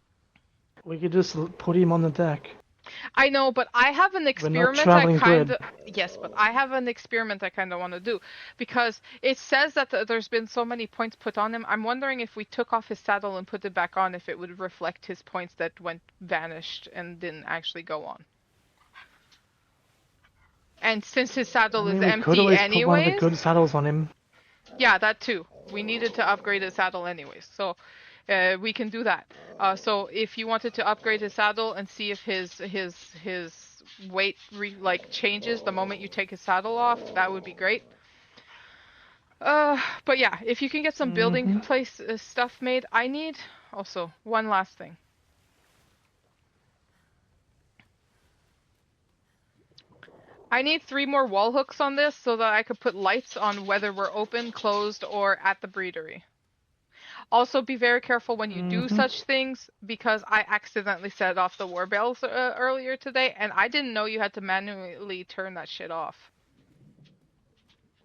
we could just put him on the deck. I know, but I have an experiment Yes, but I have an experiment I kind of want to do, because it says that there's been so many points put on him. I'm wondering if we took off his saddle and put it back on, if it would reflect his points that vanished and didn't actually go on. And since his saddle is empty could always anyways, put one of the good saddles on him. Yeah, that too. We needed to upgrade his saddle anyways, so we can do that. So if you wanted to upgrade his saddle and see if his weight changes the moment you take his saddle off, that would be great. But yeah, if you can get some building place stuff made, I need also one last thing. I need 3 more wall hooks on this so that I could put lights on whether we're open, closed, or at the breedery. Also, be very careful when you do such things, because I accidentally set off the war bells earlier today, and I didn't know you had to manually turn that shit off.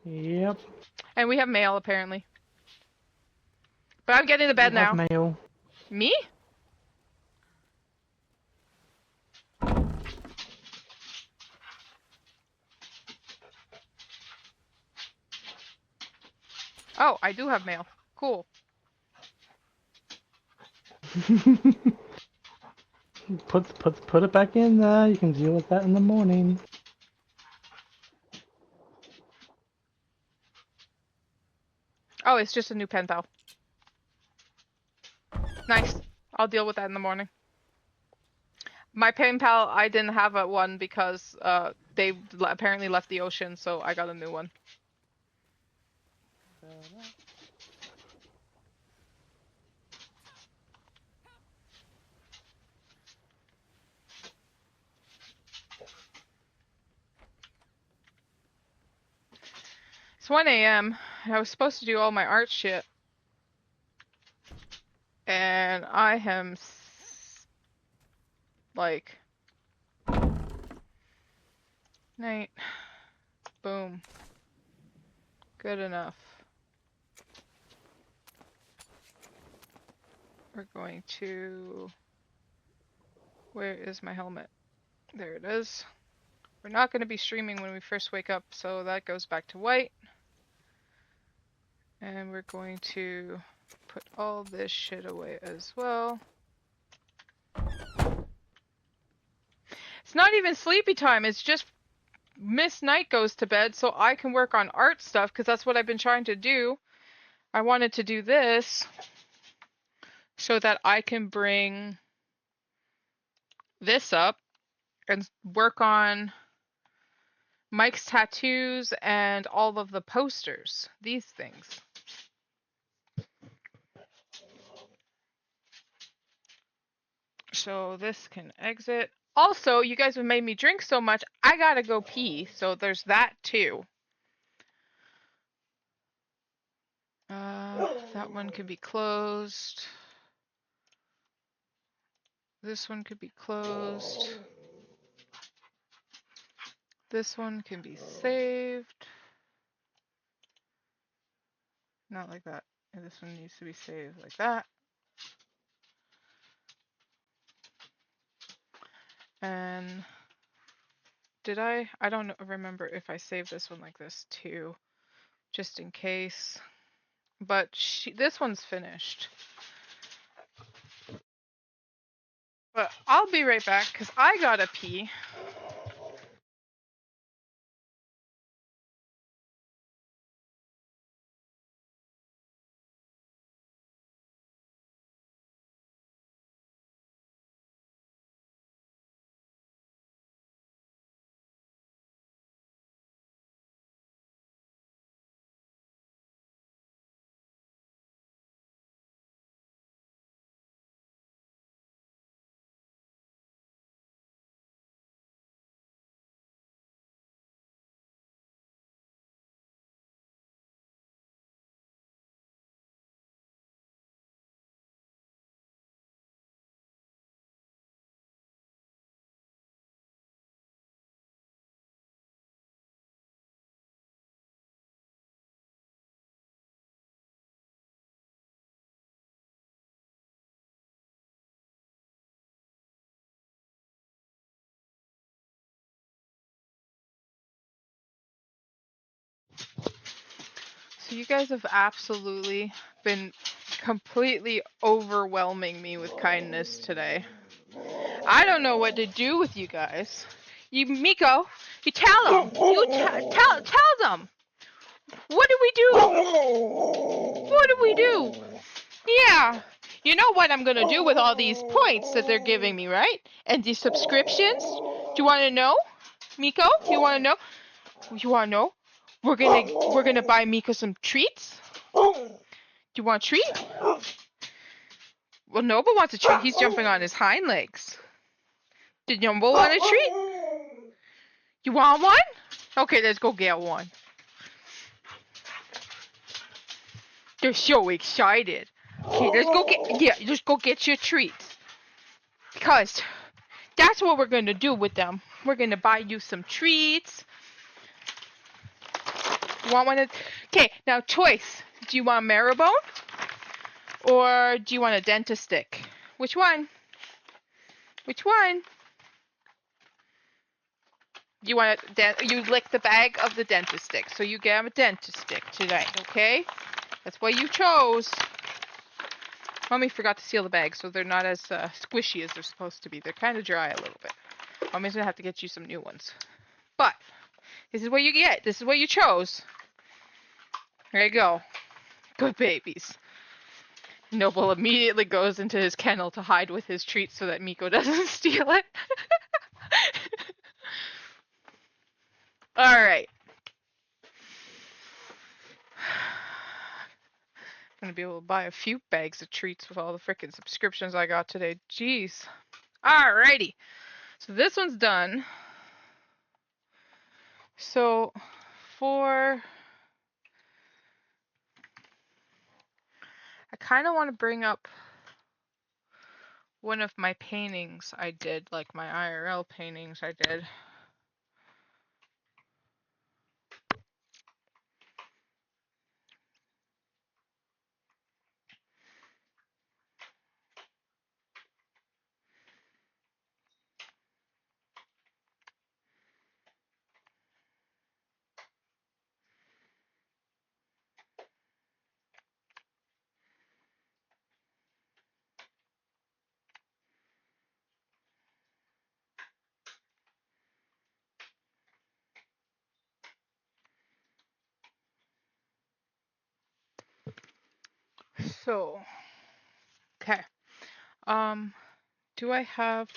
Yep. And we have mail, apparently. But I'm getting to bed now. Mail. Me? Oh, I do have mail. Cool. Put it back in there. You can deal with that in the morning. Oh, it's just a new pen pal. Nice. I'll deal with that in the morning. My pen pal, I didn't have one because they apparently left the ocean, so I got a new one. It's 1 a.m. I was supposed to do all my art shit. And I am like, night. Boom. Good enough. We're going to, where is my helmet? There it is. We're not going to be streaming when we first wake up, so that goes back to white. And we're going to put all this shit away as well. It's not even sleepy time, it's just Miss Night goes to bed so I can work on art stuff, because that's what I've been trying to do. I wanted to do this so that I can bring this up and work on Mike's tattoos and all of the posters, these things. So this can exit. Also, you guys have made me drink so much, I gotta go pee, so there's that too. That one can be closed. This one could be closed. This one can be saved. Not like that. And this one needs to be saved like that. And did I don't remember if I saved this one like this too, just in case. But this one's finished. But I'll be right back because I gotta pee. So you guys have absolutely been completely overwhelming me with kindness today. I don't know what to do with you guys. You, Miko, you tell them. You tell them. What do we do? What do we do? Yeah. You know what I'm gonna do with all these points that they're giving me, right? And these subscriptions? Do you want to know, Miko? You want to know? You want to know? We're gonna buy Miko some treats. Do you want a treat? Well, Noble wants a treat. He's jumping on his hind legs. Did Noble want a treat? You want one? Okay, let's go get one. They're so excited. Okay, let's go get your treats. Because that's what we're gonna do with them. We're gonna buy you some treats. You want one of... Okay, now choice. Do you want a marrowbone? Or do you want a dentist stick? Which one? Which one? You want you lick the bag of the dentist stick, so you get a dentist stick tonight, okay? That's what you chose. Mommy forgot to seal the bag, so they're not as squishy as they're supposed to be. They're kind of dry a little bit. Mommy's gonna have to get you some new ones. But this is what you get. This is what you chose. There you go. Good babies. Noble immediately goes into his kennel to hide with his treats so that Miko doesn't steal it. Alright. Gonna be able to buy a few bags of treats with all the freaking subscriptions I got today. Jeez. Alrighty. So this one's done. So for... I kind of want to bring up one of my paintings I did, like my IRL paintings I did. So, okay. Do I have...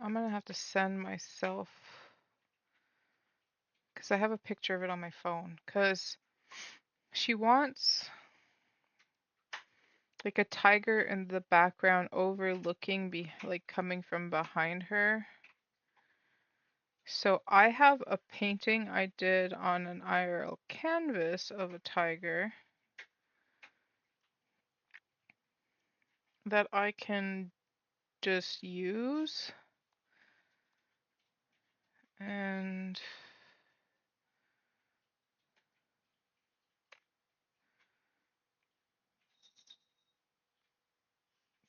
I'm gonna have to send myself... Because I have a picture of it on my phone. Because she wants... like a tiger in the background overlooking, like coming from behind her. So I have a painting I did on an IRL canvas of a tiger that I can just use, and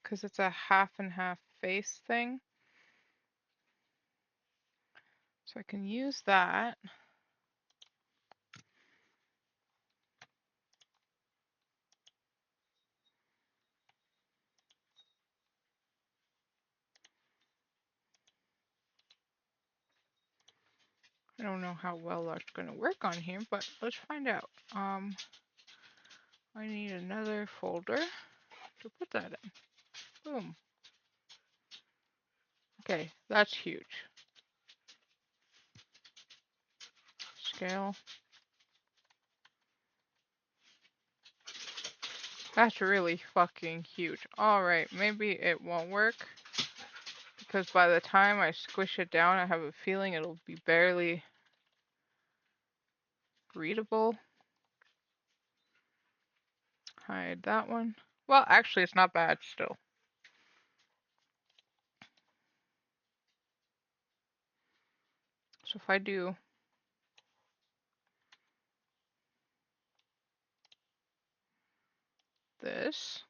because it's a half and half face thing, so I can use that. I don't know how well that's going to work on here, but let's find out. I need another folder to put that in. Boom. Okay, that's huge. Scale. That's really fucking huge. Alright, maybe it won't work, because by the time I squish it down, I have a feeling it'll be barely readable. Hide that one. Well, actually, it's not bad still. So if I do this,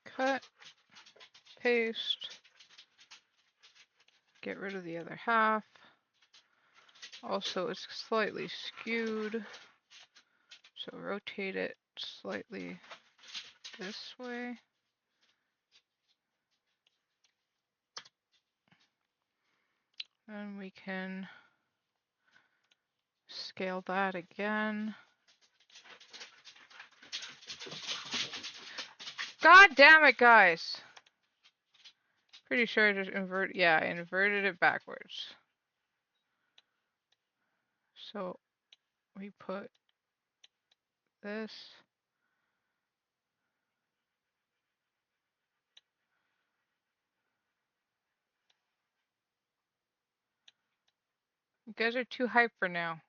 cut, paste, get rid of the other half. Also, it's slightly skewed, so rotate it slightly this way. And we can scale that again. God damn it, guys! Pretty sure I just I inverted it backwards. So we put this. You guys are too hype for now.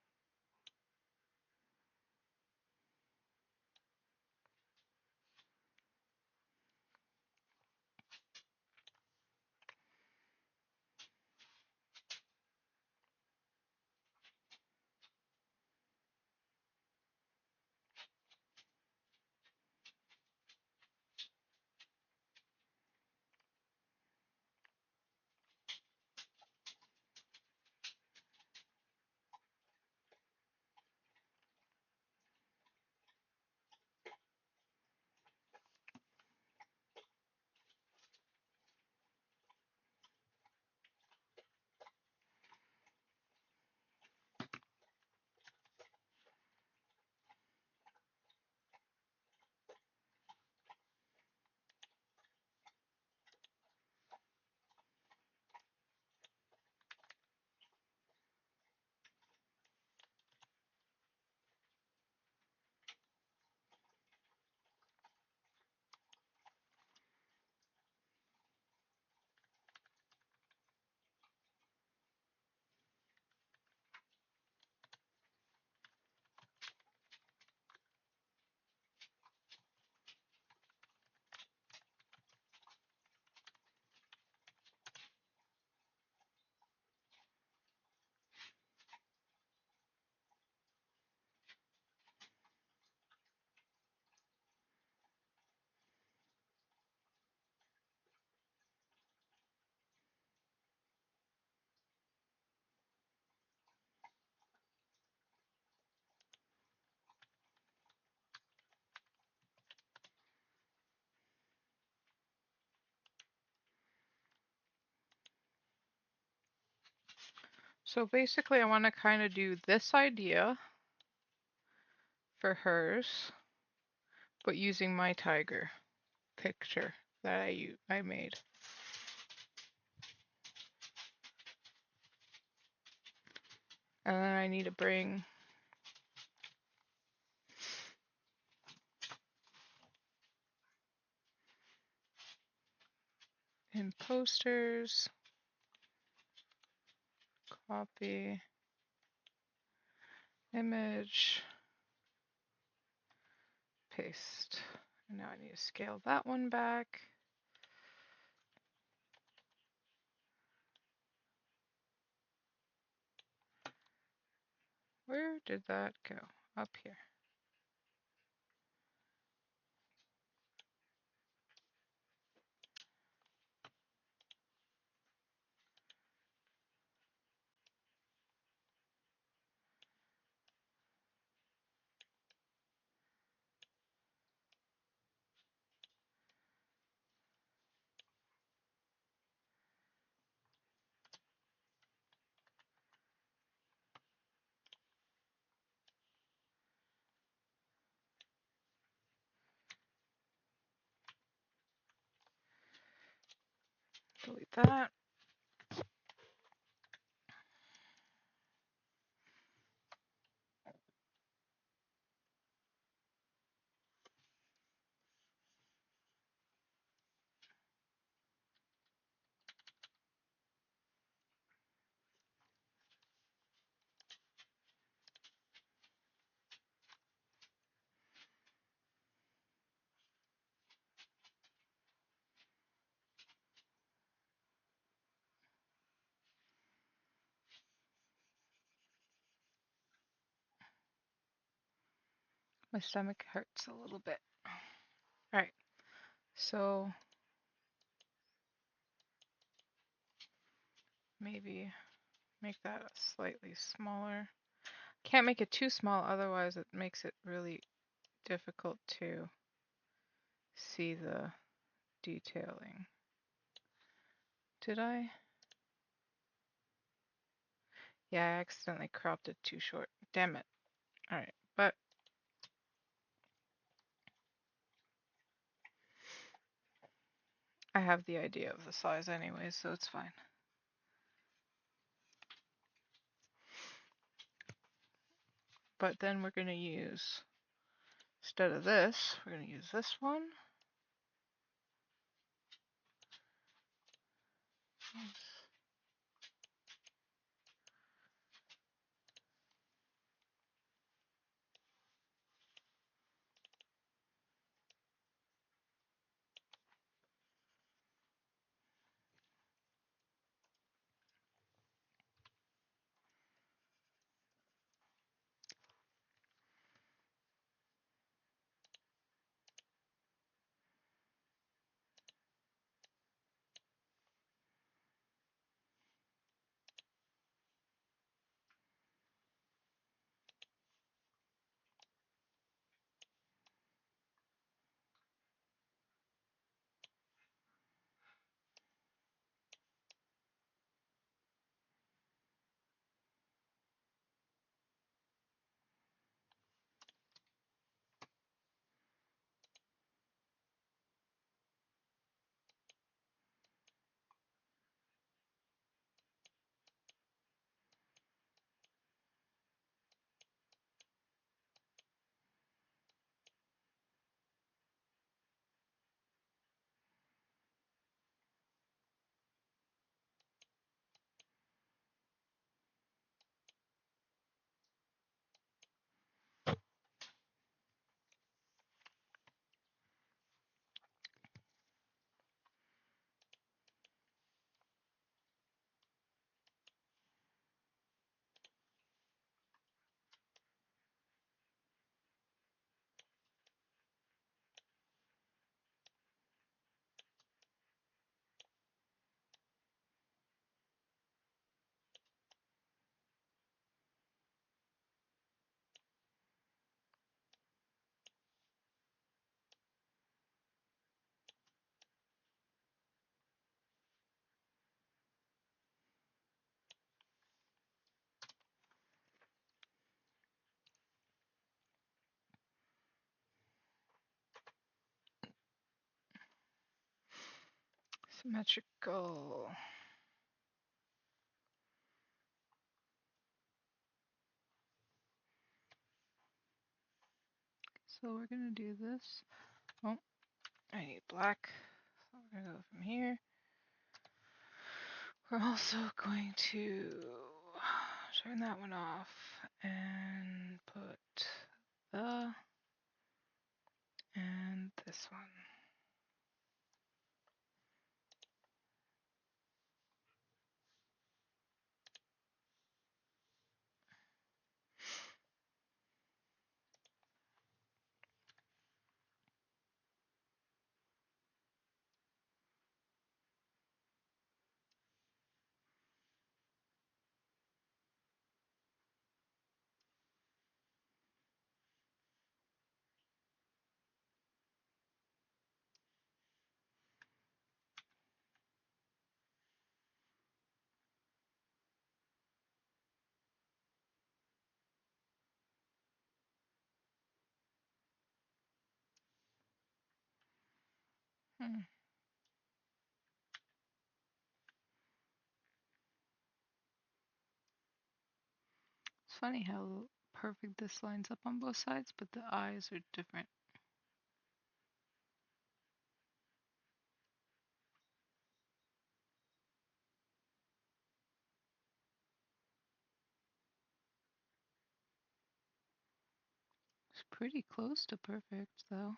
So basically I want to kind of do this idea for hers, but using my tiger picture that I made. And then I need to bring in posters, copy, image, paste. And now I need to scale that one back. Where did that go? Up here. Delete that. My stomach hurts a little bit. All right, so maybe make that slightly smaller. Can't make it too small, otherwise it makes it really difficult to see the detailing. Did I? Yeah, I accidentally cropped it too short. Damn it. All right, but I have the idea of the size anyway, so it's fine. But then we're going to use, instead of this, we're going to use this one. Symmetrical. So we're gonna do this. Oh, I need black. So we're gonna go from here. We're also going to turn that one off and put the and this one. Hmm. It's funny how perfect this lines up on both sides, but the eyes are different. It's pretty close to perfect, though.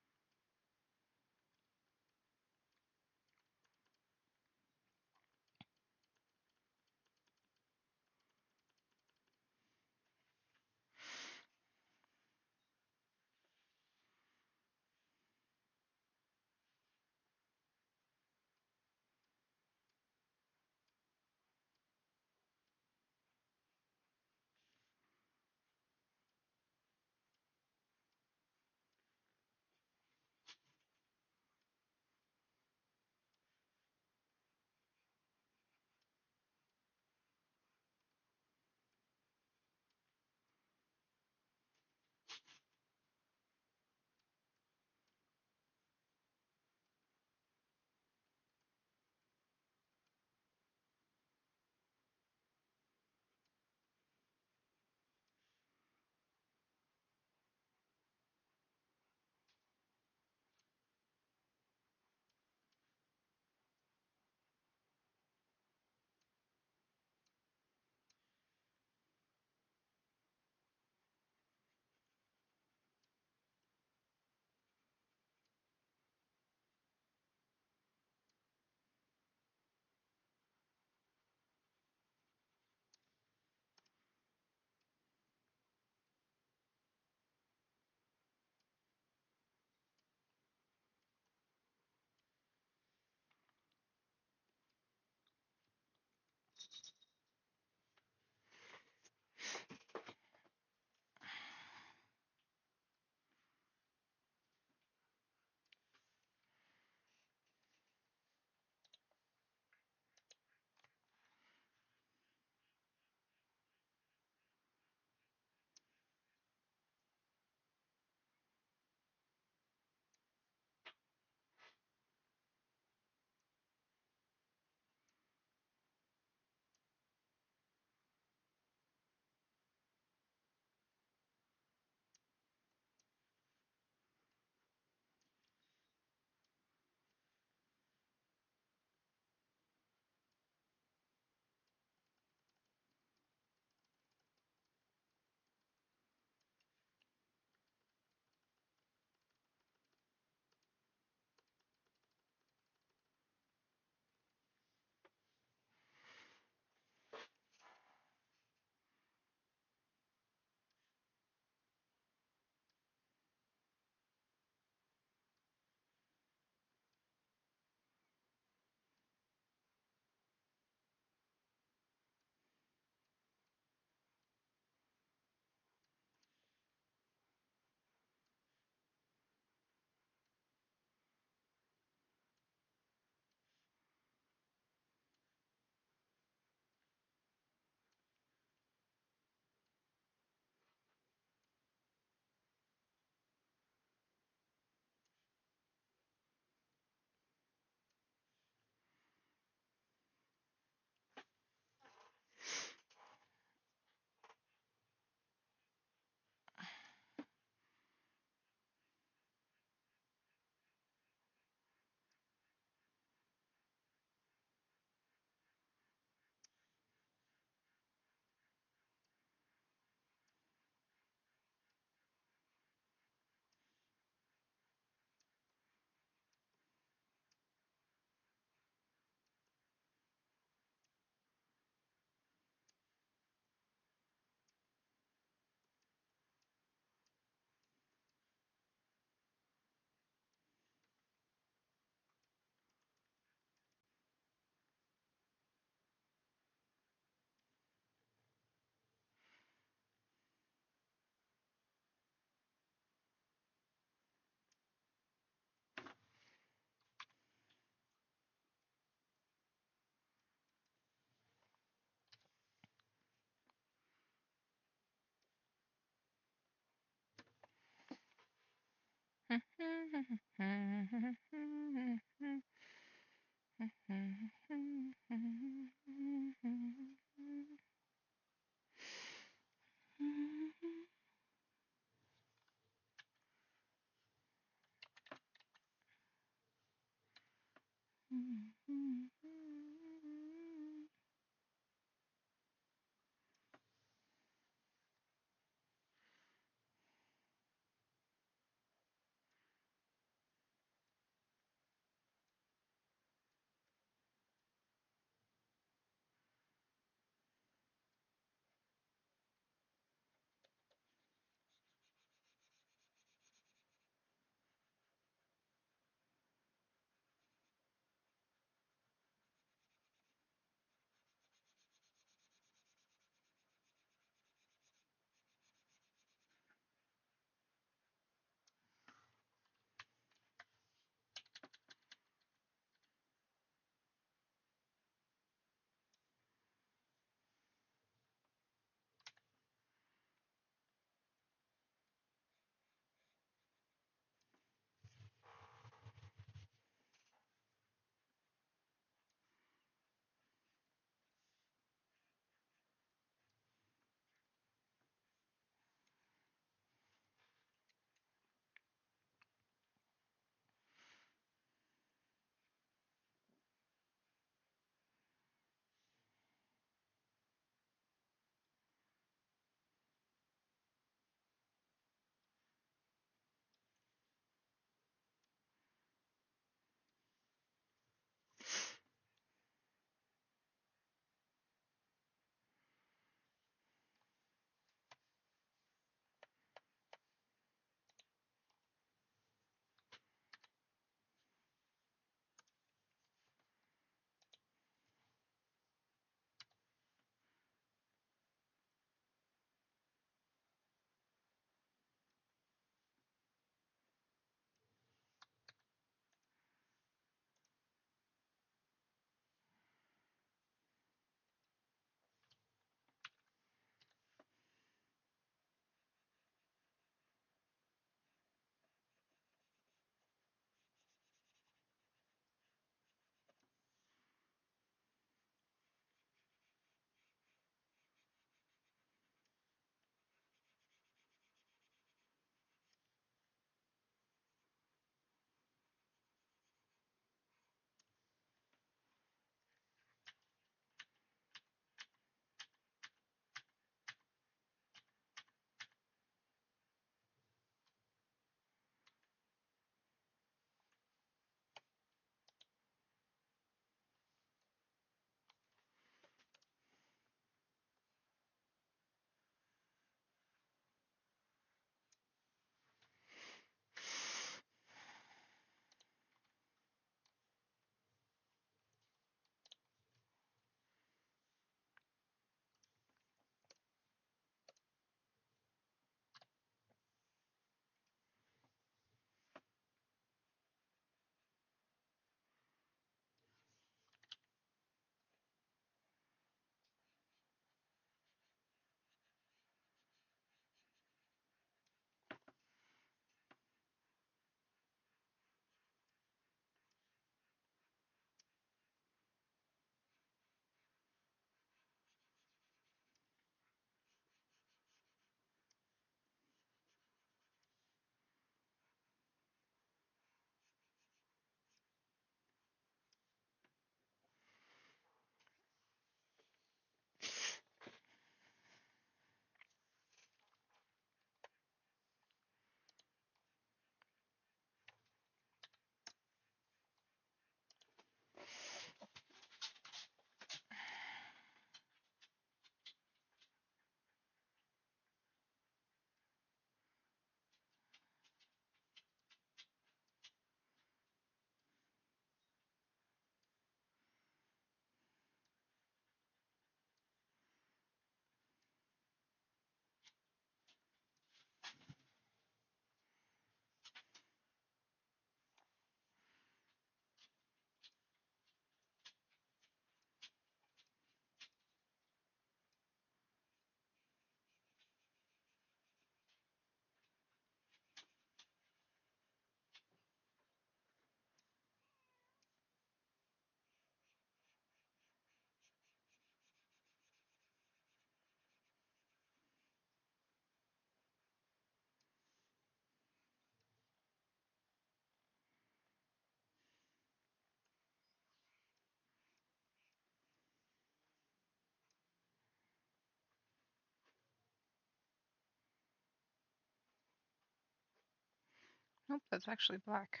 Nope, that's actually black.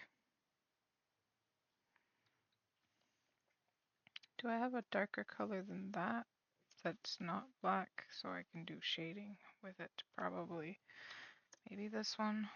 Do I have a darker color than that? That's not black, so I can do shading with it, probably. Maybe this one.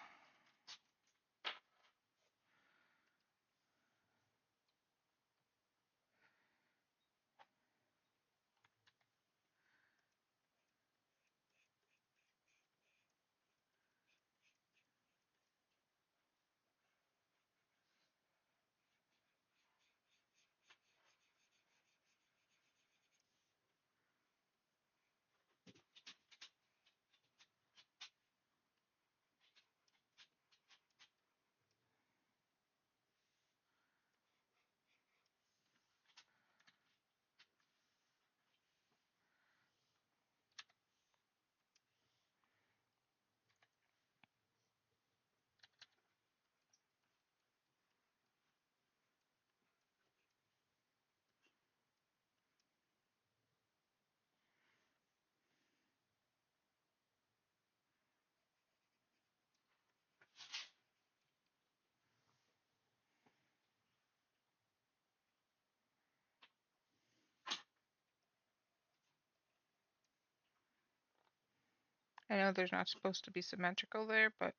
I know there's not supposed to be symmetrical there, but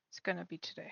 it's gonna be today.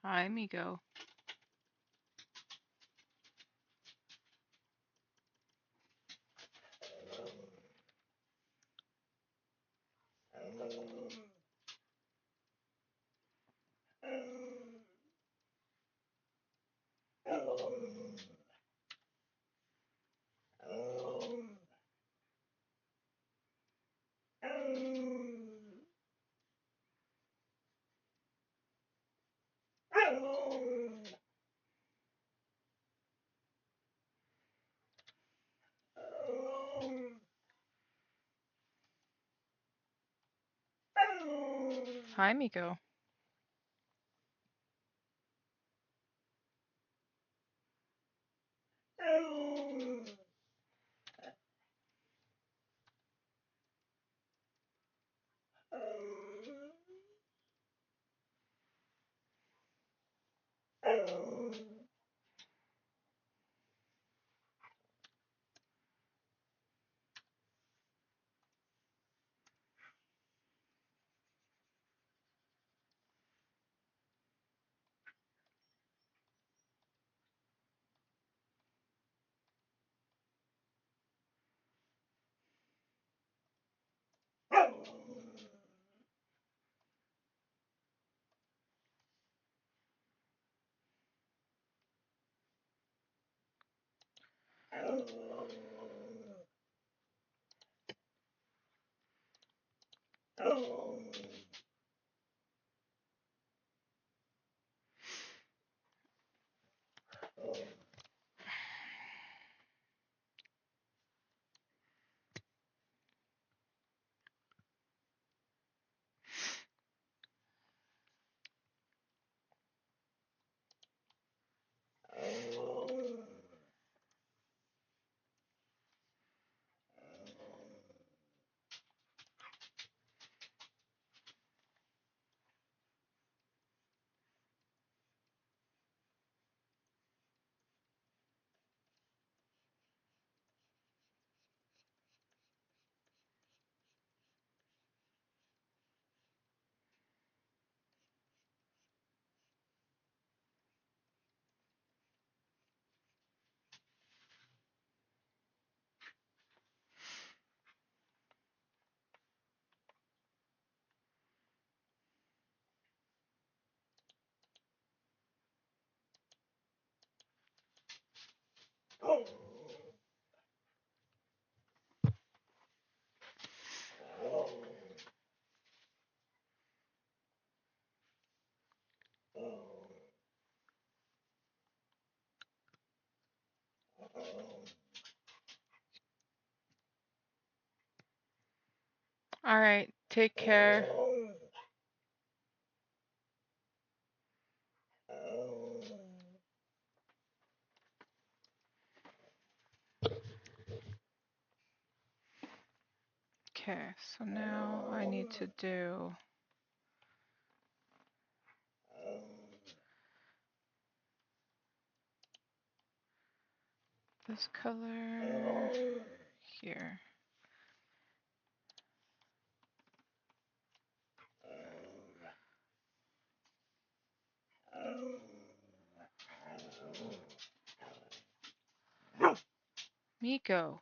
Hi, Miko. Hi, Miko. All right, take care. Okay, so now I need to do this color here. Miko.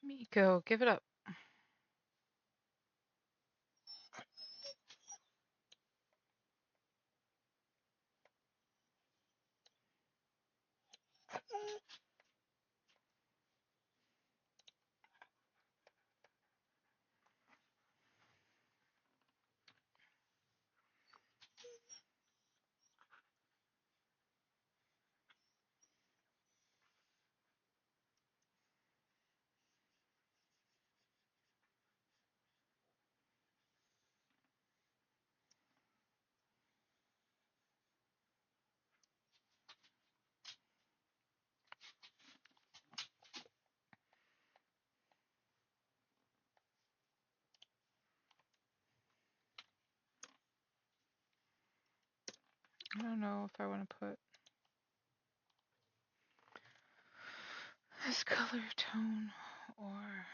Miko, give it up. I don't know if I want to put this color tone or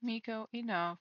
Miko, enough.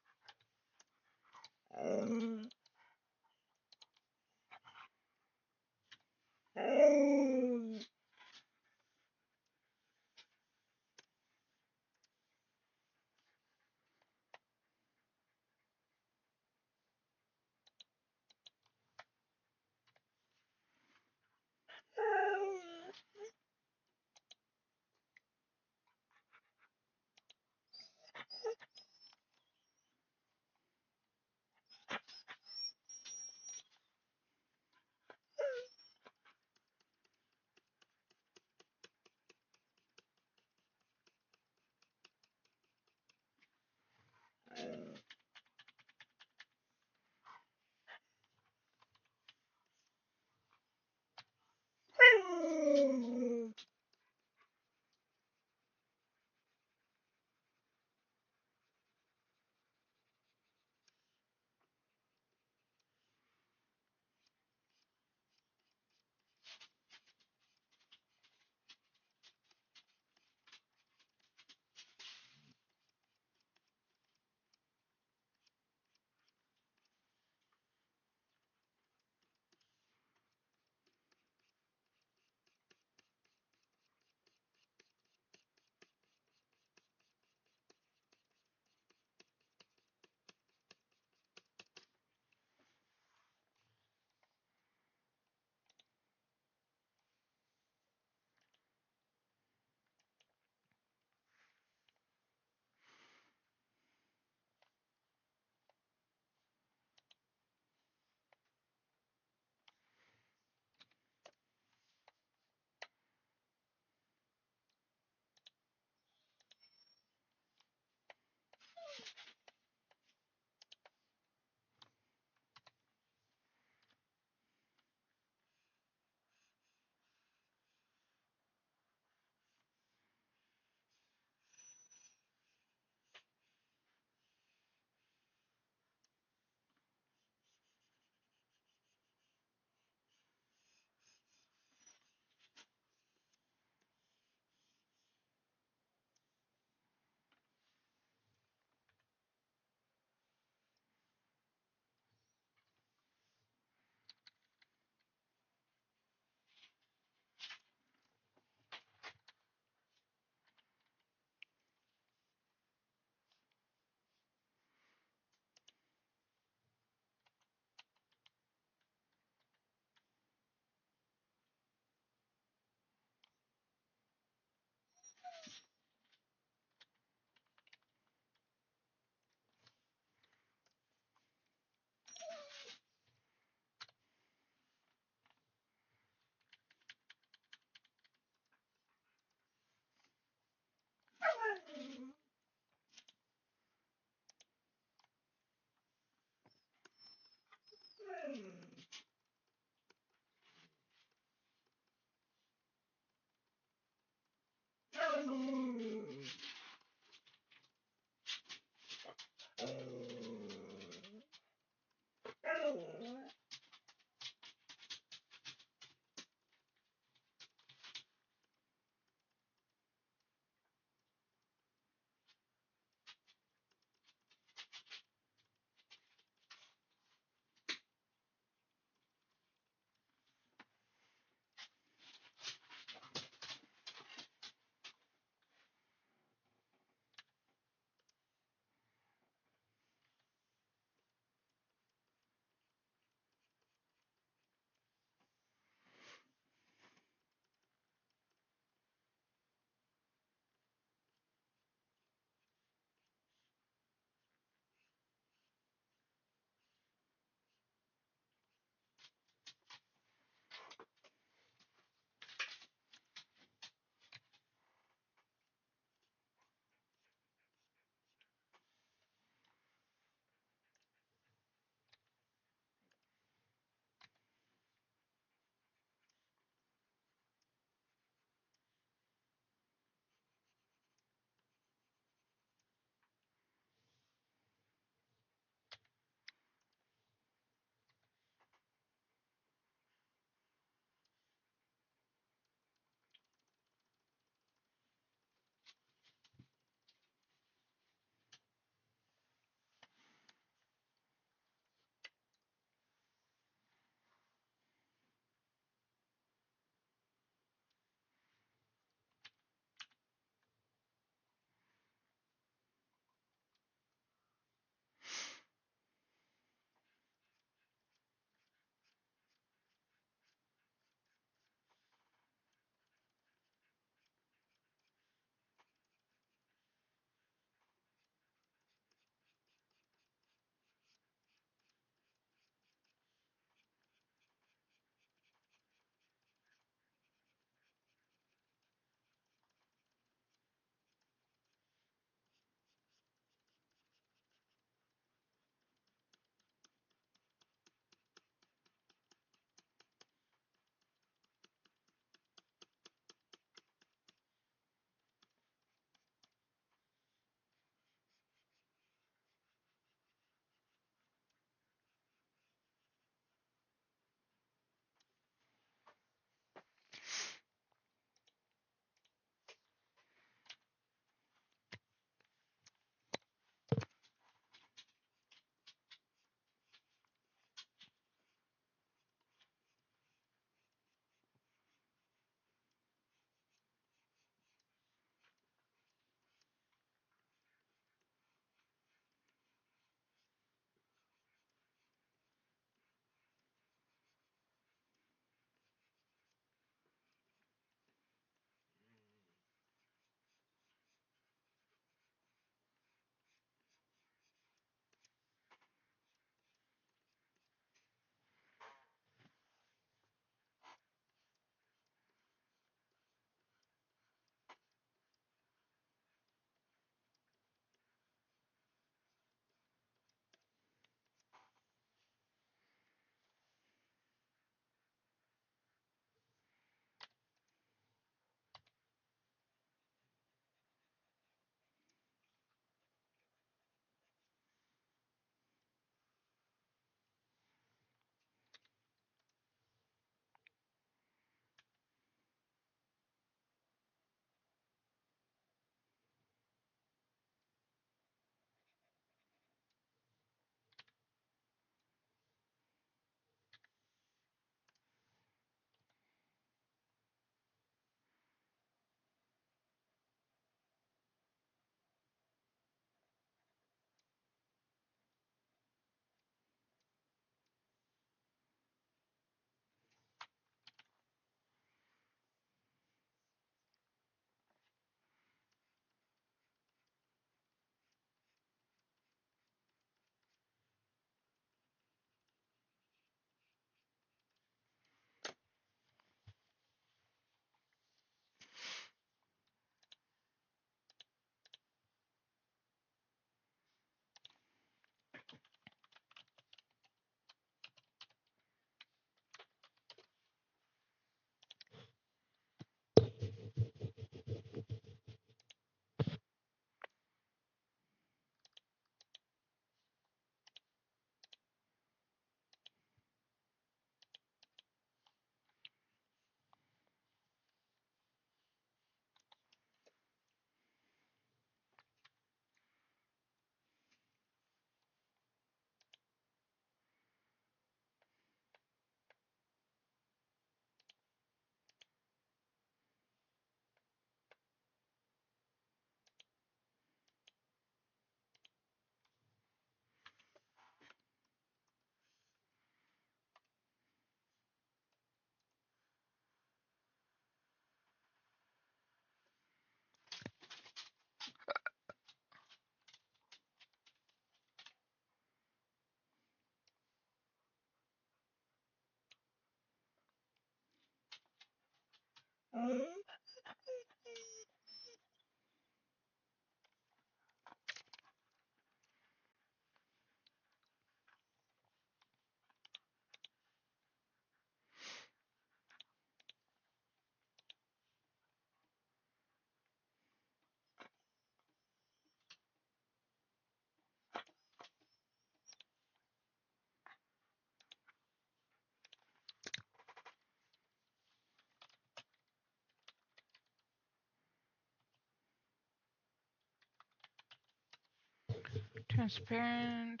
Transparent,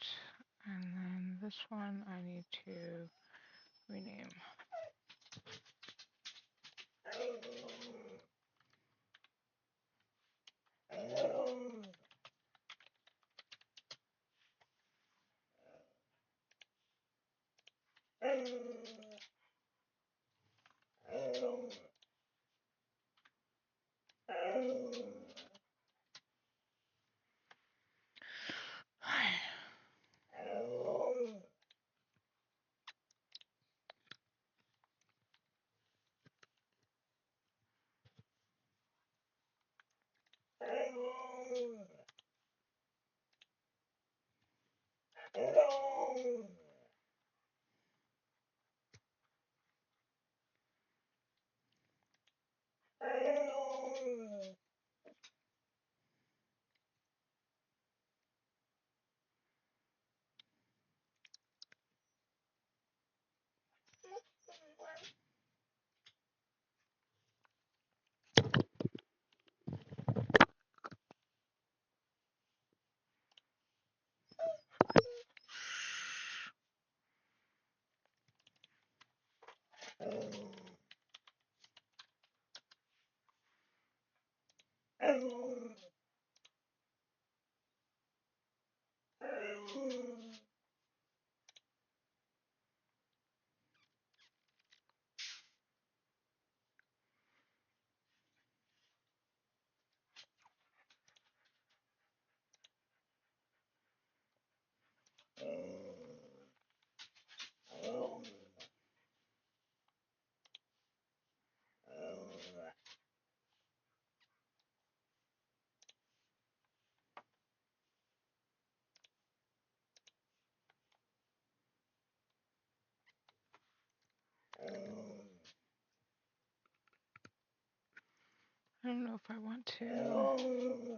and then this one I need to rename. I don't know if I want to.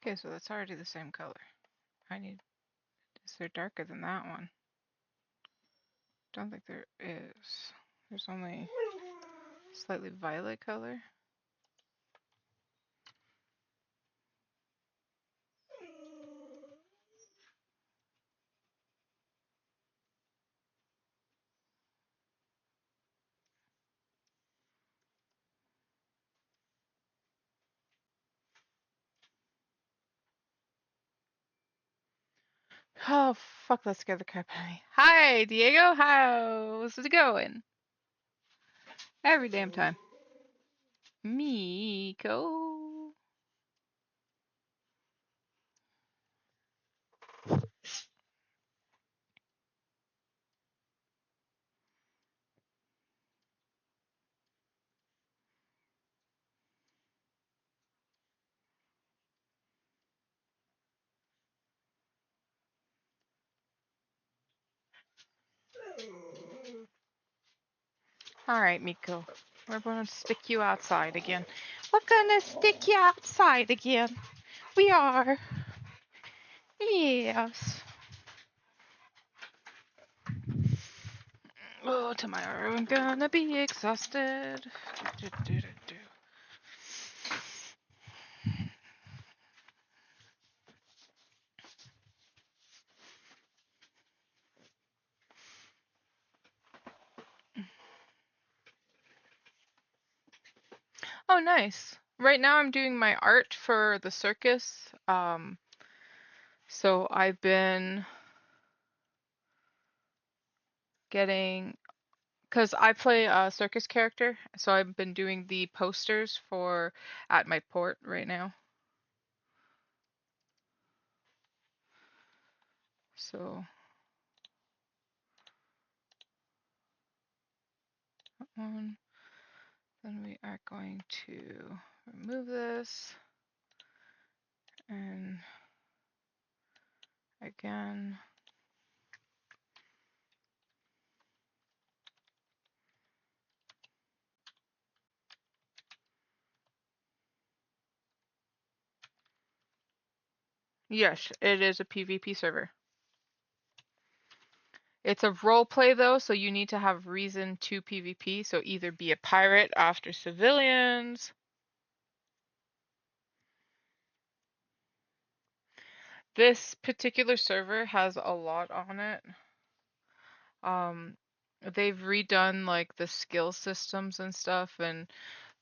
Okay, so that's already the same color. Is there darker than that one? Don't think there is. There's only slightly violet color. Oh, fuck, that scared the crap out of me. Hi, Diego. How's it going? Every damn time. Miko. Alright, Miko. We're gonna stick you outside again. We're gonna stick you outside again. We are. Yes. Oh, tomorrow I'm gonna be exhausted. Oh, nice. Right now I'm doing my art for the circus. So I've been getting, because I play a circus character, so I've been doing the posters for at my port right now. So that one. Then we are going to remove this and again. Yes, it is a PvP server. It's a role play though, so you need to have reason to PvP. So either be a pirate after civilians. This particular server has a lot on it. They've redone like the skill systems and stuff, and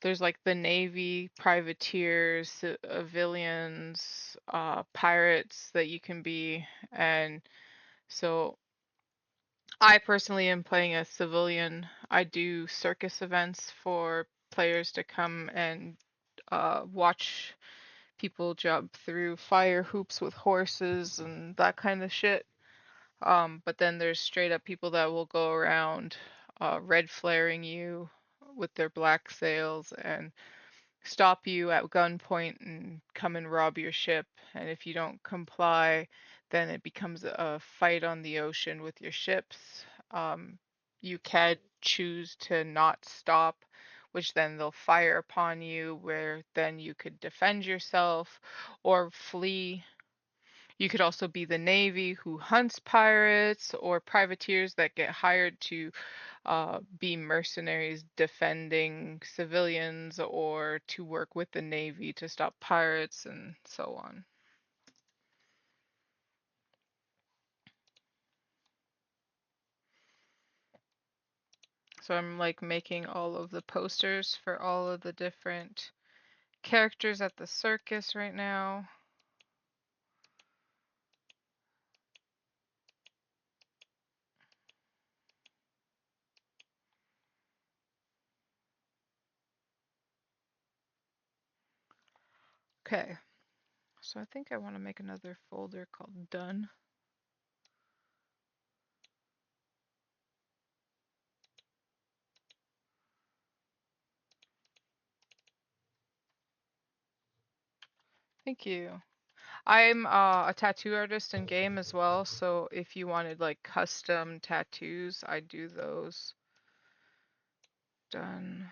there's like the Navy, privateers, civilians, pirates that you can be, and so I personally am playing a civilian. I do circus events for players to come and watch people jump through fire hoops with horses and that kind of shit. But then there's straight up people that will go around red flaring you with their black sails and stop you at gunpoint and come and rob your ship. And if you don't comply, then it becomes a fight on the ocean with your ships. You can choose to not stop, which then they'll fire upon you, where then you could defend yourself or flee. You could also be the Navy who hunts pirates or privateers that get hired to be mercenaries defending civilians or to work with the Navy to stop pirates and so on. So I'm like making all of the posters for all of the different characters at the circus right now. Okay, so I think I want to make another folder called Done. Thank you. I'm a tattoo artist in game as well, so if you wanted like custom tattoos, I do those. Done.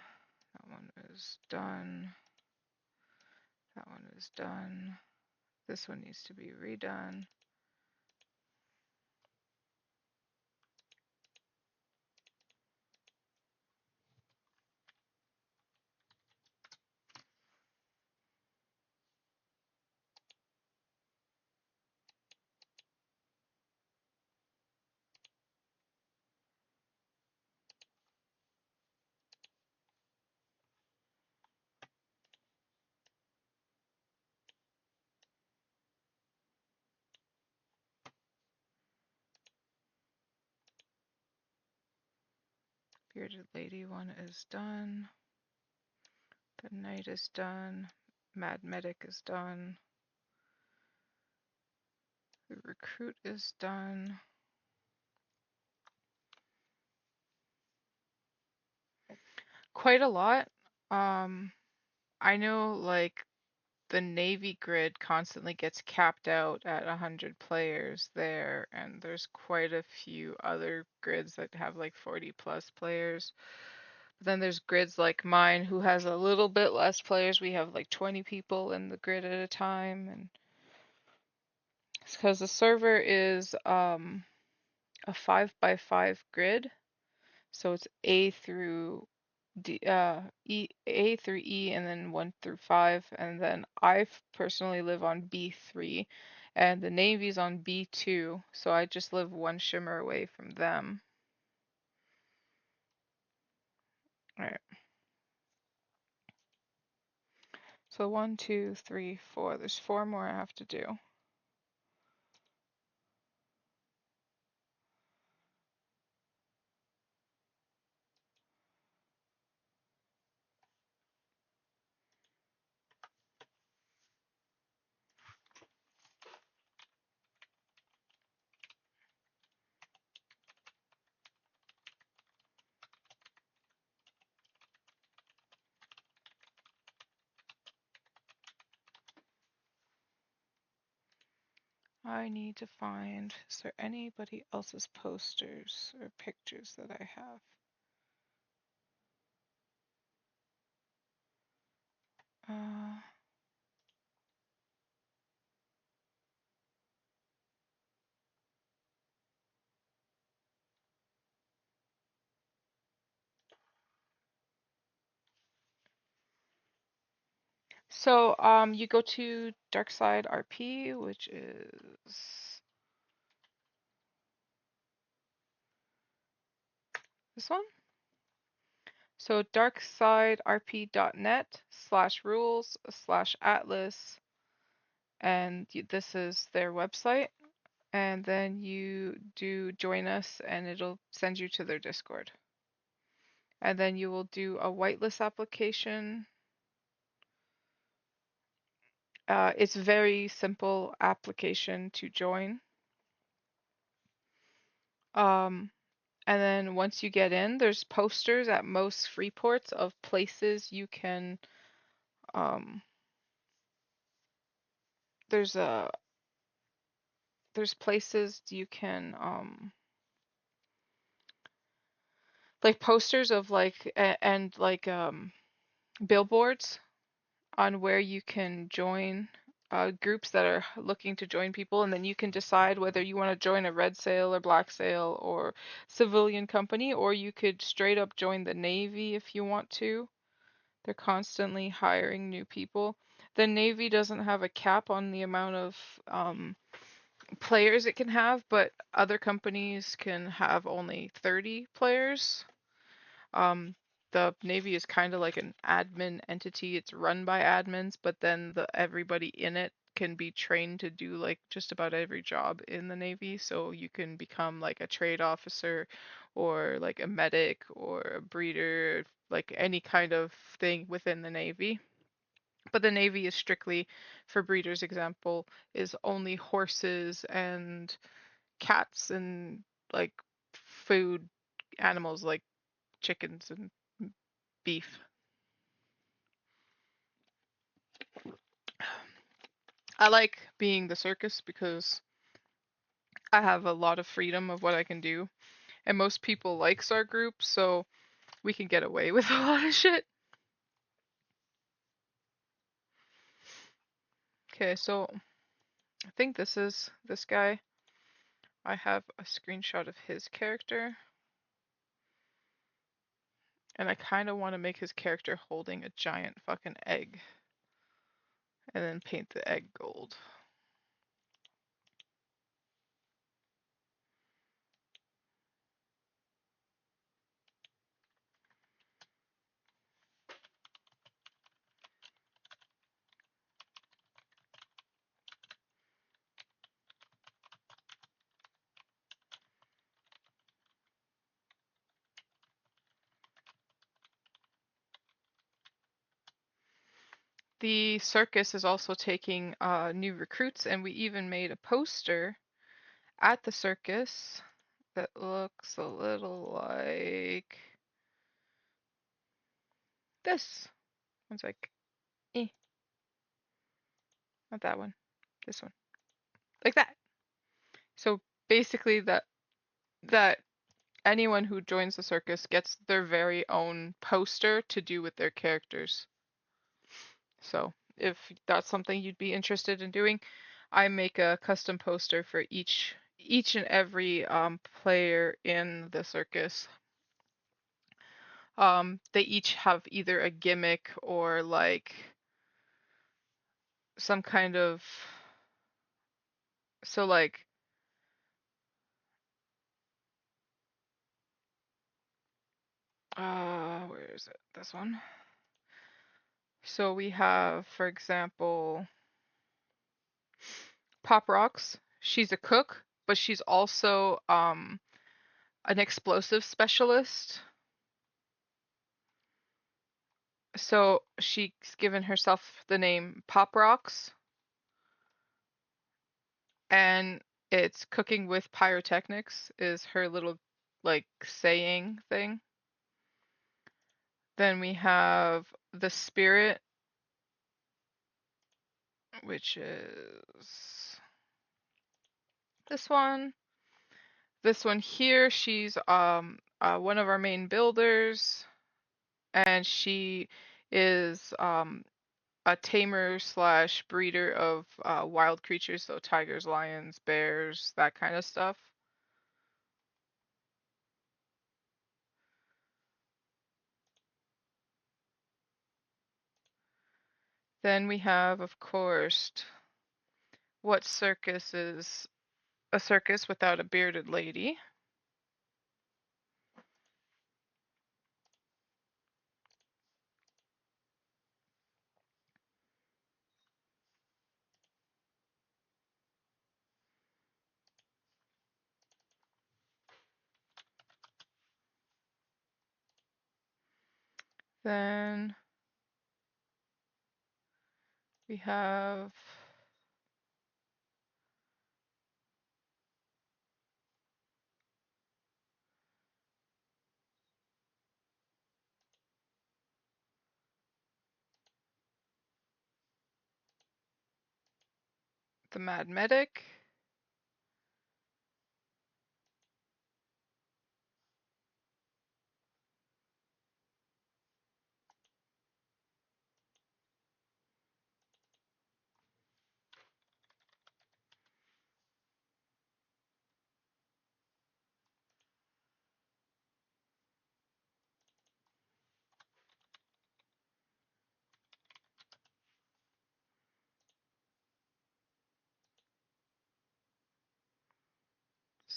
That one is done. That one is done. This one needs to be redone. Bearded Lady one is done. The Knight is done. Mad Medic is done. The Recruit is done. Quite a lot. I know like the Navy grid constantly gets capped out at 100 players there, and there's quite a few other grids that have like 40 plus players. But then there's grids like mine who has a little bit less players. We have like 20 people in the grid at a time, and it's because the server is a 5x5 grid, so it's A through A through E, and then 1 through 5, and then I personally live on B3, and the Navy's on B2, so I just live one shimmer away from them. All right. So 1, 2, 3, 4. There's 4 more I have to do. I need to find, is there anybody else's posters or pictures that I have? Uh, so you go to DarkSide RP, which is this one. So darksiderp.net/rules/atlas, and this is their website. And then you do join us, and it'll send you to their Discord. And then you will do a whitelist application. It's very simple application to join. And then once you get in, there's posters at most free ports of places you can. There's places you can like posters of like and like billboards on where you can join groups that are looking to join people, and then you can decide whether you want to join a red sail or black sail or civilian company, or you could straight up join the Navy if you want to. They're constantly hiring new people. The Navy doesn't have a cap on the amount of players it can have, but other companies can have only 30 players. Um, the Navy is kind of like an admin entity. It's run by admins, but then everybody in it can be trained to do like just about every job in the Navy. So you can become like a trade officer or like a medic or a breeder, like any kind of thing within the Navy. But the Navy is strictly, for breeders example, is only horses and cats and like food animals like chickens and beef. I like being the circus because I have a lot of freedom of what I can do, and most people likes our group, so we can get away with a lot of shit. Okay, so think this is this guy. I have a screenshot of his character. And I kind of want to make his character holding a giant fucking egg. And then paint the egg gold. The circus is also taking new recruits, and we even made a poster at the circus that looks a little like this. One's like, not that one, this one, like that. So basically, that anyone who joins the circus gets their very own poster to do with their characters. So if that's something you'd be interested in doing, I make a custom poster for each and every player in the circus. They each have either a gimmick or like some kind of, so like where is it? This one. So we have, for example, Pop Rocks. She's a cook, but she's also an explosive specialist. So she's given herself the name Pop Rocks, and it's cooking with pyrotechnics is her little like saying thing. Then we have the spirit, which is this one. This one here, she's one of our main builders, and she is a tamer slash breeder of wild creatures, so tigers, lions, bears, that kind of stuff. Then we have, of course, what circus is a circus without a bearded lady? Then we have the Mad Medic.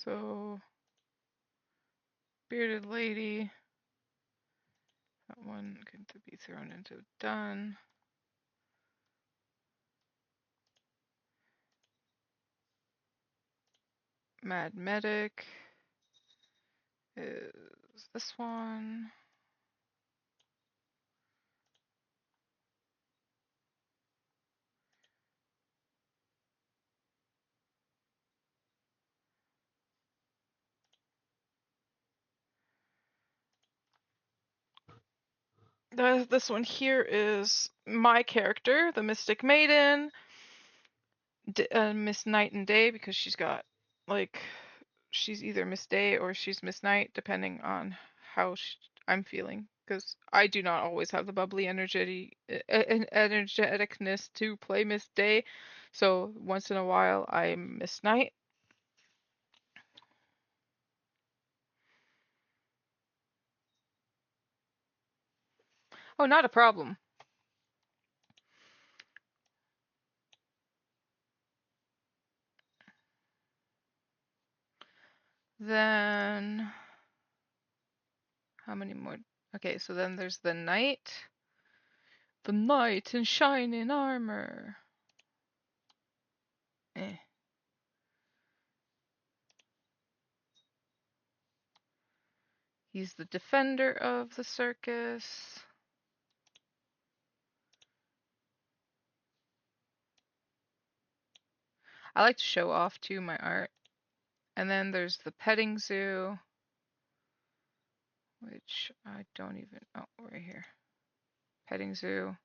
So bearded lady. That one can be thrown into done. Mad Medic is this one. This one here is my character, the Mystic Maiden, Miss NightnDaeh, because she's got like she's either Miss Day or she's Miss Night, depending on how I'm feeling. Because I do not always have the bubbly energeticness to play Miss Day, So once in a while I miss night. Oh, not a problem. Then how many more? Okay, so then there's the knight. The knight in shining armor. Eh. He's the defender of the circus. I like to show off too my art. And then there's the petting zoo, which I don't even, oh, right here. Petting zoo.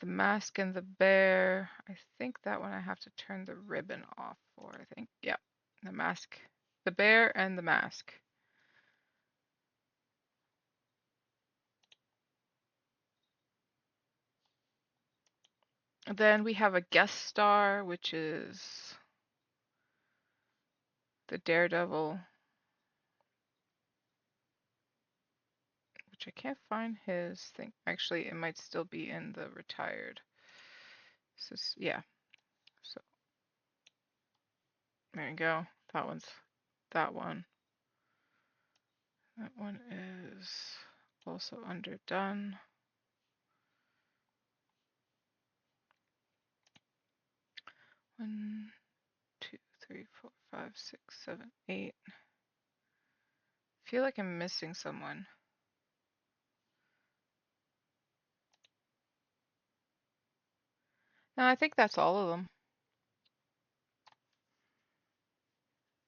The mask and the bear. I think that one I have to turn the ribbon off for, I think. Yeah, the mask, the bear and the mask. And then we have a guest star, which is the Daredevil, which I can't find his thing. Actually, it might still be in the retired. So, yeah, so there you go. That one's that one. That one is also underdone. One, two, three, four, five, six, seven, eight. Feel like I'm missing someone. No, I think that's all of them.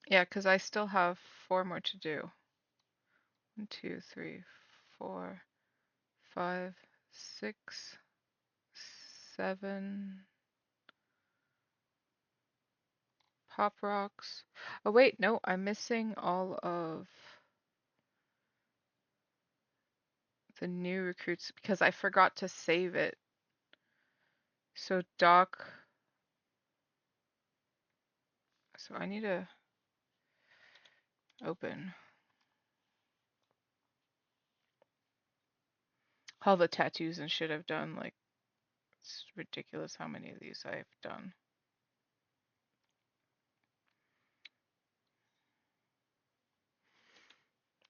Yeah, because I still have 4 more to do. 1, 2, 3, 4, 5, 6, 7. Pop rocks. Oh wait, no, I'm missing all of the new recruits because I forgot to save it. So Doc, so I need to open all the tattoos and shit I've done. Like, it's ridiculous how many of these I've done.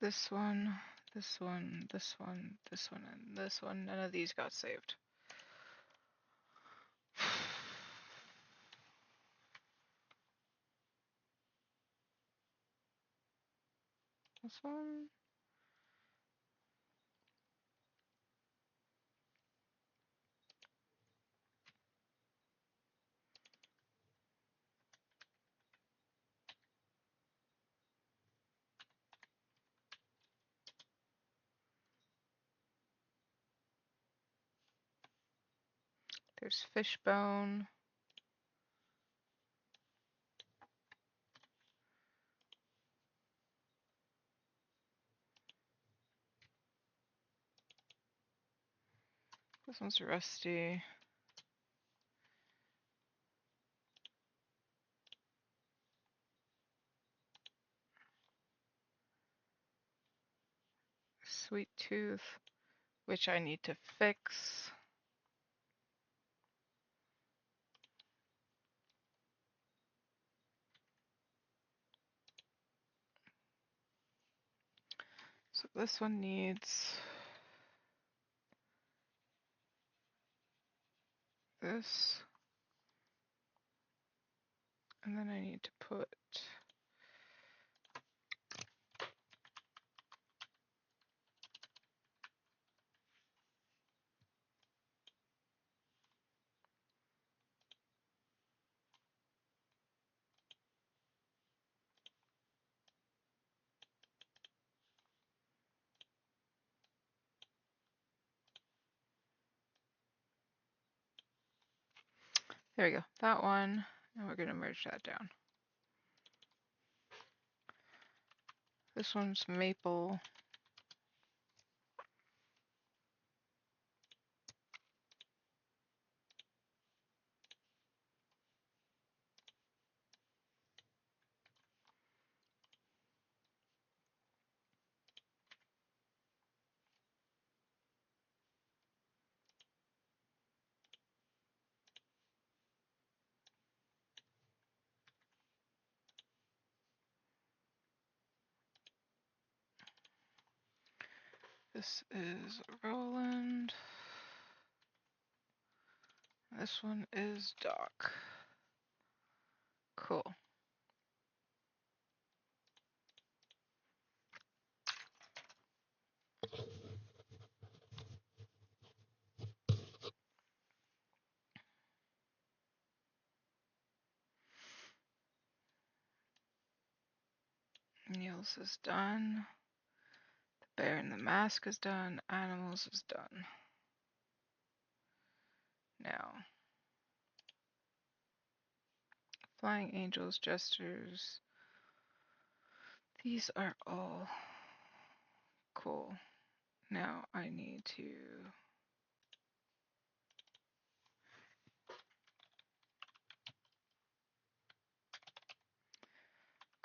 This one, this one, this one, this one, and this one. None of these got saved. This one. There's fishbone. This one's rusty. Sweet tooth, which I need to fix. So this one needs this. And then I need to put there we go, that one, and we're going to merge that down. This one's maple. This is Roland. This one is Doc. Cool. Niels is done. The bear in the mask is done. Animals is done. Now, flying angels, jesters. These are all cool. Now I need to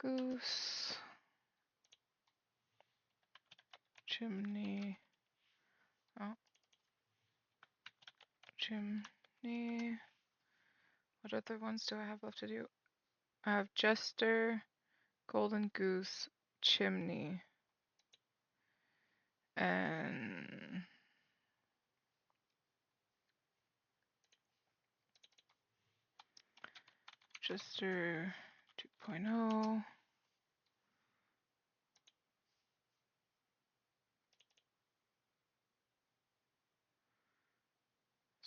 goose, chimney, oh, chimney. What other ones do I have left to do? I have jester, golden goose, chimney, and jester 2.0.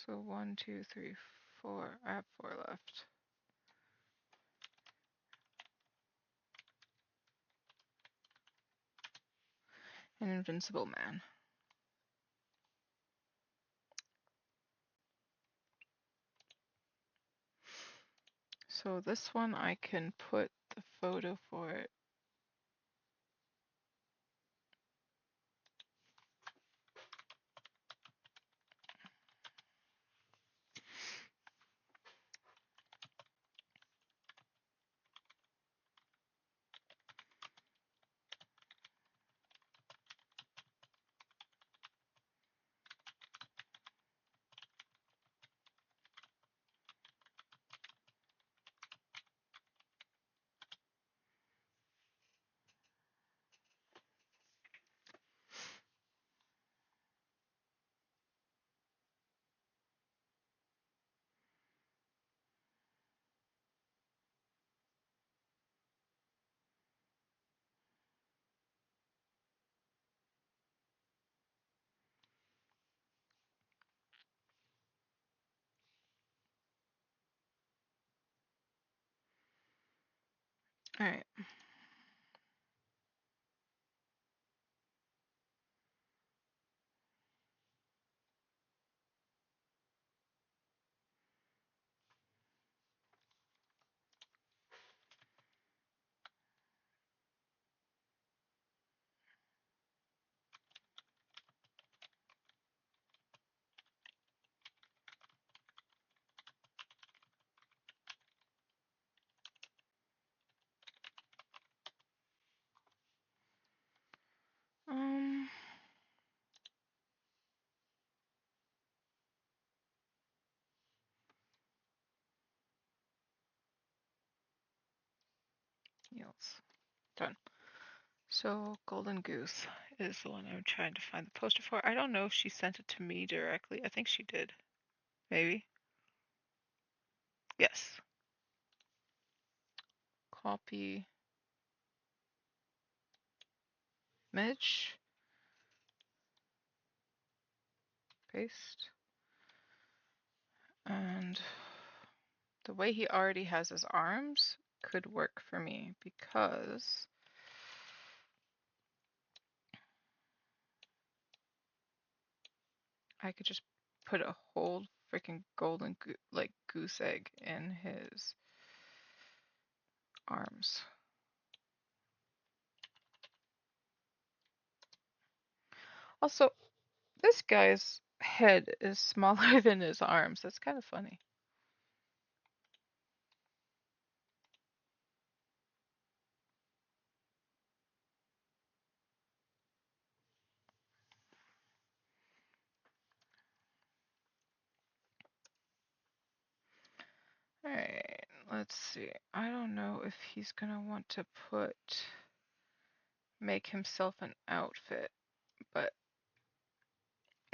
So 1, 2, 3, 4. I have 4 left. An invincible man. So this one I can put the photo for it. All right. Um, Yields. Done. So Golden Goose is the one I'm trying to find the poster for. I don't know if she sent it to me directly. I think she did. Maybe. Yes. Copy. Midge. Paste. And the way he already has his arms could work for me because I could just put a whole freaking golden goose egg in his arms. Also, this guy's head is smaller than his arms. That's kind of funny. Alright, let's see. I don't know if he's gonna want to make himself an outfit, but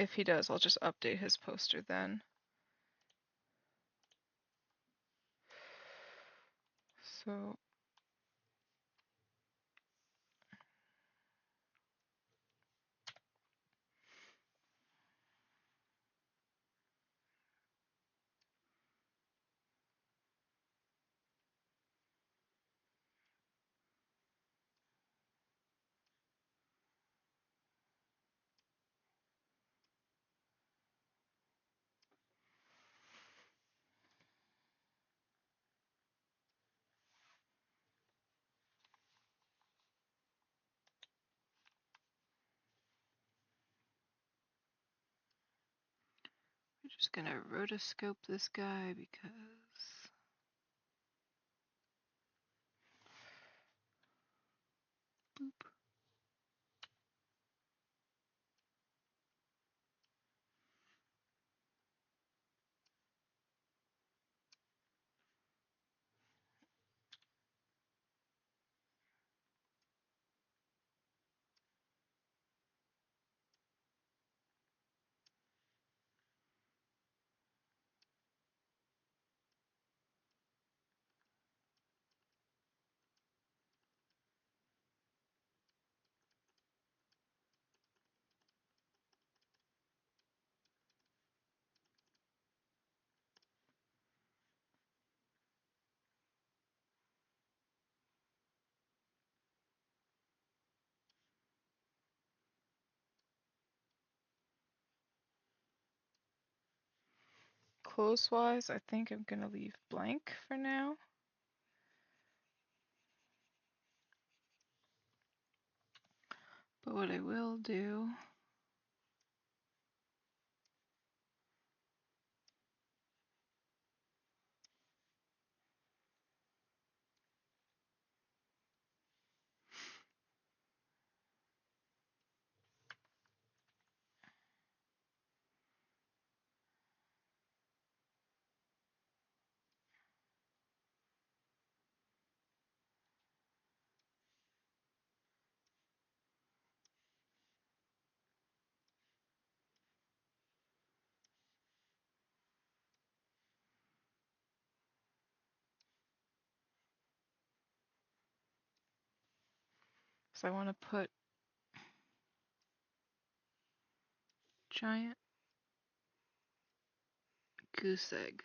if he does, I'll just update his poster then. So we're just gonna rotoscope this guy because boop. Clothes wise, I think I'm gonna leave blank for now. But what I will do is I want to put giant goose egg.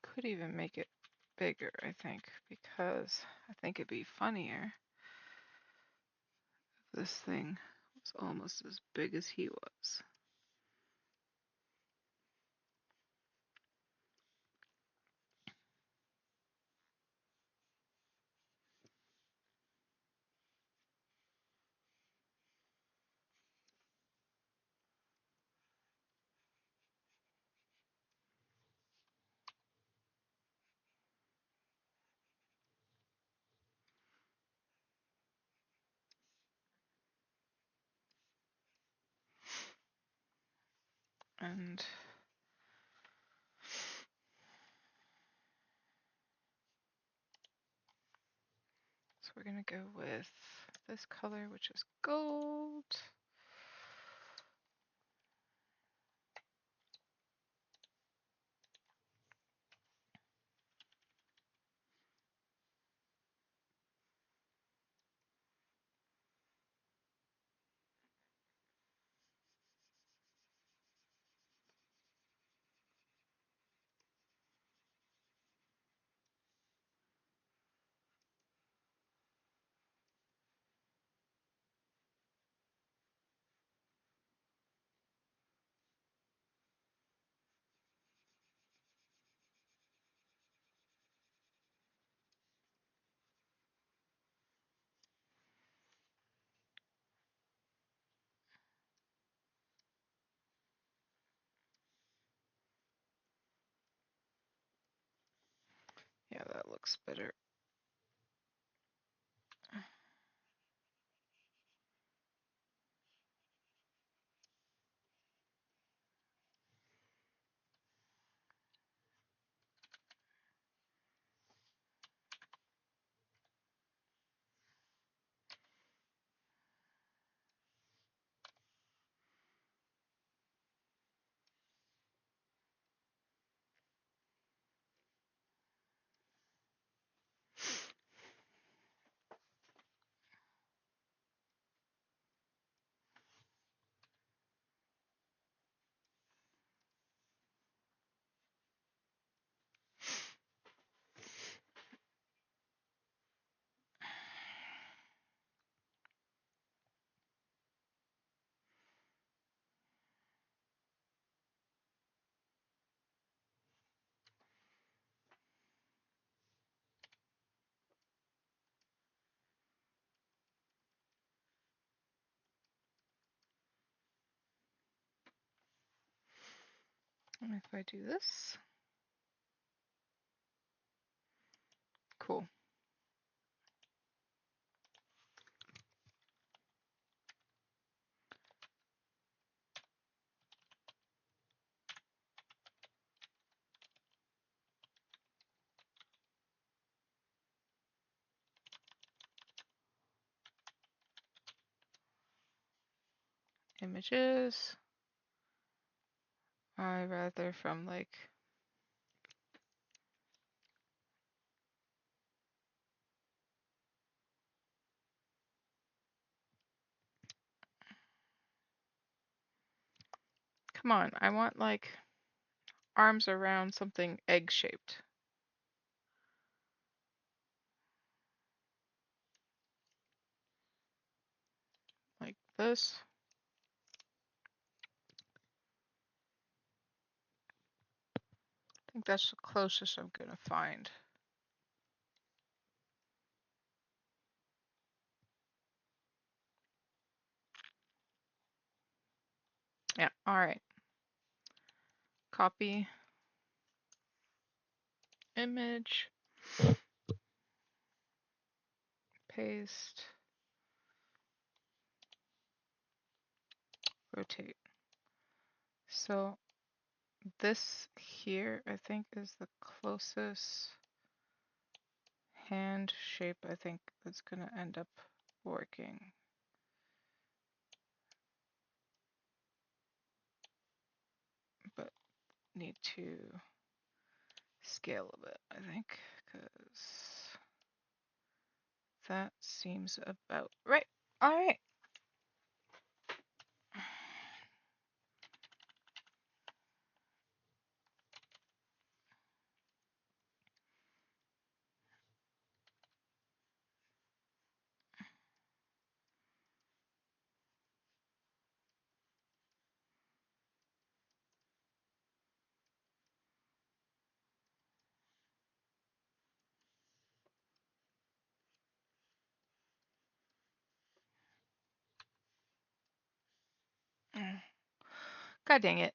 Could even make it bigger, I think, because I think it'd be funnier if this thing was almost as big as he was. And so we're gonna go with this color, which is gold. Yeah, that looks better. If I do this. Cool. Images. I rather from like come on, I want like arms around something egg-shaped. Like this. I think that's the closest I'm gonna find. Yeah, all right. Copy image, paste, rotate. So this here, I think, is the closest hand shape I think that's gonna end up working. But need to scale a bit, I think, because that seems about right. All right. God dang it.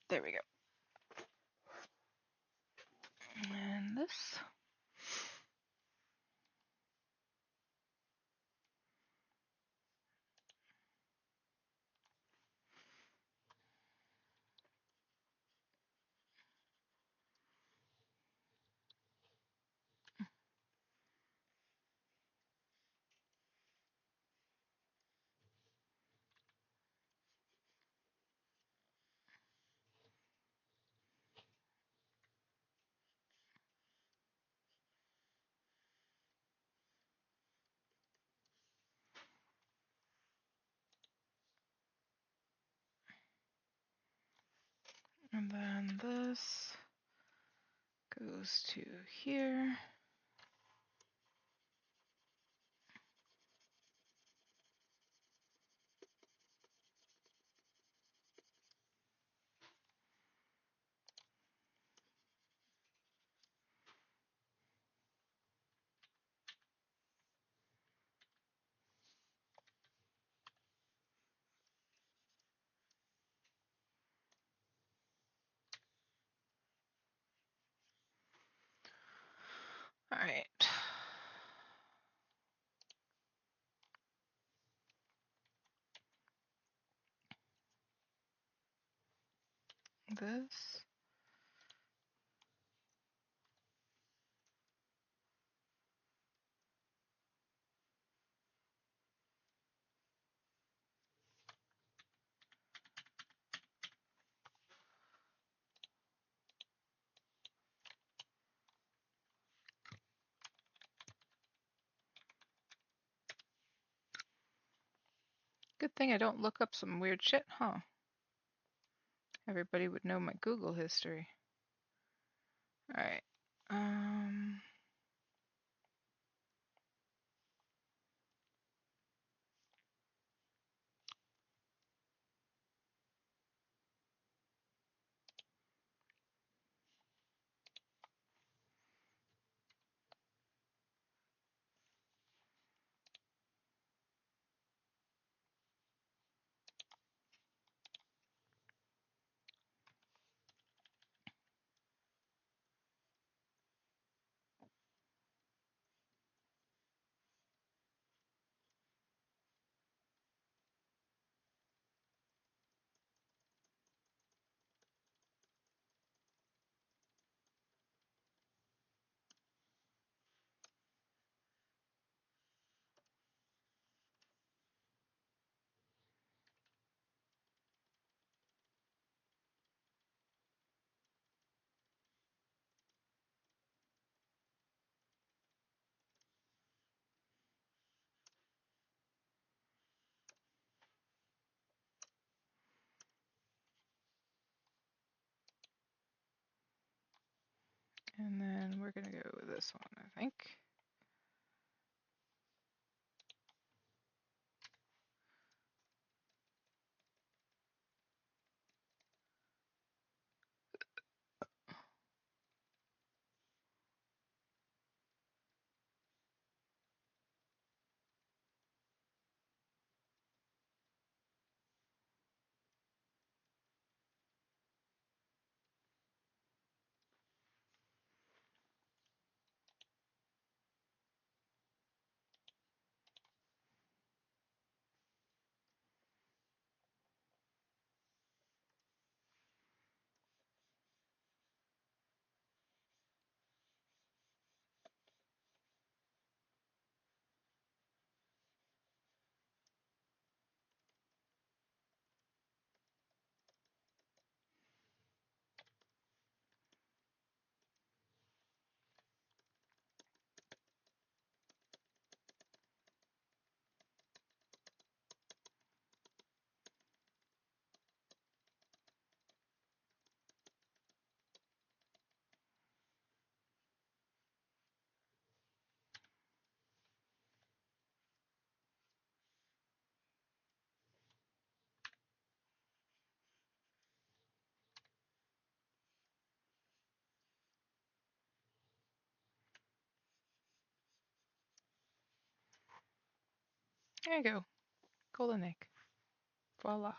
There we go. And this. And then this goes to here. All right. This. Good thing I don't look up some weird shit, huh? Everybody would know my Google history. All right. And then we're gonna go with this one, I think. There you go. Golden egg. Voila.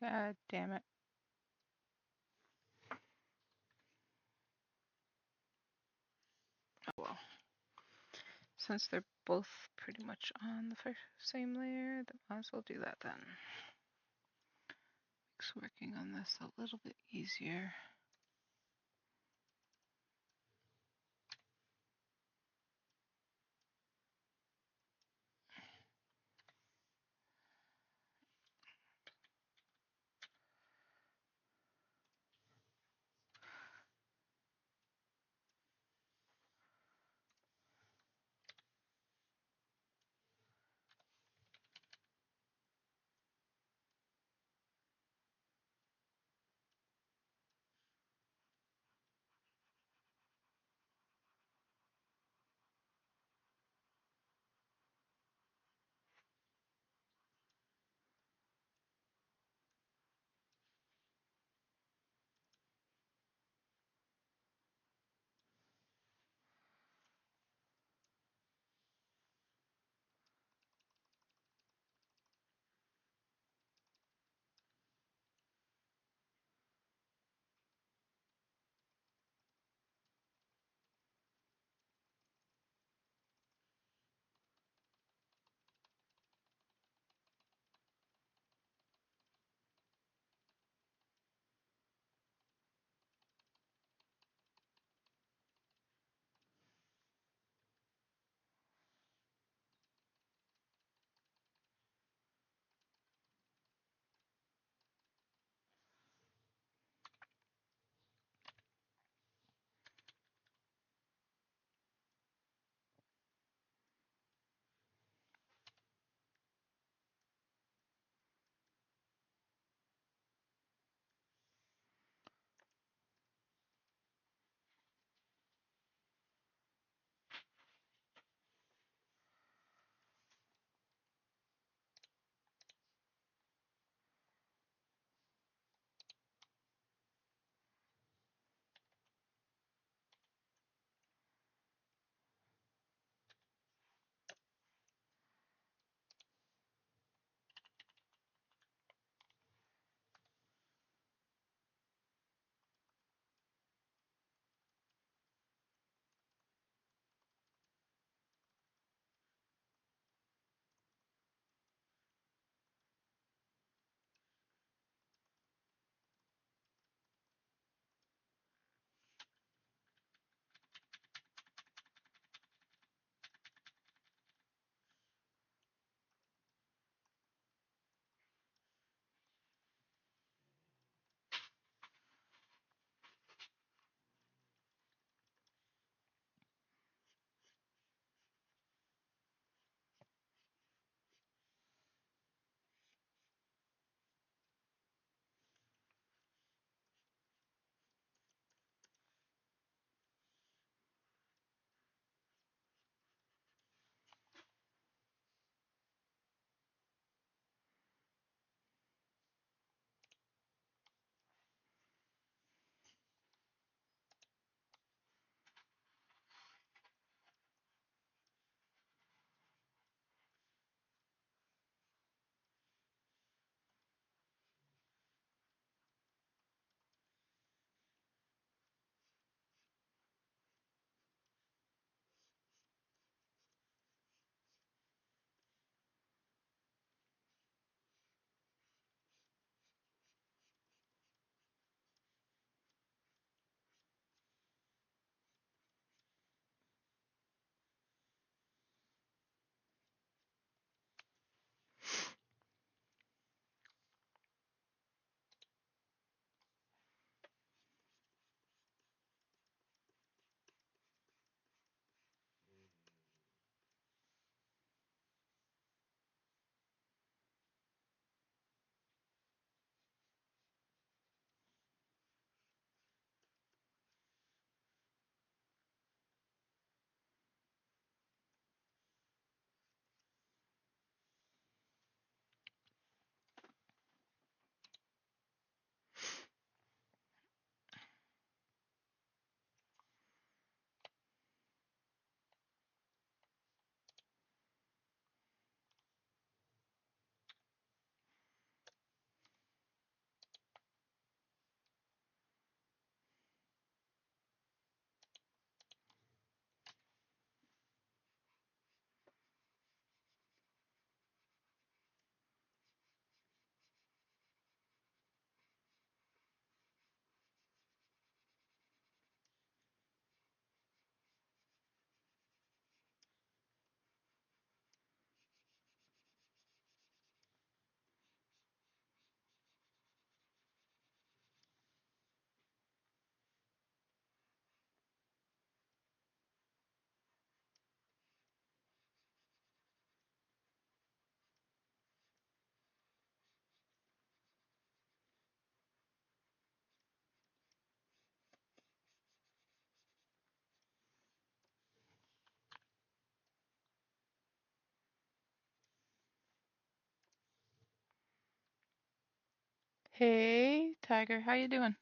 God damn it. Oh well. Since they're both pretty much on the same layer, then might as well do that then. Makes working on this a little bit easier. Hey, Tiger, how you doing?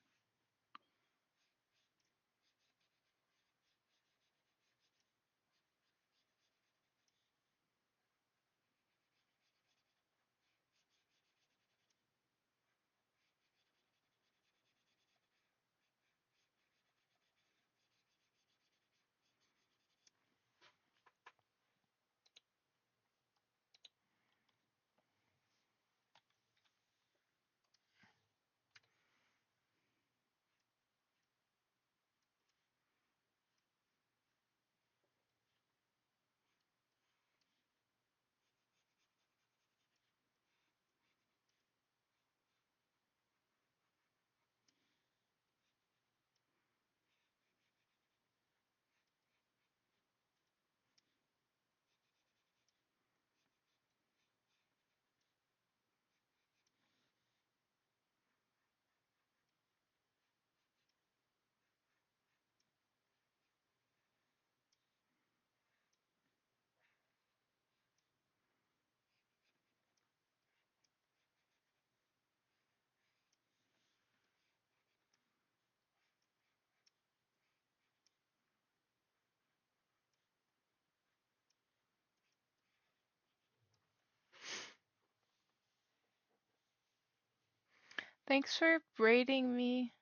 Thanks for rating me.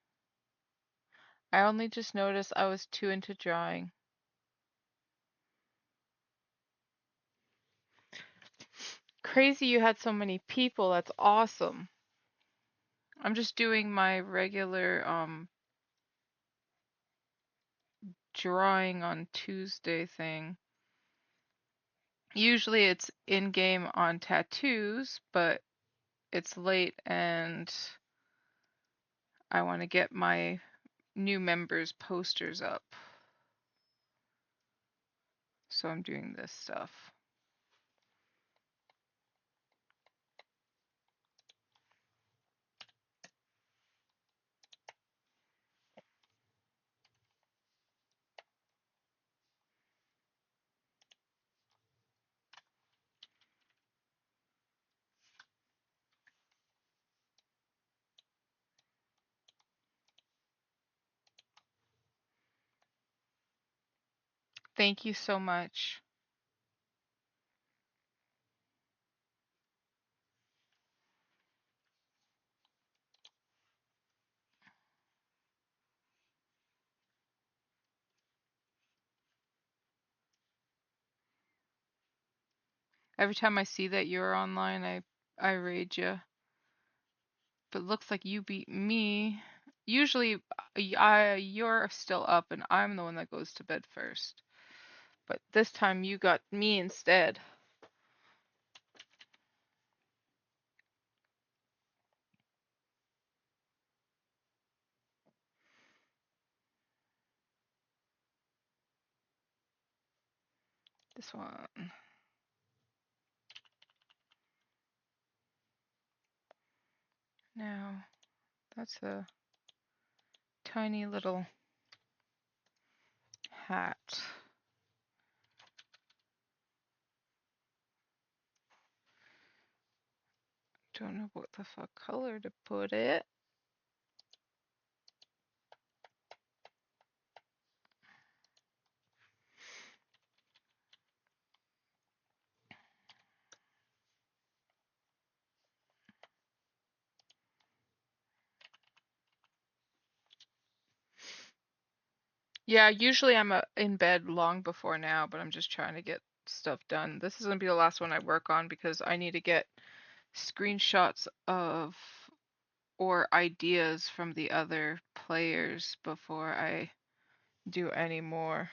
I only just noticed I was too into drawing. Crazy you had so many people. That's awesome. I'm just doing my regular drawing on Tuesday thing. Usually it's in-game on tattoos, but it's late and I want to get my new members' posters up. So I'm doing this stuff. Thank you so much. Every time I see that you're online, I raid you. But looks like you beat me. Usually, you're still up and I'm the one that goes to bed first. But this time you got me instead. This one. Now, that's a tiny little hat. Don't know what the fuck color to put it. Yeah, usually I'm in bed long before now, but I'm just trying to get stuff done. This is gonna be the last one I work on because I need to get screenshots of or ideas from the other players before I do any more.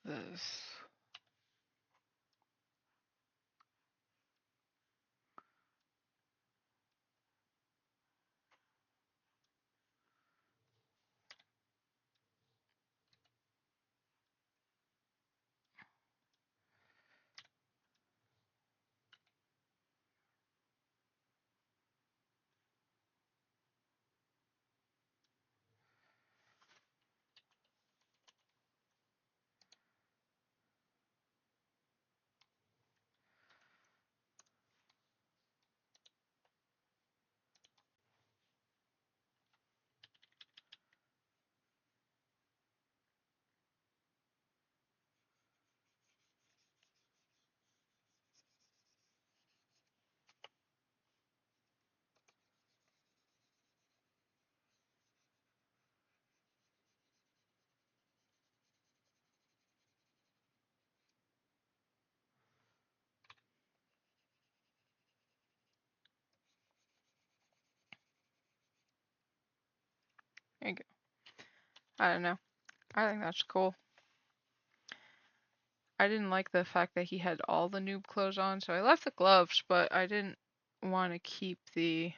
this. There you go. I don't know. I think that's cool. I didn't like the fact that he had all the noob clothes on, so I left the gloves, but I didn't want to keep the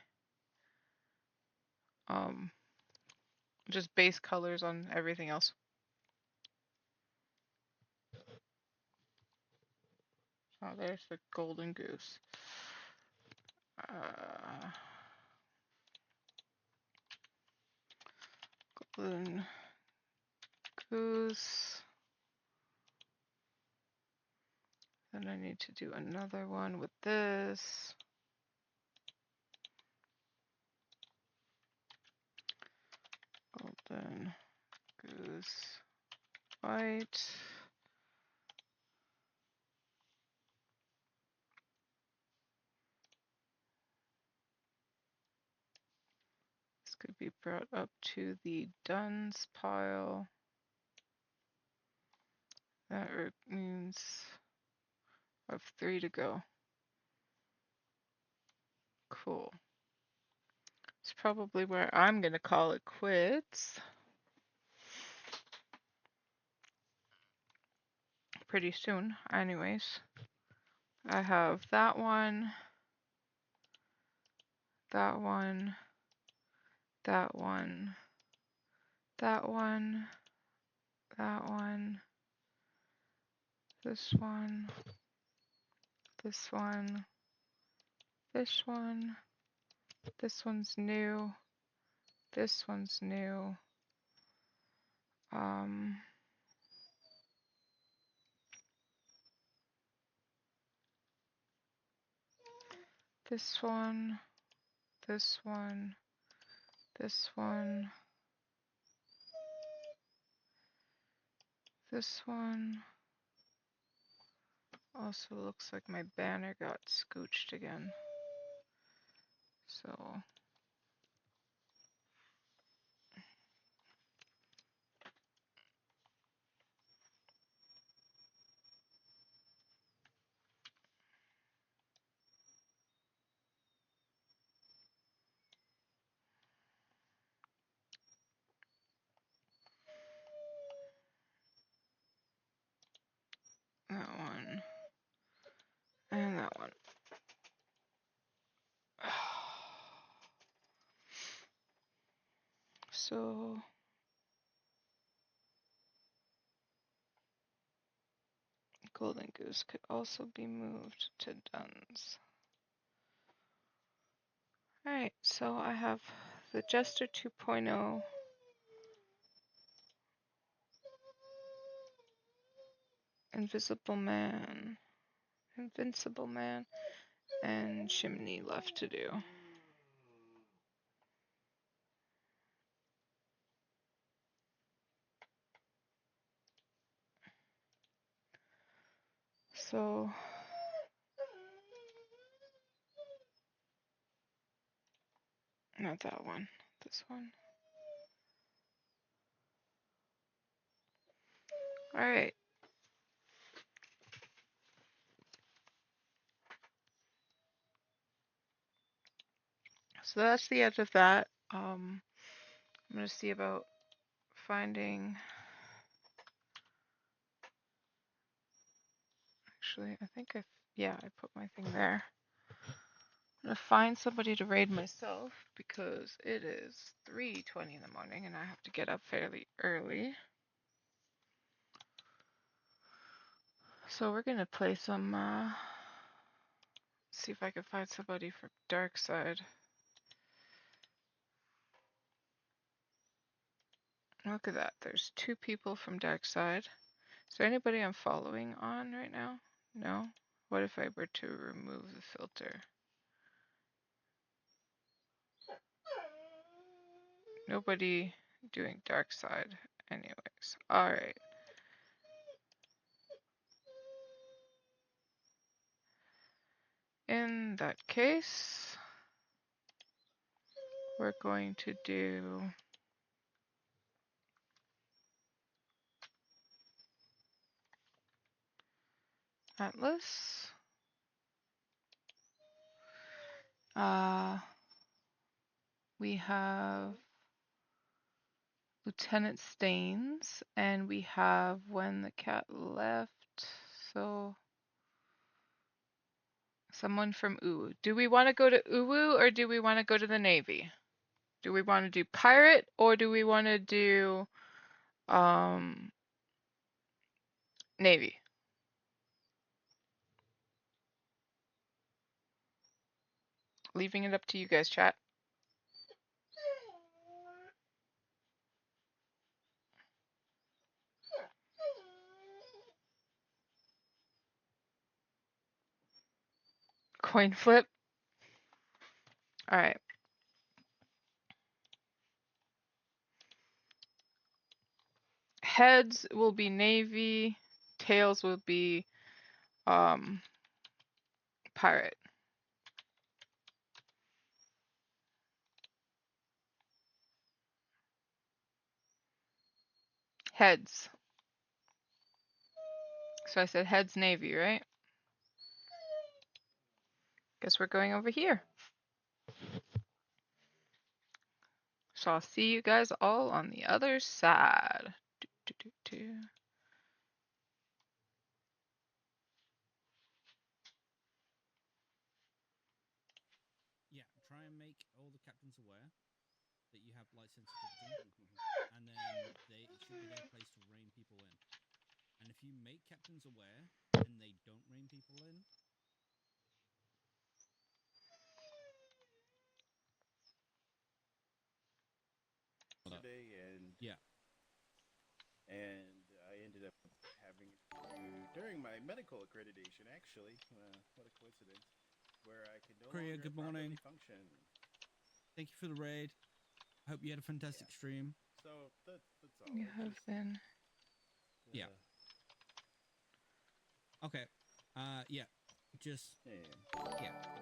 just base colors on everything else. Oh, there's the golden goose. Golden goose. Then I need to do another one with this. Golden goose white. This could be brought up to the done's pile. That means I have 3 to go. Cool. It's probably where I'm gonna call it quits. Pretty soon, anyways. I have that one, that one, that one, that one, that one, this one, this one, this one, this one's new, this one's new, this one, this one, this one, this one. Also looks like my banner got scooched again. So that one and that one. So golden goose could also be moved to duns. Alright, so I have the Jester 2.0, Invisible Man, Invincible Man, and Chimney left to do. So not that one, this one. Alright. So that's the end of that. I'm gonna see about finding actually. I think yeah, I put my thing there. I'm gonna find somebody to raid myself because it is 3:20 in the morning and I have to get up fairly early. So we're gonna play some, see if I can find somebody from DarkSide. Look at that, there's 2 people from DarkSide. Is there anybody I'm following on right now? No? What if I were to remove the filter? Nobody doing DarkSide anyways. Alright. In that case, we're going to do Atlas. We have Lieutenant Staines, and we have When the Cat Left. So someone from Uwu. Do we want to go to Uwu or do we want to go to the Navy? Do we want to do pirate or do we want to do Navy? Leaving it up to you guys, chat. Coin flip. All right. Heads will be Navy. Tails will be pirate. Heads. So I said heads Navy, right? Guess we're going over here. So I'll see you guys all on the other side. Yeah, try and make all the captains aware that you have light sensitivity, and then it should be their place to rein people in. And if you make captains aware and they don't rein people in, today, and yeah, and I ended up having during my medical accreditation. Actually, what a coincidence! Where I could no Korea, longer good morning. function. Thank you for the raid. I hope you had a fantastic stream. So that's all. You have been. Yeah. Okay. Yeah. Just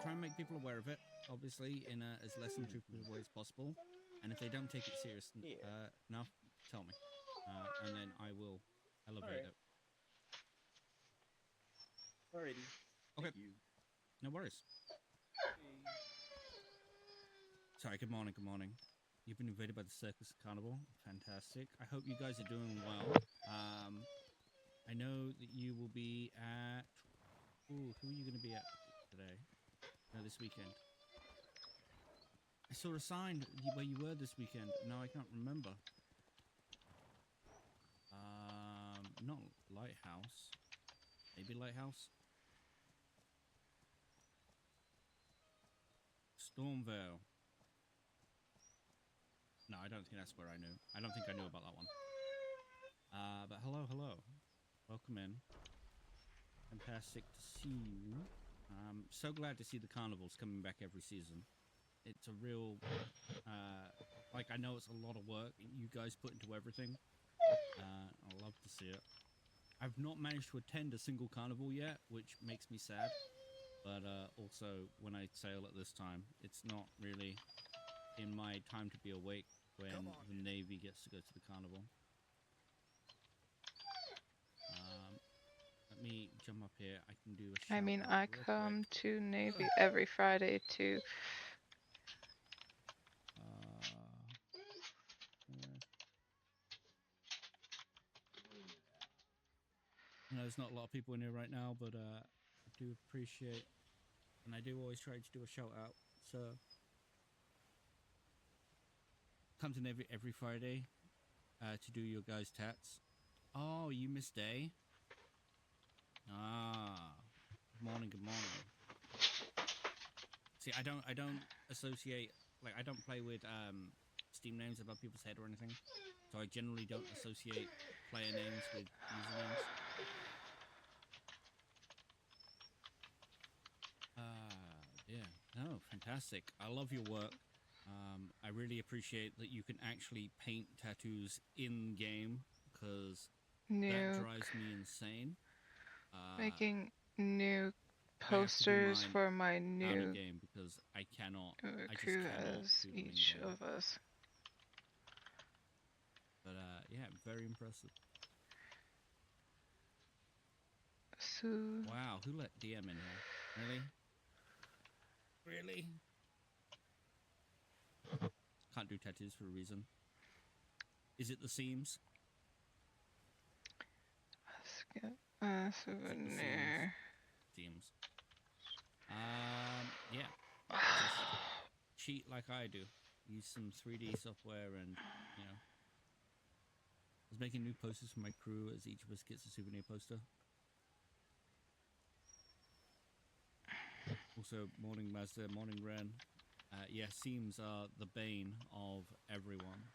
try and make people aware of it. Obviously, in as less intrusive way as possible. And if they don't take it serious enough, tell me, and then I will elevate it. Alrighty. Okay. Thank you. No worries. Hey. Sorry. Good morning. Good morning. You've been invaded by the circus carnival. Fantastic. I hope you guys are doing well. I know that you will be at. Ooh, who are you going to be at today? No, this weekend. I saw a sign where you were this weekend. No, I can't remember. Not Lighthouse. Maybe Lighthouse. Stormvale. No, I don't think that's where I knew. I don't think I knew about that one. But hello. Welcome in. Fantastic to see you. So glad to see the carnivals coming back every season. It's a real, like, I know it's a lot of work you guys put into everything. I love to see it. I've not managed to attend a single carnival yet, which makes me sad. But also, when I sail at this time, it's not really in my time to be awake when the Navy gets to go to the carnival. Let me jump up here. I can do a shout I mean, out I real come quick. to Navy every Friday to. know there's not a lot of people in here right now, but I do appreciate, and I do always try to do a shout out. So comes in every Friday to do your guys' tats. Oh, you missed day. Ah, good morning. Good morning. See, I don't associate, like, I don't play with Steam names above people's head or anything, so I generally don't associate player names with usernames. Yeah, no, fantastic. I love your work. I really appreciate that you can actually paint tattoos in game, because that drives me insane. Making new I have to do posters mine for my out of new game because I just crew cannot as do them in each game. of us. But yeah, very impressive. So Wow, who let DM in here? Really? Really? Can't do tattoos for a reason. Is it the seams? let's get a souvenir. Seams. Yeah. Just cheat like I do. Use some 3D software and, you know. I was making new posters for my crew as each of us gets a souvenir poster. Also, morning Mazda, morning Ren. Yeah, seams are the bane of everyone.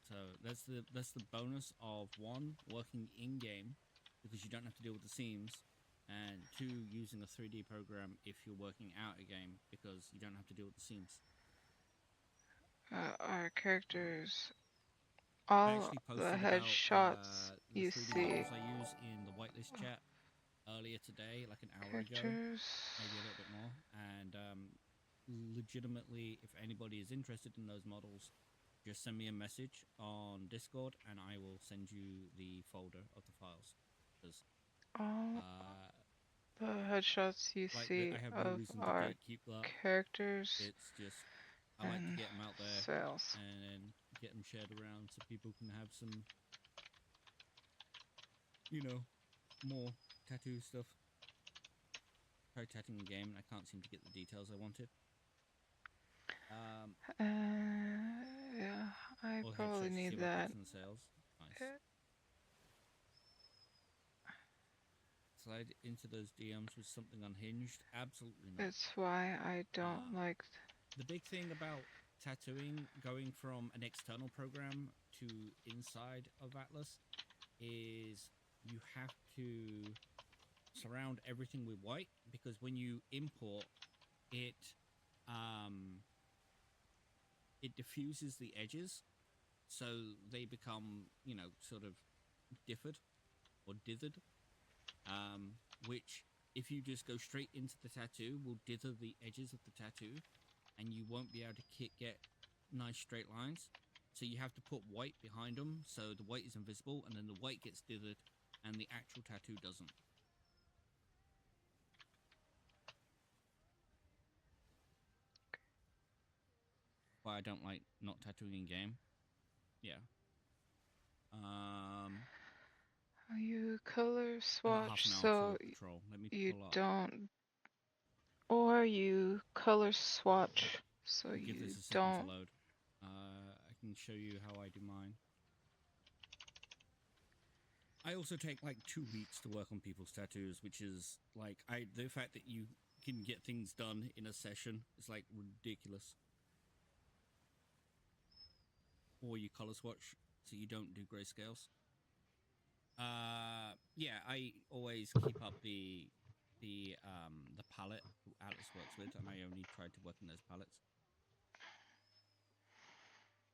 So that's the bonus of one, working in game, because you don't have to deal with the seams, and two, using a 3D program if you're working out a game, because you don't have to deal with the seams. Our characters, all the headshots the you 3D see. models I use in the whitelist chat earlier today, like an hour ago, maybe a little bit more, and legitimately, if anybody is interested in those models, just send me a message on Discord and I will send you the folder of the files. Because the headshots you see I have no of reason to our gatekeep that. characters. It's just I like to get them out there sales. and then get them shared around so people can have some, you know, more tattoo stuff. Tried tattooing a game and I can't seem to get the details I wanted. Yeah, I probably need that. Sales. Nice. Slide into those DMs with something unhinged? Absolutely not. It's why I don't like. The big thing about tattooing, going from an external program to inside of Atlas, is you have to surround everything with white, because when you import it, it diffuses the edges, so they become, you know, sort of differed or dithered, which if you just go straight into the tattoo will dither the edges of the tattoo and you won't be able to get nice straight lines. So you have to put white behind them so the white is invisible, and then the white gets dithered and the actual tattoo doesn't. Why I don't like not tattooing in game. Yeah. You color swatch so you don't, or you color swatch so I'll give you this a second don't. to load. I can show you how I do mine. I also take like 2 weeks to work on people's tattoos, which is like the fact that you can get things done in a session is like ridiculous. Or you color swatch so you don't do grayscales. Yeah, I always keep up the palette Atlas works with, and I only try to work in those palettes.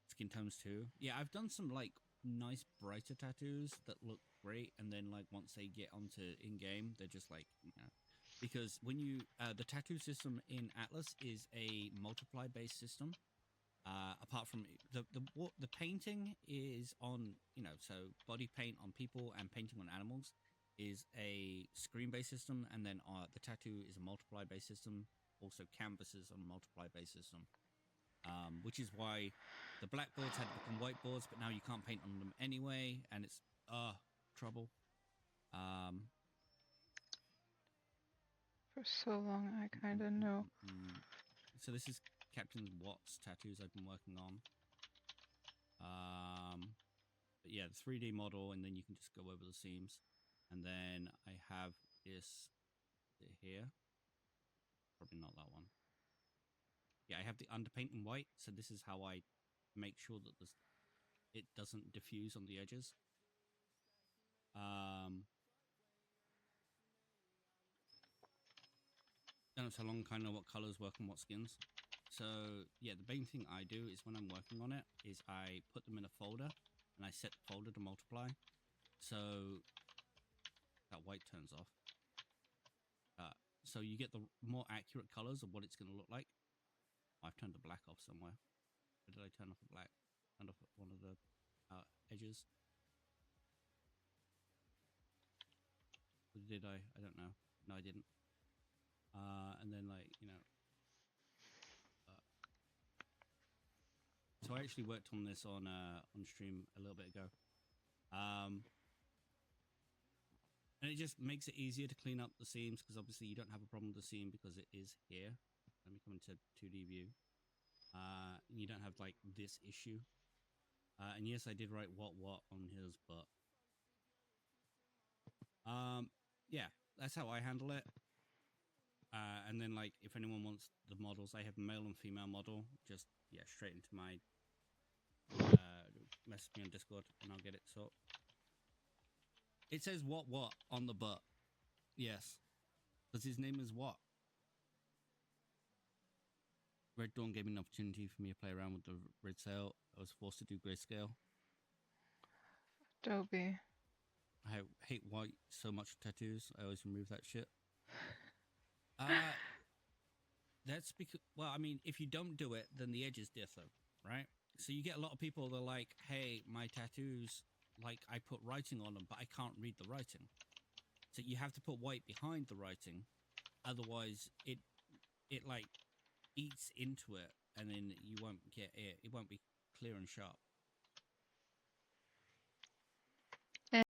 Skin tones too. Yeah, I've done some like nice brighter tattoos that look great, and then like once they get onto in game, they're just like, you know, because when you the tattoo system in Atlas is a multiply based system. Apart from the painting is on, you know, so body paint on people and painting on animals is a screen based system, and then the tattoo is a multiply based system. Also, canvases on a multiply based system. which is why the blackboards had to become whiteboards, but now you can't paint on them anyway, and it's trouble. For so long, I kind of know. So this is Captain Watt's tattoos I've been working on. But yeah, the 3D model, and then you can just go over the seams. And then I have this here. Probably not that one. Yeah, I have the underpaint in white, so this is how I make sure that it doesn't diffuse on the edges. Don't know so long kind of know what colors work on what skins. So yeah, the main thing I do is when I'm working on it is I put them in a folder and I set the folder to multiply. So that white turns off. So you get the more accurate colors of what it's going to look like. I've turned the black off somewhere. Or did I turn off the black? Turned off one of the edges. Or did I? I don't know. No, I didn't. And then like, you know. So I actually worked on this on stream a little bit ago. And it just makes it easier to clean up the seams because obviously you don't have a problem with the seam because it is here. Let me come into 2D view. You don't have like this issue. And yes, I did write what on his, but yeah, that's how I handle it. And then like if anyone wants the models, I have male and female model. Just yeah, straight into my message me on Discord and I'll get it. So it says what on the butt. Yes, because his name is what. Red Dawn gave me an opportunity for me to play around with the red sail. I was forced to do grayscale. Dobie. I hate white so much tattoos. I always remove that shit. That's because, well, I mean, if you don't do it, then the edges differ, right? So you get a lot of people that are like, hey, my tattoos, like I put writing on them, but I can't read the writing. So you have to put white behind the writing. Otherwise, it like eats into it and then you won't get it. It won't be clear and sharp.